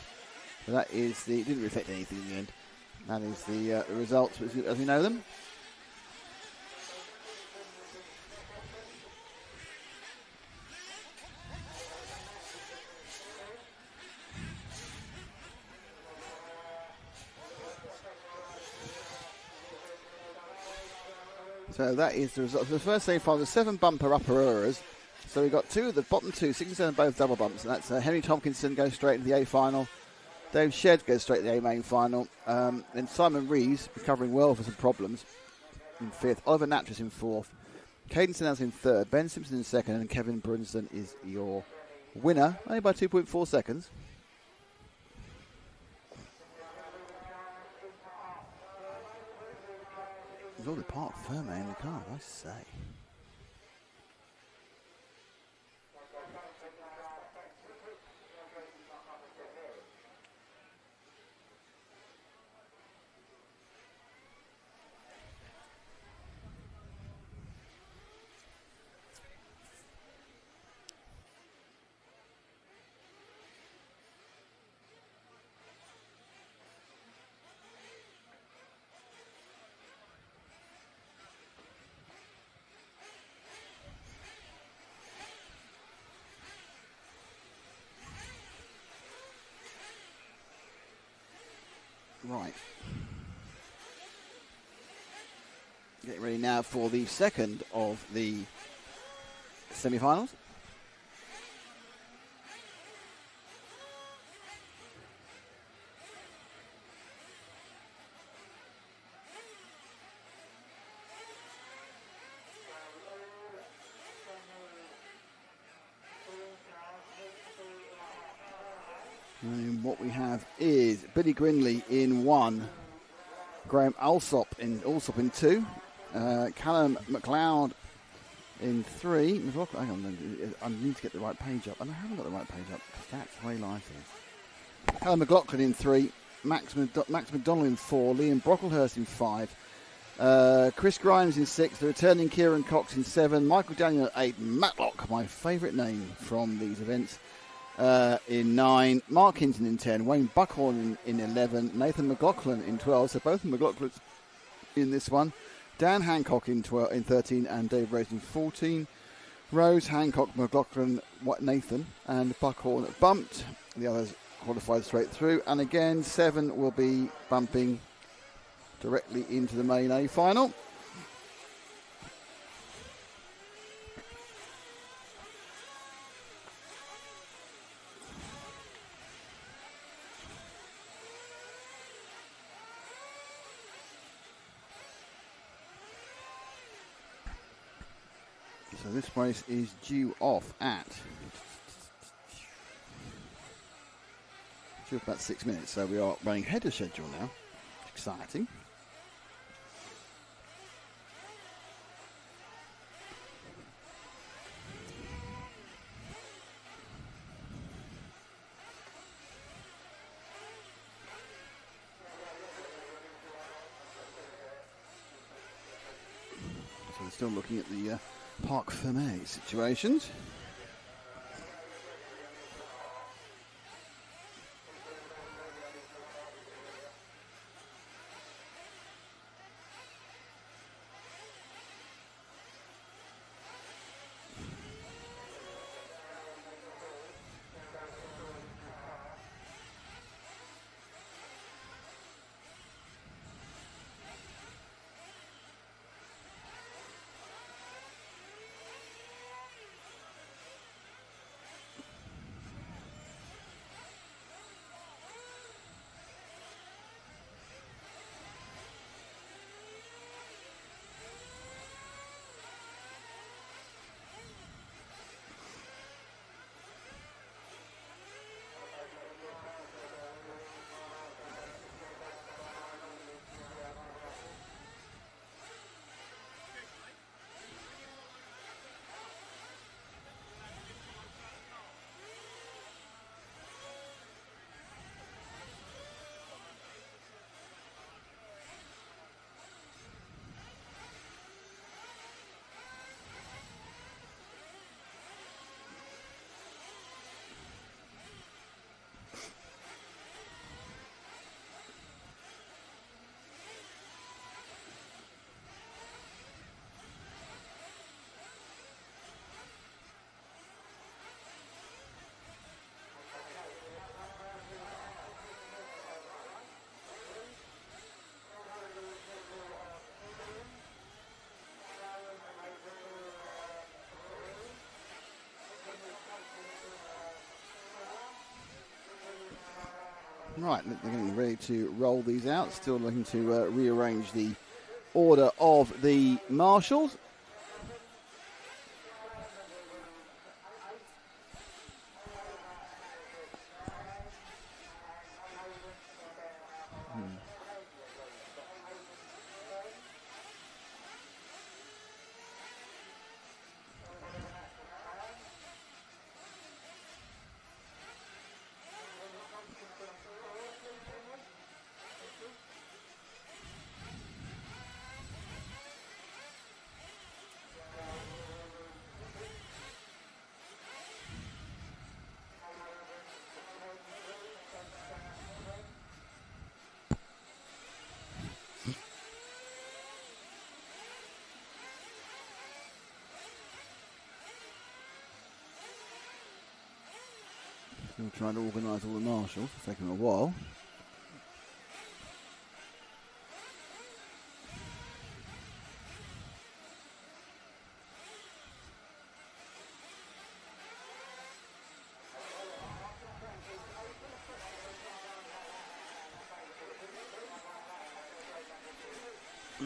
But that is it didn't reflect anything in the end. That is the results as we know them. So that is the result. The first semi-final, the 7 bumper upperers. So we've got the bottom 2, 6 and 7, both double bumps. And that's Henry Tompkinson goes straight into the A final. Dave Shedd goes straight to the A main final. Then Simon Reeves, recovering well for some problems, in 5th. Oliver Nattrass in 4th. Caden Stenhouse in 3rd. Ben Simpson in 2nd. And Kevin Brinsden is your winner, only by 2.4 seconds. There's all the Park Ferme in the car, I say. Right. Getting ready now for the second of the semi-finals. And what we have is Billy Grinley in 1, Graham Alsop in 2, Callum McLeod in 3. Hang on, I need to get the right page up. And I haven't got the right page up because that's the way life is. Callum McLaughlin in 3, Max McDonald in 4, Liam Brocklehurst in 5, Chris Grimes in 6, the returning Kieran Cox in 7, Michael Daniel at 8, Matlock, my favourite name from these events, in 9, Mark Hinton in 10, Wayne Buckhorn in 11, Nathan McLaughlin in 12, so both of McLaughlins in this one, Dan Hancock in 13, and Dave Rose in 14. Rose, Hancock, McLaughlin, Nathan, and Buckhorn bumped. The others qualified straight through, and again 7 will be bumping directly into the main A final. So this race is due off at about 6 minutes, so we are running ahead of schedule now. Exciting. So we're still looking at the Parc Fermé situations. Right, they're getting ready to roll these out. Still looking to rearrange the order of the marshals. Still trying to organise all the marshals. It's taking a while.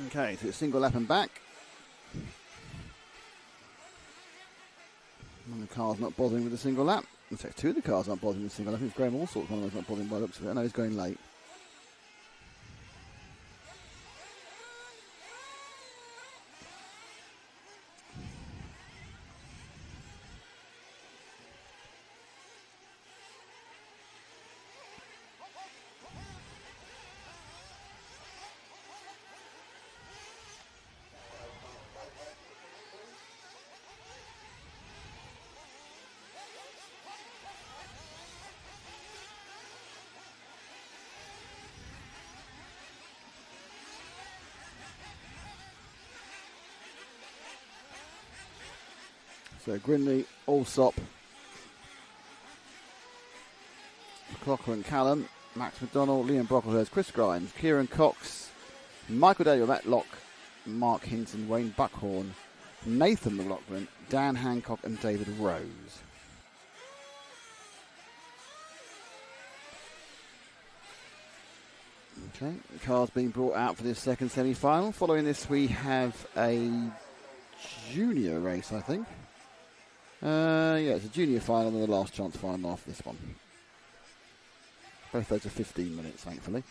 Okay, so it's single lap and back. One of the cars not bothering with a single lap. In fact, two of the cars aren't bothering with a single lap. I think it's Graham Allsorts, one of those not bothering by the looks of it. I know he's going late. So Grinley, Allsop, Clocker and Callum, Max McDonald, Liam Brocklehurst, Chris Grimes, Kieran Cox, Michael Daniel, Matt Locke, Mark Hinton, Wayne Buckhorn, Nathan McLaughlin, Dan Hancock and David Rose. Okay, the car's being brought out for this second semi-final. Following this we have a junior race, I think. Yeah, it's a junior final and the last chance final after this one. Both those are 15 minutes, thankfully.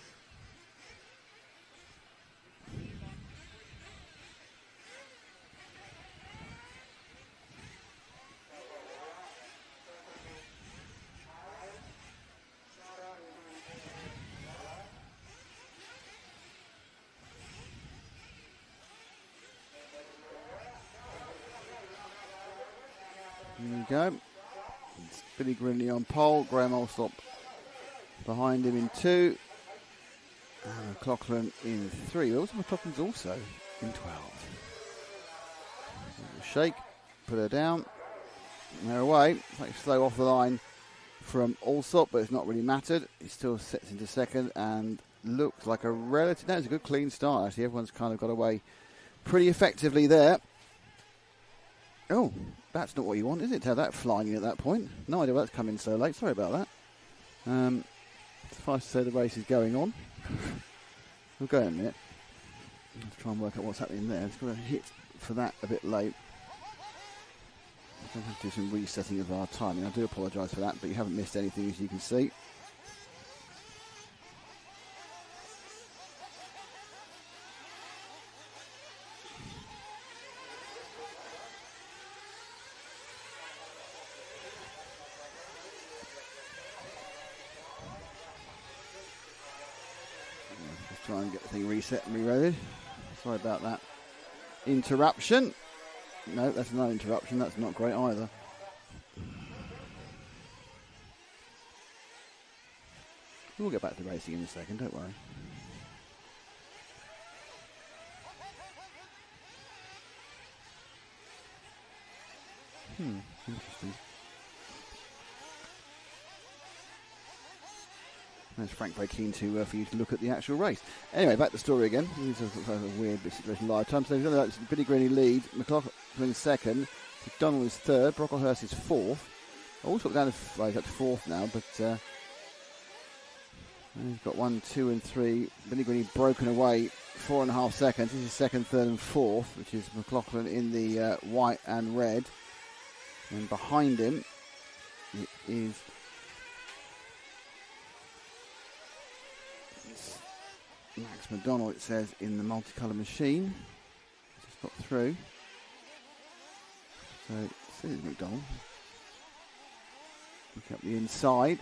Here we go. It's Billy Grinley on pole. Graham Allsop behind him in 2. And McLaughlin in 3. McLaughlin's also in 12. Shake. Put her down. And they're away. It's like slow off the line from Allsop, but it's not really mattered. He still sets into second and looks like a relative. That was a good clean start, actually. Everyone's kind of got away pretty effectively there. Oh, that's not what you want, is it? To have that flying in at that point. No idea why that's come in so late. Sorry about that. Suffice to say the race is going on. We'll go in a minute. Let's try and work out what's happening there. It's got a hit for that a bit late. I'm going to have to do some resetting of our timing. I do apologise for that, but you haven't missed anything, as you can see. Try and get the thing reset and reloaded. Sorry about that interruption. No, that's no interruption. That's not great either. We'll get back to racing in a second, don't worry. Interesting. There's Frank very keen to for you to look at the actual race. Anyway, back to the story again. This is a weird situation live time. So Billy Grinley lead, McLaughlin second, McDonald is third, Brocklehurst is fourth. Also down to, well, he's up to fourth now, but And he's got 1, 2, and 3. Billy Greeny broken away 4.5 seconds. This is second, third, and fourth, which is McLaughlin in the white and red. And behind him it is Max McDonald, it says, in the multicolour machine. Just got through. So, this is McDonald. Look up the inside.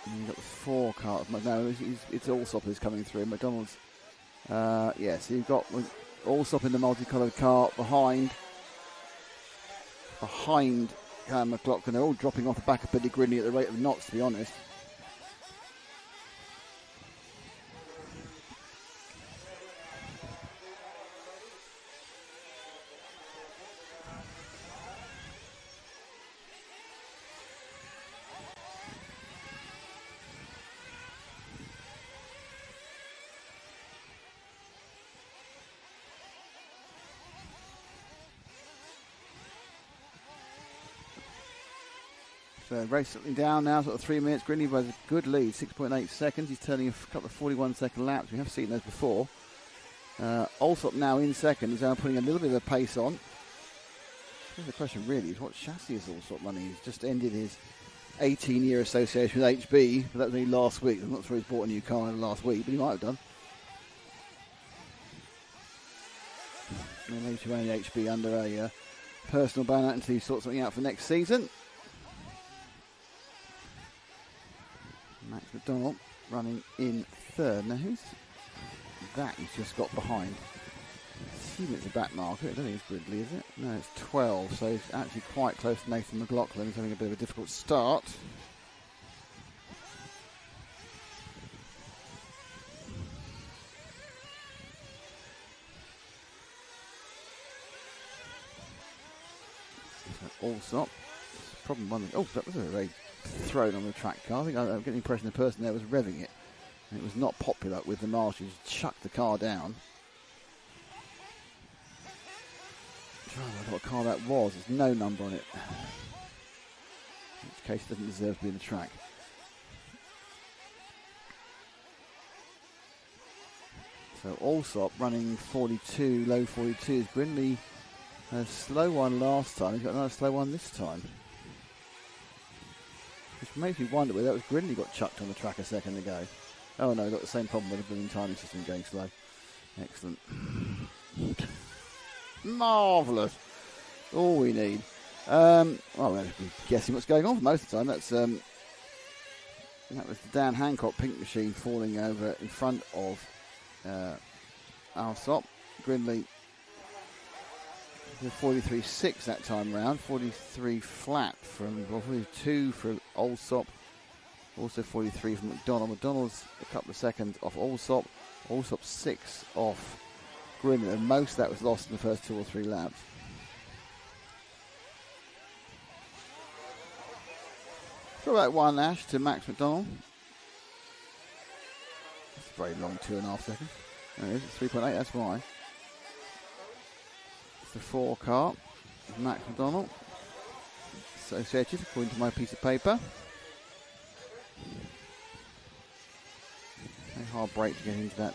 And you've got the 4 car. No, it's Allsop who's coming through. McDonald's. Yeah, so you've got Allsop in the multicoloured car behind McLaughlin. They're all dropping off the back of Billy Gridley at the rate of knots, to be honest. So race settling down now, sort of 3 minutes. Grinley has a good lead, 6.8 seconds. He's turning a couple of 41-second laps. We have seen those before. Allsop now in second. He's now putting a little bit of pace on. The question really is, what chassis is Allsop running? He's just ended his 18-year association with HB, but that was only last week. I'm not sure he's bought a new car in the last week, but he might have done. And maybe he's running HB under a personal ban until he sorts something out for next season. Max McDonald running in third. Now who's that he's just got behind? I assume it's a back marker. I don't think it's Gridley, is it? No, it's 12, so he's actually quite close to Nathan McLaughlin. He's having a bit of a difficult start. So Allsop. Problem one. Oh, that was a very thrown on the track car. I think I'm getting the impression the person there was revving it. And it was not popular with the marshals. Chucked the car down. I'm trying to remember what car that was. There's no number on it. In which case it doesn't deserve to be in the track. So Allsop running 42, low 42s. Grinley had a slow one last time. He's got another slow one this time. Which makes me wonder whether that was Grinley got chucked on the track a second ago. Oh no, got the same problem with the blooming timing system going slow. Excellent. Marvellous. All we need. Well, we're guessing what's going on for most of the time. That's that was the Dan Hancock pink machine falling over in front of Allsop. Grinley 43.6 that time round, 43 flat from 42 from Allsop, also 43 from McDonald. McDonald's a couple of seconds off Allsop, Allsop 6 off Grinley, and most of that was lost in the first 2 or 3 laps. Throw back one Ash to Max McDonald. That's a very long 2.5 seconds. There it is, it's 3.8, that's why. The 4 car, Max McDonald, associated according to my piece of paper. A hard brake to get into that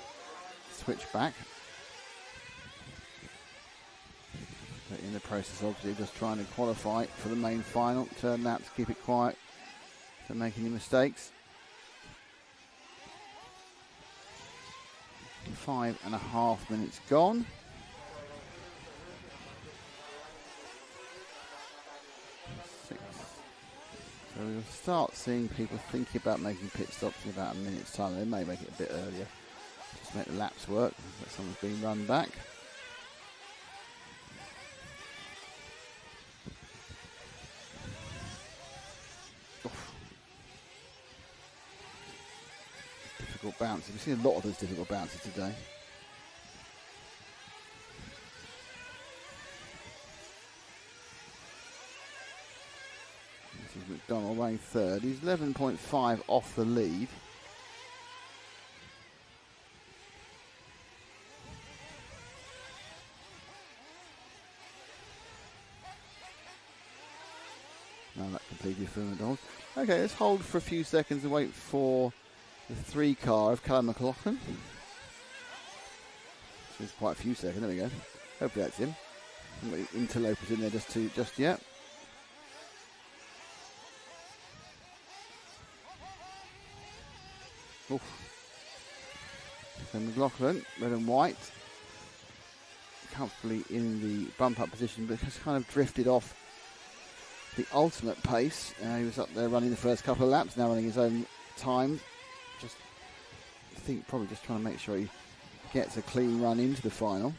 switchback. But in the process, obviously, just trying to qualify for the main final. Turn laps, keep it quiet, don't make any mistakes. 5.5 minutes gone. So we'll start seeing people thinking about making pit stops in about a minute's time. They may make it a bit earlier, just to make the laps work. But someone's been run back. Difficult bounces. We've seen a lot of those difficult bounces today. McDonald running third. He's 11.5 off the lead. Now that completed for McDonald. Okay, let's hold for a few seconds and wait for the 3 car of Callum McLaughlin. There's quite a few seconds. There we go. Hopefully that's him. Interlopers in there just yet. Oof. So McLaughlin, red and white, comfortably in the bump up position, but has kind of drifted off the ultimate pace. He was up there running the first couple of laps, now running his own time. Just, I think, probably just trying to make sure he gets a clean run into the final.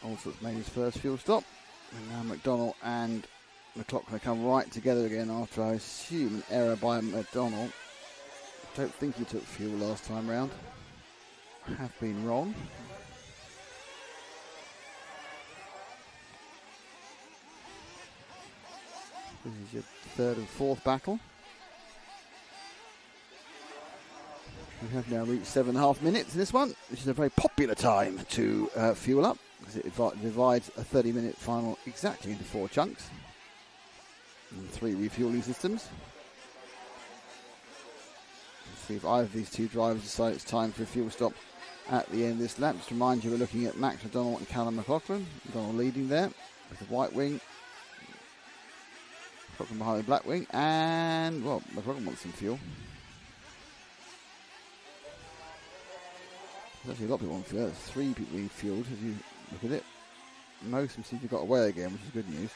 Also made his first fuel stop. And now McDonald and McLaughlin come right together again after, I assume, an error by McDonald. I don't think he took fuel last time round. I have been wrong. This is your third and fourth battle. We have now reached 7.5 minutes in this one, which is a very popular time to fuel up, because it divides a 30-minute final exactly into 4 chunks and 3 refueling systems. Let's see if either of these 2 drivers decide it's time for a fuel stop at the end of this lap. Just to remind you, we're looking at Max McDonald and Callum McLaughlin. McDonald leading there with the white wing, McLaughlin behind the black wing, and, well, McLaughlin wants some fuel. There's actually a lot of people on fuel. There's 3 people refueled if you look at it. Most of them seem to have got away again, which is good news.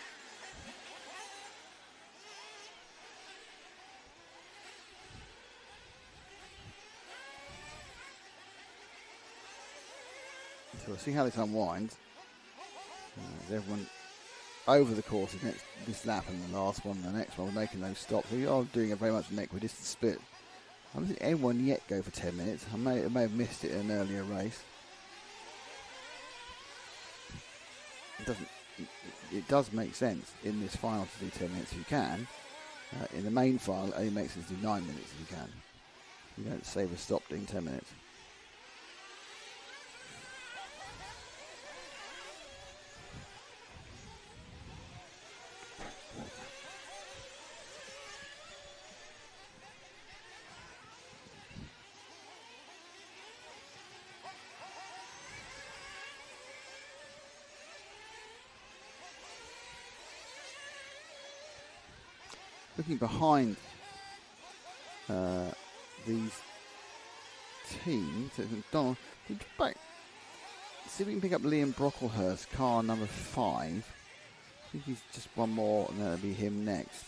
So we'll see how this unwinds. Everyone over the course of this lap and the last one and the next one, we're making those stops. We are doing a very much an equidistant split. I don't think anyone yet go for 10 minutes. I may have missed it in an earlier race. It does make sense in this final to do 10 minutes if you can. In the main final, it only makes sense to do 9 minutes if you can. You don't save a stop doing 10 minutes. Looking behind these teams, so McDonald, back. See if we can pick up Liam Brocklehurst, car number 5. I think he's just one more, and that'll be him next.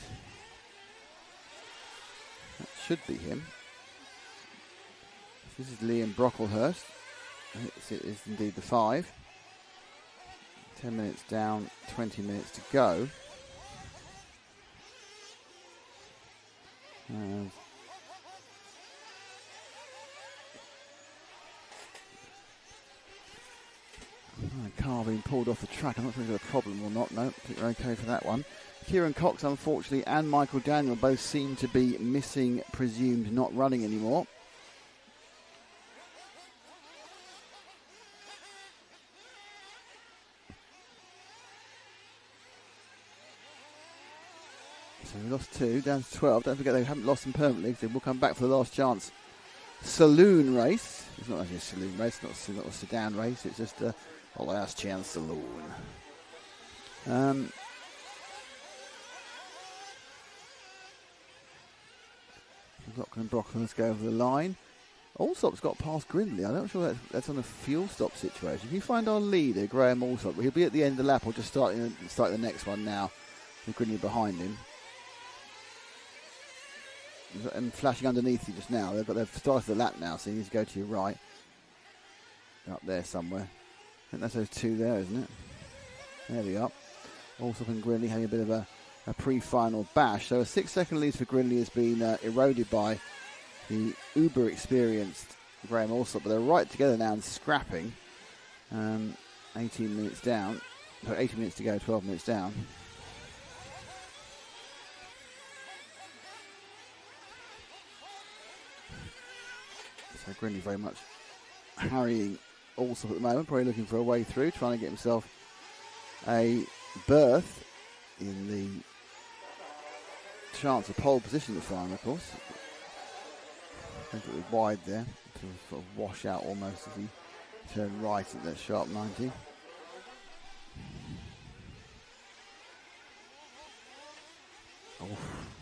That should be him. This is Liam Brocklehurst. It is indeed the 5. 10 minutes down, 20 minutes to go. Car being pulled off the track. I'm not sure if there's a problem or not. No, I think we're okay for that one. Kieran Cox, unfortunately, and Michael Daniel both seem to be missing, presumed not running anymore. So we lost 2, down to 12. Don't forget they haven't lost them permanently, so we'll come back for the last chance. Saloon race. It's not actually a saloon race, not a sedan race. It's just a last chance saloon. Lachlan and Brockman, let's go over the line. Allsop's got past Grindley. I'm not sure that's on a fuel stop situation. If you find our leader, Graham Allsop, he'll be at the end of the lap or just start the next one now with Grindley behind him. And flashing underneath you just now. They've started the lap now, so you need to go to your right. Up there somewhere. I think that's those 2 there, isn't it? There we are. Allsop and Grindley having a bit of a pre-final bash. So a 6-second lead for Grindley has been eroded by the uber experienced Graham Allsop, but they're right together now and scrapping. 18 minutes down. So 18 minutes to go, 12 minutes down. So Grindley very much harrying Allsop at the moment, probably looking for a way through, trying to get himself a berth in the chance of pole position in the final, of course. I think it was wide there to sort of wash out almost as he turned right at that sharp 90. Oh,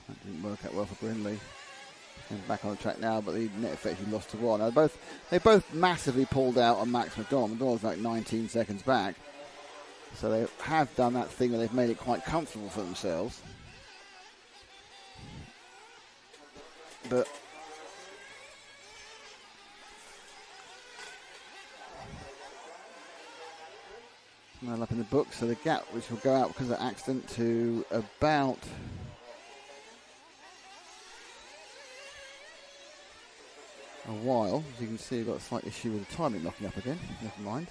that didn't work out well for Brindley. And back on the track now, but the net effectively lost to 1. Now they both massively pulled out on Max McDonald. McDonald's like 19 seconds back. So they have done that thing where they've made it quite comfortable for themselves. But well up in the book, so the gap which will go out because of the accident to about a while. As you can see, we've got a slight issue with the timing locking up again. Never mind.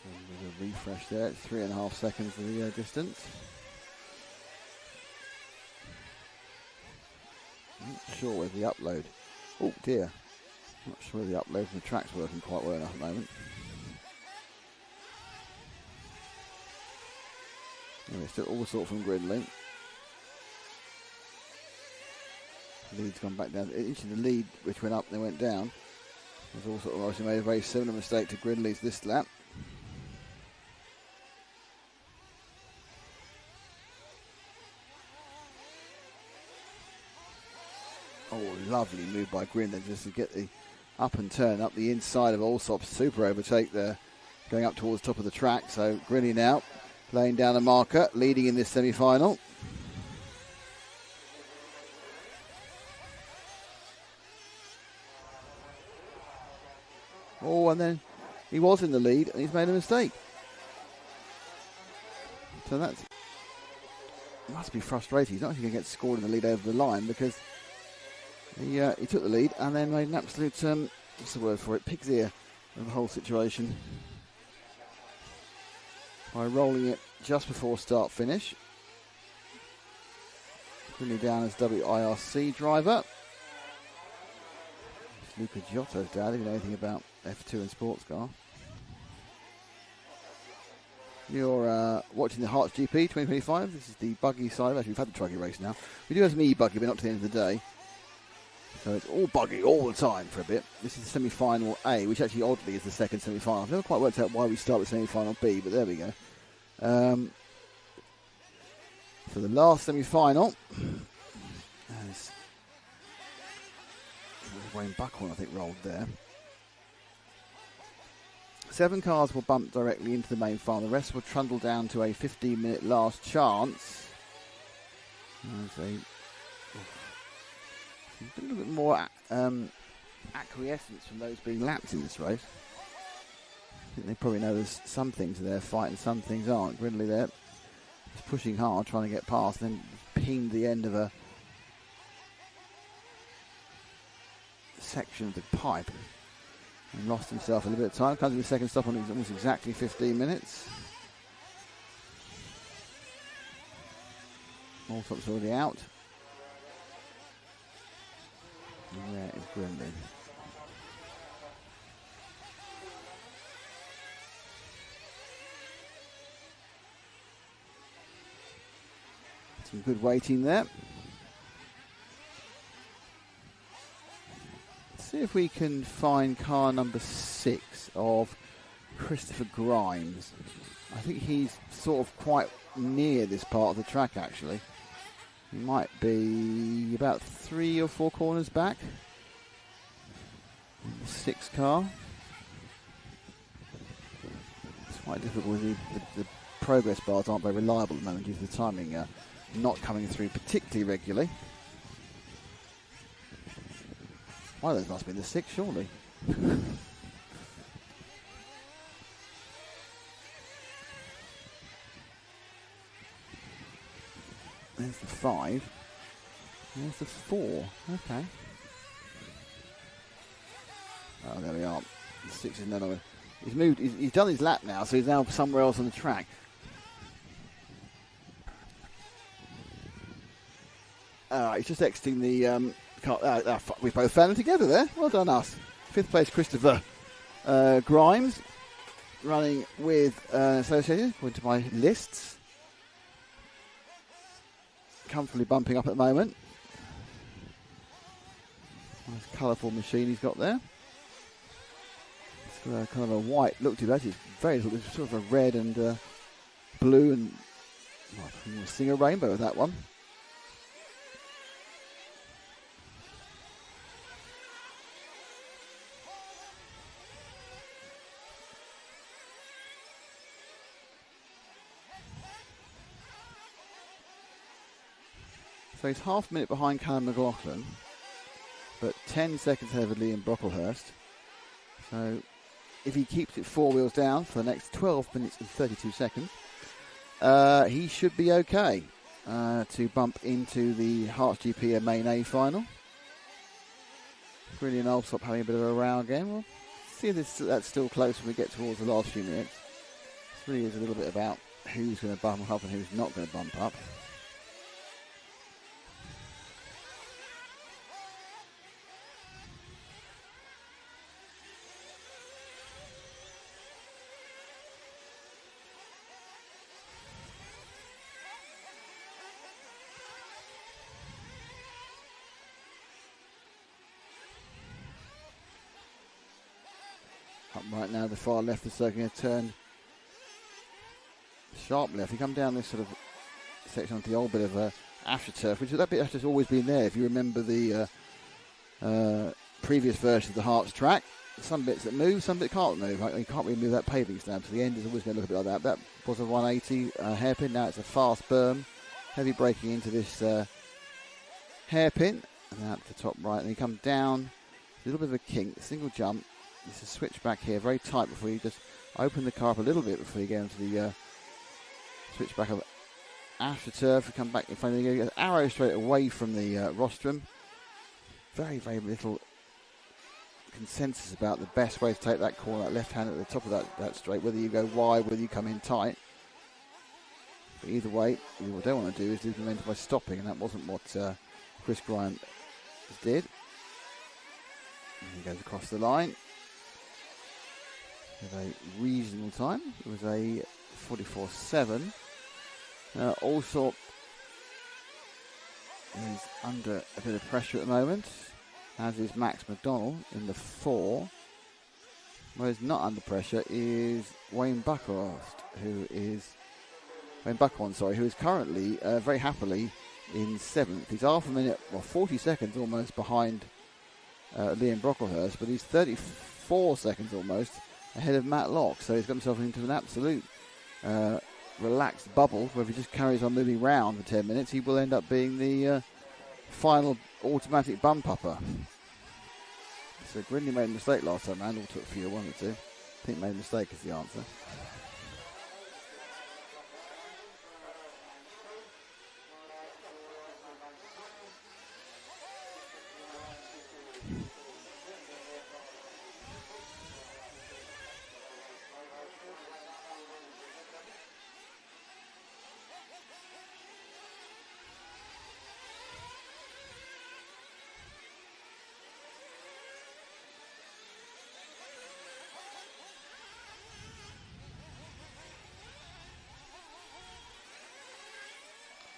There's a refresh there. It's 3.5 seconds for the distance. Not sure where the upload. Oh dear. Not sure the upload from the track's working quite well enough at the moment. Anyway, still all sort from Gridley. Lead's gone back down. Into the lead, which went up and then went down. Has all sort of obviously made a very similar mistake to Gridley's this lap. Oh, lovely move by Gridley just to get the up and turn up the inside of Allsop's super overtake there, going up towards the top of the track. So Gridley now laying down a marker, leading in this semi-final. Oh, and then he was in the lead and he's made a mistake. So that's must be frustrating. He's not actually going to get scored in the lead over the line because he took the lead and then made an absolute, what's the word for it, pig's ear of the whole situation by rolling it just before start finish. Putting down as WIRC driver. It's Luca Giotto's dad, if you know anything about F2 and sports car. You're watching the Herts GP 2025. This is the buggy side. Actually, we've had the Truggy race now. We do have some e-buggy, but not to the end of the day. So it's all buggy all the time for a bit. This is semi-final A, which actually oddly is the second semi-final. I've never quite worked out why we start with semi-final B, but there we go. So the last semi-final, as Wayne Buckhorn, I think, rolled there. 7 cars will bump directly into the main final. The rest will trundle down to a 15-minute last chance. There's a little bit more acquiescence from those being lapped in this race. I think they probably know there's some things they're fighting, some things aren't. Gridley there is pushing hard, trying to get past, then pinged the end of a section of the pipe and lost himself a little bit of time. Comes to the second stop on almost exactly 15 minutes. Allsop's already out. And there is Gridley. Some good waiting there. Let's see if we can find car number 6 of Christopher Grimes. I think he's sort of quite near this part of the track actually. He might be about 3 or 4 corners back. The 6 car. It's quite difficult. The progress bars aren't very reliable at the moment due to the timing not coming through particularly regularly. One of those must be the 6, surely. There's the 5. There's the 4. Okay. Oh, there we are. The 6 is no longer. He's moved. He's done his lap now, so he's now somewhere else on the track. He's just exiting the car. We both found them together there. Well done us. 5th place, Christopher Grimes, running with Associated, according to my lists. Comfortably bumping up at the moment. Nice colourful machine he's got there. It's got a kind of a white look to it. Actually, it's very little. It's sort of a red and blue and you can sing a rainbow with that one. So he's half a minute behind Callum McLaughlin, but 10 seconds ahead of Liam Brocklehurst. So if he keeps it 4 wheels down for the next 12 minutes and 32 seconds, he should be okay to bump into the Herts GP Main A final. Grinny and Alsop having a bit of a row again. We'll see if that's still close when we get towards the last few minutes. This really is a little bit about who's going to bump up and who's not going to bump up. Up right now, the far left of the circuit, going to turn sharp left. You come down this sort of section onto the old bit of AstroTurf, which that bit has always been there. If you remember the previous version of the Herts track, some bits that move, some bits can't move. You can't really move that paving stamp, so the end is always going to look a bit like that. That was a 180 hairpin. Now it's a fast berm, heavy braking into this hairpin, and out to the top right. And you come down, a little bit of a kink, single jump. It's a switch back here, very tight before you just open the car up a little bit before you get into the switch back of AstroTurf. You come back in front of you, get an arrow straight away from the rostrum. Very, very little consensus about the best way to take that corner, that left hand at the top of that straight, whether you go wide, whether you come in tight. But either way, what they want to do is lose momentum by stopping, and that wasn't what Chris Grimes did. And he goes across the line with a reasonable time. It was a 44.7. Alsop is under a bit of pressure at the moment, as is Max McDonald in the 4. Whereas not under pressure is Wayne Buckhorn, who is currently very happily in 7th. He's half a minute, 40 seconds almost behind Liam Brocklehurst, but he's 34 seconds almost ahead of Matt Locke. So he's got himself into an absolute relaxed bubble where if he just carries on moving round for 10 minutes, he will end up being the final automatic bump-upper. So Grindy made a mistake last time round, or took a few, one or two. I think made a mistake is the answer.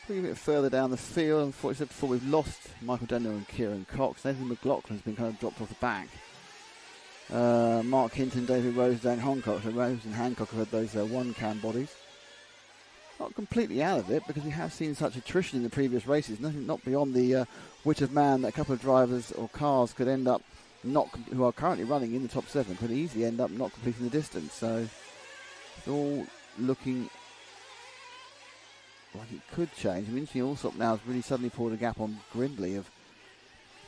A bit further down the field, unfortunately, before we've lost Michael Daniel and Kieran Cox. Nathan McLaughlin's been kind of dropped off the back. Mark Hinton, David Rose, Dan Hancock. So Rose and Hancock have had those one-cam bodies. Not completely out of it, because we have seen such attrition in the previous races. Nothing, not beyond the wit of man that a couple of drivers or cars could end up who are currently running in the top 7, could easily end up not completing the distance. So it's all looking like it could change. I mean, Alsop now has really suddenly pulled a gap on Grindley of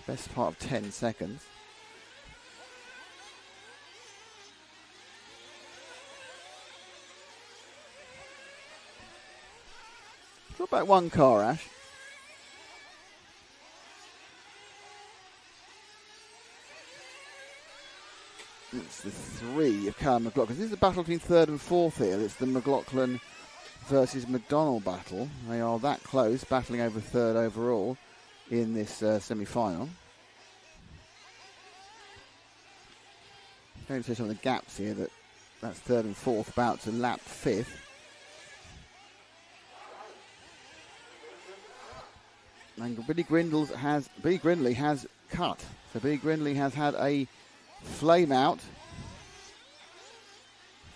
best part of 10 seconds. Drop back one car, Ash. It's the 3 of Callum McLaughlin. This is a battle between 3rd and 4th here. It's the McLaughlin versus McDonald battle. They are that close, battling over 3rd overall in this semi-final. Going to see some of the gaps here. That's third and fourth, about to lap fifth. And Billy Grindley has cut. So Billy Grindley has had a flame out.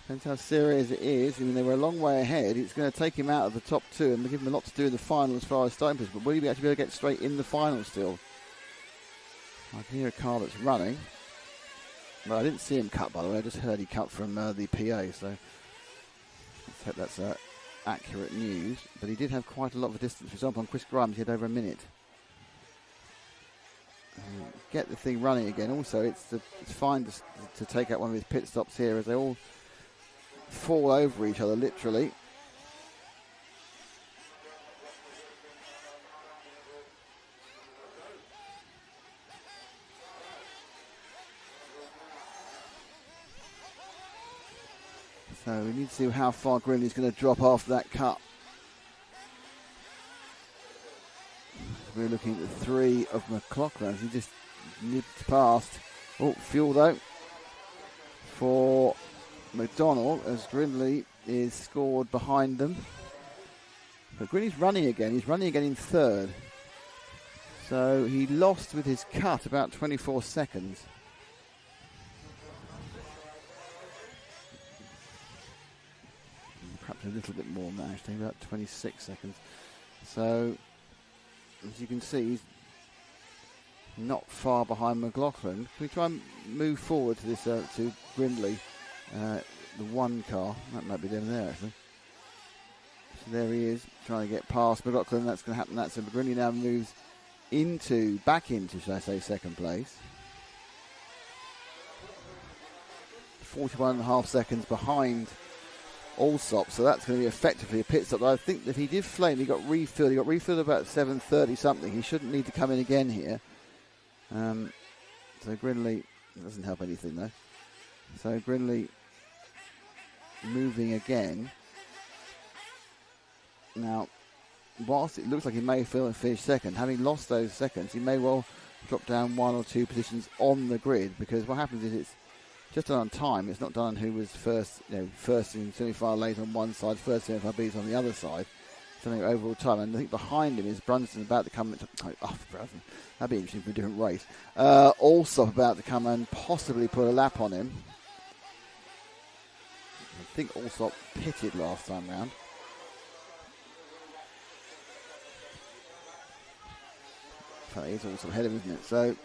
Depends how serious it is. I mean, they were a long way ahead. It's going to take him out of the top two and give him a lot to do in the final as far as starting position. But will he actually be able to get straight in the final still? I can hear a car that's running. Well, I didn't see him cut, by the way. I just heard he cut from the PA, so let's hope that's accurate news. But he did have quite a lot of distance. For example, on Chris Grimes, he had over a minute. Get the thing running again. Also, it's fine to take out one of his pit stops here as they all fall over each other, literally. So we need to see how far Grindley's going to drop after that cut. We're looking at the 3 of McLaughlin. He just nipped past. Oh, fuel though for McDonald as Grindley is scored behind them. But Grindley's running again. He's running again in third. So he lost with his cut about 24 seconds. Perhaps a little bit more than that, actually, about 26 seconds. So, as you can see, he's not far behind McLaughlin. Can we try and move forward to this to Grindley, the one car? That might be down there, actually. So there he is, trying to get past McLaughlin. That's going to happen. So Grindley now moves back into, should I say, second place. 41.5 seconds behind Allsop, so that's going to be effectively a pit stop. I think that he did flame, he got refilled. He got refilled about 7:30 something. He shouldn't need to come in again here. So Grindley doesn't help anything though. So Grindley moving again. Now, whilst it looks like he may finish second, having lost those seconds, he may well drop down 1 or 2 positions on the grid, because what happens is it's just done on time. It's not done on who was first, first in semi-final lays on one side, first semi-final B's on the other side. Something overall time. And I think behind him is Brunston about to come into... Brunston. That'd be interesting for a different race. Also about to come and possibly put a lap on him. I think Allsop pitted last time round. He's also ahead of him, isn't it? So,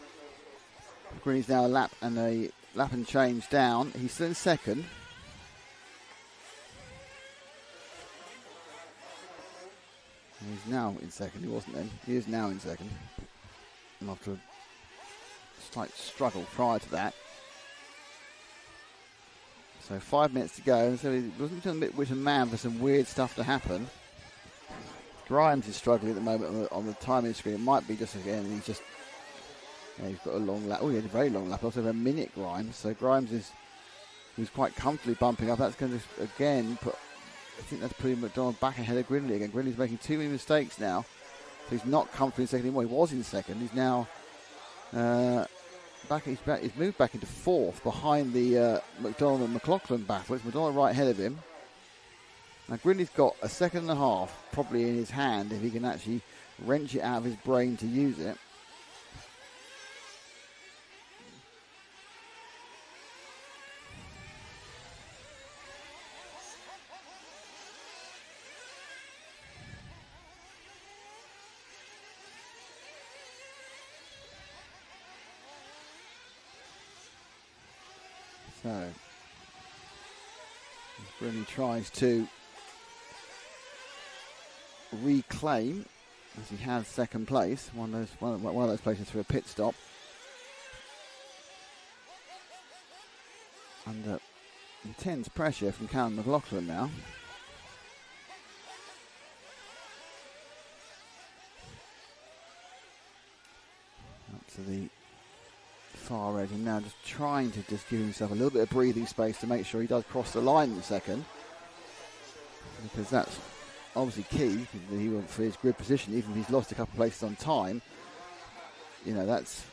Green's now a lap and change down. He's still in second. He's now in second. He wasn't then. He is now in second. And after a slight struggle prior to that. So 5 minutes to go. So he wasn't a bit with a man for some weird stuff to happen. Grimes is struggling at the moment on the timing screen. It might be just again, he's got a long lap. Oh, he had a very long lap. Also a minute, Grimes. So Grimes was quite comfortably bumping up. That's going to again put, I think that's putting McDonald back ahead of Grindley again. Grindley's making too many mistakes now. So he's not comfortably in second anymore. He was in second. He's now back. He's moved back into fourth behind the McDonald and McLaughlin battle. It's McDonald right ahead of him. Now Grindley's got a second and a half probably in his hand if he can actually wrench it out of his brain to use it. So Grindley tries to reclaim, as he has second place, one of those places through a pit stop. Under intense pressure from Callum McLaughlin now. Up to the far edge, and now just trying to just give himself a little bit of breathing space to make sure he does cross the line in second, because that's obviously key for his grid position. Even if he's lost a couple of places on time, you know, that's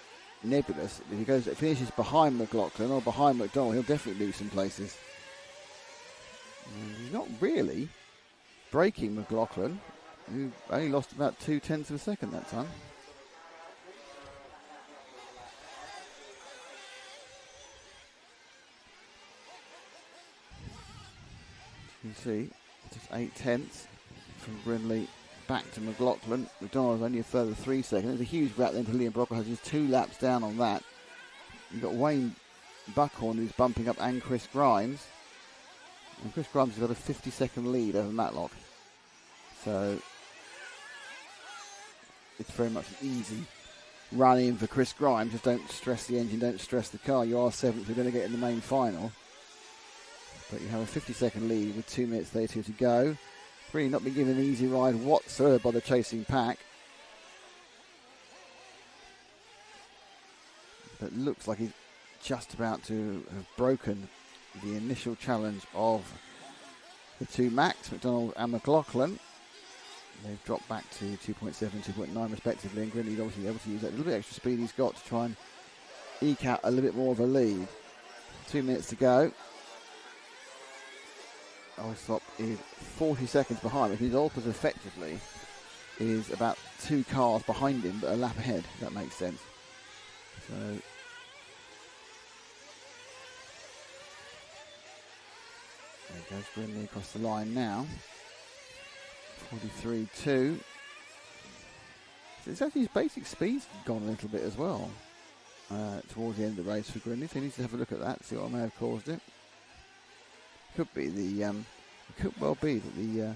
nebulous. If he finishes behind McLaughlin or behind McDonald, he'll definitely lose some places. And he's not really breaking McLaughlin, who only lost about 0.2 of a second that time. You can see just 0.8 from Brindley back to McLaughlin. McDonald's only a further 3 seconds. There's a huge gap then to Liam Brockwell, has just 2 laps down on that. You've got Wayne Buckhorn who's bumping up, and Chris Grimes. And Chris Grimes has got a 50-second lead over Matlock. So it's very much an easy run in for Chris Grimes. Just don't stress the engine, don't stress the car. You are 7th, you're going to get in the main final. But you have a 50-second lead with 2 minutes 32 to go. Really not been given an easy ride whatsoever by the chasing pack. But looks like he's just about to have broken the initial challenge of the 2 Macs, McDonald and McLaughlin. They've dropped back to 2.7, 2.9 respectively, and Grinley's obviously able to use that little bit extra speed he's got to try and eke out a little bit more of a lead. 2 minutes to go. Alsop is 40 seconds behind, which means Alpers effectively is about 2 cars behind him, but a lap ahead, if that makes sense. So there goes Grinley across the line now. 43.2. So it's actually his basic speed's gone a little bit as well towards the end of the race for Grinley. So he needs to have a look at that, see what may have caused it. Could be the it could well be that the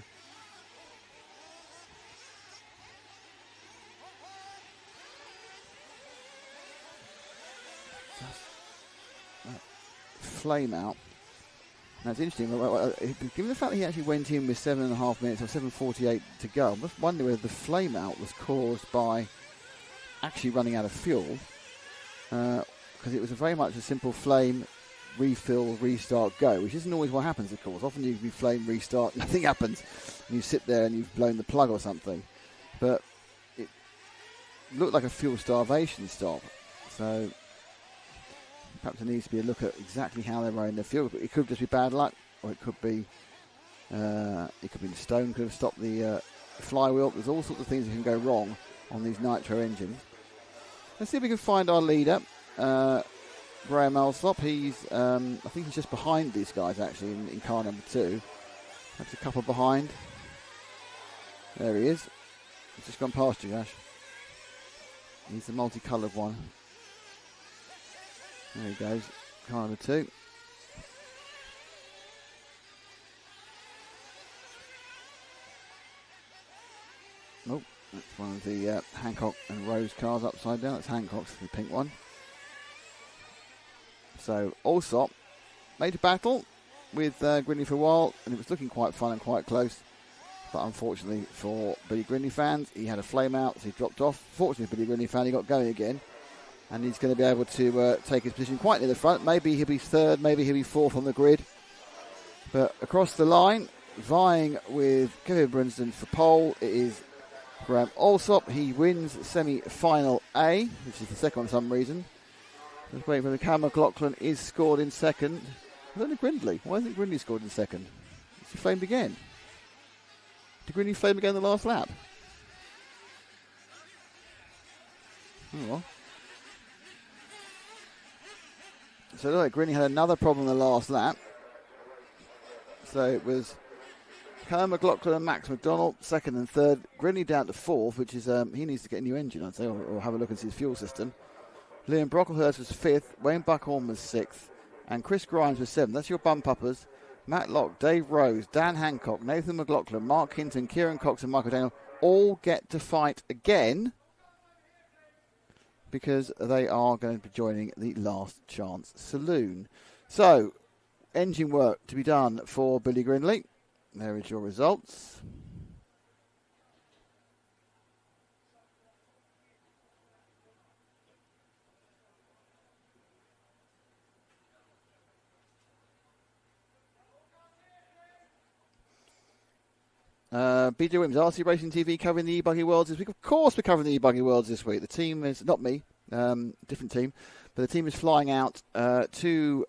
flame out. Now it's interesting, given the fact that he actually went in with 7.5 minutes or 7:48 to go, I must wonder whether the flame out was caused by actually running out of fuel, because it was very much a simple flame, refill, restart, go, which isn't always what happens, of course. Often you can flame, restart, nothing happens, and you sit there and you've blown the plug or something. But it looked like a fuel starvation stop, so perhaps there needs to be a look at exactly how they're running their fuel. It could just be bad luck, or it could be the stone could have stopped the flywheel. There's all sorts of things that can go wrong on these nitro engines. Let's see if we can find our leader, Graham Alsop. He's, I think he's just behind these guys actually in car number 2. That's a couple behind. There he is. He's just gone past you, Ash. He's the multicoloured one. There he goes, car number 2. Oh, that's one of the Hancock and Rose cars upside down. That's Hancock's, the pink one. So Alsop made a battle with Grinley for a while, and it was looking quite fun and quite close. But unfortunately for Billy Grinley fans, he had a flame out, so he dropped off. Fortunately for Billy Grinley fan, he got going again. And he's going to be able to take his position quite near the front. Maybe he'll be 3rd, maybe he'll be 4th on the grid. But across the line, vying with Kevin Brinsden for pole, it is Graham Alsop. He wins semi-final A, which is the second for some reason. Just waiting for the Cam McLaughlin is scored in 2nd. It's only Grindley. Why isn't Grindley scored in 2nd? Is he flamed again? Did Grindley flame again the last lap? Oh well. So look, Grinley had another problem in the last lap. So it was Callum McLaughlin and Max McDonald, 2nd and 3rd. Grinley down to 4th, which is he needs to get a new engine, I'd say, or have a look and see his fuel system. Liam Brocklehurst was 5th, Wayne Buckhorn was 6th, and Chris Grimes was 7th. That's your bump-uppers. Matt Locke, Dave Rose, Dan Hancock, Nathan McLaughlin, Mark Hinton, Kieran Cox and Michael Daniel all get to fight again, because they are going to be joining the Last Chance Saloon. So, engine work to be done for Billy Grinley. There is your results. BJ Williams, RC Racing TV covering the Ebuggy Worlds this week. Of course we're covering the Ebuggy Worlds this week. The team is, not me, different team, but the team is flying out to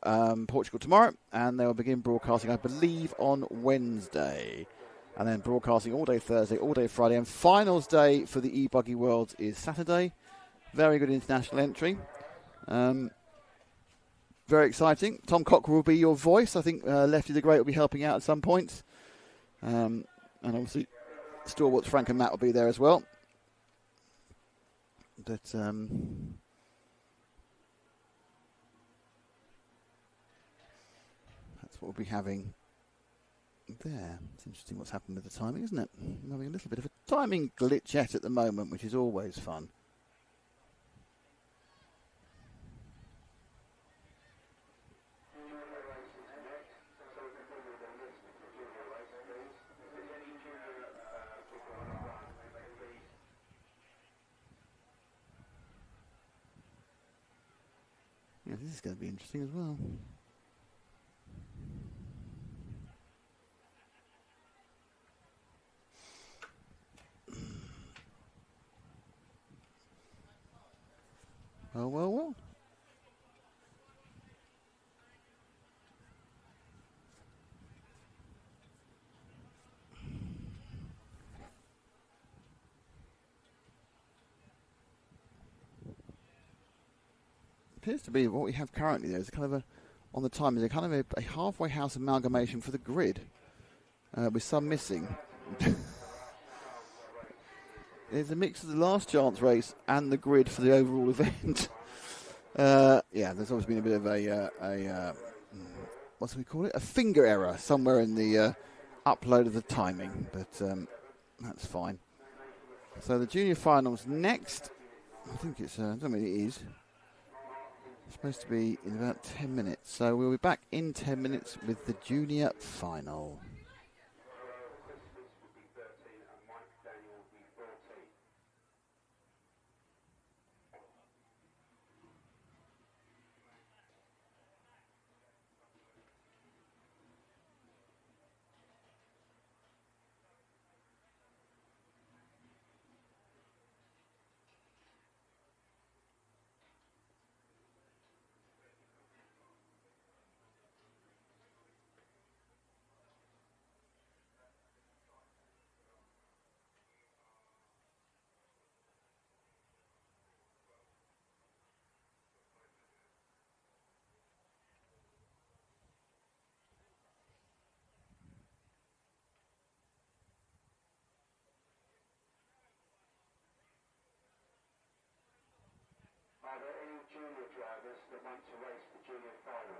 Portugal tomorrow, and they will begin broadcasting, I believe, on Wednesday. And then broadcasting all day Thursday, all day Friday, and finals day for the Ebuggy Worlds is Saturday. Very good international entry. Very exciting. Tom Cockrell will be your voice. I think Lefty the Great will be helping out at some point. And obviously, stalwarts Frank and Matt will be there as well. But that's what we'll be having there. It's interesting what's happened with the timing, isn't it? I'm having a little bit of a timing glitch yet at the moment, which is always fun. Yeah, this is going to be interesting as well. Well. Appears to be what we have currently. There is a kind of on the time is a kind of a halfway house amalgamation for the grid, with some missing. There's a mix of the last chance race and the grid for the overall event. Yeah, there's always been a bit of a what do we call it? A finger error somewhere in the upload of the timing, but that's fine. So the junior finals next. I think it's. I don't know, it is. It's supposed to be in about 10 minutes. So we'll be back in 10 minutes with the junior final. Are there any junior drivers that want to race the junior final?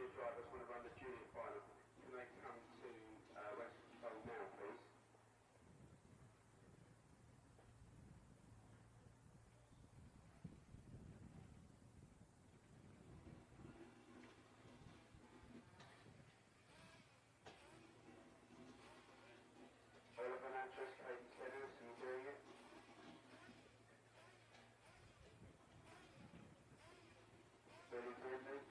junior drivers want to run the junior final, can they come to West Control now, please? Oliver Natras, Kate Tennis, are you doing it? Billy Brindley?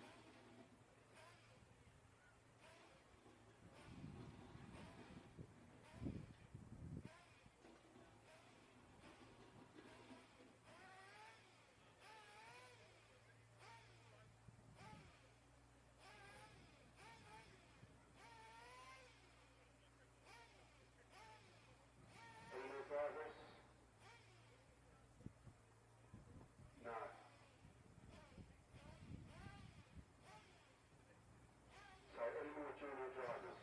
Any more drivers? No. So any more junior drivers?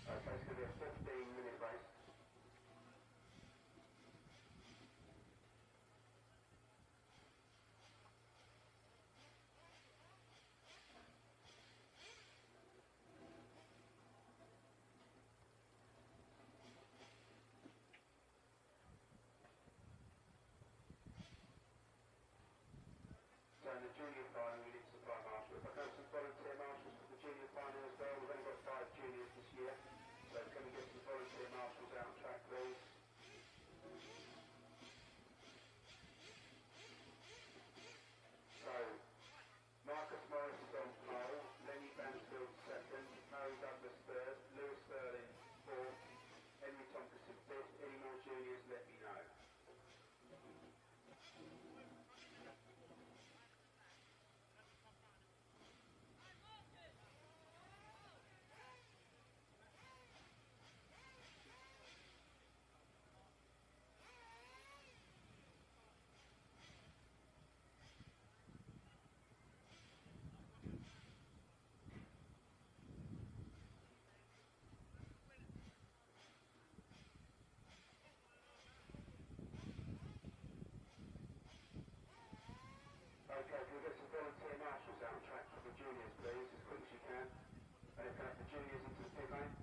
Okay, it's going to be a 15-minute race. So in the junior final, we need to supply marshals. If I go some volunteer marshals for the junior final as well, we've only got 5 juniors this year. So can we get some volunteer marshals out on track, please? So, Marcus Morris is on pole, Lenny Bansfield second, Murray Douglas third, Lewis Sterling fourth, Henry Tompkinson fifth. Any more juniors, let me know. Okay, can we get some volunteer marshals out on track for the juniors, please, as quick as you can? And if we have the juniors into the pit lane.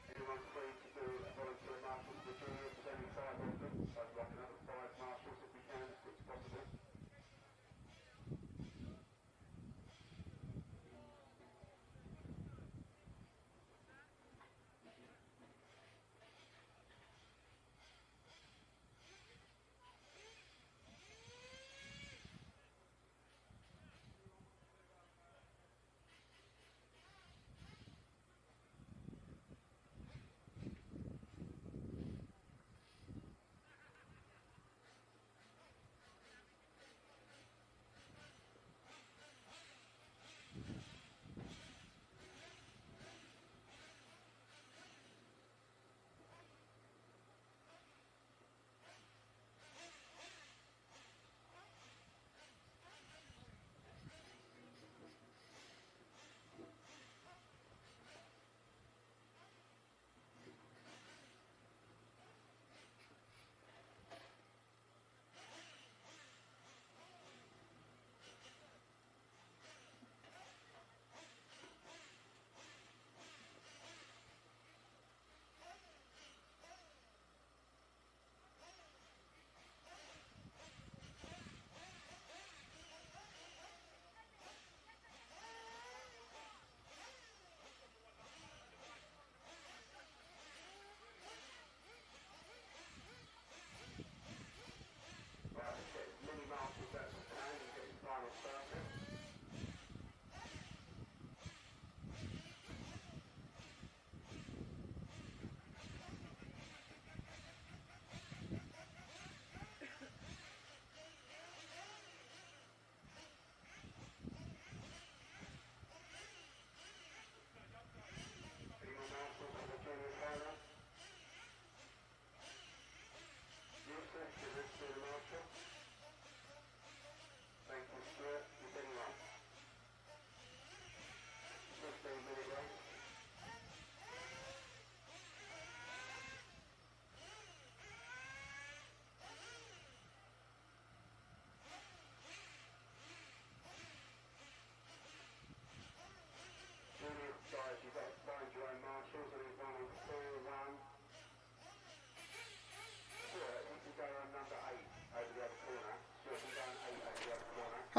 Anyone free to do a volunteer marshal for the juniors? There's only 5 of them, so I'd like another 5 marshals if we can, as quick as possible.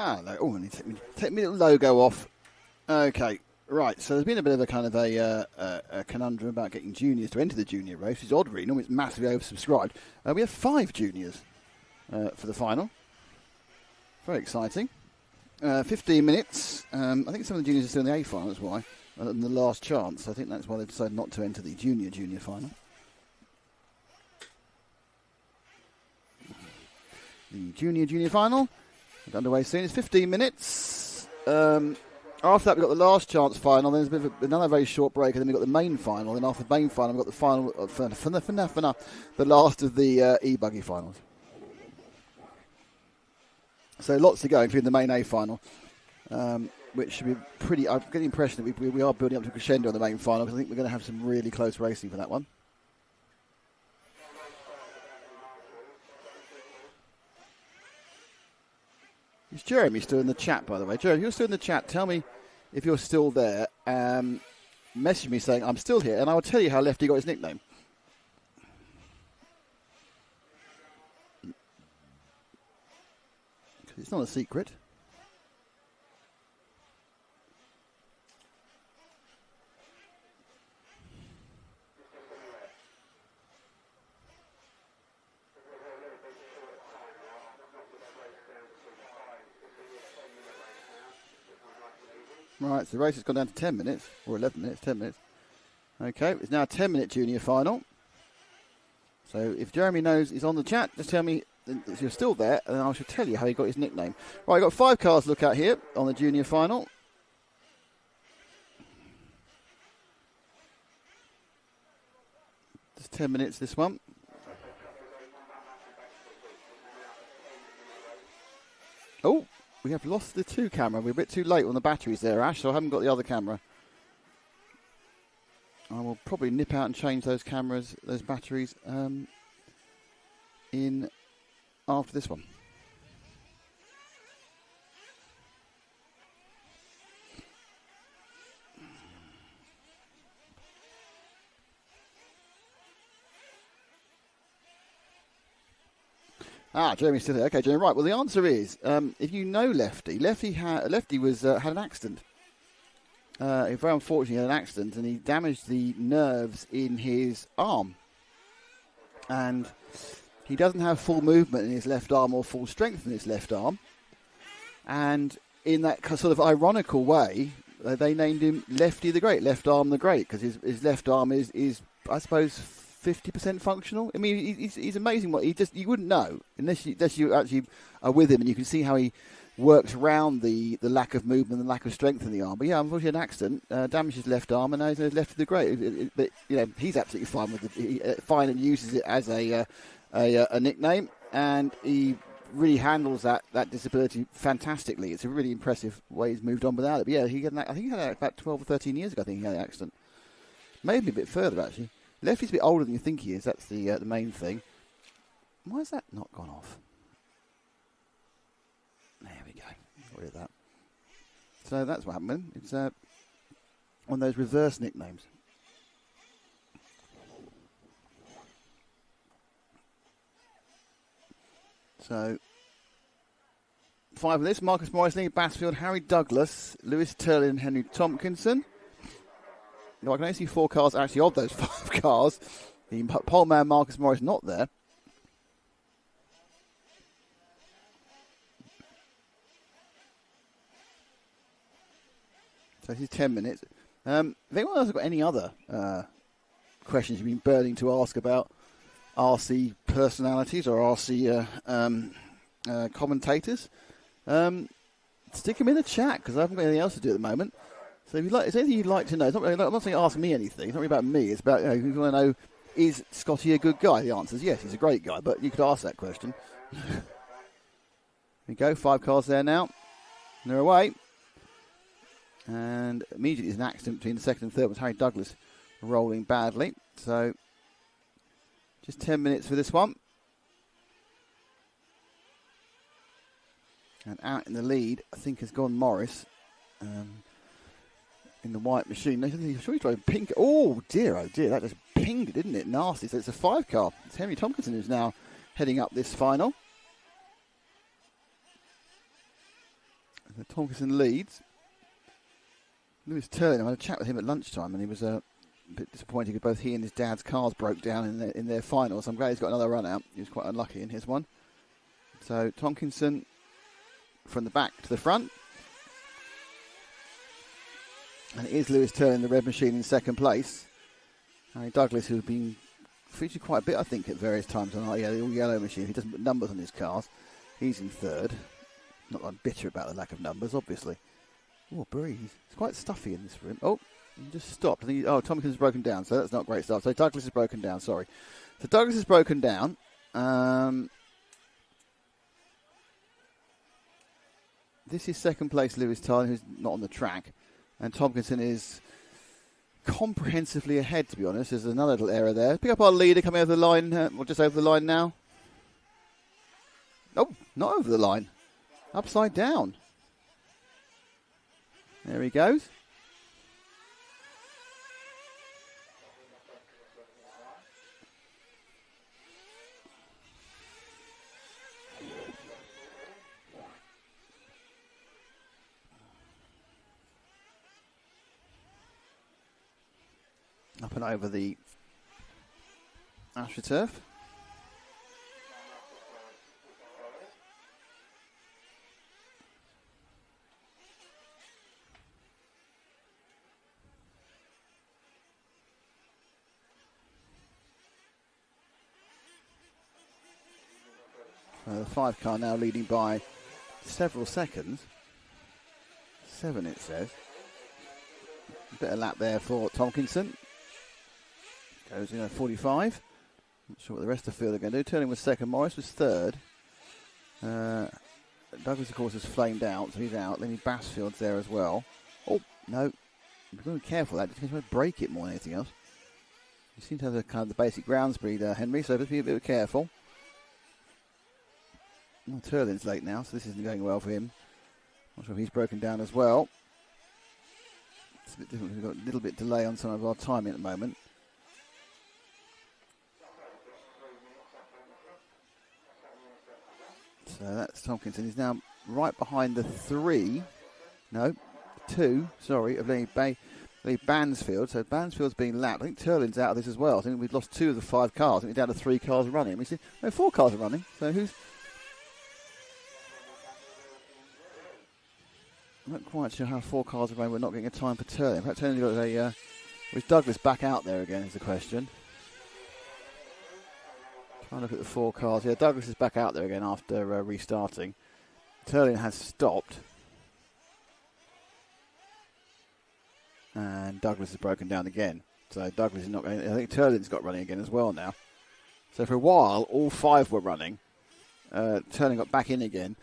Hello. Oh, I need to take my little logo off. Okay, right. So there's been a bit of a kind of a conundrum about getting juniors to enter the junior race. It's odd, really. Normally it's massively oversubscribed. We have 5 juniors for the final. Very exciting. 15 minutes. I think some of the juniors are still in the A final, that's why. And the last chance. I think that's why they've decided not to enter the junior final. The junior final. It's underway soon. It's 15 minutes. After that, we've got the last chance final. Then there's a bit of another very short break, and then we've got the main final. Then after the main final, we've got the final, the last of the Ebuggy finals. So lots to go, including the main A final, which should be pretty. I get the impression that we are building up to a crescendo on the main final, because I think we're going to have some really close racing for that one. Is Jeremy still in the chat, by the way? Jeremy, if you're still in the chat, tell me if you're still there. Message me saying I'm still here, and I will tell you how Lefty got his nickname. Because it's not a secret. Right, so the race has gone down to 10 minutes, or 11 minutes, 10 minutes. Okay, it's now a 10-minute junior final. So if Jeremy knows he's on the chat, just tell me if you're still there, and I shall tell you how he got his nickname. Right, I've got 5 cars to look at here on the junior final. Just 10 minutes, this one. Oh! We have lost the 2 camera. We're a bit too late on the batteries there, Ash, so I haven't got the other camera. I will probably nip out and change those cameras, those batteries, in after this one. Jeremy's still there. Okay, Jeremy. Right. Well, the answer is, if you know Lefty, Lefty had an accident. Very unfortunately, he had an accident, and he damaged the nerves in his arm. And he doesn't have full movement in his left arm or full strength in his left arm. And in that sort of ironical way, they named him Lefty the Great, Left Arm the Great, because his left arm is I suppose, 50% functional. I mean, he's amazing. What you wouldn't know unless you actually are with him, and you can see how he works around the lack of movement and lack of strength in the arm. But yeah, unfortunately, an accident damaged his left arm, and now he's Lefty the Great. But you know, he's absolutely fine with it. Fine, and uses it as a nickname, and he really handles that disability fantastically. It's a really impressive way he's moved on without it. But yeah, I think he had it about 12 or 13 years ago. I think he had an accident. Maybe a bit further actually. Lefty's a bit older than you think he is. That's the main thing. Why has that not gone off? There we go. Got rid of that. So that's what happened. It's one of those reverse nicknames. So 5 of this: Marcus Morris, Lee Bassfield, Harry Douglas, Lewis Turlin, and Henry Tompkinson. Now, I can only see 4 cars actually of those 5 cars. The pole man Marcus Morris not there. So this is 10 minutes. If anyone else has got any other questions you've been burning to ask about RC personalities or RC commentators, stick them in the chat, because I haven't got anything else to do at the moment. So if is there anything you'd like to know? It's not really, I'm not saying ask me anything. It's not really about me. It's about, if you want to know, is Scotty a good guy? The answer is yes, he's a great guy. But you could ask that question. There we go. 5 cars there now. And they're away. And immediately there's an accident between the second and third with Harry Douglas rolling badly. So just 10 minutes for this one. And out in the lead, I think, has gone Morris. In the white machine. I'm sure he's driving pink. Oh dear, that just pinged it, didn't it? Nasty. So it's a 5 car. It's Henry Tompkinson who's now heading up this final. Tomkinson leads. Lewis Turlin, I had a chat with him at lunchtime, and he was a bit disappointed because both he and his dad's cars broke down in their final. So I'm glad he's got another run out. He was quite unlucky in his one. So Tomkinson from the back to the front. And it is Lewis Turlin, the red machine, in second place. Harry Douglas, who's been featured quite a bit, I think, at various times on our yellow machine. He doesn't put numbers on his cars. He's in third. Not that I'm bitter about the lack of numbers, obviously. Oh, breeze. It's quite stuffy in this room. Oh, he just stopped. I think Tomkinson's broken down, so that's not a great start. So Douglas is broken down, sorry. So Douglas is broken down. This is second place Lewis Turlin, who's not on the track. And Tomkinson is comprehensively ahead, to be honest. There's another little error there. Pick up our leader coming over the line, or just over the line now. Oh, not over the line. Upside down. There he goes. Up and over the AstroTurf. The 5 car now leading by several seconds. 7 it says. A bit of lap there for Tomkinson. Goes in at 45. Not sure what the rest of the field are going to do. Turning was second. Morris was third. Douglas, of course, has flamed out, so he's out. Lenny Bassfield's there as well. Oh, no. You've got to be careful of that. Just going to break it more than anything else. You seem to have the kind of the basic ground speed, Henry, so just be a bit careful. Well, Turlin's late now, so this isn't going well for him. Not sure if he's broken down as well. It's a bit different. We've got a little bit delay on some of our timing at the moment. So that's Tomkinson. He's now right behind the 2, of Lenny Bansfield. So Bansfield's been lapped. I think Turlin's out of this as well. I think we've lost 2 of the 5 cars. I think we're down to 3 cars running. We see 4 cars are running. So who's... I'm not quite sure how 4 cars are running. We're not getting a time for Turlin. Perhaps Turlin's got a... was Douglas back out there again is the question. Trying to look at the 4 cars. Yeah, Douglas is back out there again after restarting. Turlin has stopped. And Douglas has broken down again. So Douglas is not going... I think Turlin's got running again as well now. So for a while, all 5 were running. Turlin got back in again.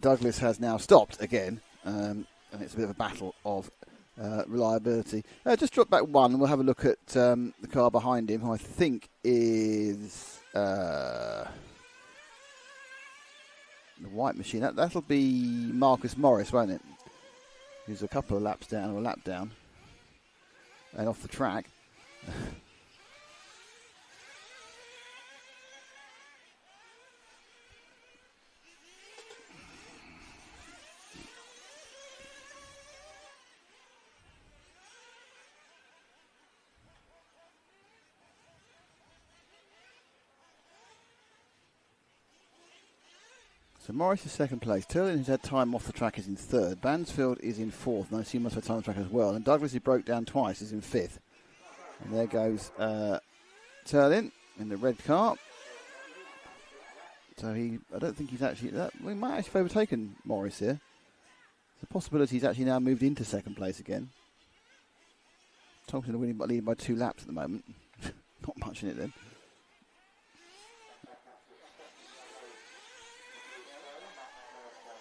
Douglas has now stopped again. And it's a bit of a battle of reliability. Just drop back 1 and we'll have a look at the car behind him, who I think is... the white machine. That'll be Marcus Morris, won't it? He's a couple of laps down, or a lap down, and off the track. So Morris is second place. Turlin, who's had time off the track, is in third. Bansfield is in fourth, and I assume must have time on the track as well. And Douglas, who broke down twice, is in fifth. And there goes Turlin in the red car. So I don't think he's actually... we might actually have overtaken Morris here. It's a possibility he's actually now moved into second place again. Thompson leading by 2 laps at the moment. Not much in it then.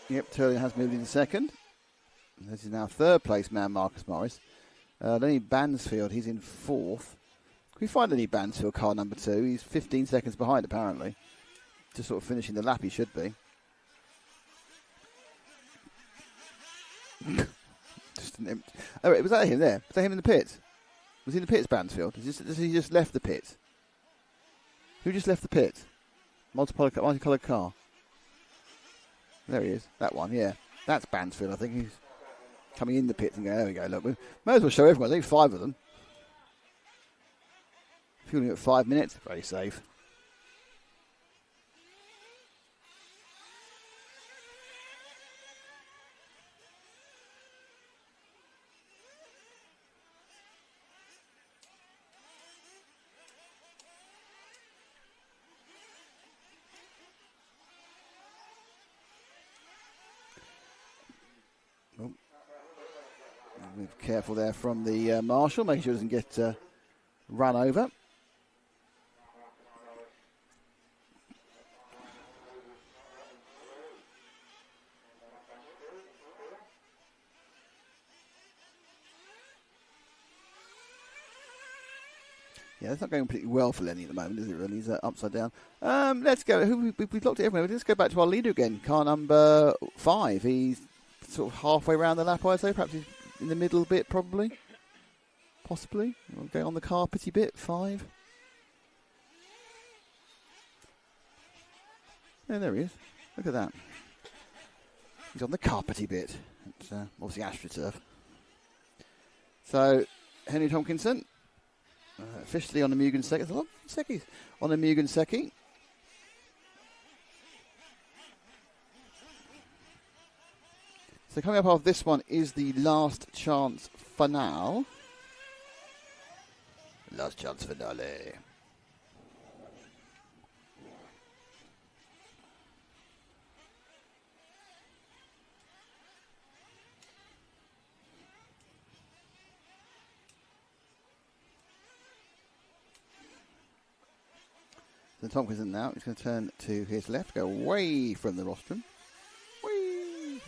Yep, Turlin has moved into second. This is now third place man, Marcus Morris. Lenny Bansfield, he's in fourth. Can we find Lenny Bansfield, car number 2? He's 15 seconds behind, apparently. Just sort of finishing the lap, he should be. Just an empty... Oh, wait, was that him there? Was that him in the pits? Was he in the pits, Bansfield? Has he just left the pits? Who just left the pits? Multicoloured car. There he is. That one, yeah. That's Bansfield, I think. He's coming in the pits and going, there we go, look, we may as well show everyone. I think 5 of them. Fueling at 5 minutes, very safe. Be careful there from the marshal, making sure it doesn't get run over. Yeah, it's not going particularly well for Lenny at the moment, is it really? He's upside down. Let's go. We've looked at everyone. Let's go back to our leader again. Car number 5. He's sort of halfway around the lap, I'd say. Perhaps he's in the middle bit, probably. Possibly. We'll go on the carpety bit, 5. Yeah, there he is. Look at that. He's on the carpety bit. It's obviously AstroTurf. So, Henry Tompkinson. Officially on the Mugen Secchi. There's a lot of Seckis on the Mugen Secchi. So coming up after this one is the last chance finale. Last chance finale. So Tompkinson now, he's going to turn to his left, go away from the rostrum. Whee!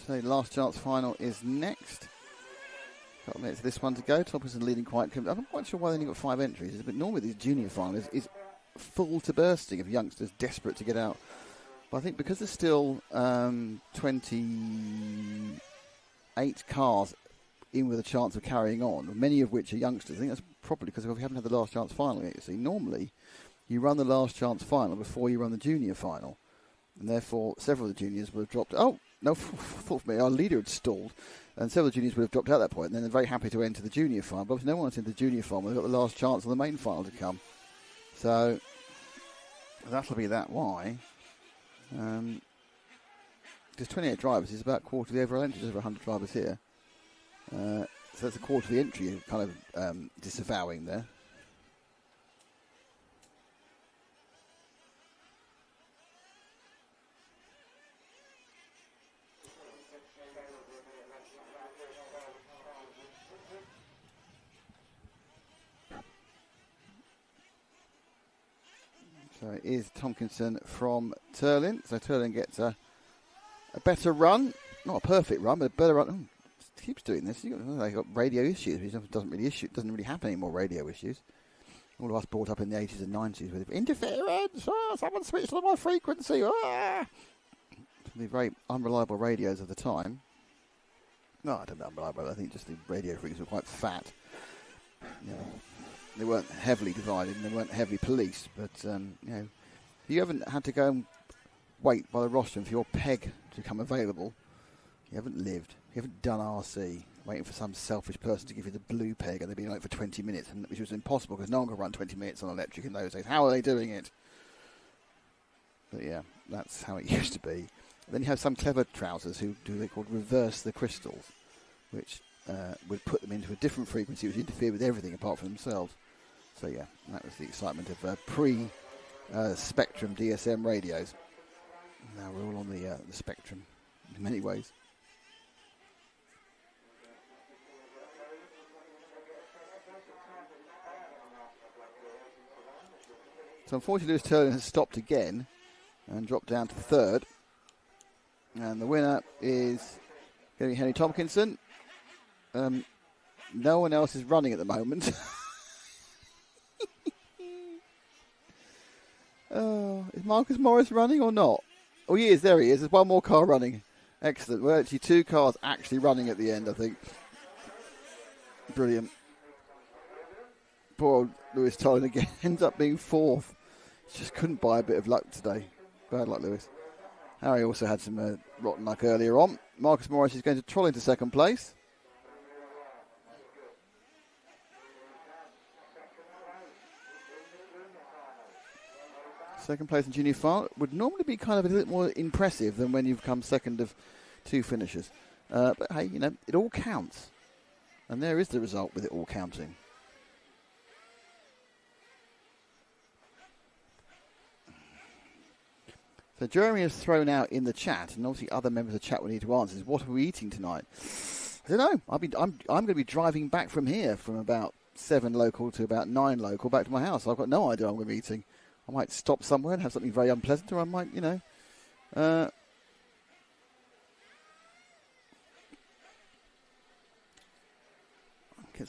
So last chance final is next. Couple minutes of this one to go. Tompkinson leading quite. I'm not quite sure why they only got 5 entries, but normally these junior finals is full to bursting of youngsters desperate to get out. But I think because there's still 28 cars in with a chance of carrying on, many of which are youngsters, I think that's probably because we haven't had the last chance final yet. You see, normally you run the last chance final before you run the junior final, and therefore several of the juniors would have dropped. Oh no, thought for me, our leader had stalled, and several of the juniors would have dropped out at that point. And then they're very happy to enter the junior final. But obviously no one's in the junior final. They've got the last chance on the main final to come. So that'll be that why. There's 28 drivers. It's about a quarter of the overall entry. There's over 100 drivers here. So that's a quarter of the entry kind of disavowing there. So it is Tompkinson from Turlin. So Turlin gets a better run. Not a perfect run, but a better run. Oh, keeps doing this. They've got radio issues. It doesn't really happen anymore, radio issues. All of us brought up in the 80s and 90s with interference. Oh, someone switched on my frequency. Ah! The very unreliable radios of the time. No, I don't know unreliable. I think just the radio frequencies were quite fat. You know, they weren't heavily divided and they weren't heavily policed. But, you haven't had to go and wait by the rostrum for your peg to become available. You haven't lived. You haven't done RC, waiting for some selfish person to give you the blue peg and they've been on it for 20 minutes, which was impossible because no one could run 20 minutes on electric in those days. How are they doing it? But yeah, that's how it used to be. Then you have some clever trousers who do they called reverse the crystals, which would put them into a different frequency which interfered with everything apart from themselves. So yeah, that was the excitement of pre-Spectrum DSM radios. Now we're all on the Spectrum in many ways. So unfortunately Lewis Turlin has stopped again and dropped down to third. And the winner is going to be Henry Tompkinson. No one else is running at the moment. Is Marcus Morris running or not? Oh, he is. There he is. There's one more car running. Excellent. Well, actually, 2 cars actually running at the end, I think. Brilliant. Poor old Lewis Tollin again ends up being 4th. Just couldn't buy a bit of luck today. Bad luck, Lewis. Harry also had some rotten luck earlier on. Marcus Morris is going to troll into 2nd place. Second place in junior final would normally be kind of a little more impressive than when you've come second of 2 finishers. But hey, you know, it all counts. And there is the result with it all counting. So Jeremy has thrown out in the chat, and obviously other members of the chat will need to answer, is what are we eating tonight? I don't know. I'm going to be driving back from here from about 7 local to about 9 local back to my house. I've got no idea what I'm going to be eating. I might stop somewhere and have something very unpleasant, or I might, you know,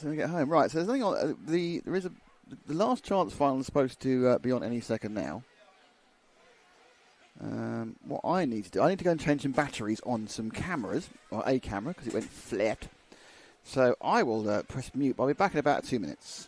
get home. Right, so there's nothing on. The last chance final is supposed to be on any second now. What I need to do, I need to go and change some batteries on some cameras, or a camera, because it went flat. So I will press mute. I'll be back in about 2 minutes.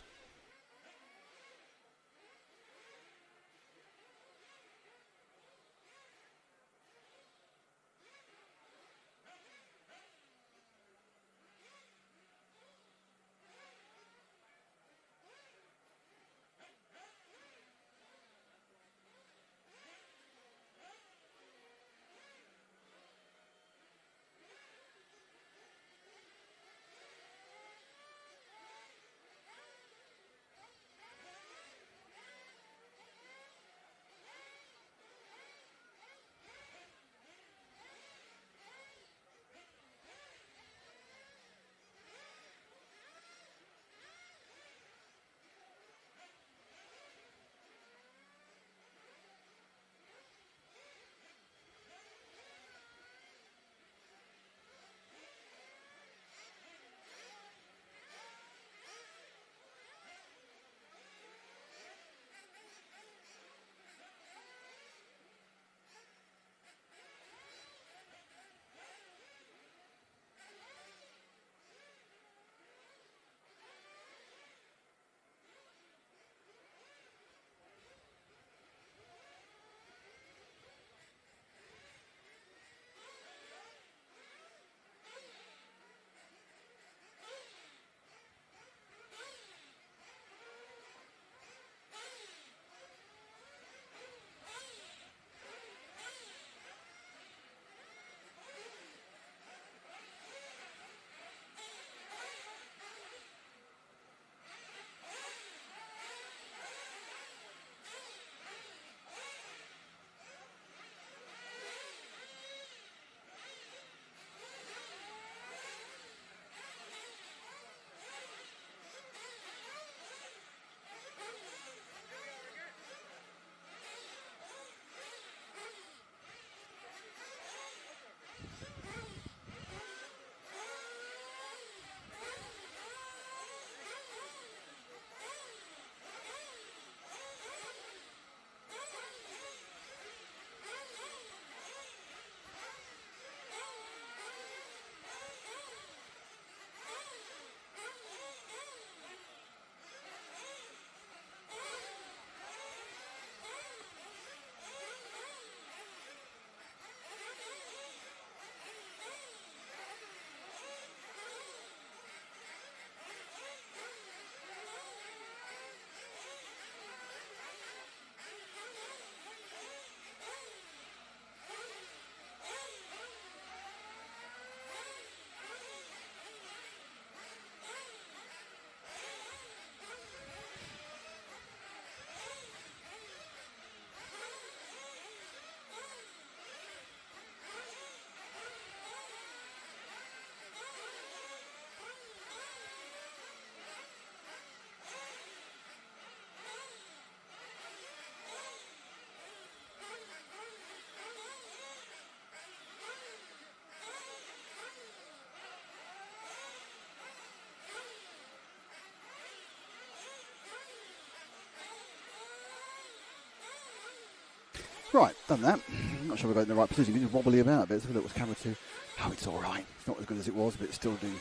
Right, done that. I'm not sure we got in the right position. We're just wobbly about a bit. Let's have a look what's camera 2. Oh, it's all right. It's not as good as it was, but it's still doing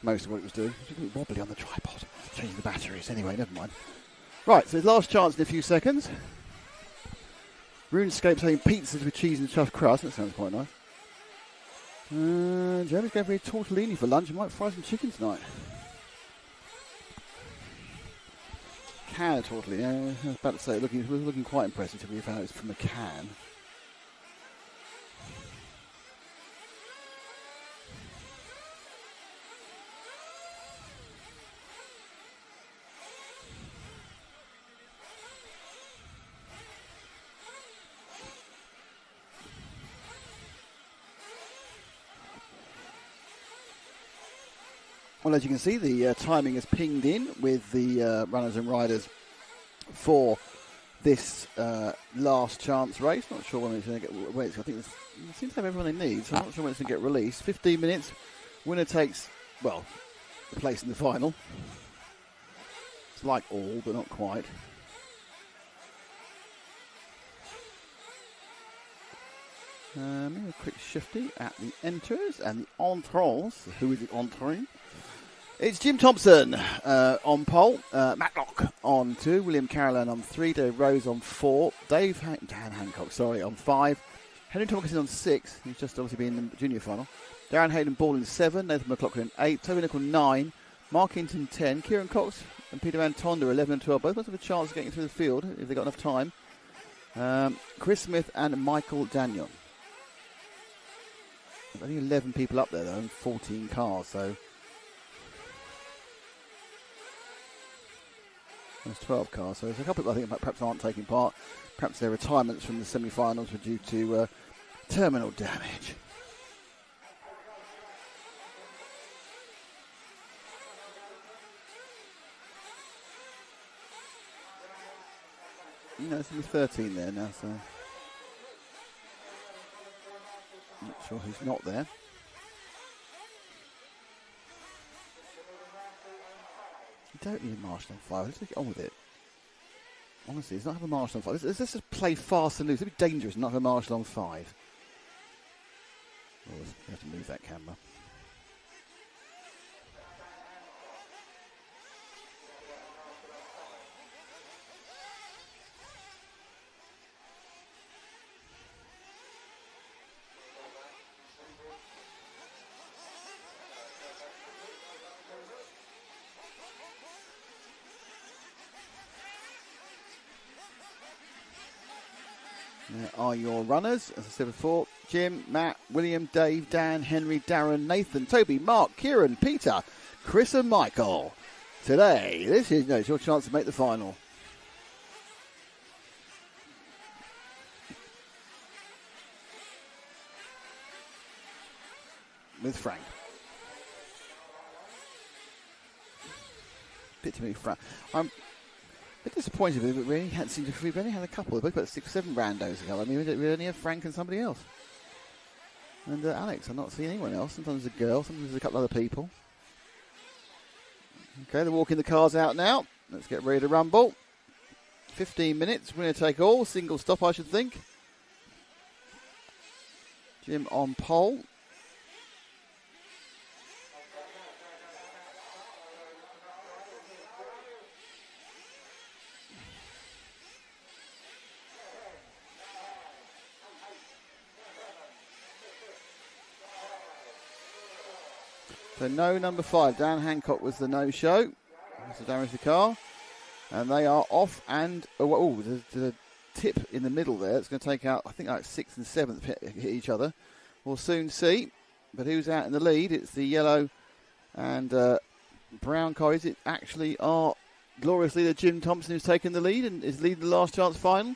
most of what it was doing. It's a bit wobbly on the tripod. Changing the batteries. Anyway, never mind. Right, so his last chance in a few seconds. RuneScape's having pizzas with cheese and chuffed crust. That sounds quite nice. Jeremy's going for a tortellini for lunch. I might fry some chicken tonight. Can of tortellini. I was about to say, it was looking quite impressive until we found it was from a can. Well, as you can see, the timing is pinged in with the runners and riders for this last chance race. Not sure when it's going to get released. I think it seems to have everyone they need, so I'm not sure when it's going to get released. 15 minutes. Winner takes, well, the place in the final. It's like all, but not quite. Maybe a quick shifty at the enters and the entrants. Who is it entering? It's Jim Thompson on pole, Matlock on 2, William Carolan on 3, Dave Rose on 4, Dan Hancock, on 5, Henry Tomkinson on 6, who's just obviously been in the junior final, Darren Hayden Ball in 7, Nathan McLaughlin 8, Toby Nicol 9, Mark Hinton 10, Kieran Cox and Peter Van Tonder 11 and 12, both must have a chance of getting through the field if they've got enough time. Chris Smith and Michael Daniel. Only 11 people up there though, and 14 cars, so there's 12 cars, so there's a couple of, I think, perhaps aren't taking part. Perhaps their retirements from the semi-finals were due to terminal damage. You know, there's only 13 there now, so not sure who's not there. You don't need a marshal on 5. Let's get on with it. Honestly, let's not have a marshal on 5. Let's just play fast and loose. It'd be dangerous not have a marshal on 5. Oh, you have to move that camera. There are your runners, as I said before, Jim, Matt, William, Dave, Dan, Henry, Darren, Nathan, Toby, Mark, Kieran, Peter, Chris and Michael. Today, this is it's your chance to make the final. With Frank. Bit to me, Frank. I'm a bit disappointed with it. We only had a couple. We've got 6-7 randos ago. I mean, we only have Frank and somebody else. And Alex, I'm not seeing anyone else. Sometimes there's a girl, sometimes there's a couple other people. Okay, they're walking the cars out now. Let's get ready to rumble. 15 minutes, winner take all. Single stop, I should think. Jim on pole. So no number 5. Dan Hancock was the no-show. That's the damage to the car. And they are off and... there's a tip in the middle there. It's going to take out, I think, like 6th and 7th hit each other. We'll soon see. But who's out in the lead? It's the yellow and brown car. Is it actually our glorious leader, Jim Thompson, who's taken the lead and is leading the last chance final?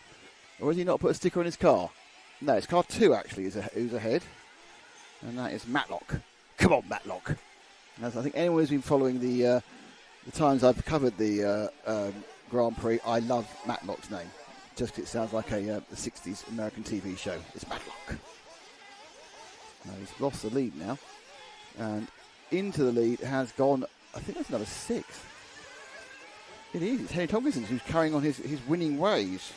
Or has he not put a sticker on his car? No, it's car 2, actually, who's ahead. And that is Matlock. Come on, Matlock. As I think anyone who's been following the times I've covered the Grand Prix, I love Matlock's name. Just 'cause it sounds like a 60s American TV show. It's Matlock. No, he's lost the lead now. And into the lead has gone, I think that's another 6. It is. It's Henry Tomkinson who's carrying on his winning ways.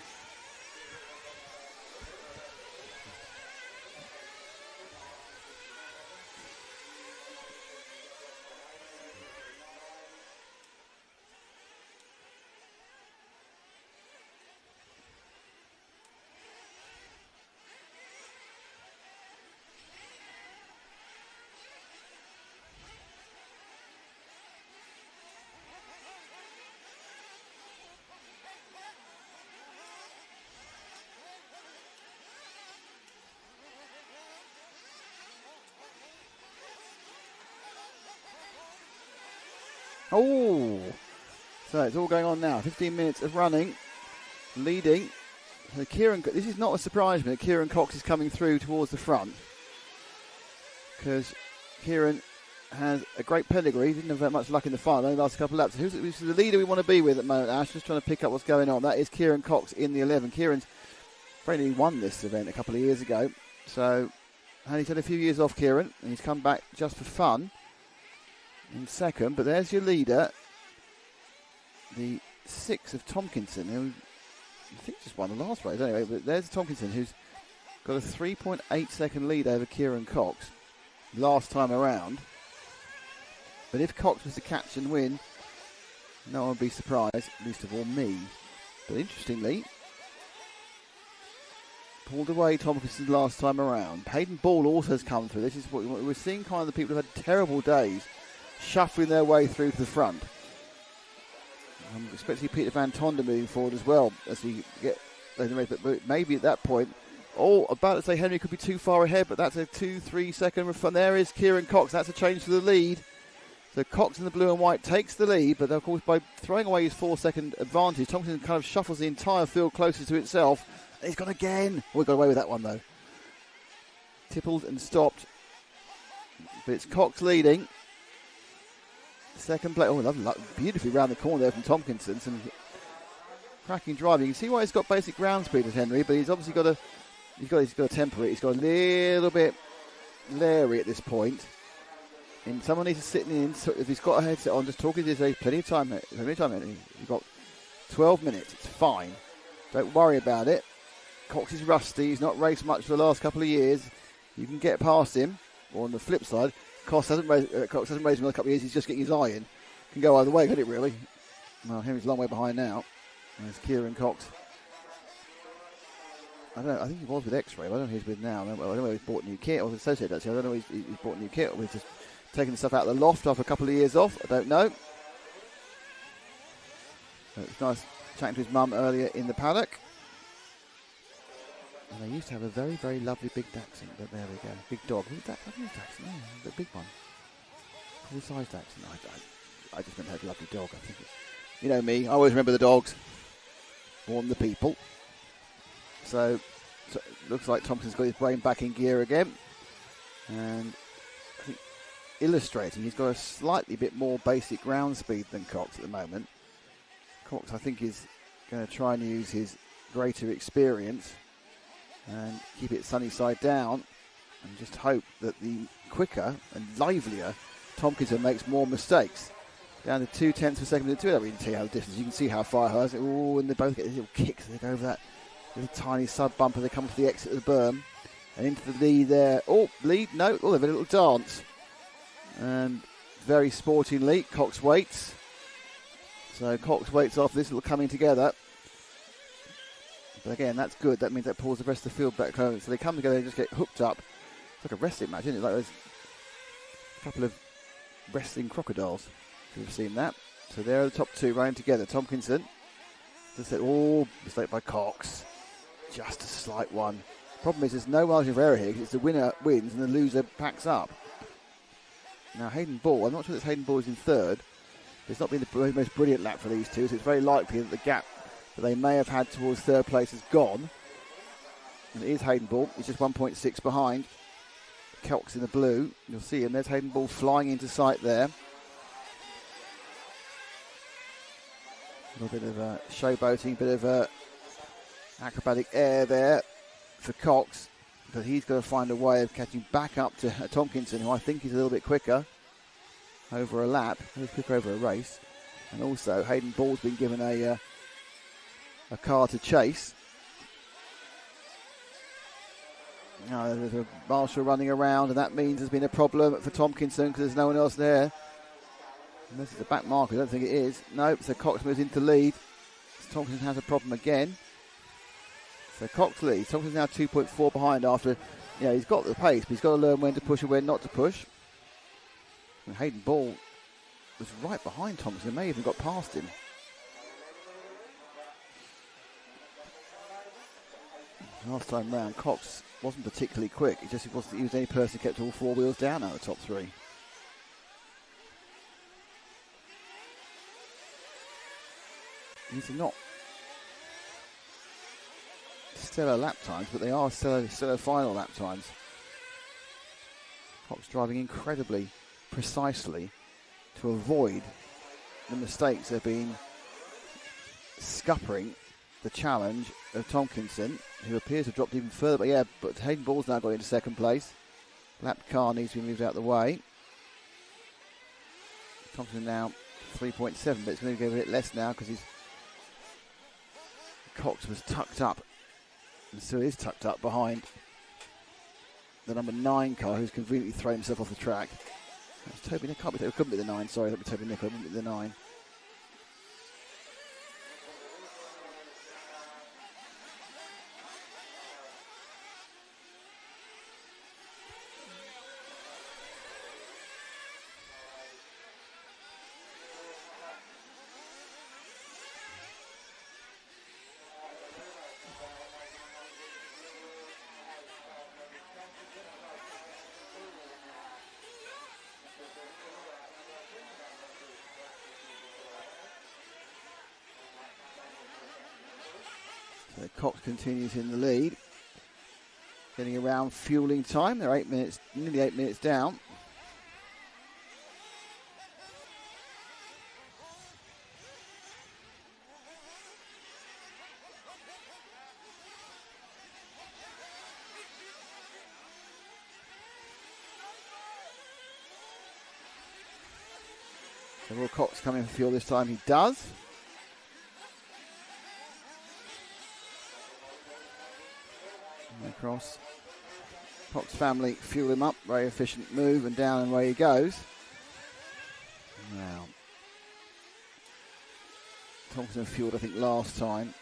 Oh! So it's all going on now. 15 minutes of running. Leading. So this is not a surprise me that Kieran Cox is coming through towards the front. Because Kieran has a great pedigree. He didn't have that much luck in the final. Only last couple of laps. Who's the leader we want to be with at the moment, Ash? Just trying to pick up what's going on. That is Kieran Cox in the 11. Kieran's very nearly won this event a couple of years ago. So, and he's had a few years off, Kieran, and he's come back just for fun in second. But there's your leader, the 6 of Tompkinson, who I think just won the last race anyway. But there's Tompkinson, who's got a 3.8 second lead over Kieran Cox last time around. But if Cox was to catch and win, no one would be surprised, least of all me. But interestingly, pulled away Tompkinson last time around. Hayden Ball also has come through. This is what we're seeing, kind of the people who have had terrible days shuffling their way through to the front. I'm expecting Peter Van Tonder moving forward as well as we get later in the race, but maybe at that point, about to say Henry could be too far ahead, but that's a 2-3 second fun. There is Kieran Cox. That's a change to the lead. So Cox in the blue and white takes the lead, but of course by throwing away his 4-second advantage, Tompkinson kind of shuffles the entire field closer to itself. He's gone again. We got away with that one though. Tippled and stopped. But it's Cox leading. Second place. Oh, lovely. Beautifully round the corner there from Tompkinson. Some cracking driving. You can see why he's got basic ground speed as Henry, but he's obviously got to temper it. He's got a little bit leery at this point. And someone needs to sit in. So if he's got a headset on, just talking to his age, plenty of time. You've got 12 minutes. It's fine. Don't worry about it. Cox is rusty. He's not raced much for the last couple of years. You can get past him. Or on the flip side, Cox hasn't raised him in a couple of years. He's just getting his eye in. Can go either way, can't it, really? Well, Henry's a long way behind now. There's Kieran Cox. I think he was with X-Ray. I don't know who he's with now. I don't know if he's bought new kit. I was associated, actually. I don't know if he's bought new kit or he's just taking the stuff out of the loft after a couple of years off. I don't know. So it's nice chatting to his mum earlier in the paddock. And they used to have a very, very lovely big Dachshund, but there we go. Big dog. Who's that? I think it's Dachshund. Yeah, the big one. Full-size Dachshund. I just meant to have a lovely dog. I think you know me. I always remember the dogs more than the people. So it looks like Thompson's got his brain back in gear again. And I think illustrating, he's got a slightly bit more basic ground speed than Cox at the moment. Cox, I think, is going to try and use his greater experience and keep it sunny side down and just hope that the quicker and livelier Tompkinson makes more mistakes. Down to 0.2 of a second. I don't really tell you how the difference. You can see how far it is. Oh, and they both get these little kicks. They go over that little tiny sub bumper. They come off the exit of the berm and into the lead there. Oh, lead, no. Oh, they've had a little dance. And very sportingly, Cox waits. So Cox waits off this little coming together. But again, that's good. That means that pulls the rest of the field back home. So they come together and just get hooked up. It's like a wrestling match, isn't it? Like there's a couple of wrestling crocodiles. If you've seen that. So they're the top two running together. Tompkinson. Just said, mistake by Cox. Just a slight one. Problem is, there's no margin of error here because it's the winner wins and the loser packs up. Now, Hayden Ball, I'm not sure that Hayden Ball is in third. It's not been the most brilliant lap for these two, so it's very likely that the gap that they may have had towards third place is gone. And it is Hayden Ball. He's just 1.6 behind. Cox in the blue. You'll see him. There's Hayden Ball flying into sight there. A little bit of showboating, bit of acrobatic air there for Cox. But he's got to find a way of catching back up to Tompkinson, who I think is a little bit quicker over a lap. He's quicker over a race. And also, Hayden Ball's been given a car to chase. Now there's a marshal running around, and that means there's been a problem for Tompkinson because there's no one else there. Unless it's a back marker, I don't think it is. No, so Cox moves into lead. Tompkinson has a problem again. So Cox leads. Tompkinson's now 2.4 behind after, he's got the pace, but he's got to learn when to push and when not to push. And Hayden Ball was right behind Tompkinson, may even got past him. Last time round, Cox wasn't particularly quick. He was the only person who kept all four wheels down out of the top three. These are not stellar lap times, but they are stellar final lap times. Cox driving incredibly precisely to avoid the mistakes that have been scuppering the challenge of Tompkinson, who appears to have dropped even further. But Hayden Ball's now got into second place. Lap car needs to be moved out of the way. Tompkinson now 3.7, but it's going to go a bit less now because Cox was tucked up, and still is tucked up behind the number 9 car, who's conveniently thrown himself off the track. That's Toby Nicholl. It couldn't be the 9, sorry, that would be Toby Nicholl, it wouldn't be the 9. So Cox continues in the lead. Getting around fueling time. They're 8 minutes, nearly 8 minutes down. So will Cox come in for fuel this time? He does. Across. Cox family fuel him up. Very efficient move, and down and away he goes. Now, Thompson fueled, I think, last time.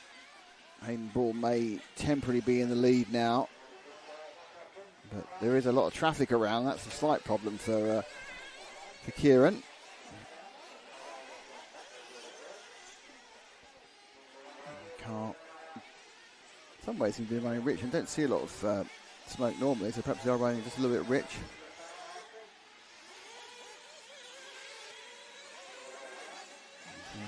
Hayden Ball may temporarily be in the lead now, but there is a lot of traffic around. That's a slight problem for Kieran. Car. In some ways, seems to be running rich, and don't see a lot of smoke normally, so perhaps they are running just a little bit rich.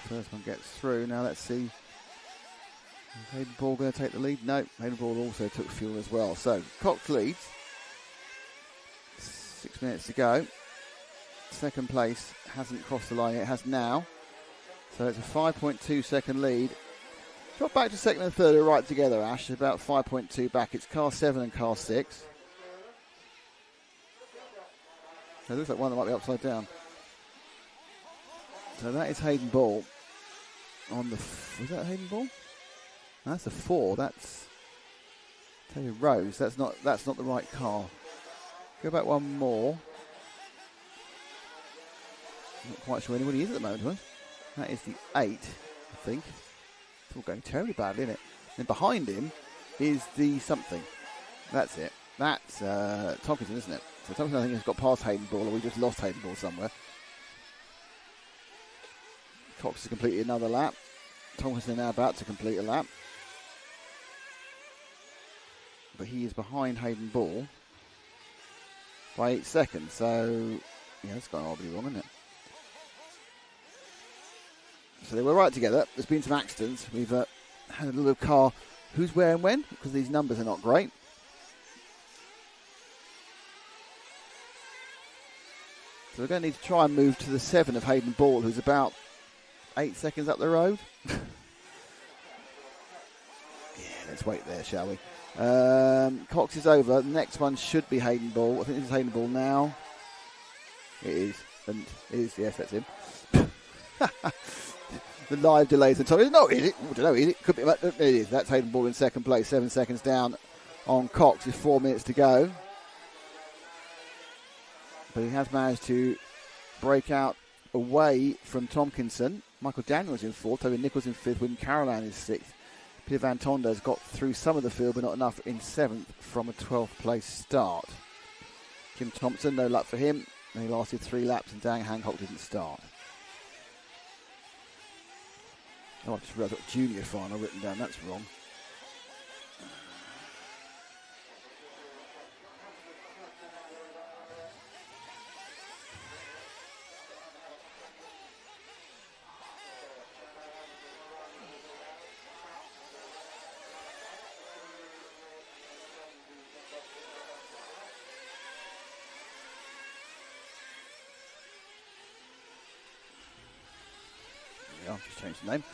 The first one gets through. Now let's see. Is Hayden Ball going to take the lead? No, Hayden Ball also took fuel as well. So Cox leads. 6 minutes to go. Second place hasn't crossed the line yet. It has now. So it's a 5.2 second lead. Drop back to second and third are right together, Ash. About 5.2 back. It's car 7 and car 6. So it looks like one that might be upside down. So that is Hayden Ball on the... Was that Hayden Ball? No, that's a 4. That's Tony Rose. That's not the right car. Go back one more. Not quite sure anybody is at the moment. That is the 8, I think. It's all going terribly badly, isn't it? And behind him is the something. That's it. That's Tompkinson, isn't it? So Tompkinson, I think, has got past Hayden Ball, or we just lost Hayden Ball somewhere. Cox has completed another lap. Tompkinson now about to complete a lap. But he is behind Hayden Ball by 8 seconds. So, yeah, that's gone horribly wrong, isn't it? So they were right together. There's been some accidents. We've had a little car. Who's where and when? Because these numbers are not great. So we're going to need to try and move to the 7 of Hayden Ball, who's about 8 seconds up the road. Yeah, let's wait there, shall we? Cox is over. The next one should be Hayden Ball. I think this is Hayden Ball now. It is. And it is, yes, that's him. The live delays and time. No, is it? I don't know, is it? Could be. It is. That's Hayden Ball in second place. 7 seconds down on Cox with 4 minutes to go. But he has managed to break out away from Tompkinson. Michael Daniels in 4th. Toby Nichols in 5th. William Caroline is 6th. Peter Van Tonda has got through some of the field, but not enough in 7th from a 12th place start. Kim Thompson, no luck for him. And he lasted 3 laps, and Dan Hancock didn't start. Oh, I just realised I've got junior final written down. That's wrong. I've just changed the name.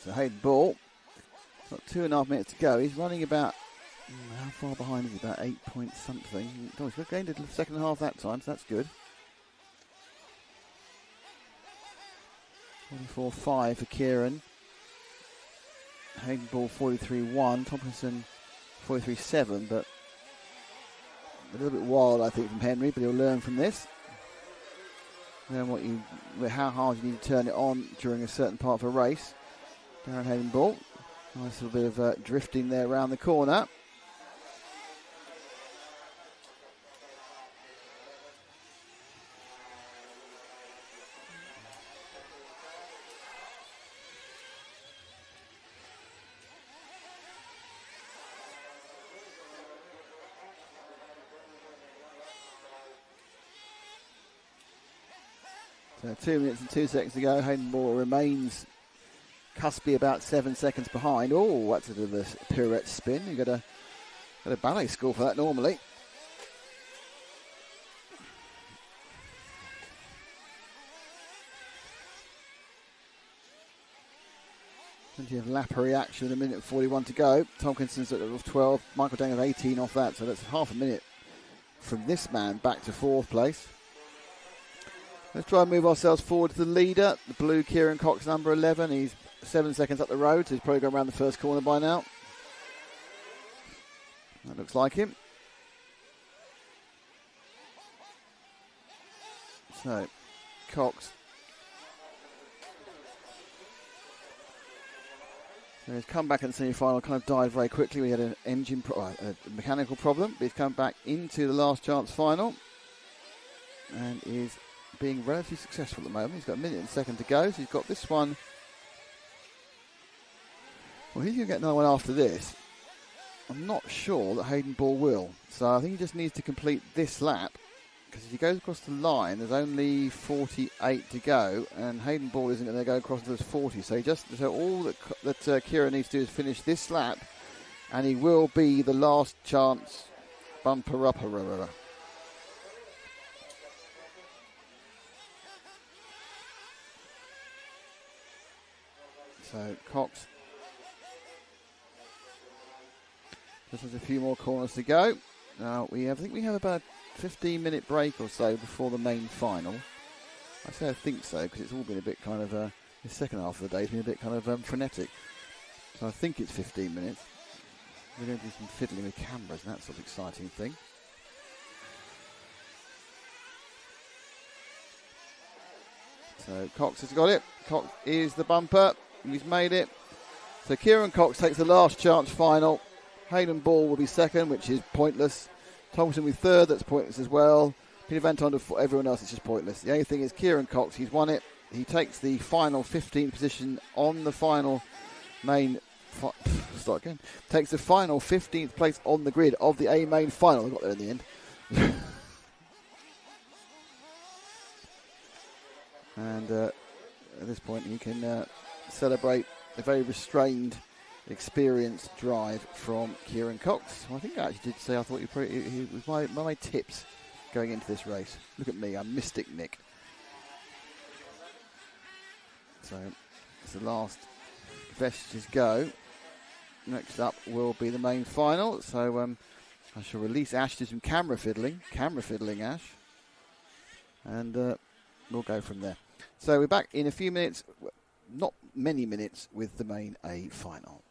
So Hayden Ball, got 2.5 minutes to go. He's running about, how far behind is he? About 8 point something. Oh, he's gained the second half that time, so that's good. 44.5 for Kieran. Hayden Ball 43.1. Tomlinson 43.7, but a little bit wild, I think, from Henry, but he'll learn from this. Learn how hard you need to turn it on during a certain part of a race. Darren Hayden Ball. Nice little bit of drifting there around the corner. So 2 minutes and 2 seconds to go. Hayden Ball remains cuspy about 7 seconds behind. Oh, that's a bit of a pirouette spin. You've got a ballet score for that normally. Plenty of lapper reaction, 1:41 to go. Tomkinson's at 12, Michael Dang of 18 off that, so that's half a minute from this man back to 4th place. Let's try and move ourselves forward to the leader, the blue Kieran Cox, number 11. He's 7 seconds up the road, so he's probably going around the first corner by now. That looks like him. So, Cox. So he's come back in the semi-final, kind of died very quickly. We had an a mechanical problem, but he's come back into the last chance final and is being relatively successful at the moment. He's got 1 minute and a second to go, so he's got this one. Well, he's going to get another one after this. I'm not sure that Hayden Ball will. So I think he just needs to complete this lap, because if he goes across the line, there's only 48 to go, and Hayden Ball isn't going to go across until there's 40. So all that Kieran needs to do is finish this lap, and he will be the last chance bumper-upper. So Cox just has a few more corners to go. Now I think we have about a 15-minute break or so before the main final. I say I think so because it's all been a bit kind of the second half of the day has been a bit kind of frenetic. So I think it's 15 minutes. We're going to do some fiddling with cameras and that sort of exciting thing. So Cox has got it. Cox is the bumper. He's made it. So Kieran Cox takes the last chance final. Hayden Ball will be second, which is pointless. Thompson will be third, that's pointless as well. Peter Van Tonder for everyone else, it's just pointless. The only thing is Kieran Cox, he's won it. He takes the final 15th position on the final main... Start again. Takes the final 15th place on the grid of the A main final. I got there in the end. And at this point he can celebrate a very restrained, experienced drive from Kieran Cox. Well, I think I actually did say I thought he was my tips going into this race. Look at me, I'm Mystic Nick. So it's the last vestiges go. Next up will be the main final. So I shall release Ash to some camera fiddling, Ash, and we'll go from there. So we're back in a few minutes, not many minutes, with the main A final.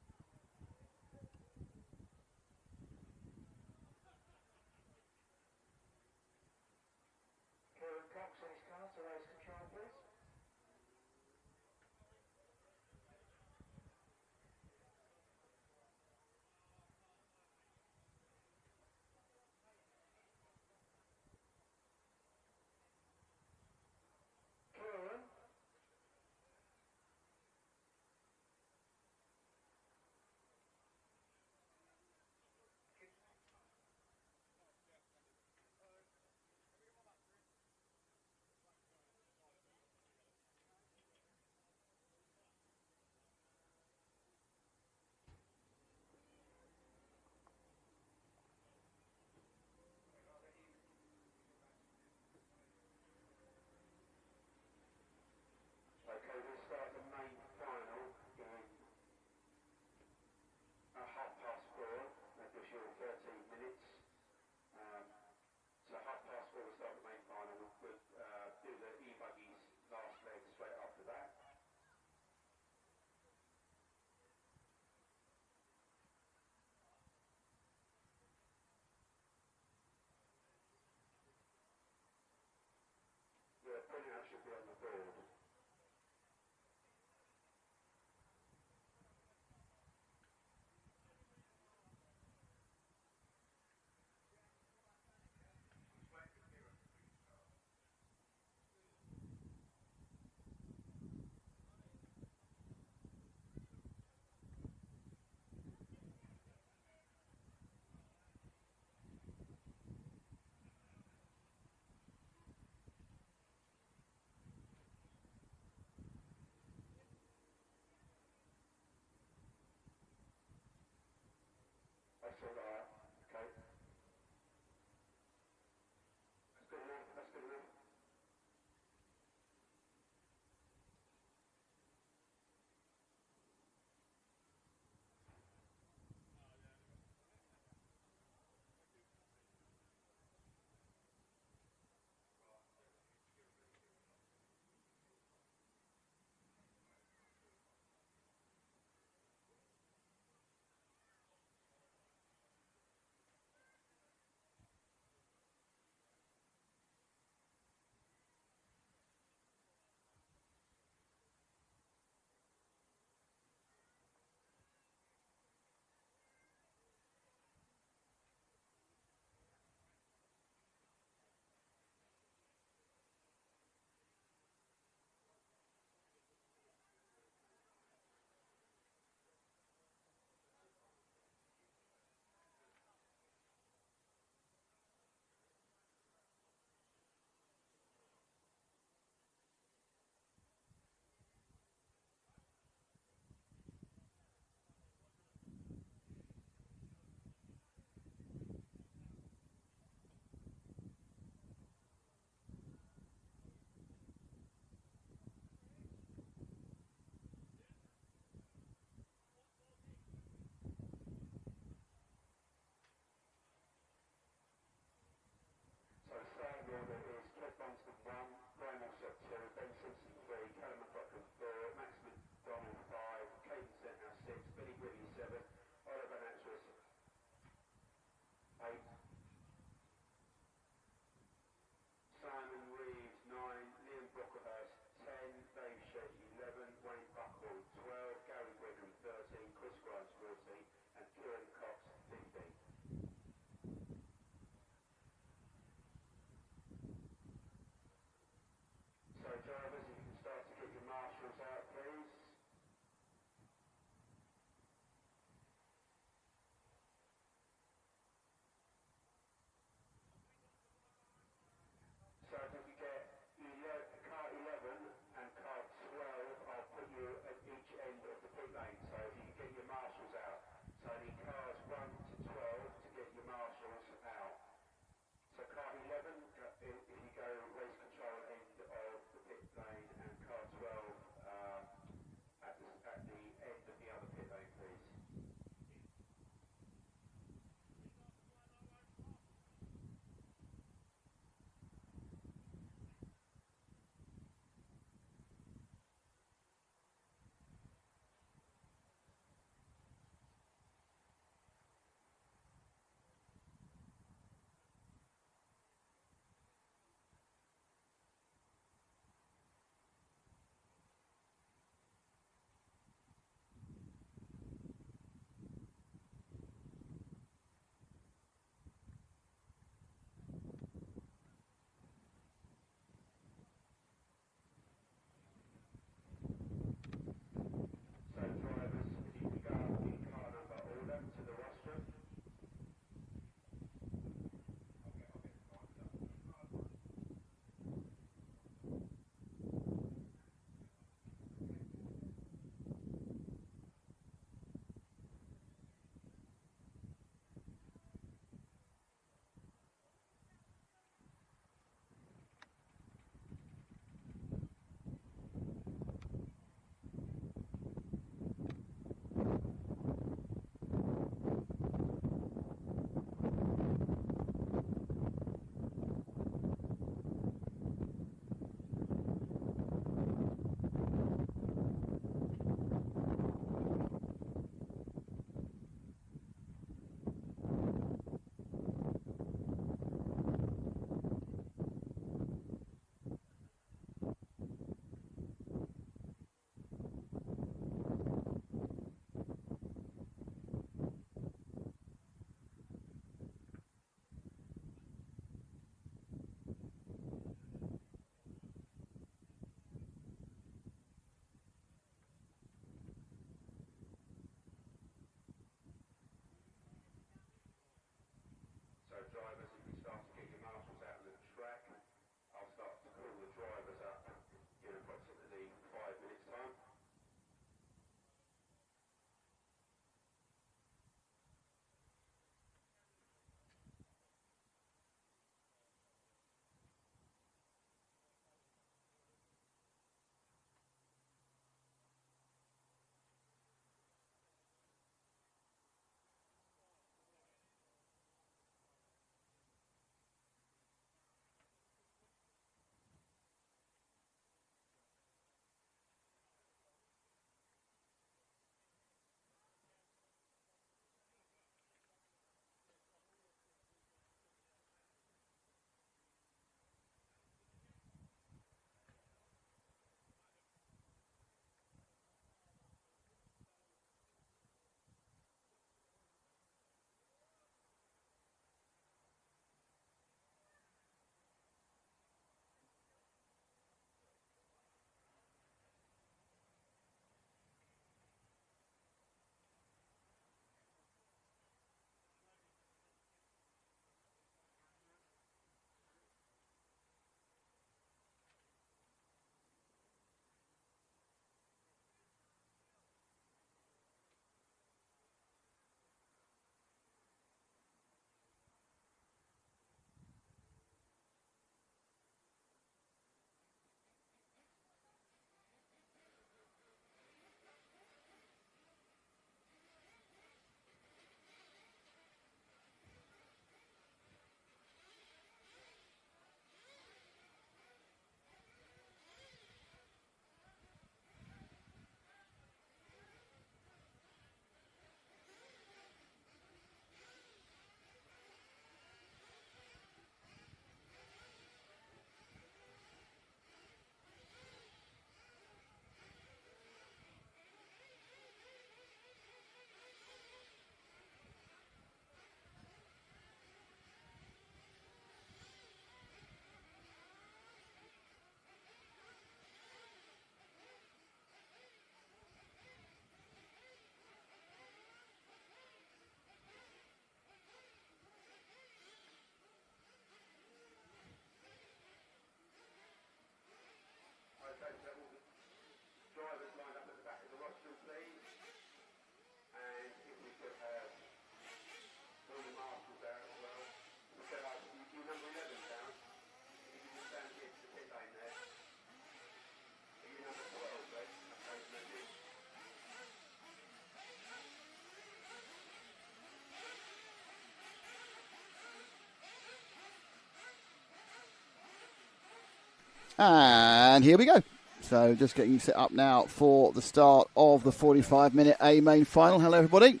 And here we go. So just getting set up now for the start of the 45-minute A main final. Hello, everybody.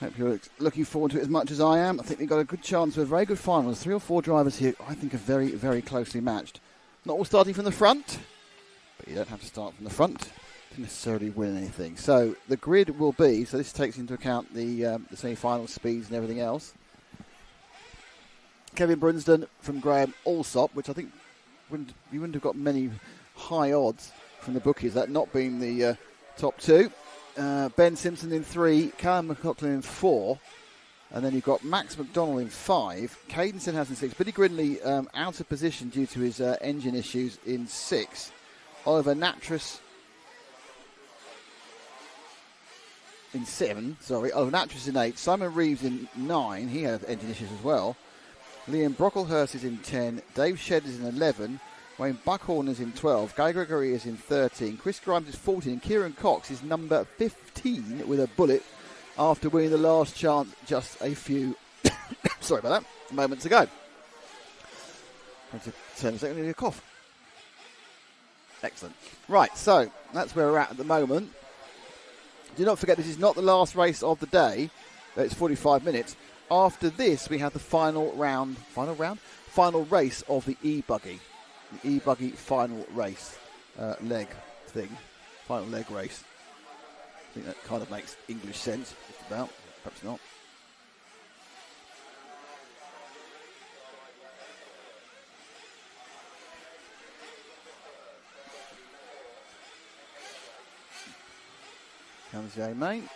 Hope you're looking forward to it as much as I am. I think they've got a good chance of a very good final. There's 3 or 4 drivers here I think are very, very closely matched. Not all starting from the front, but you don't have to start from the front to necessarily win anything. So the grid will be, so this takes into account the semi-final speeds and everything else. Kevin Brunsden from Graham Allsop, which I think you wouldn't have got many high odds from the bookies, that not being the top 2. Ben Simpson in 3, Callum McLaughlin in 4, and then you've got Max McDonald in 5, Caden Stenhouse in 6, Billy Gridley out of position due to his engine issues in 6, Oliver Natras in 7, Oliver Natras in 8, Simon Reeves in 9, he had engine issues as well, Liam Brocklehurst is in 10, Dave Shedd is in 11, Wayne Buckhorn is in 12, Guy Gregory is in 13, Chris Grimes is 14, and Kieran Cox is number 15 with a bullet after winning the last chance just a few sorry about that, moments ago. I'm going to turn a second, I need a cough. Excellent. Right, so that's where we're at the moment. Do not forget, this is not the last race of the day. It's 45 minutes. After this, we have the final race of the Ebuggy. The Ebuggy final race, final leg race. I think that kind of makes English sense, just about, perhaps not. Comes the A-main.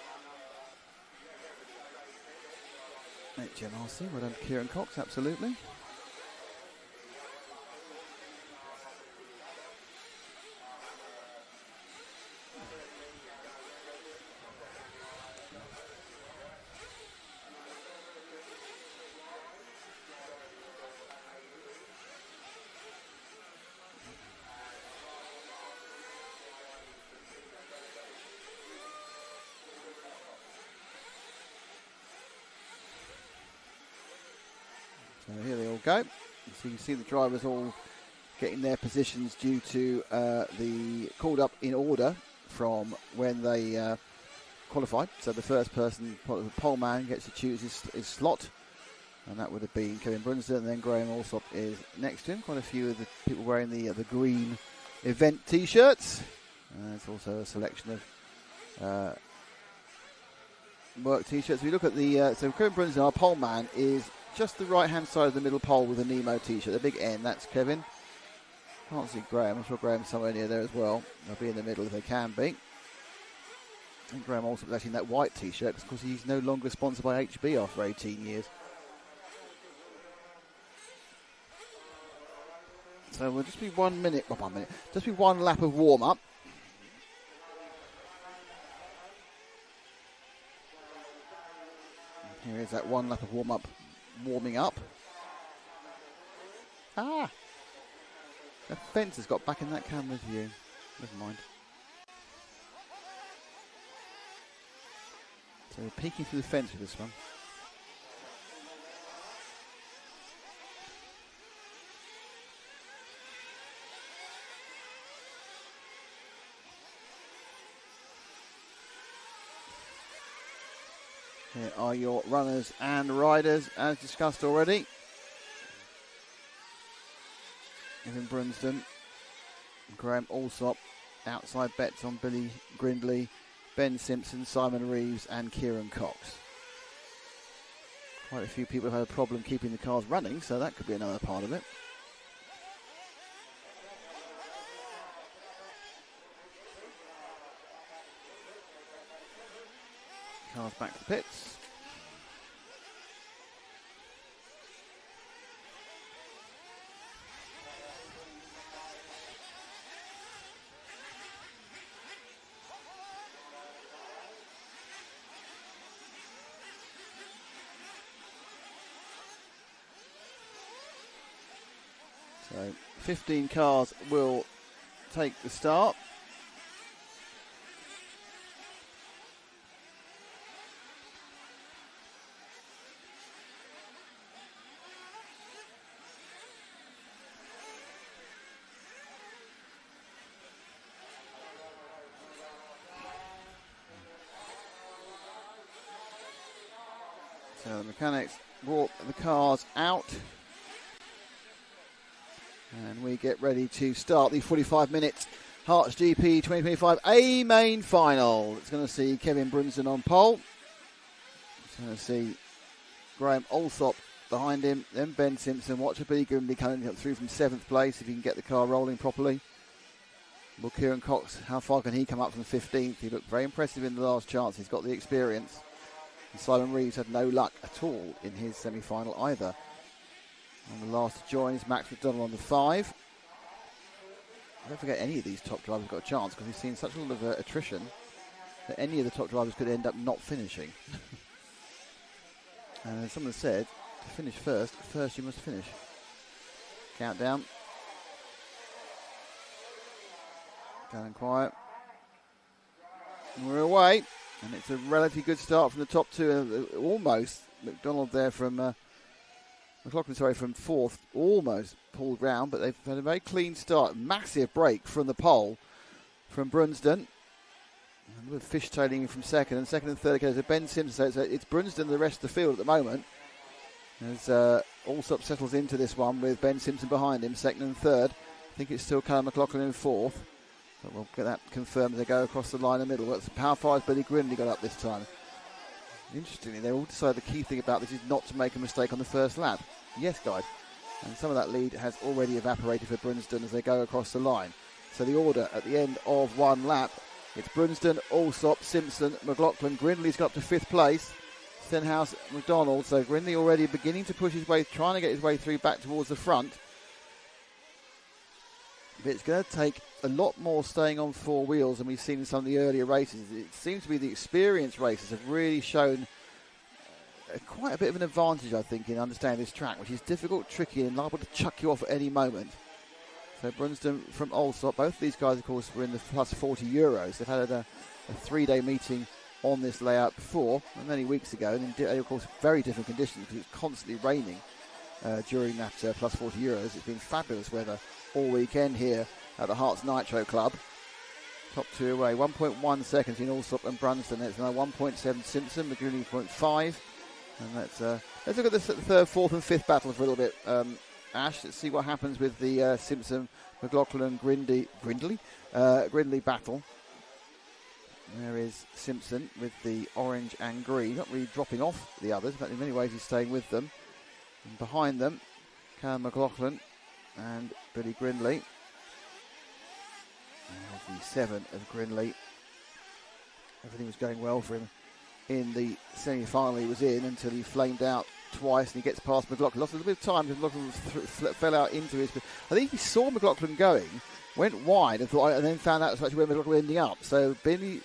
HMRC, well done to Kieran Cox, absolutely. So here they all go. So you can see the drivers all getting their positions due to the called up in order from when they qualified. So the first person, the pole man, gets to choose his slot. And that would have been Kevin Brunsden, and then Graham Allsop is next to him. Quite a few of the people wearing the green event T-shirts. There's also a selection of work T-shirts. We look at the so Kevin Brunsden, our pole man, is just the right-hand side of the middle pole with a Nemo T-shirt. The big N, that's Kevin. Can't see Graham. I'm sure Graham's somewhere near there as well. They'll be in the middle if they can be. And Graham also was actually in that white T-shirt because he's no longer sponsored by HB after 18 years. So we'll just be 1 minute, just be one lap of warm-up. Here is that one lap of warm-up. Warming up. The fence has got back in that camera's view. Never mind. So we're peeking through the fence with this one. Here are your runners and riders, as discussed already. Kevin Brunsden, Graham Allsop, outside bets on Billy Grindley, Ben Simpson, Simon Reeves and Kieran Cox. Quite a few people have had a problem keeping the cars running, so that could be another part of it. Cars back to the pits. So 15 cars will take the start. So the mechanics brought the cars out. And we get ready to start the 45-minute Herts GP 2025 A main final. It's going to see Kevin Brunsden on pole. It's going to see Graham Alsop behind him, then Ben Simpson. Watch Ebuggy going to be coming up through from 7th place if he can get the car rolling properly. Well, Kieran Cox, how far can he come up from 15th? He looked very impressive in the last chance. He's got the experience. And Simon Reeves had no luck at all in his semi-final either. And the last to join is Max McDonald on the 5. Don't forget any of these top drivers got a chance because we've seen such a lot of attrition that any of the top drivers could end up not finishing. And as someone said, to finish first you must finish. Countdown. Down and quiet. And we're away. And it's a relatively good start from the top two. Almost. McDonald there from... McLaughlin, from 4th, almost pulled round, but they've had a very clean start. Massive break from the pole from Brunsden. And with fishtailing from second, and second and third goes to Ben Simpson. So it's Brunsden and the rest of the field at the moment. As Alsop settles into this one with Ben Simpson behind him, second and third. I think it's still Callum McLaughlin in 4th. But we'll get that confirmed as they go across the line in the middle. How far has Billy Grimley got up this time? Interestingly, they all decided the key thing about this is not to make a mistake on the first lap. Yes, guys. And some of that lead has already evaporated for Brunsden as they go across the line. So the order at the end of one lap, it's Brunsden, Alsop, Simpson, McLaughlin. Grindley's got up to 5th place. Stenhouse, McDonald. So Grindley already beginning to push his way, trying to get his way through back towards the front. But it's going to take a lot more staying on four wheels than we've seen in some of the earlier races. It seems to be the experienced racers have really shown quite a bit of an advantage, I think, in understanding this track, which is difficult, tricky, and liable to chuck you off at any moment. So Brunsden from Alsop, both of these guys, of course, were in the plus 40 euros. They've had a 3-day meeting on this layout before, many weeks ago, and in, of course, very different conditions because it's constantly raining during that plus 40 euros. It's been fabulous weather all weekend here at the Herts Nitro Club. Top two away, 1.1 seconds in Alsop and Brunsden. That's now 1.7 Simpson, McGooney 0.5. And let's look at the third, fourth and fifth battle for a little bit, Ash. Let's see what happens with the Simpson, McLaughlin and Grindley battle. There is Simpson with the orange and green, not really dropping off the others, but in many ways he's staying with them. And behind them, Callum McLaughlin and Billy Grindley. And the 7 of Grindley. Everything was going well for him in the semi-final he was in until he flamed out twice and he gets past McLaughlin. Lost a little bit of time because McLaughlin fell out into his... I think he saw McLaughlin going, went wide and then found out that's actually where McLaughlin was ending up. So Billy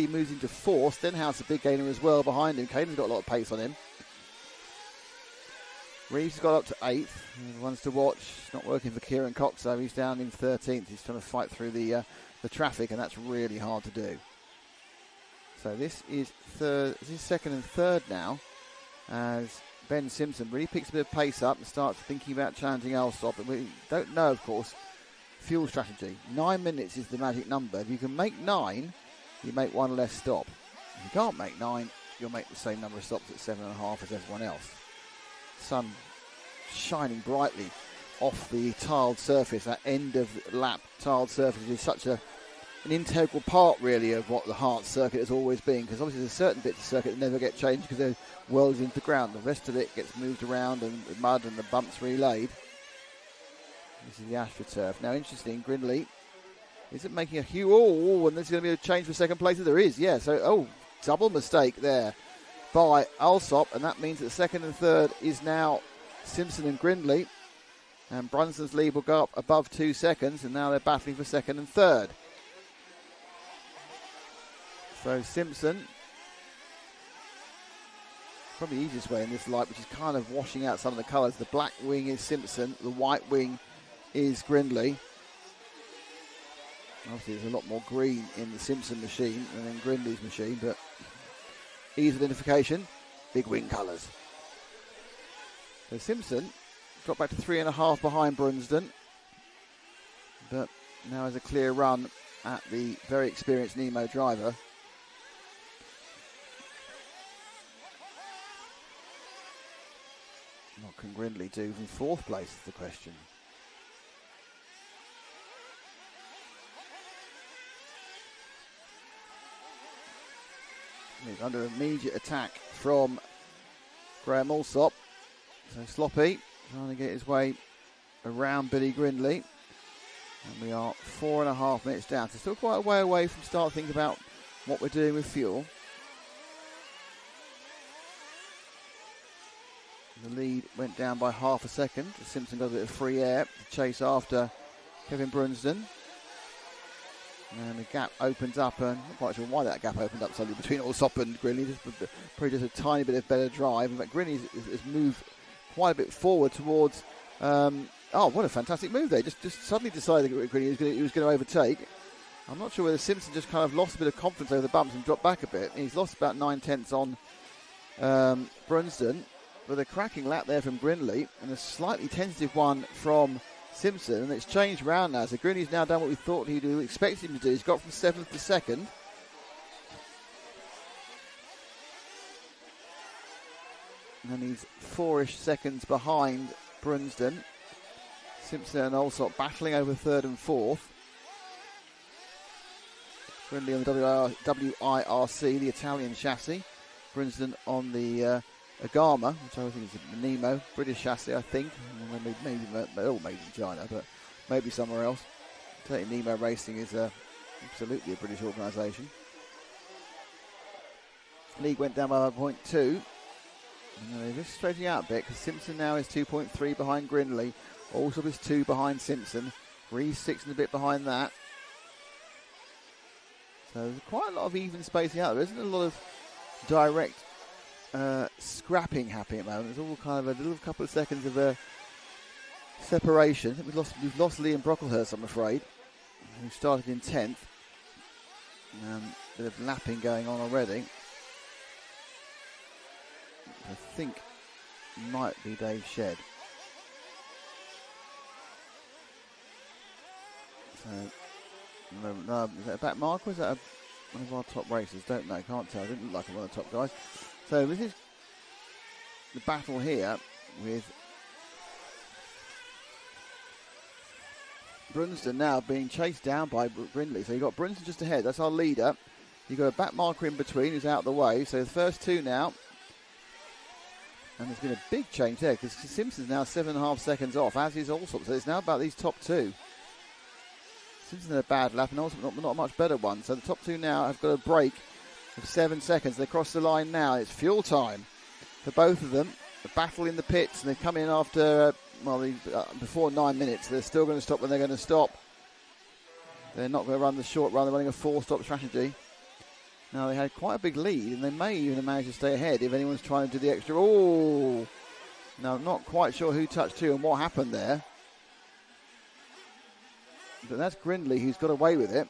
moves into 4th. Stenhouse, a big gainer as well behind him. Caden's got a lot of pace on him. Reeves has got up to 8th. One's to watch. It's not working for Kieran Cox, though. He's down in 13th. He's trying to fight through the traffic, and that's really hard to do. So this is second and third now, as Ben Simpson really picks a bit of pace up and starts thinking about challenging Alsop. And we don't know, of course, fuel strategy. 9 minutes is the magic number. If you can make 9, you make one less stop. If you can't make 9, you'll make the same number of stops at 7.5 as everyone else. Sun shining brightly off the tiled surface, that end of lap tiled surface is such an integral part really of what the Herts circuit has always been, because obviously there's certain bits of circuit that never get changed because they're welded into the ground. The rest of it gets moved around and the mud and the bumps relaid. This is the AstroTurf. Now interesting, Grindley isn't making a huge... and there's going to be a change for second place. There is, yeah. So, double mistake there by Alsop, and that means that second and third is now Simpson and Grindley, and Brunsden's lead will go up above 2 seconds, and now they're battling for second and third. So Simpson, probably the easiest way in this light, which is kind of washing out some of the colours. The black wing is Simpson, the white wing is Grindley. Obviously there's a lot more green in the Simpson machine than in Grindley's machine, but ease of identification, big wing colours. So Simpson dropped back to 3.5 behind Brunsden, but now has a clear run at the very experienced Nemo driver. What can Grindley do from 4th place is the question. He's under immediate attack from Graham Alsop. So Sloppy trying to get his way around Billy Grindley. And we are 4.5 minutes down. So still quite a way away from start thinking about what we're doing with fuel. The lead went down by half a second. Simpson got a bit of free air to chase after Kevin Brunsden. And the gap opens up, and I'm not quite sure why that gap opened up suddenly between Alsop and Grindley. Probably just a tiny bit of better drive. In fact, Grindley has moved quite a bit forward towards. Oh, what a fantastic move there! Just suddenly decided that Grindley he was going to overtake. I'm not sure whether Simpson just kind of lost a bit of confidence over the bumps and dropped back a bit. He's lost about 9/10 on Brunsden, with a cracking lap there from Grindley and a slightly tentative one from Simpson, and it's changed around now. So Grindley's now done what we thought he'd do, expected him to do. He's got from 7th to 2nd. And he's 4-ish seconds behind Brunsden. Simpson and Alsop battling over 3rd and 4th. Grindley on the WIRC, the Italian chassis. Brunsden on the Agama, which I think is a Nemo, British chassis, I think. Maybe in China, but maybe somewhere else. I think Nemo Racing is absolutely a British organisation. League went down by 1.2. And they're just straightening out a bit because Simpson now is 2.3 behind Grindley. Alsop is 2 behind Simpson. Rees 6 and a bit behind that. So there's quite a lot of even spacing out. There isn't a lot of direct scrapping happening at the moment. There's all kind of a little couple of seconds of separation. I think we've lost Liam Brocklehurst, I'm afraid, who started in 10th. A bit of lapping going on already. I think might be Dave Shedd. So, no, is that a back mark or is that one of our top racers? Don't know, can't tell. Didn't look like one of the top guys. So this is the battle here with Brunsden now being chased down by Grindley. So you've got Brunsden just ahead. That's our leader. You've got a back marker in between who's out of the way. So the first two now. And there's been a big change there because Simpson's now 7.5 seconds off, as is Alsop. So it's now about these top two. Simpson had a bad lap and Alsop not a much better one. So the top two now have got a break of 7 seconds. They cross the line now. It's fuel time for both of them. A battle in the pits, and they come in after, before 9 minutes. They're still going to stop when they're going to stop. They're not going to run the short run. They're running a 4-stop strategy. Now, they had quite a big lead, and they may even have managed to stay ahead if anyone's trying to do the extra. Oh! Now, I'm not quite sure who touched who and what happened there. But that's Grindley who's got away with it.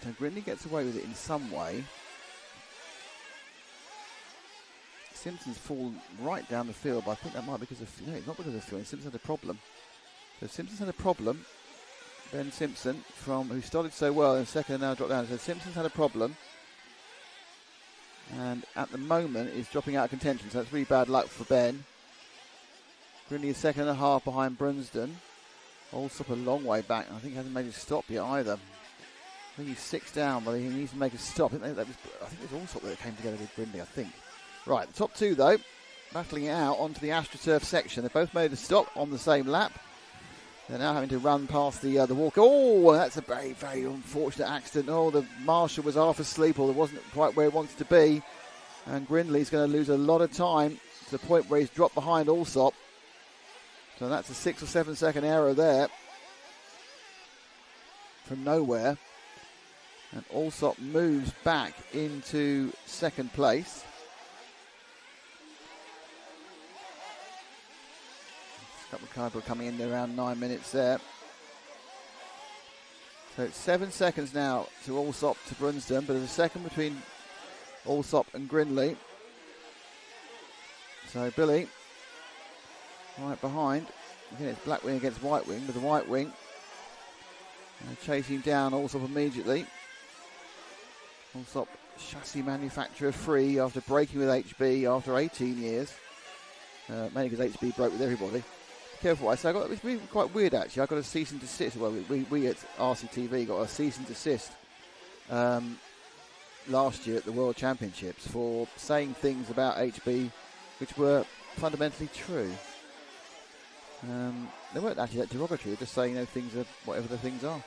So Grindley gets away with it in some way. Simpson's fallen right down the field, but I think that might be because of... No, it's not because of fuel. Simpson had a problem. So Simpson's had a problem. Ben Simpson, who started so well in second and now dropped down. So Simpson's had a problem. And at the moment is dropping out of contention. So that's really bad luck for Ben. Grindley is 2.5 behind Brunsden. Alsop a long way back. I think he hasn't made a stop yet either. I think he's 6 down, but he needs to make a stop. I think it was Alsop that came together with Grindley, I think. Right, the top two though, battling it out onto the AstroTurf section. They both made a stop on the same lap. They're now having to run past the walk. Oh, that's a very, very unfortunate accident. Oh, the marshal was half asleep, or wasn't quite where he wanted to be. And Grindley's going to lose a lot of time to the point where he's dropped behind Alsop. So that's a 6 or 7 second error there from nowhere. And Alsop moves back into second place. A couple of cars coming in around 9 minutes there. So it's 7 seconds now to Alsop to Brunsden, but there's a second between Alsop and Grindley. So Billy right behind. Again, it's black wing against white wing, with the white wing chasing down Alsop immediately. Allsop chassis manufacturer free after breaking with HB after 18 years. Mainly because HB broke with everybody. Careful what I say. It's been quite weird actually. I got a cease and desist. Well, we at RCTV got a cease and desist last year at the World Championships for saying things about HB which were fundamentally true. They weren't actually that derogatory. They're just saying things are whatever the things are.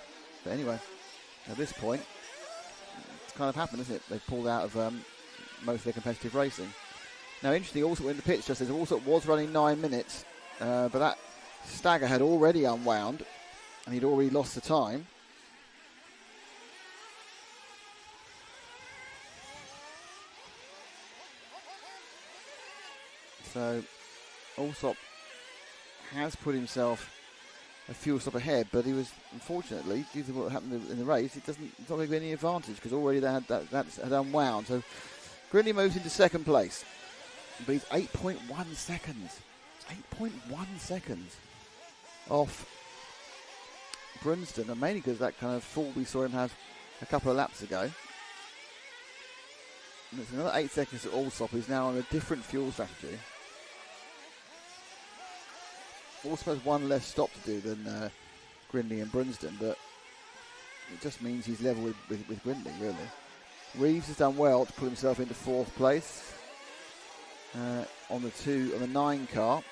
But anyway, at this point, it's kind of happened, isn't it? They've pulled out of most of their competitive racing. Now, interesting, also in the pits just says also was running 9 minutes, but that stagger had already unwound and he'd already lost the time. So, Allsop has put himself a fuel stop ahead, but he was, unfortunately, due to what happened in the race, it's not going to be any advantage because already that had unwound. So, Grindley moves into second place. But he's 8.1 seconds. 8.1 seconds off Brunston, and mainly because that kind of fall we saw him have a couple of laps ago. And it's another 8 seconds to Allsop, who's now on a different fuel strategy. Allsop has one less stop to do than Grindley and Brunston, but it just means he's level with Grindley, really. Reeves has done well to put himself into fourth place. On the 9 car,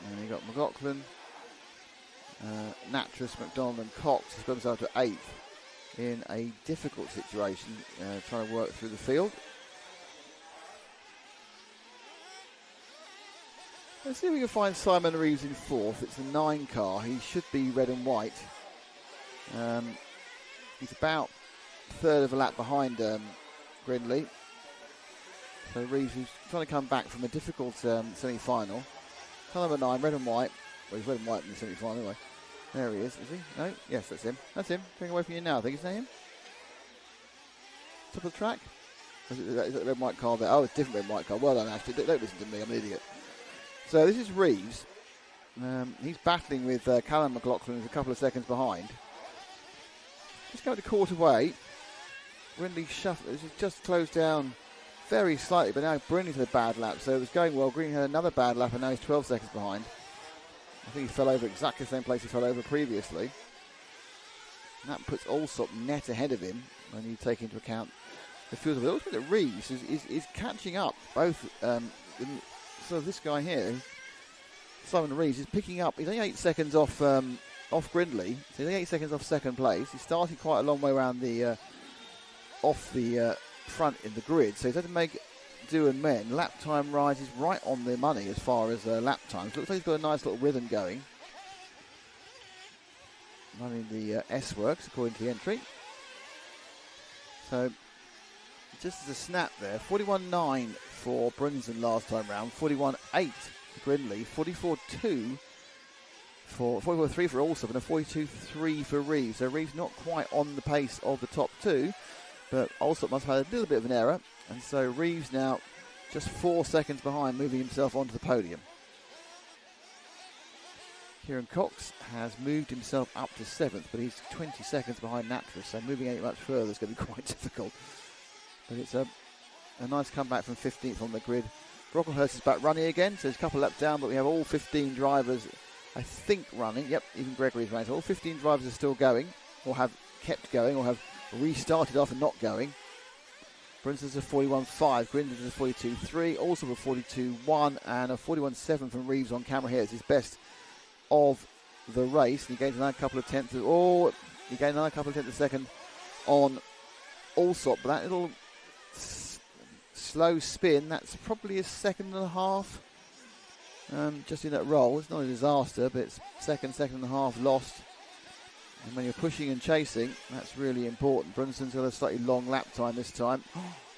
and you got McLaughlin, Natras, McDonald and Cox has put himself to 8th in a difficult situation, trying to work through the field. Let's see if we can find Simon Reeves in 4th. It's the 9 car. He should be red and white. He's about a third of a lap behind Grindley. So Reeves, who's trying to come back from a difficult semi-final. Car number 9, red and white. Well, he's red and white in the semi-final anyway. There he is he? No? Yes, that's him. That's him. Going away from you now, I think. Is that him? Top of the track? Is that the red and white car there? Oh, it's a different red and white car. Well done, Ashley. Don't listen to me, I'm an idiot. So this is Reeves. He's battling with Callum McLaughlin, who's a couple of seconds behind. Just going to quarter way. Grindley just closed down very slightly, but now Brindley's had a bad lap, so it was going well. Green had another bad lap, and now he's 12 seconds behind. I think he fell over exactly the same place he fell over previously. And that puts Allsop net ahead of him when you take into account the field. But also that Reeves is catching up. Both, so this guy here, Simon Reeves, is picking up. He's only 8 seconds off Grindley. So he's only 8 seconds off second place. He started quite a long way around the off the front in the grid, so he's had to make do and mend. Lap time rises right on the money as far as lap times. Looks like he's got a nice little rhythm going. Running the S works according to the entry. So just as a snap there, 41.9 for Brunston last time round, 41.8 for Grindley, 44.2 for 44.3 for Allsop, and a 42.3 for Reeves. So Reeves not quite on the pace of the top two, but Allsop must have had a little bit of an error, and so Reeves now just 4 seconds behind, moving himself onto the podium. Kieran Cox has moved himself up to 7th, but he's 20 seconds behind Natras, so moving any much further is going to be quite difficult. But it's a nice comeback from 15th on the grid. Brocklehurst is back running again, so he's a couple of laps down, but we have all 15 drivers, I think, running. Yep, even Gregory's running. So all 15 drivers are still going, or have kept going, or have restarted off and not going. Brunston's a 41.5, Grindon's a 42.3, also a 42.1, and a 41.7 from Reeves on camera here. It's his best of the race. He gains another couple of tenths. He gained another couple of tenths a second on Allsop, but that little slow spin, that's probably a second and a half. Just in that roll. It's not a disaster, but it's second and a half lost. And when you're pushing and chasing, that's really important. Brunston's got a slightly long lap time this time.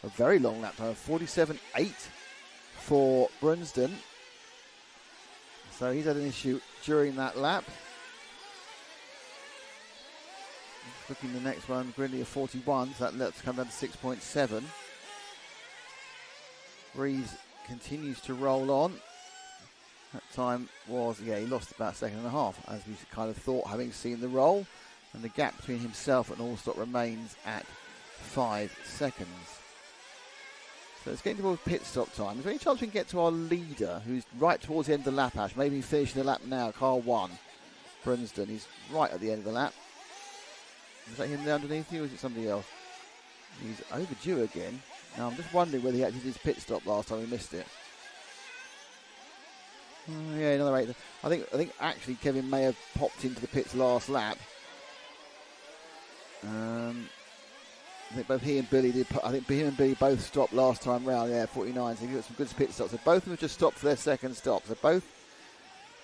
A very long lap time, 47.8 for Brunston. So he's had an issue during that lap. Looking at the next one, Grindley a 41, so that let's come down to 6.7. Reeves continues to roll on. That time was, he lost about a second and a half, as we kind of thought, having seen the roll. And the gap between himself and Allsop remains at seconds. So it's getting towards pit stop time. Is there any chance we can get to our leader, who's right towards the end of the lap, Ash? Maybe finishing the lap now, car 1, Brunsden. He's right at the end of the lap. Is that him there underneath you, or is it somebody else? He's overdue again. Now I'm just wondering whether he actually did his pit stop last time. We missed it. Yeah, another 8. I think actually Kevin may have popped into the pits last lap. I think both he and Billy did. I think him and Billy both stopped last time round. Yeah, 49. So he got some good pit stops. So both of them have just stopped for their second stop. So both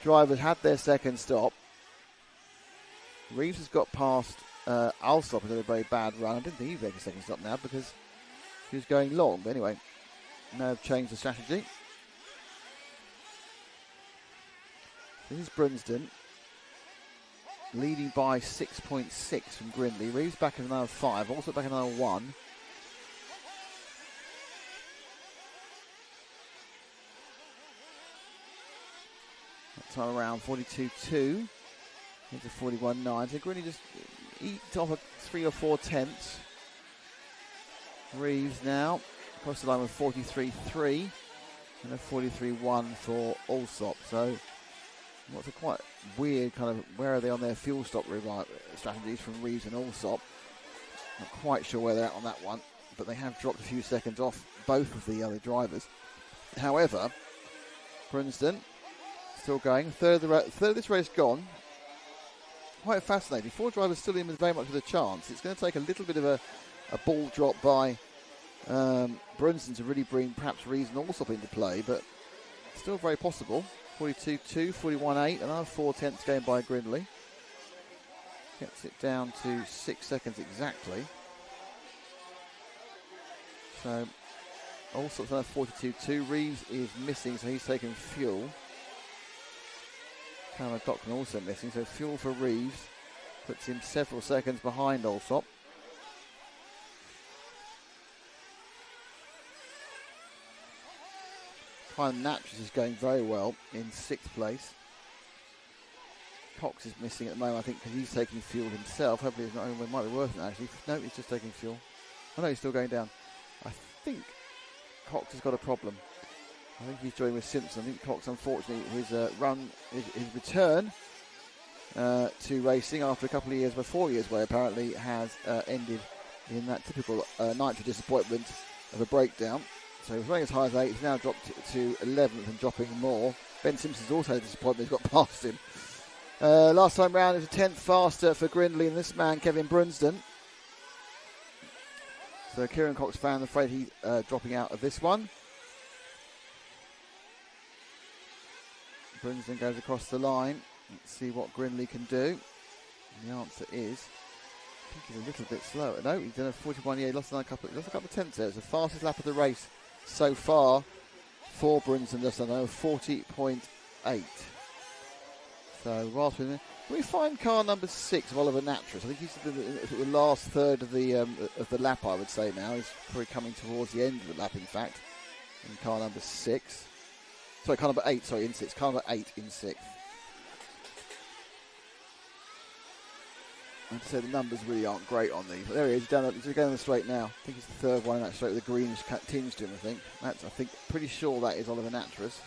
drivers had their second stop. Reeves has got past Alsop, who had a very bad run. I didn't think he'd make a second stop now because he was going long. But anyway, now they've changed the strategy. This is Brunsden, leading by 6.6 from Grindley. Reeves back at another 5, also back at another 1. That time around 42.2 into 41.9. So Grindley just eked off a 3 or 4 tenths. Reeves now across the line with 43.3 and a 43.1 for Alsop. So what's a quite weird kind of, where are they on their fuel stop strategies from Reeves and Alsop? Not quite sure where they're at on that one, but they have dropped a few seconds off both of the other drivers. However, Brunsden still going, third of this race gone. Quite fascinating. 4 drivers still in with very much of a chance. It's going to take a little bit of a ball drop by Brunsden to really bring perhaps Reeves and Alsop into play, but still very possible. 42.2, 41.8, another 4 tenths gained by Grindley. Gets it down to 6 seconds exactly. So, Alsop's another 42.2. Reeves is missing, so he's taking fuel. Cameron Cochran also missing, so fuel for Reeves puts him several seconds behind Alsop. Prime Natchez is going very well in 6th place. Cox is missing at the moment, I think, because he's taking fuel himself. Hopefully it's not, it might be worth it actually. No, he's just taking fuel. Oh no, he's still going down. I think Cox has got a problem. I think he's joining with Simpson. I think Cox, unfortunately, his return to racing after a couple of years, but 4 years away apparently, has ended in that typical Nitro disappointment of a breakdown. So he was running as high as 8, he's now dropped to 11th and dropping more. Ben Simpson's also a disappointment, he's got past him. Last time round, it was a 10th faster for Grindley and this man, Kevin Brunsden. So Kieran Cox fan, I'm afraid he's dropping out of this one. Brunsden goes across the line. Let's see what Grindley can do. And the answer is, I think he's a little bit slow. No, he's done a 41. Yeah, he lost a couple of tenths there. It's the fastest lap of the race so far for Brunsden. Just another 40.8. So whilst we find car number 6 of Oliver Natchez. I think he's the last third of the lap, I would say now. He's probably coming towards the end of the lap, in fact. In car number 6. Sorry, car number 8, in 6. Car number 8 in 6th. I'd say the numbers really aren't great on these. But there he is, he's going on the straight now. I think it's the third one in that straight with the greenish tinge to him, I think. That's, pretty sure that is Oliver Natchez.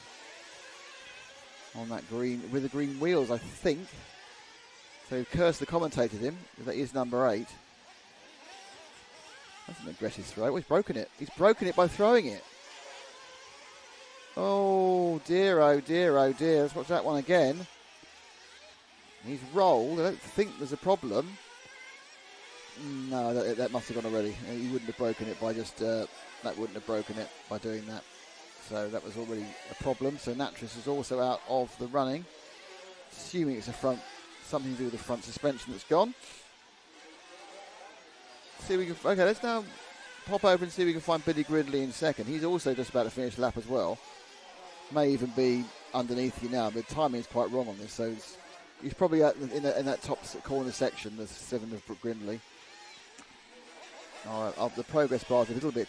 On that green, with the green wheels, I think. So Kirsten commentated him. That is number 8. That's an aggressive throw. Oh, he's broken it. He's broken it by throwing it. Oh dear, oh dear, oh dear. Let's watch that one again. He's rolled. I don't think there's a problem. No, that must have gone already. He wouldn't have broken it by just... that wouldn't have broken it by doing that. So that was already a problem. So Natchez is also out of the running. Assuming it's something to do with the front suspension that's gone. See we can. Okay, let's now pop over and see if we can find Billy Grindley in second. He's also just about to finish the lap as well. May even be underneath you now, but timing is quite wrong on this. So he's probably in that top corner section, the 7 of Grindley. All right, the progress bar is a little bit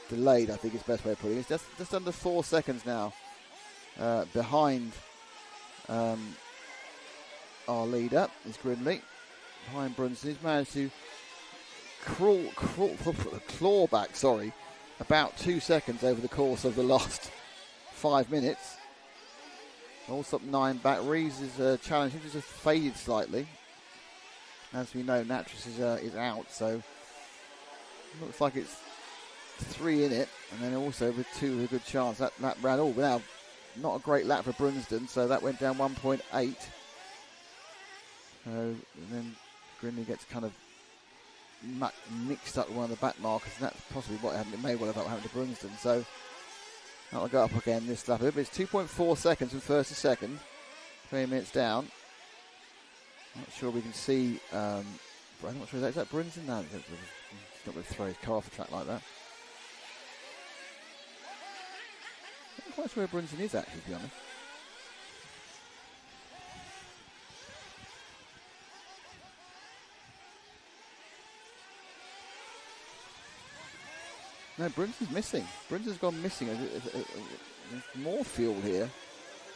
delayed, I think is the best way of putting it. It's just under 4 seconds now behind our leader is Grindley. Behind Brunsden, he's managed to claw back, sorry, about 2 seconds over the course of the last 5 minutes. Also up 9 back. Reeves' challenge has just faded slightly. As we know, Natris is out, so looks like it's 3 in it, and then also with 2 with a good chance. That ran all now. Not a great lap for Brunsden, so that went down 1.8. And then Grinley gets kind of mixed up with one of the back markers, and that's possibly what happened. It may well have happened to Brunsden, so that'll go up again this lap. But it's 2.4 seconds from first to second, 20 minutes down. Not sure we can see. I'm not sure, is that Brunsden? No, he's not going to throw his car off the track like that. I'm not quite sure where Brunsden is actually, to be honest. No, Brunsden's missing. Brunsden's gone missing. There's more fuel here.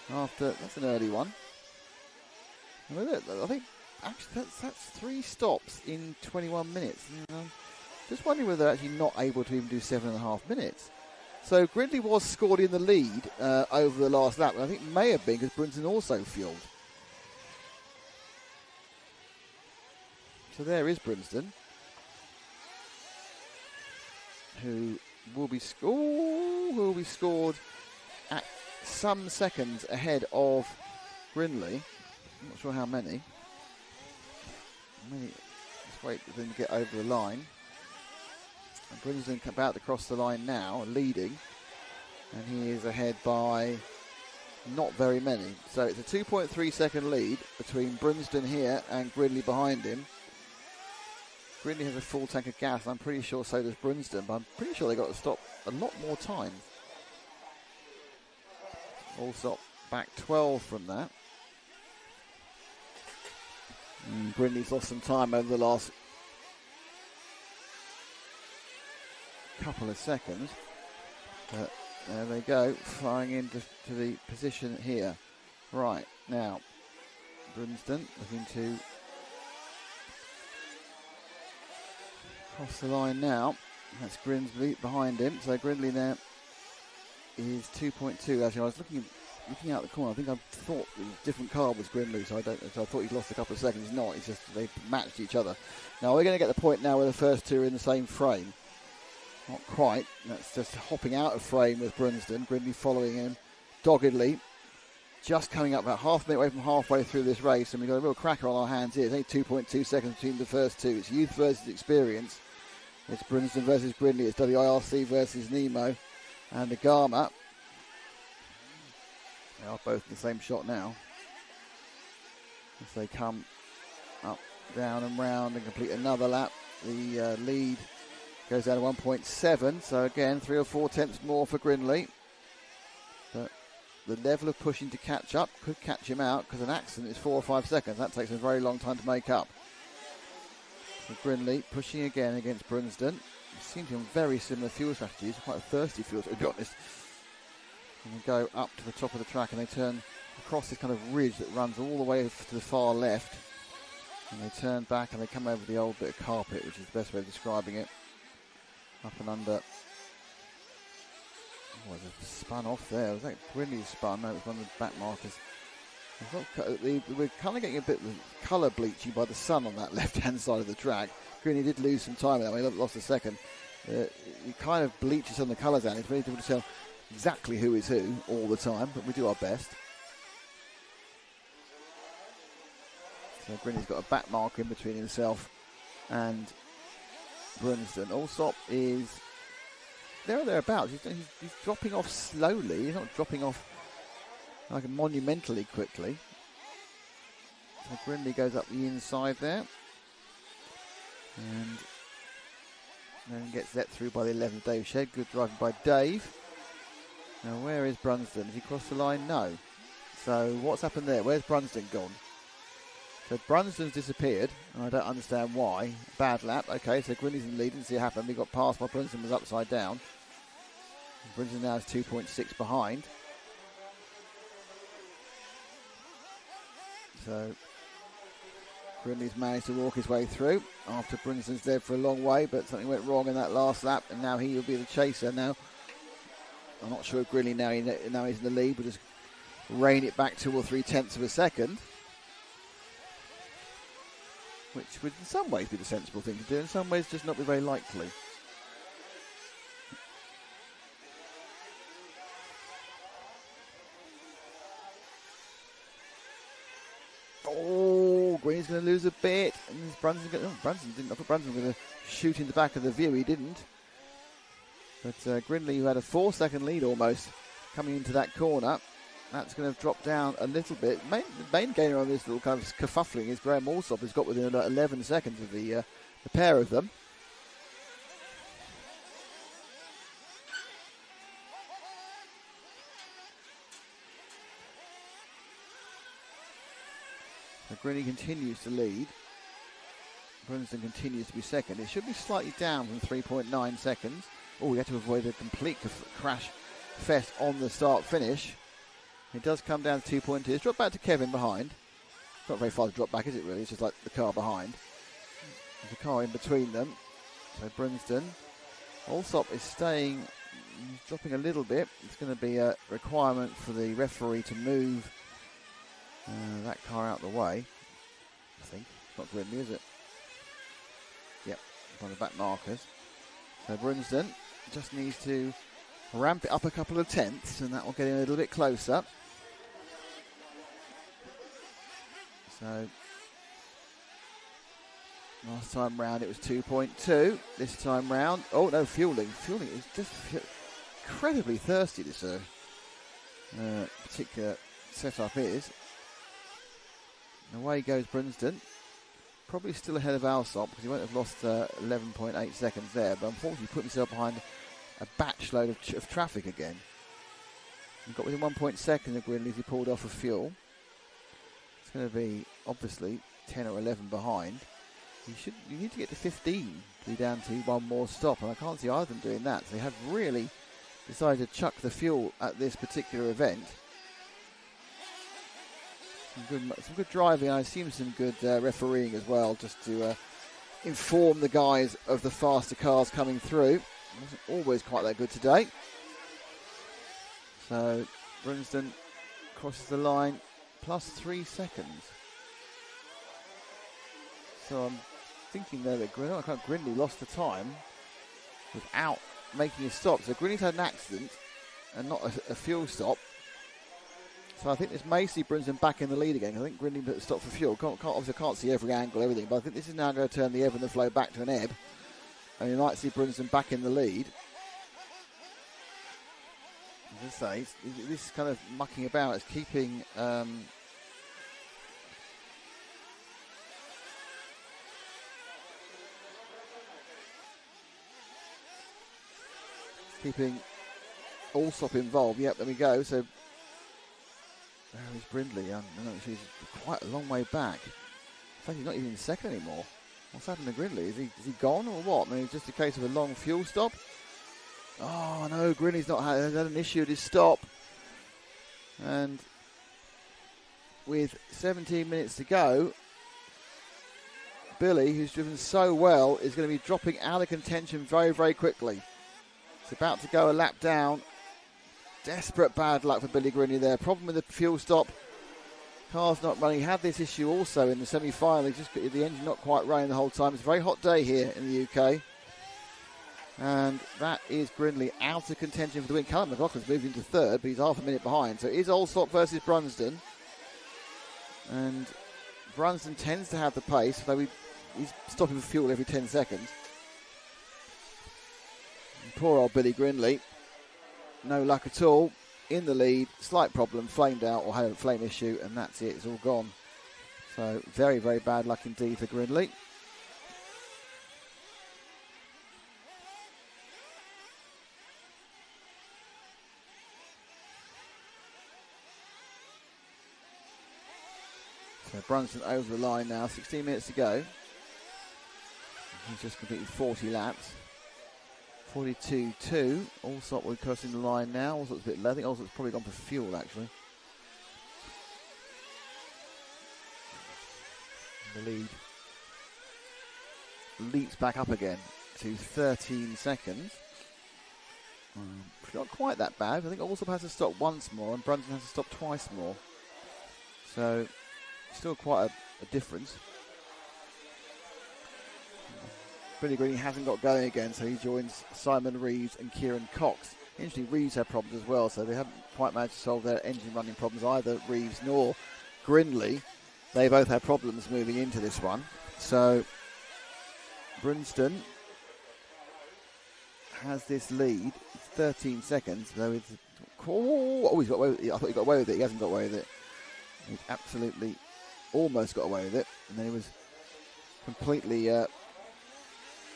That's an early one. I think actually that's 3 stops in 21 minutes. Just wondering whether they're actually not able to even do 7.5 minutes. So Gridley was scored in the lead over the last lap, and I think it may have been because Brunsden also fueled. So there is Brunsden, who will be scored at some seconds ahead of Grinley. I'm not sure how many. Let's wait for them to get over the line. And Brunsden about to cross the line now, leading, and he is ahead by not very many. So it's a 2.3 second lead between Brunsden here and Grinley behind him. Grinley has a full tank of gas. I'm pretty sure so does Brunsden, but I'm pretty sure they got to stop a lot more time. All stop back 12 from that. Grinley's lost some time over the last couple of seconds. But there they go, flying into the position here. Right, now, Brunsden looking to cross the line now. That's Grimsby behind him. So Grinley now is 2.2. Actually, I was looking out the corner. I think I thought it was a different car was Grinley, so I thought he'd lost a couple of seconds. He's not. It's just they matched each other. Now we're going to get the point now where the first two are in the same frame. Not quite. That's just hopping out of frame with Brunsden. Grinley following him doggedly. Just coming up about half a minute away from halfway through this race, and we've got a real cracker on our hands here. It's only 2.2 seconds between the first two. It's youth versus experience. It's Brunsden versus Grinley. It's WIRC versus Nemo and the Garma. They are both in the same shot now. As they come up, down and round and complete another lap, the lead goes down to 1.7. So again, 3 or 4 tenths more for Grinley. But the level of pushing to catch up could catch him out because an accident is 4 or 5 seconds. That takes a very long time to make up. So Grinley pushing again against Brunsden. They seem to have very similar fuel strategies. Quite a thirsty fuel, to be honest. And they go up to the top of the track and they turn across this kind of ridge that runs all the way to the far left. And they turn back and they come over the old bit of carpet, which is the best way of describing it. Up and under. Oh, it spun off there. Was that Grinley spun? No, it was one of the back markers. We're kind of getting a bit of colour bleaching by the sun on that left-hand side of the track. Grinley did lose some time with that. He lost a second. He kind of bleaches on the colours out. It's very difficult to tell exactly who is who all the time, but we do our best. So Grinley's got a back mark in between himself and Brunsden. Allsop is there or thereabouts. He's dropping off slowly. He's not dropping off like monumentally quickly. So Grinley goes up the inside there. And then gets let through by the 11th Dave Shed. Good driving by Dave. Now where is Brunsden? Has he crossed the line? No. So what's happened there? Where's Brunsden gone? So Brunsden's disappeared, and I don't understand why. Bad lap. Okay, so Grinley's in the lead. Didn't see it happen. We got past while Brunsden was upside down. Brunsden now is 2.6 behind. So Grinley's managed to walk his way through after Brinson's led for a long way, but something went wrong in that last lap, and now he will be the chaser now. I'm not sure if Grinley now he's in the lead, will just rein it back 2 or 3 tenths of a second, which would in some ways be the sensible thing to do, in some ways just not be very likely. Oh, Green's going to lose a bit, and Brunson didn't. I thought Brunson was going to shoot in the back of the view. He didn't. But Grinley, who had a 4-second lead almost coming into that corner, that's going to drop down a little bit. The main gainer on this little kind of kerfuffling is Graham Allsop, who's got within about 11 seconds of the pair of them. So Grinley continues to lead. Brunston continues to be second. It should be slightly down from 3.9 seconds. Oh, we had to avoid a complete crash fest on the start-finish. It does come down to 2.2. It's dropped back to Kevin behind. It's not very far to drop back, is it really? It's just like the car behind. There's a car in between them. So Brunston. Allsop is staying, he's dropping a little bit. It's going to be a requirement for the referee to move that car out of the way. I think. It's not Grinley, is it? Yep, one of the back markers. So Brunston just needs to ramp it up a couple of tenths, and that will get him a little bit closer. So last time round it was 2.2. This time round, oh no, fueling is just incredibly thirsty. This particular setup is. And away goes Brunston. Probably still ahead of Allsop because he won't have lost 11.8 seconds there, but unfortunately put himself behind a batch load of traffic again. He got within 1 second of Grinley as he pulled off of fuel. It's going to be obviously 10 or 11 behind. You need to get to 15 to be down to one more stop, and I can't see either of them doing that. So they have really decided to chuck the fuel at this particular event. Some good driving, I assume some good refereeing as well, just to inform the guys of the faster cars coming through. Wasn't always quite that good today. So Brunston crosses the line plus 3 seconds. So I'm thinking there that Grinley lost the time without making a stop. So Grinley's had an accident and not a fuel stop. So I think this may see Brunston back in the lead again. I think Grinley put a stop for fuel. Obviously I can't see every angle, everything, but I think this is now going to turn the ebb and the flow back to an ebb. And you might see Brunston back in the lead. As I say, this kind of mucking about is keeping Allsop involved. Yep, there we go. So there is Brindley. I know she's quite a long way back. In fact, he's not even in second anymore. What's happened to Grinley? Is he gone or what? I mean, it's just a case of a long fuel stop. Oh no, Grinley's not had an issue with his stop. And with 17 minutes to go, Billy, who's driven so well, is going to be dropping out of contention very, very quickly. It's about to go a lap down. Desperate bad luck for Billy Grinley there. Problem with the fuel stop. Car's not running. He had this issue also in the semi-final. He just got the engine not quite running the whole time. It's a very hot day here in the UK. And that is Grinley out of contention for the win. Callum McLaughlin's moved into third, but he's half a minute behind. So it is Allsop versus Brunston. And Brunston tends to have the pace, though he's stopping for fuel every 10 seconds. And poor old Billy Grinley. No luck at all. In the lead, slight problem, flamed out or had a flame issue, and that's it. It's all gone. So very, very bad luck indeed for Grinley. So Brunston over the line now, 16 minutes to go. He's just completed 40 laps. 42.2. Allsop will crossing the line now. Allsop's a bit low. I think Allsop's probably gone for fuel actually. The lead leaps back up again to 13 seconds. Not quite that bad. I think Allsop has to stop once more and Brunson has to stop twice more. So, still quite a difference. Billy Green hasn't got going again, so he joins Simon Reeves and Kieran Cox. Interesting, Reeves had problems as well, so they haven't quite managed to solve their engine running problems, either Reeves nor Grindley. They both had problems moving into this one. So, Brunston has this lead. It's 13 seconds, though it's... Oh, he's got away with it. I thought he got away with it. He hasn't got away with it. He's absolutely almost got away with it. And then he was completely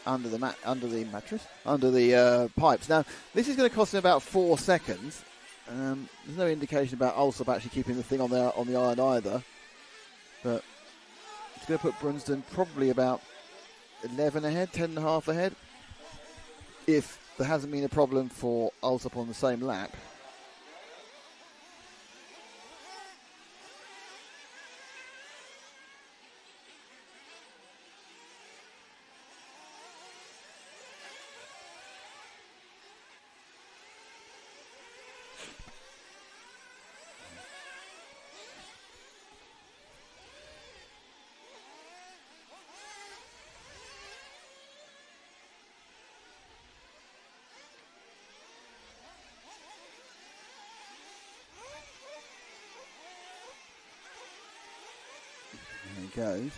under the pipes. Now, this is going to cost him about 4 seconds. There's no indication about Allsop actually keeping the thing on the iron either. But it's going to put Brunston probably about 11 ahead, 10 and a half ahead. If there hasn't been a problem for Allsop on the same lap. Goes.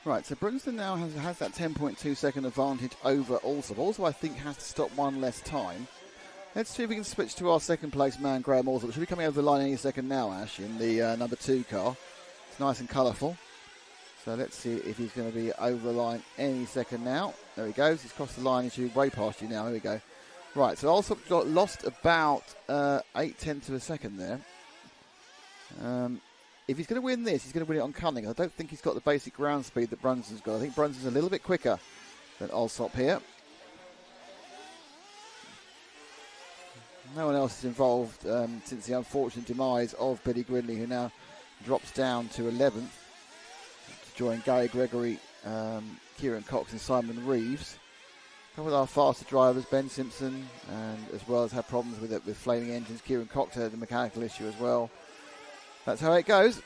Right, so Brunston now has that 10.2 second advantage over Allsop. Also, I think has to stop one less time. Let's see if we can switch to our second place man, Graham Allsop. Should be coming over the line any second now, Ash, in the number 2 car. It's nice and colourful. So let's see if he's going to be over the line any second now. There he goes. He's crossed the line. He should be way past you now. Here we go. Right, so Allsop lost about 0.8 of a second there. If he's going to win this, he's going to win it on cunning. I don't think he's got the basic ground speed that Brunson's got. I think Brunson's a little bit quicker than Allsop here. No one else is involved since the unfortunate demise of Billy Grindley, who now drops down to 11th to join Gary Gregory, Kieran Cox and Simon Reeves. A couple of our faster drivers, Ben Simpson, and as well as had problems with it with flaming engines. Kieran Cox had a mechanical issue as well. That's how it goes.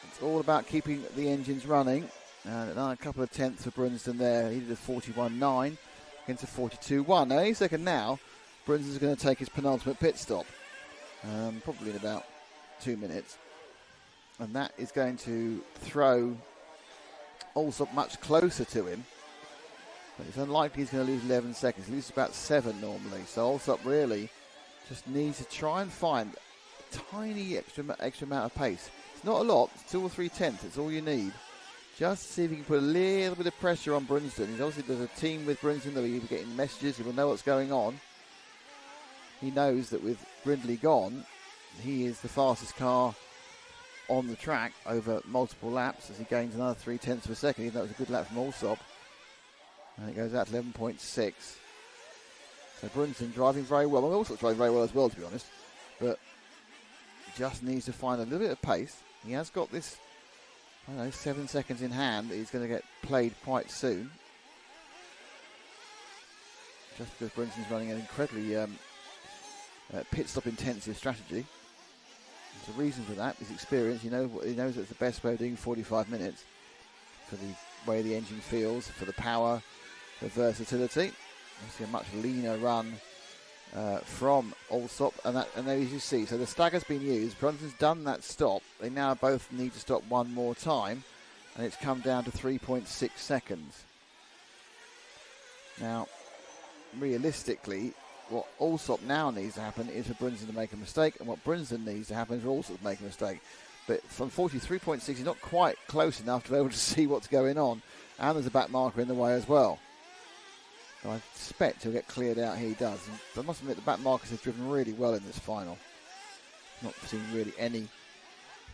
It's all about keeping the engines running. And a couple of tenths for Brunston there. He did a 41.9 against a 42.1. Now, any second now, Brunston's going to take his penultimate pit stop. Probably in about 2 minutes. And that is going to throw Allsop much closer to him. But it's unlikely he's going to lose 11 seconds. He loses about 7 normally. So Allsop really just needs to try and find tiny extra amount of pace. It's not a lot. It's 2 or 3 tenths. It's all you need. Just see if you can put a little bit of pressure on Brunston. He's obviously there's a team with Brunston that will be getting messages. He will know what's going on. He knows that with Grindley gone, he is the fastest car on the track over multiple laps as he gains another 3 tenths of a second. Even though it was a good lap from Allsop. And it goes out to 11.6. So Brunston driving very well. Allsop's driving very well as well, to be honest. But just needs to find a little bit of pace. He has got this, 7 seconds in hand that he's going to get played quite soon. Just because Brunston's running an incredibly pit stop intensive strategy. There's a reason for that. His experience, he knows it's the best way of doing 45 minutes for the way the engine feels, for the power, the versatility. Obviously a much leaner run from Allsop, and there as you see, so the stagger's been used. Brunson's done that stop. They now both need to stop one more time, and it's come down to 3.6 seconds. Now, realistically, what Allsop now needs to happen is for Brunston to make a mistake, and what Brunston needs to happen is for Allsop to make a mistake. But from 43.6, he's not quite close enough to be able to see what's going on, and there's a back marker in the way as well. I suspect he'll get cleared out here. He does. And I must admit, the back markers have driven really well in this final. Not seeing really any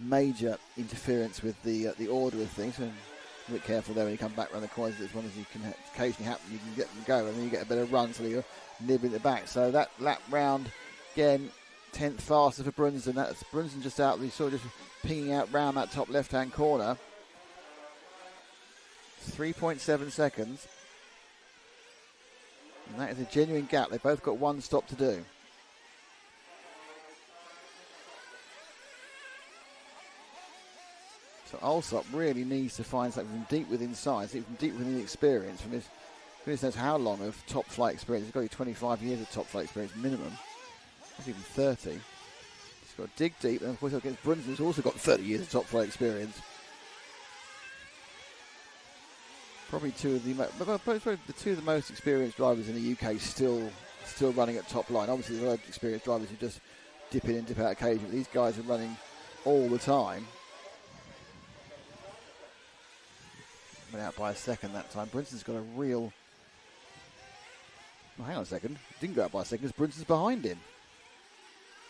major interference with the order of things. So a bit careful there when you come back around the corners. As long as you can occasionally happen, you can get them going, and then you get a better run so you're nibbling the back. So that lap round, again, 10th faster for Brunsden. That's Brunsden just out, sort of just pinging out round that top left-hand corner. 3.7 seconds. And that is a genuine gap. They've both got one stop to do. So Alsop really needs to find something from deep within size, from deep within the experience, from his goodness knows how long of top flight experience. He's got 25 years of top flight experience minimum. That's even 30. He's got to dig deep, and of course against Brunsden, who's also got 30 years of top flight experience. Probably two of the most experienced drivers in the UK still running at top line. Obviously, there are experienced drivers who just dip in and dip out occasionally. These guys are running all the time. Went out by a second that time. Brunsden's got a real... Well, hang on a second. Didn't go out by a second because Brunsden's behind him.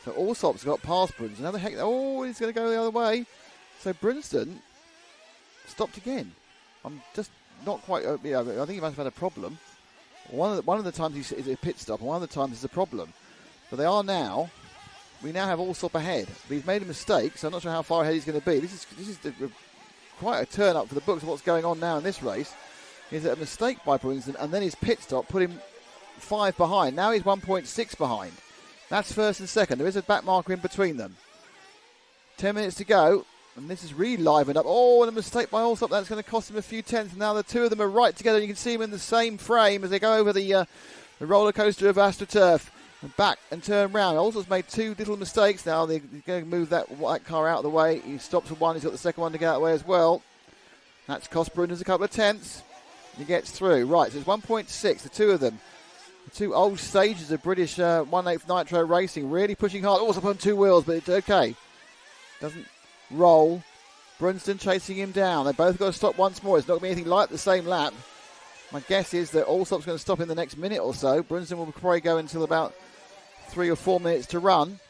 So Alsop's got past Brunsden. How the heck... Oh, he's going to go the other way. So Brunsden stopped again. I'm just not quite... I think he must have had a problem. One of the times is a pit stop, and one of the times is a problem. But they are now... We now have Alsop ahead. But he's made a mistake, so I'm not sure how far ahead he's going to be. This is quite a turn up for the books of what's going on now in this race. Is a mistake by Brunsden, and then his pit stop put him 5 behind. Now he's 1.6 behind. That's first and second. There is a back marker in between them. 10 minutes to go, and this is really livened up. Oh, and a mistake by Alsop. That's going to cost him a few tenths. Now the two of them are right together. You can see them in the same frame as they go over the roller coaster of AstroTurf. And back and turn round. Alsop's made 2 little mistakes now. They're going to move that white car out of the way. He stops for one. He's got the second one to get out of the way as well. That's cost Brunsden a couple of tenths. He gets through. Right, so it's 1.6, the two of them. The two old stages of British 1/8 Nitro racing, really pushing hard. Also on 2 wheels, but it's okay. Doesn't roll. Brunsden chasing him down. They both got to stop once more. It's not going to be anything like the same lap. My guess is that Alsop's going to stop in the next minute or so. Brunsden will probably go until about 3 or 4 minutes to run.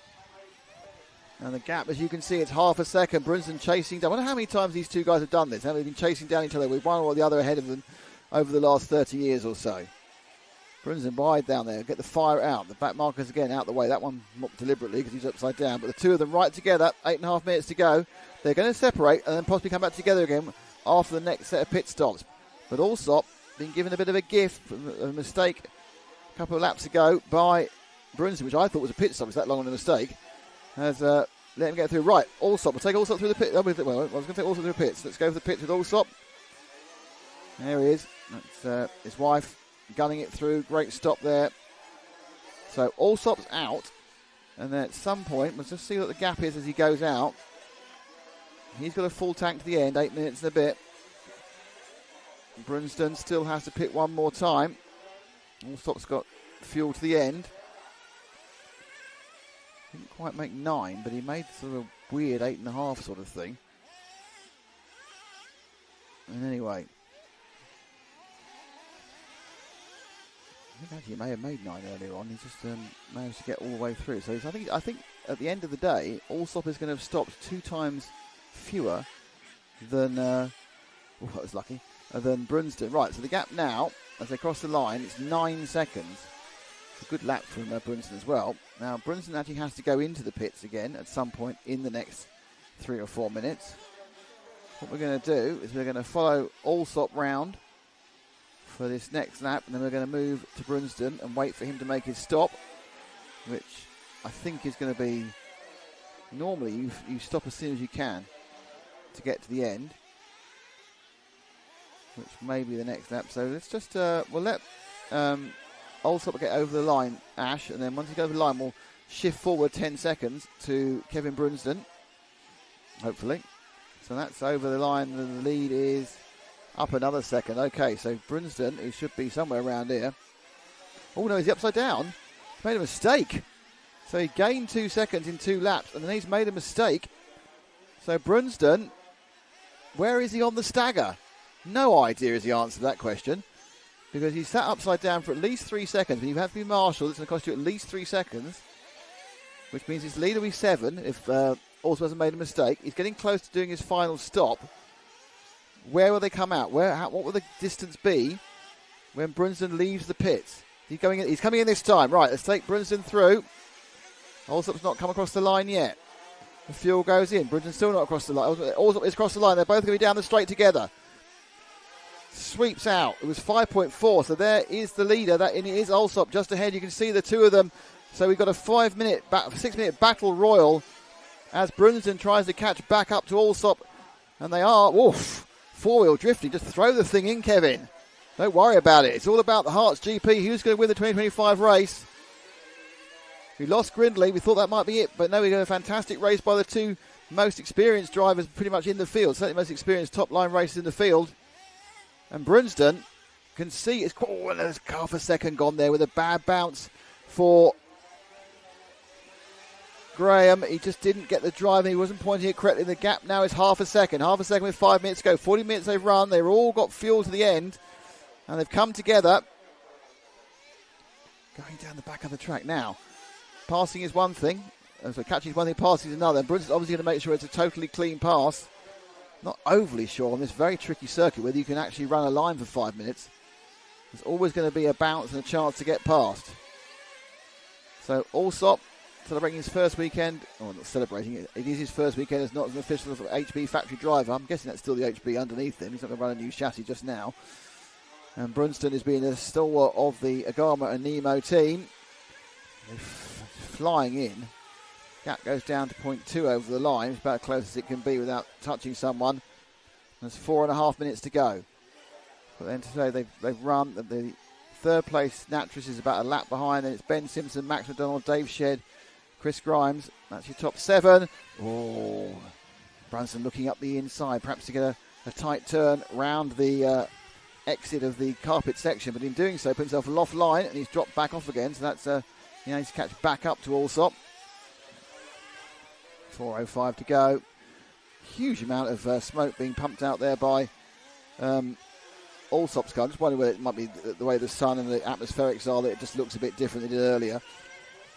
And the gap, as you can see, it's half a second. Brunsden chasing down. I wonder how many times these two guys have done this. How they've been chasing down each other with one or the other ahead of them over the last 30 years or so. Brunsden wide down there. Get the fire out. The back markers again out the way. That one not deliberately because he's upside down. But the two of them right together. 8.5 minutes to go. They're going to separate and then possibly come back together again after the next set of pit stops. But Alsop been given a bit of a gift, a mistake a couple of laps ago by Brunsden, which I thought was a pit stop. It's that long on a mistake. Has let him get through. Right, Alsop. We'll take Alsop through the pit. Well, I was going to take Alsop through the pits. Let's go for the pits with Alsop. There he is. That's his wife gunning it through. Great stop there. So Alsop's out. And then at some point, let's just see what the gap is as he goes out. He's got a full tank to the end, 8 minutes and a bit. Brunsden still has to pit one more time. Alsop's got fuel to the end. Didn't quite make 9, but he made sort of a weird 8.5 sort of thing. And anyway, I think actually he may have made 9 earlier on. He just managed to get all the way through. So I think at the end of the day, Alsop is going to have stopped 2 times fewer than I was lucky than Brunsden. Right, so the gap now as they cross the line, it's 9 seconds. A good lap from Brunsden as well. Now Brunsden actually has to go into the pits again at some point in the next 3 or 4 minutes. What we're going to do is we're going to follow Alsop round for this next lap, and then we're going to move to Brunsden and wait for him to make his stop, which I think is going to be normally you stop as soon as you can to get to the end, which may be the next lap. So let's just we'll let Alsop get over the line, Ash, and then once he goes over the line, we'll shift forward 10 seconds to Kevin Brunsden, hopefully. So that's over the line, and the lead is up another second. Okay, so Brunsden, who should be somewhere around here. Oh no, he's upside down. He's made a mistake. So he gained 2 seconds in 2 laps, and then he's made a mistake. So Brunsden, where is he on the stagger? No idea is the answer to that question. Because he sat upside down for at least 3 seconds. But you have to be marshal. It's going to cost you at least 3 seconds. Which means his lead will be 7 if also hasn't made a mistake. He's getting close to doing his final stop. Where will they come out? What will the distance be when Brunsden leaves the pits? He's coming in this time. Right, let's take Brunsden through. Allsop's not come across the line yet. The fuel goes in. Brunson's still not across the line. Allsop is across the line. They're both going to be down the straight together. Sweeps out. It was 5.4. So there is the leader. It is Allsop just ahead. You can see the two of them. So we've got a 6-minute battle royal as Brunson tries to catch back up to Allsop. And they are, woof, four-wheel drifting. Just throw the thing in, Kevin. Don't worry about it. It's all about the Herts GP. Who's going to win the 2025 race? We lost Grindley. We thought that might be it. But no, we got a fantastic race by the two most experienced drivers pretty much in the field. Certainly most experienced top-line racers in the field. And Brunston can see it's and there's half a second gone there with a bad bounce for Graham. He just didn't get the drive. He wasn't pointing it correctly. The gap now is half a second. Half a second with 5 minutes to go. 40 minutes they've run. They've all got fuel to the end. And they've come together. Going down the back of the track now. Passing is one thing. So catching is one thing, passing is another. And Brunson's obviously going to make sure it's a totally clean pass. Not overly sure on this very tricky circuit whether you can actually run a line for 5 minutes. There's always going to be a bounce and a chance to get past. So Allsop celebrating his first weekend. Oh, not celebrating it. It is his first weekend as not as an official HB factory driver. I'm guessing that's still the HB underneath him. He's not going to run a new chassis just now. And Brunston is being a stalwart of the Agama and Nemo team. They're flying in. Gap goes down to 0.2 over the line. It's about as close as it can be without touching someone. There's 4.5 minutes to go. But then to say they've run. The third place Natris is about a lap behind. And it's Ben Simpson, Max McDonald, Dave Shedd, Chris Grimes. That's your top 7. Oh, Brunson looking up the inside, perhaps to get a tight turn round the exit of the carpet section. But in doing so, put himself offline and he's dropped back off again. So that's he needs to catch back up to Allsop. 4.05 to go. Huge amount of smoke being pumped out there by Allsop's car. I'm just wondering whether it might be the way the sun and the atmospherics are that it just looks a bit different than it did earlier.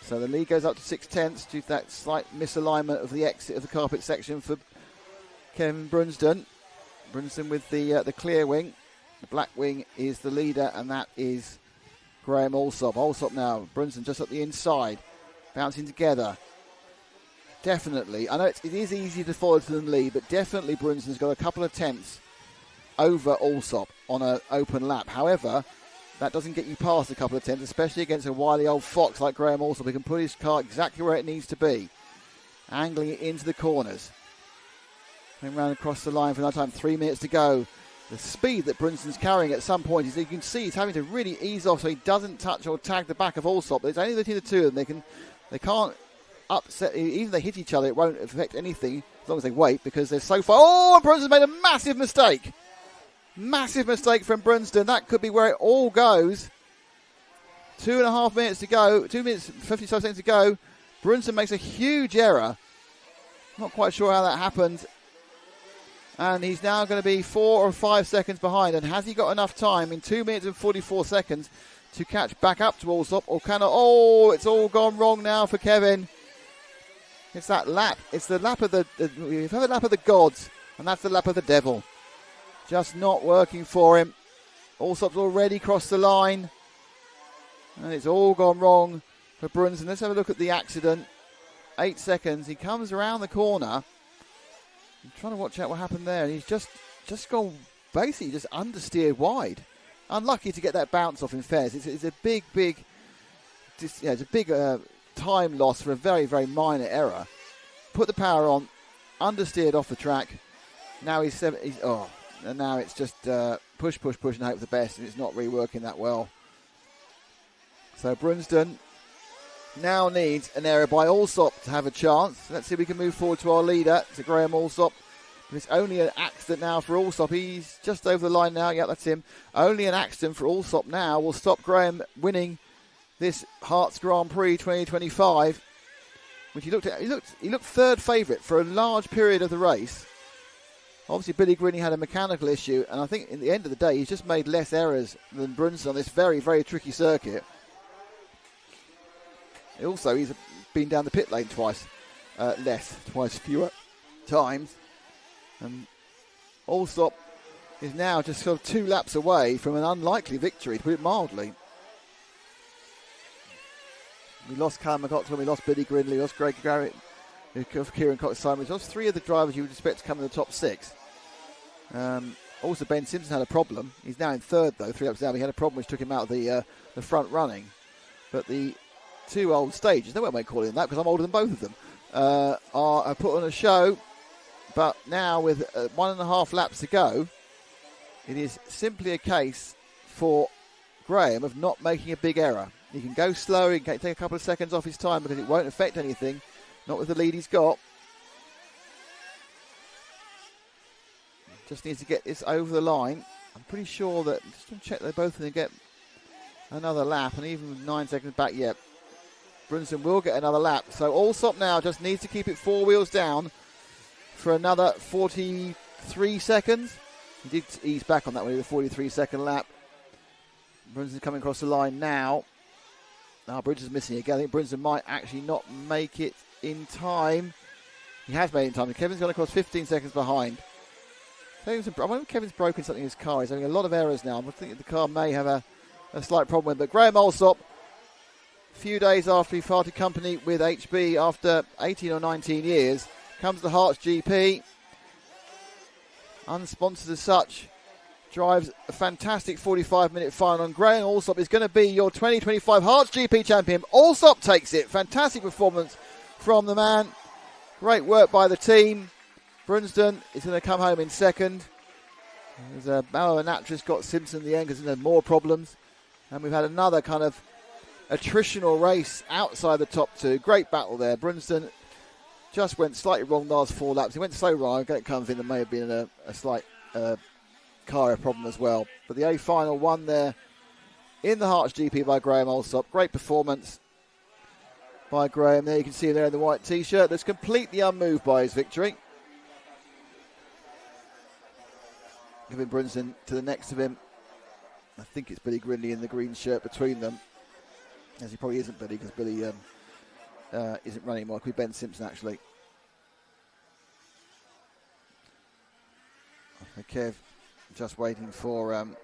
So the lead goes up to 6/10 due to that slight misalignment of the exit of the carpet section for Kevin Brunston. Brunston with the clear wing. The black wing is the leader, and that is Graham Allsop. Allsop now. Brunston just up the inside. Bouncing together. Definitely. I know it is easy to follow to the lead, but definitely Brunson's got a couple of tenths over Allsop on an open lap. However, that doesn't get you past a couple of tenths, especially against a wily old fox like Graham Allsop. He can put his car exactly where it needs to be. Angling it into the corners. Coming round across the line for another time. 3 minutes to go. The speed that Brunson's carrying at some point is, you can see he's having to really ease off so he doesn't touch or tag the back of Allsop. It's only between the two of them. They can't upset, even if they hit each other, it won't affect anything as long as they wait because they're so far. Oh, Brunson's made a massive mistake. Massive mistake from Brunston. That could be where it all goes. 2.5 minutes to go. 2 minutes, 55 seconds to go. Brunston makes a huge error. Not quite sure how that happened. And he's now going to be 4 or 5 seconds behind. And has he got enough time in 2 minutes and 44 seconds to catch back up to Allsop? Or can I? Oh, it's all gone wrong now for Kevin. It's that lap. It's the lap of we've had the lap of the gods, and that's the lap of the devil. Just not working for him. Allsop's already crossed the line, and it's all gone wrong for Brunson. Let's have a look at the accident. 8 seconds. He comes around the corner. I'm trying to watch out what happened there, and he's just gone basically just understeered wide. Unlucky to get that bounce off in fairness. It's a big time loss for a very, very minor error. Put the power on, understeered off the track. Now and now it's just push and hope for the best, and it's not really working that well. So Brunston now needs an error by Allsop to have a chance. Let's see if we can move forward to our leader, to Graham Allsop. But it's only an accident now for Allsop. He's just over the line now. Yeah, that's him. Only an accident for Allsop now will stop Graham winning this Herts Grand Prix 2025, which he looked third favourite for a large period of the race. Obviously, Billy Green had a mechanical issue, and I think in the end of the day, he's just made less errors than Brunson on this very, very tricky circuit. Also, he's been down the pit lane twice fewer times. And Allsop is now just sort of 2 laps away from an unlikely victory, to put it mildly. We lost Callum McCoxwell, we lost Billy Grindley, we lost Greg Garrett, Kieran Cox-Simon. We lost 3 of the drivers you would expect to come in the top 6. Also, Ben Simpson had a problem. He's now in 3rd, though, 3 laps down. He had a problem which took him out of the front running. But the 2 old stages, they won't make calling that because I'm older than both of them, are put on a show. But now with 1.5 laps to go, it is simply a case for Graham of not making a big error. He can go slow, he can take a couple of seconds off his time because it won't affect anything, not with the lead he's got. Just needs to get this over the line. I'm pretty sure that, just to check, they're both going to get another lap, and even with 9 seconds back yet, Brunson will get another lap. So Allsop now just needs to keep it 4 wheels down for another 43 seconds. He did ease back on that one with a 43-second lap. Brunson coming across the line now. Now Brunson's missing again. I think Brunson might actually not make it in time. He has made it in time. Kevin's gone across 15 seconds behind. I wonder if Kevin's broken something in his car. He's having a lot of errors now. I think the car may have a slight problem with it. But Graham Allsop, a few days after he parted company with HB after 18 or 19 years, comes to Herts GP. Unsponsored as such. Drives a fantastic 45-minute final. And Graham Allsop is going to be your 2025 Herts GP champion. Allsop takes it. Fantastic performance from the man. Great work by the team. Brunsden is going to come home in 2nd. There's Bauer and Natras got Simpson in the end because there's more problems. And we've had another kind of attritional race outside the top 2. Great battle there. Brunsden just went slightly wrong last 4 laps. He went so wrong. It comes in, there may have been a slight car problem as well. But the A final won there in the Herts GP by Graham Allsop. Great performance by Graham. There you can see him there in the white T-shirt. That's completely unmoved by his victory. Giving Brunson to the next of him. I think it's Billy Grindley in the green shirt between them. As he probably isn't Billy, because Billy isn't running anymore. It could be Ben Simpson, actually. Kev just waiting for... and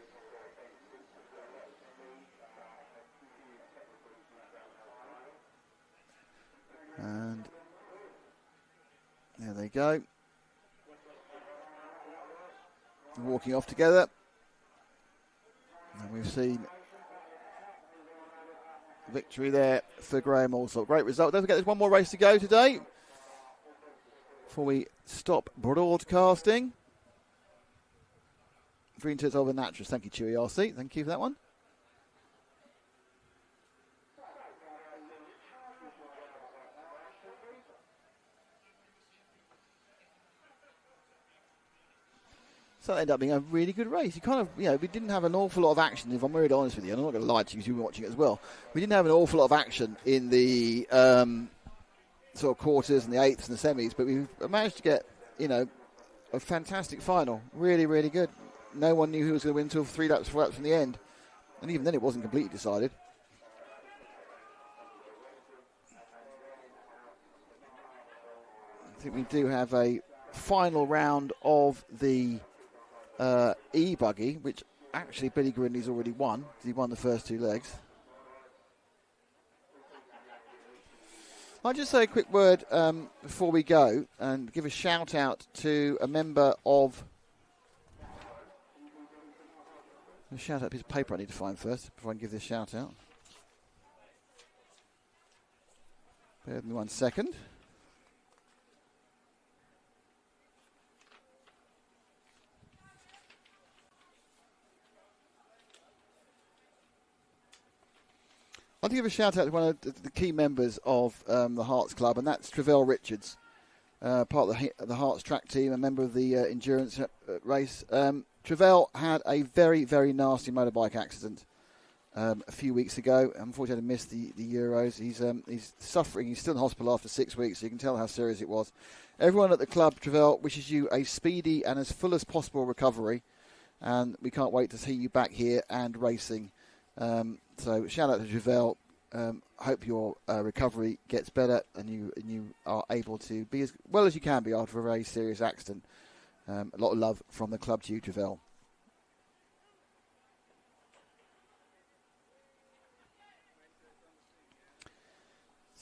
there they go. Walking off together. And we've seen victory there for Graham Allsop. Great result. Don't forget there's one more race to go today before we stop broadcasting. Green to over Natras. Thank you, Chewy RC. Thank you for that one. So it ended up being a really good race. We didn't have an awful lot of action, if I'm really honest with you. I'm not going to lie to you because you've been watching it as well. We didn't have an awful lot of action in the sort of quarters and the eighths and the semis, but we managed to get, a fantastic final. Really, really good. No one knew who was going to win until 4 laps from the end. And even then it wasn't completely decided. I think we do have a final round of the Ebuggy, which actually Billy Grindley's already won. He won the first 2 legs. I'll just say a quick word before we go and give a shout out to a member of... A shout out, a piece of paper I need to find first before I can give this shout out. Bear with me 1 second. I'd like to give a shout out to one of the key members of the Herts Club, and that's Travell Richards, part of the Herts track team, a member of the endurance race. Travell had a very, very nasty motorbike accident a few weeks ago. Unfortunately, missed the Euros. He's suffering. He's still in hospital after 6 weeks, so you can tell how serious it was. Everyone at the club, Travell, wishes you a speedy and as full as possible recovery, and we can't wait to see you back here and racing. So shout out to Travell. Hope your recovery gets better and you are able to be as well as you can be after a very serious accident. A lot of love from the club to you, Travell.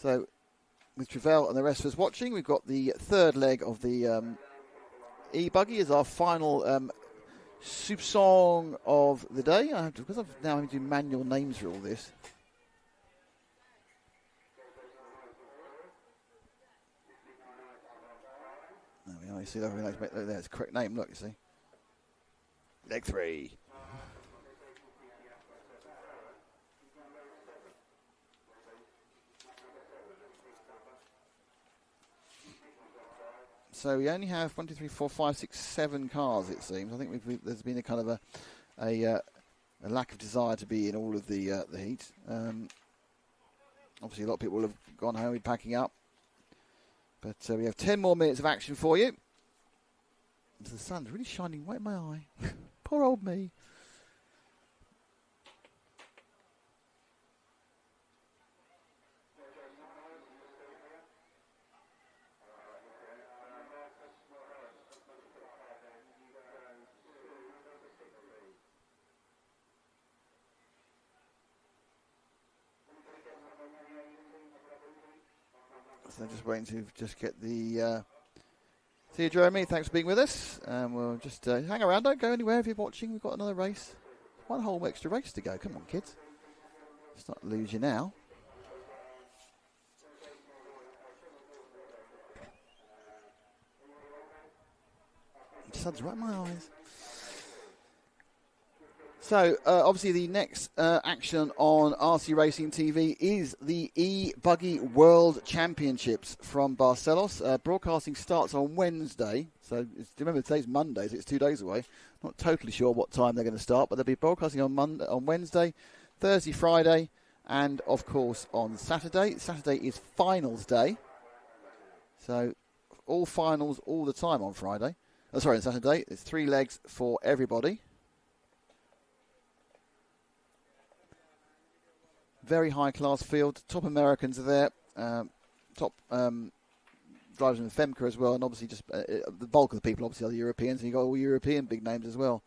So, with Travell and the rest of us watching, we've got the third leg of the Ebuggy as our final soup song of the day. Because I've now having to do manual names for all this. There we are. You see that? There's the correct name. Look, you see. Leg 3. So we only have 1, 2, 3, 4, 5, 6, 7 cars. It seems. I think there's been a kind of a lack of desire to be in all of the heat. Obviously, a lot of people have gone home, be packing up. But we have 10 more minutes of action for you. The sun's really shining right in my eye. Poor old me. So just waiting to just get the... See you, Jeremy. Thanks for being with us. We'll just hang around. Don't go anywhere if you're watching. We've got another race. One whole extra race to go. Come on, kids. Let's not lose you now. The sun's right in my eyes. So, obviously, the next action on RC Racing TV is the Ebuggy World Championships from Barcelos. Broadcasting starts on Wednesday. So, remember, today's Monday, so it's 2 days away. Not totally sure what time they're going to start, but they'll be broadcasting on Wednesday, Thursday, Friday, and, of course, on Saturday. Saturday is finals day. So, all finals all the time on Friday. On Saturday. It's 3 legs for everybody. Very high-class field. Top Americans are there. Top drivers in Femca as well. And obviously just the bulk of the people obviously are the Europeans. And you've got all European big names as well.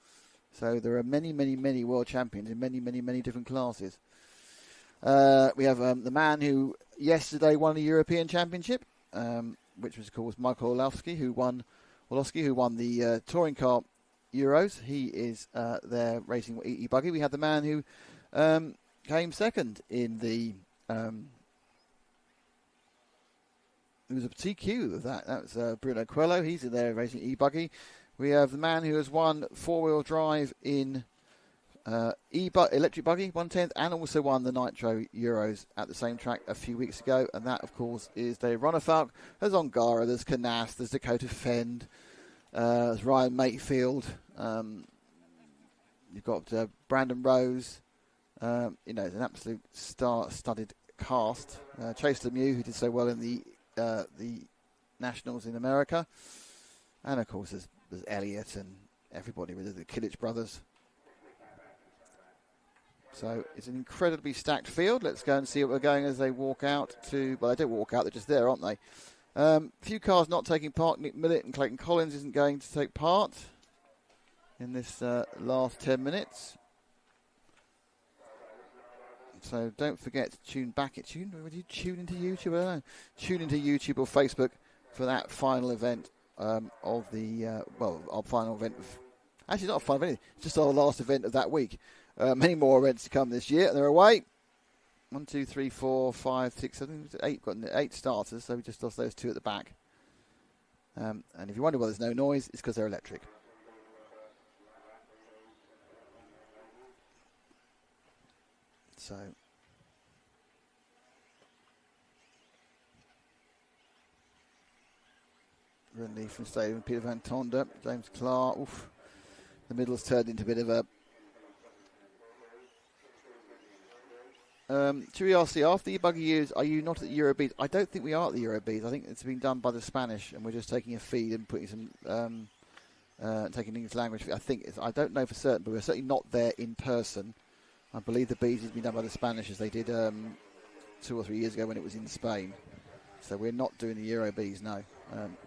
So there are many, many, many world champions in many, many, many different classes. We have the man who yesterday won the European Championship, which was, of course, Michael Orlowski, who won the Touring Car Euros. He is there racing Ebuggy. We had the man who... came second in the... it was a TQ of that. That was Bruno Coelho. He's in there racing Ebuggy. We have the man who has won four-wheel drive in electric buggy, 1/10, and also won the Nitro Euros at the same track a few weeks ago. And that, of course, is Dave Ronefalk. There's Ongara, there's Canas, there's Dakota Fend, there's Ryan Mayfield. You've got Brandon Rose. It's an absolute star-studded cast. Chase Lemieux, who did so well in the Nationals in America. And, of course, there's Elliott and everybody with the Kilich brothers. So it's an incredibly stacked field. Let's go and see what we're going as they walk out to... Well, they don't walk out, they're just there, aren't they? Few cars not taking part. Nick Millett and Clayton Collins isn't going to take part in this last 10 minutes. So don't forget to tune back. Would you tune into YouTube? I don't know. Tune into YouTube or Facebook for that final event of the our final event. Actually, not a final event. It's just our last event of that week. Many more events to come this year, and they're away. 1, 2, 3, 4, 5, 6, 7, 8. Got 8 starters, so we just lost those 2 at the back. And if you wonder why there's no noise, it's because they're electric. So, Renly from Stadium, Peter Van Tonder, James Clark. Oof. The middle's turned into a bit of a... should we ask after the Ebuggy years, are you not at the Eurobees? I don't think we are at the Eurobees. I think it's been done by the Spanish, and we're just taking a feed and putting some... taking English language. I don't know for certain, but we're certainly not there in person. I believe the Bees has been done by the Spanish as they did 2 or 3 years ago when it was in Spain. So we're not doing the Euro Bees, no,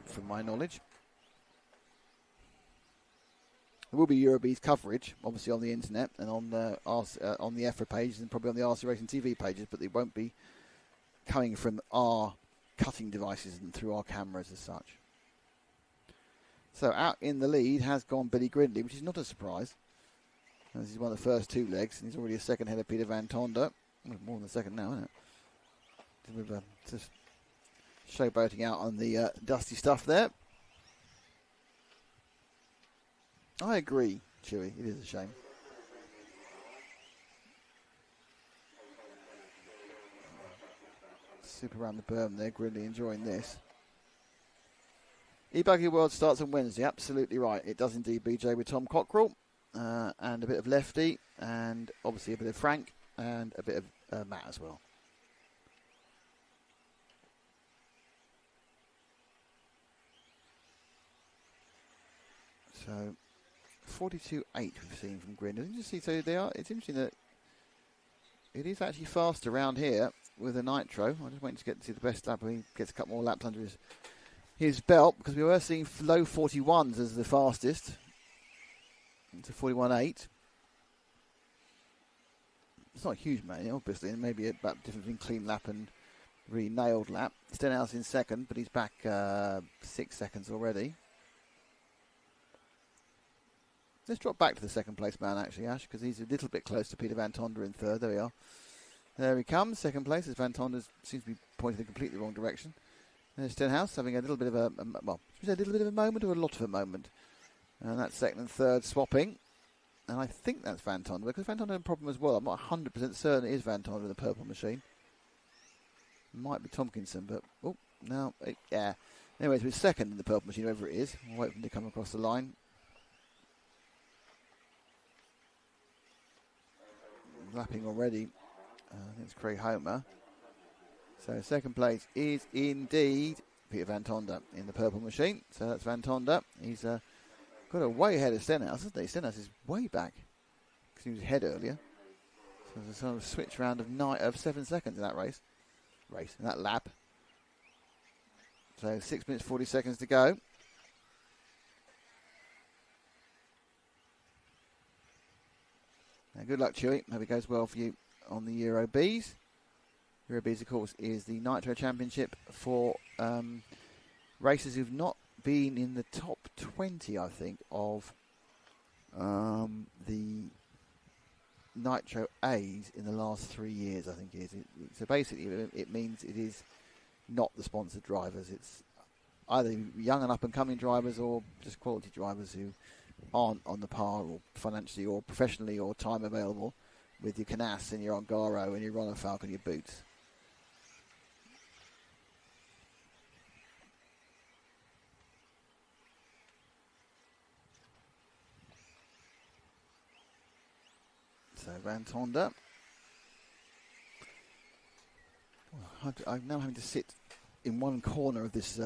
from my knowledge. There will be Euro Bees coverage, obviously on the internet and on the EFRA pages and probably on the RC Racing TV pages, but it won't be coming from our cutting devices and through our cameras as such. So out in the lead has gone Billy Grindley, which is not a surprise. This is one of the first 2 legs, and he's already a second ahead of Peter Van Tonder. Well, more than a second now, isn't it? With just showboating out on the dusty stuff there. I agree, Chewy. It is a shame. Super around the berm there, Grindley enjoying this. Ebuggy World starts on Wednesday, absolutely right. It does indeed, BJ, with Tom Cockrell and a bit of Lefty and obviously a bit of Frank and a bit of Matt as well. So 42.8 we've seen from Grindley. Didn't you see? So they are. It's interesting that it is actually fast around here with a nitro. I'm just waiting to get to see the best lap. He gets a couple more laps under his belt, because we were seeing low 41s as the fastest. It's a 41.8. It's not a huge man, obviously, and maybe a difference between clean lap and really nailed lap. Stenhouse in second, but he's back 6 seconds already. Let's drop back to the second place man, actually, Ash, because he's a little bit close to Peter Van Tonder in third. There we are. There he comes. Second place as Van Tonder seems to be pointing in the completely wrong direction. There's Stenhouse having a little bit of a little bit of a moment or a lot of a moment. And that's second and third swapping. And I think that's Van Tonder, because Van Tonder had a problem as well. I'm not 100% certain it is Van Tonder in the purple machine. Might be Tompkinson, but oh, no, yeah. Anyways, we're second in the purple machine, whoever it is. We'll wait for him to come across the line. Lapping already. I think it's Craig Homer. So second place is indeed Peter Van Tonder in the purple machine. So that's Van Tonder. He's got a way ahead of Stenhouse, hasn't he? Stenhouse is way back because he was ahead earlier. So there's a sort of switch round of 7 seconds in that race, in that lap. So 6 minutes 40 seconds to go. Now, good luck, Chewy. Hope it goes well for you on the Euro Bs. Euro Bs, of course, is the Nitro Championship for racers who've not been in the top 20, I think, of the Nitro A's in the last 3 years, I think it is. So basically, it means it is not the sponsored drivers. It's either young and up-and-coming drivers or just quality drivers who aren't on the par or financially or professionally or time available with your Canas and your Ongaro and your Ronald Falcon and your boots. So Van Tonder. I'm now having to sit in one corner of this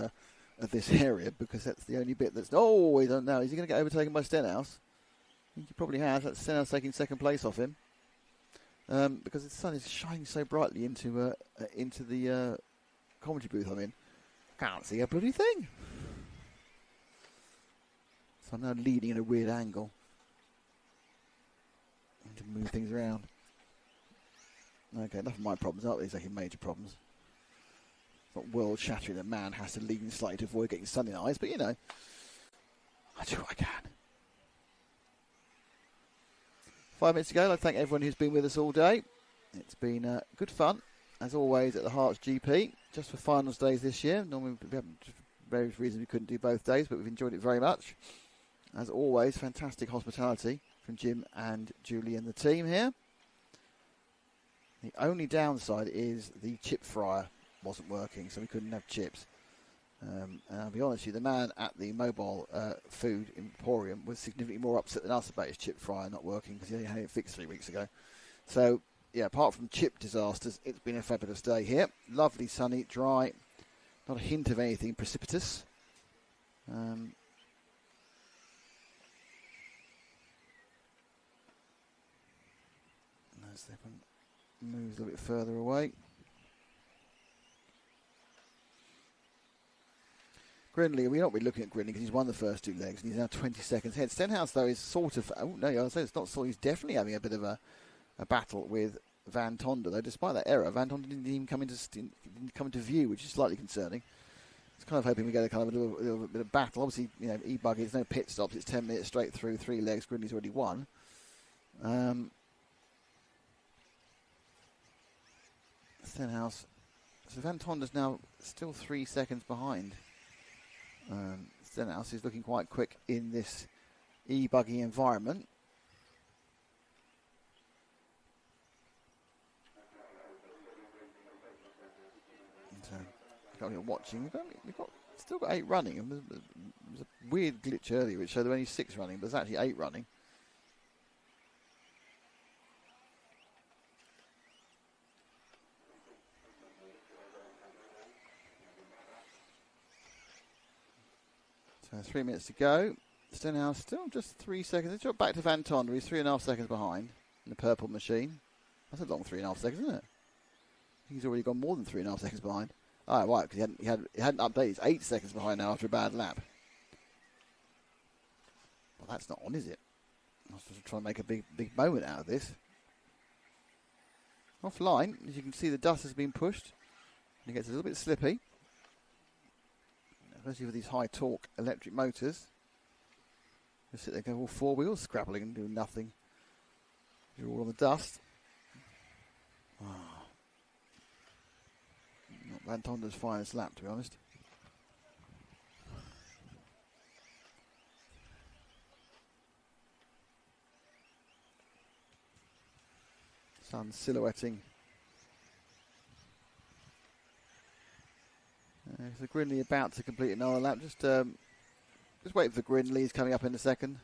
area because that's the only bit that's... Oh, we don't know. Is he going to get overtaken by Stenhouse? I think he probably has. That's Stenhouse taking second place off him. Because the sun is shining so brightly into the commentary booth I'm in. Can't see a bloody thing. So I'm now leading at a weird angle. I need to move things around. Okay, enough of my problems, aren't these like major problems? It's not world shattering that man has to lean slightly to avoid getting sun in the eyes, but you know, I do what I can. 5 minutes to go. I'd like to thank everyone who's been with us all day. It's been good fun, as always, at the Herts GP, just for finals days this year. Normally, we haven't, for various reasons, we couldn't do both days, but we've enjoyed it very much. As always, fantastic hospitality from Jim and Julie and the team here. The only downside is the chip fryer wasn't working, so we couldn't have chips. And I'll be honest with you, the man at the mobile food emporium was significantly more upset than us about his chip fryer not working because he only had it fixed 3 weeks ago. So, yeah, apart from chip disasters, it's been a fabulous day here. Lovely, sunny, dry, not a hint of anything precipitous. As they moves a little bit further away. Grindley, we're not really looking at Grindley because he's won the first 2 legs and he's now 20 seconds ahead. Stenhouse, though, is sort of... Oh, no, I'll say it's not sort. He's definitely having a bit of a battle with Van Tonder, though. Despite that error, Van Tonder didn't even come into view, which is slightly concerning. I was kind of hoping we get a kind of a little bit of battle. Obviously, you know, Ebuggy, there's no pit stops. It's 10 minutes straight through, 3 legs. Gridley's already won. Stenhouse. So Van Tonder's now still 3 seconds behind. Stenhouse is looking quite quick in this Ebuggy environment. You're watching. We've still got 8 running. And there was a weird glitch earlier which showed there were only 6 running, but there's actually 8 running. So 3 minutes to go. Stenhouse still just 3 seconds. It's back to Van Tonder. He's 3.5 seconds behind in the purple machine. That's a long 3.5 seconds, isn't it? I think he's already gone more than 3.5 seconds behind. Oh, right, because he hadn't updated. He's 8 seconds behind now after a bad lap. Well, that's not on, is it? I was just trying to make a big moment out of this. Offline, as you can see, the dust has been pushed. And it gets a little bit slippy. Especially with these high torque electric motors. You sit there, go all 4 wheels, scrabbling and doing nothing. You're all on the dust. Oh. Not Van Tonder's finest lap, to be honest. Sun silhouetting. So Grinley about to complete another lap. Just wait for Grinley. He's coming up in a second.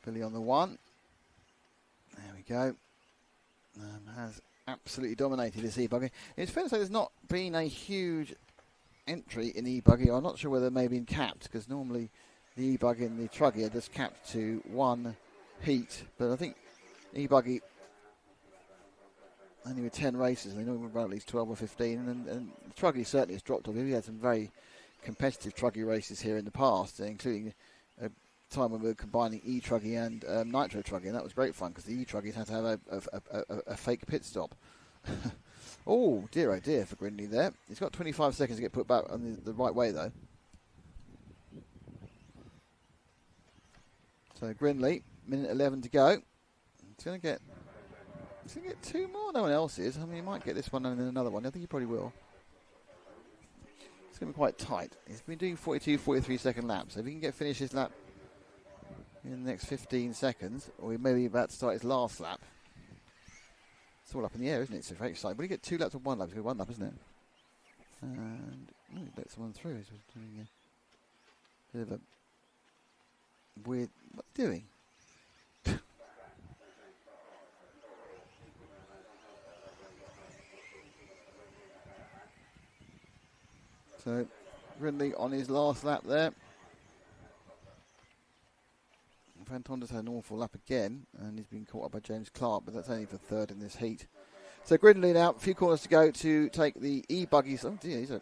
Billy on the 1. There we go. Has absolutely dominated this Ebuggy. It's fair to say there's not been a huge entry in Ebuggy. I'm not sure whether they've been capped, because normally the Ebuggy and the Truggy are just capped to 1 heat. But I think Ebuggy, only with 10 races, they normally run at least 12 or 15. And Truggy certainly has dropped off. We had some very competitive Truggy races here in the past, including a time when we were combining E-Truggy and Nitro Truggy, and that was great fun because the E-Truggies had to have a fake pit stop. Oh dear for Grinley there. He's got 25 seconds to get put back on the right way though. So Grinley, minute 11 to go. He's going to get 2 more. No one else is. I mean, he might get this one and then another one. I think he probably will. It's going to be quite tight. He's been doing 42, 43 second laps. So if he can finish his lap in the next 15 seconds, or he may be about to start his last lap. It's all up in the air, isn't it? It's very exciting. But he get 2 laps or 1 lap. It's going to be 1 lap, isn't it? And he let someone through. He's doing a bit of a weird. What's he doing? So, Grinley on his last lap there. Van Tonder's had an awful lap again, and he's been caught up by James Clark, but that's only for 3rd in this heat. So Grinley now, a few corners to go to take the Ebuggy. Oh dear,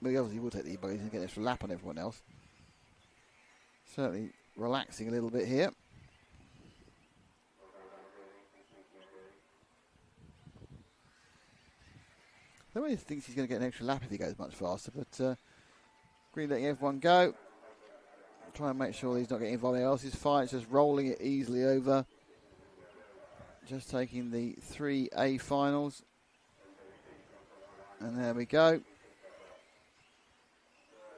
well, he obviously will take the Ebuggy. He's going to get an extra lap on everyone else. Certainly relaxing a little bit here. Nobody thinks he's going to get an extra lap if he goes much faster, but Green letting everyone go. Try and make sure he's not getting involved in anyone else's fight. It's just rolling it easily over. Just taking the 3A finals. And there we go.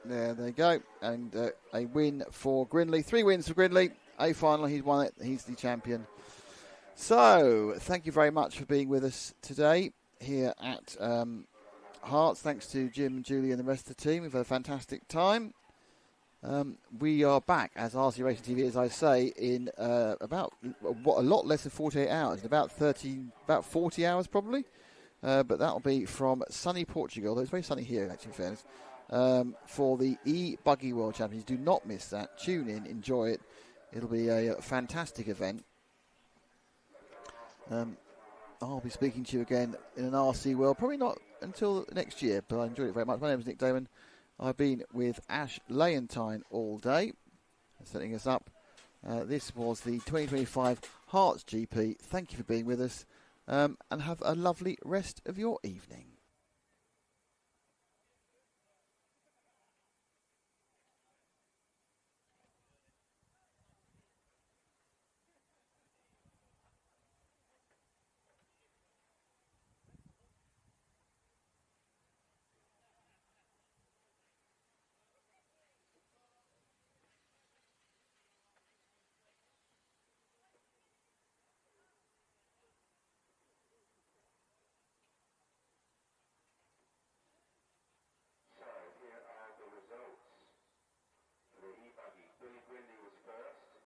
There they go. And a win for Grinley. 3 wins for Grinley. A final, he's won it. He's the champion. So, thank you very much for being with us today here at Herts. Thanks to Jim and Julie and the rest of the team. We've had a fantastic time. We are back as RC Racing TV, as I say, in about a lot less than 48 hours, in about 40 hours probably. But that'll be from sunny Portugal. It's very sunny here, actually, in fairness, for the Ebuggy World Championships. Do not miss that. Tune in, enjoy it. It'll be a fantastic event. I'll be speaking to you again in an RC world, probably not until next year, but I enjoyed it very much. My name is Nick Damon. I've been with Ash Leontine all day, setting us up. This was the 2025 Herts GP. Thank you for being with us, and have a lovely rest of your evening.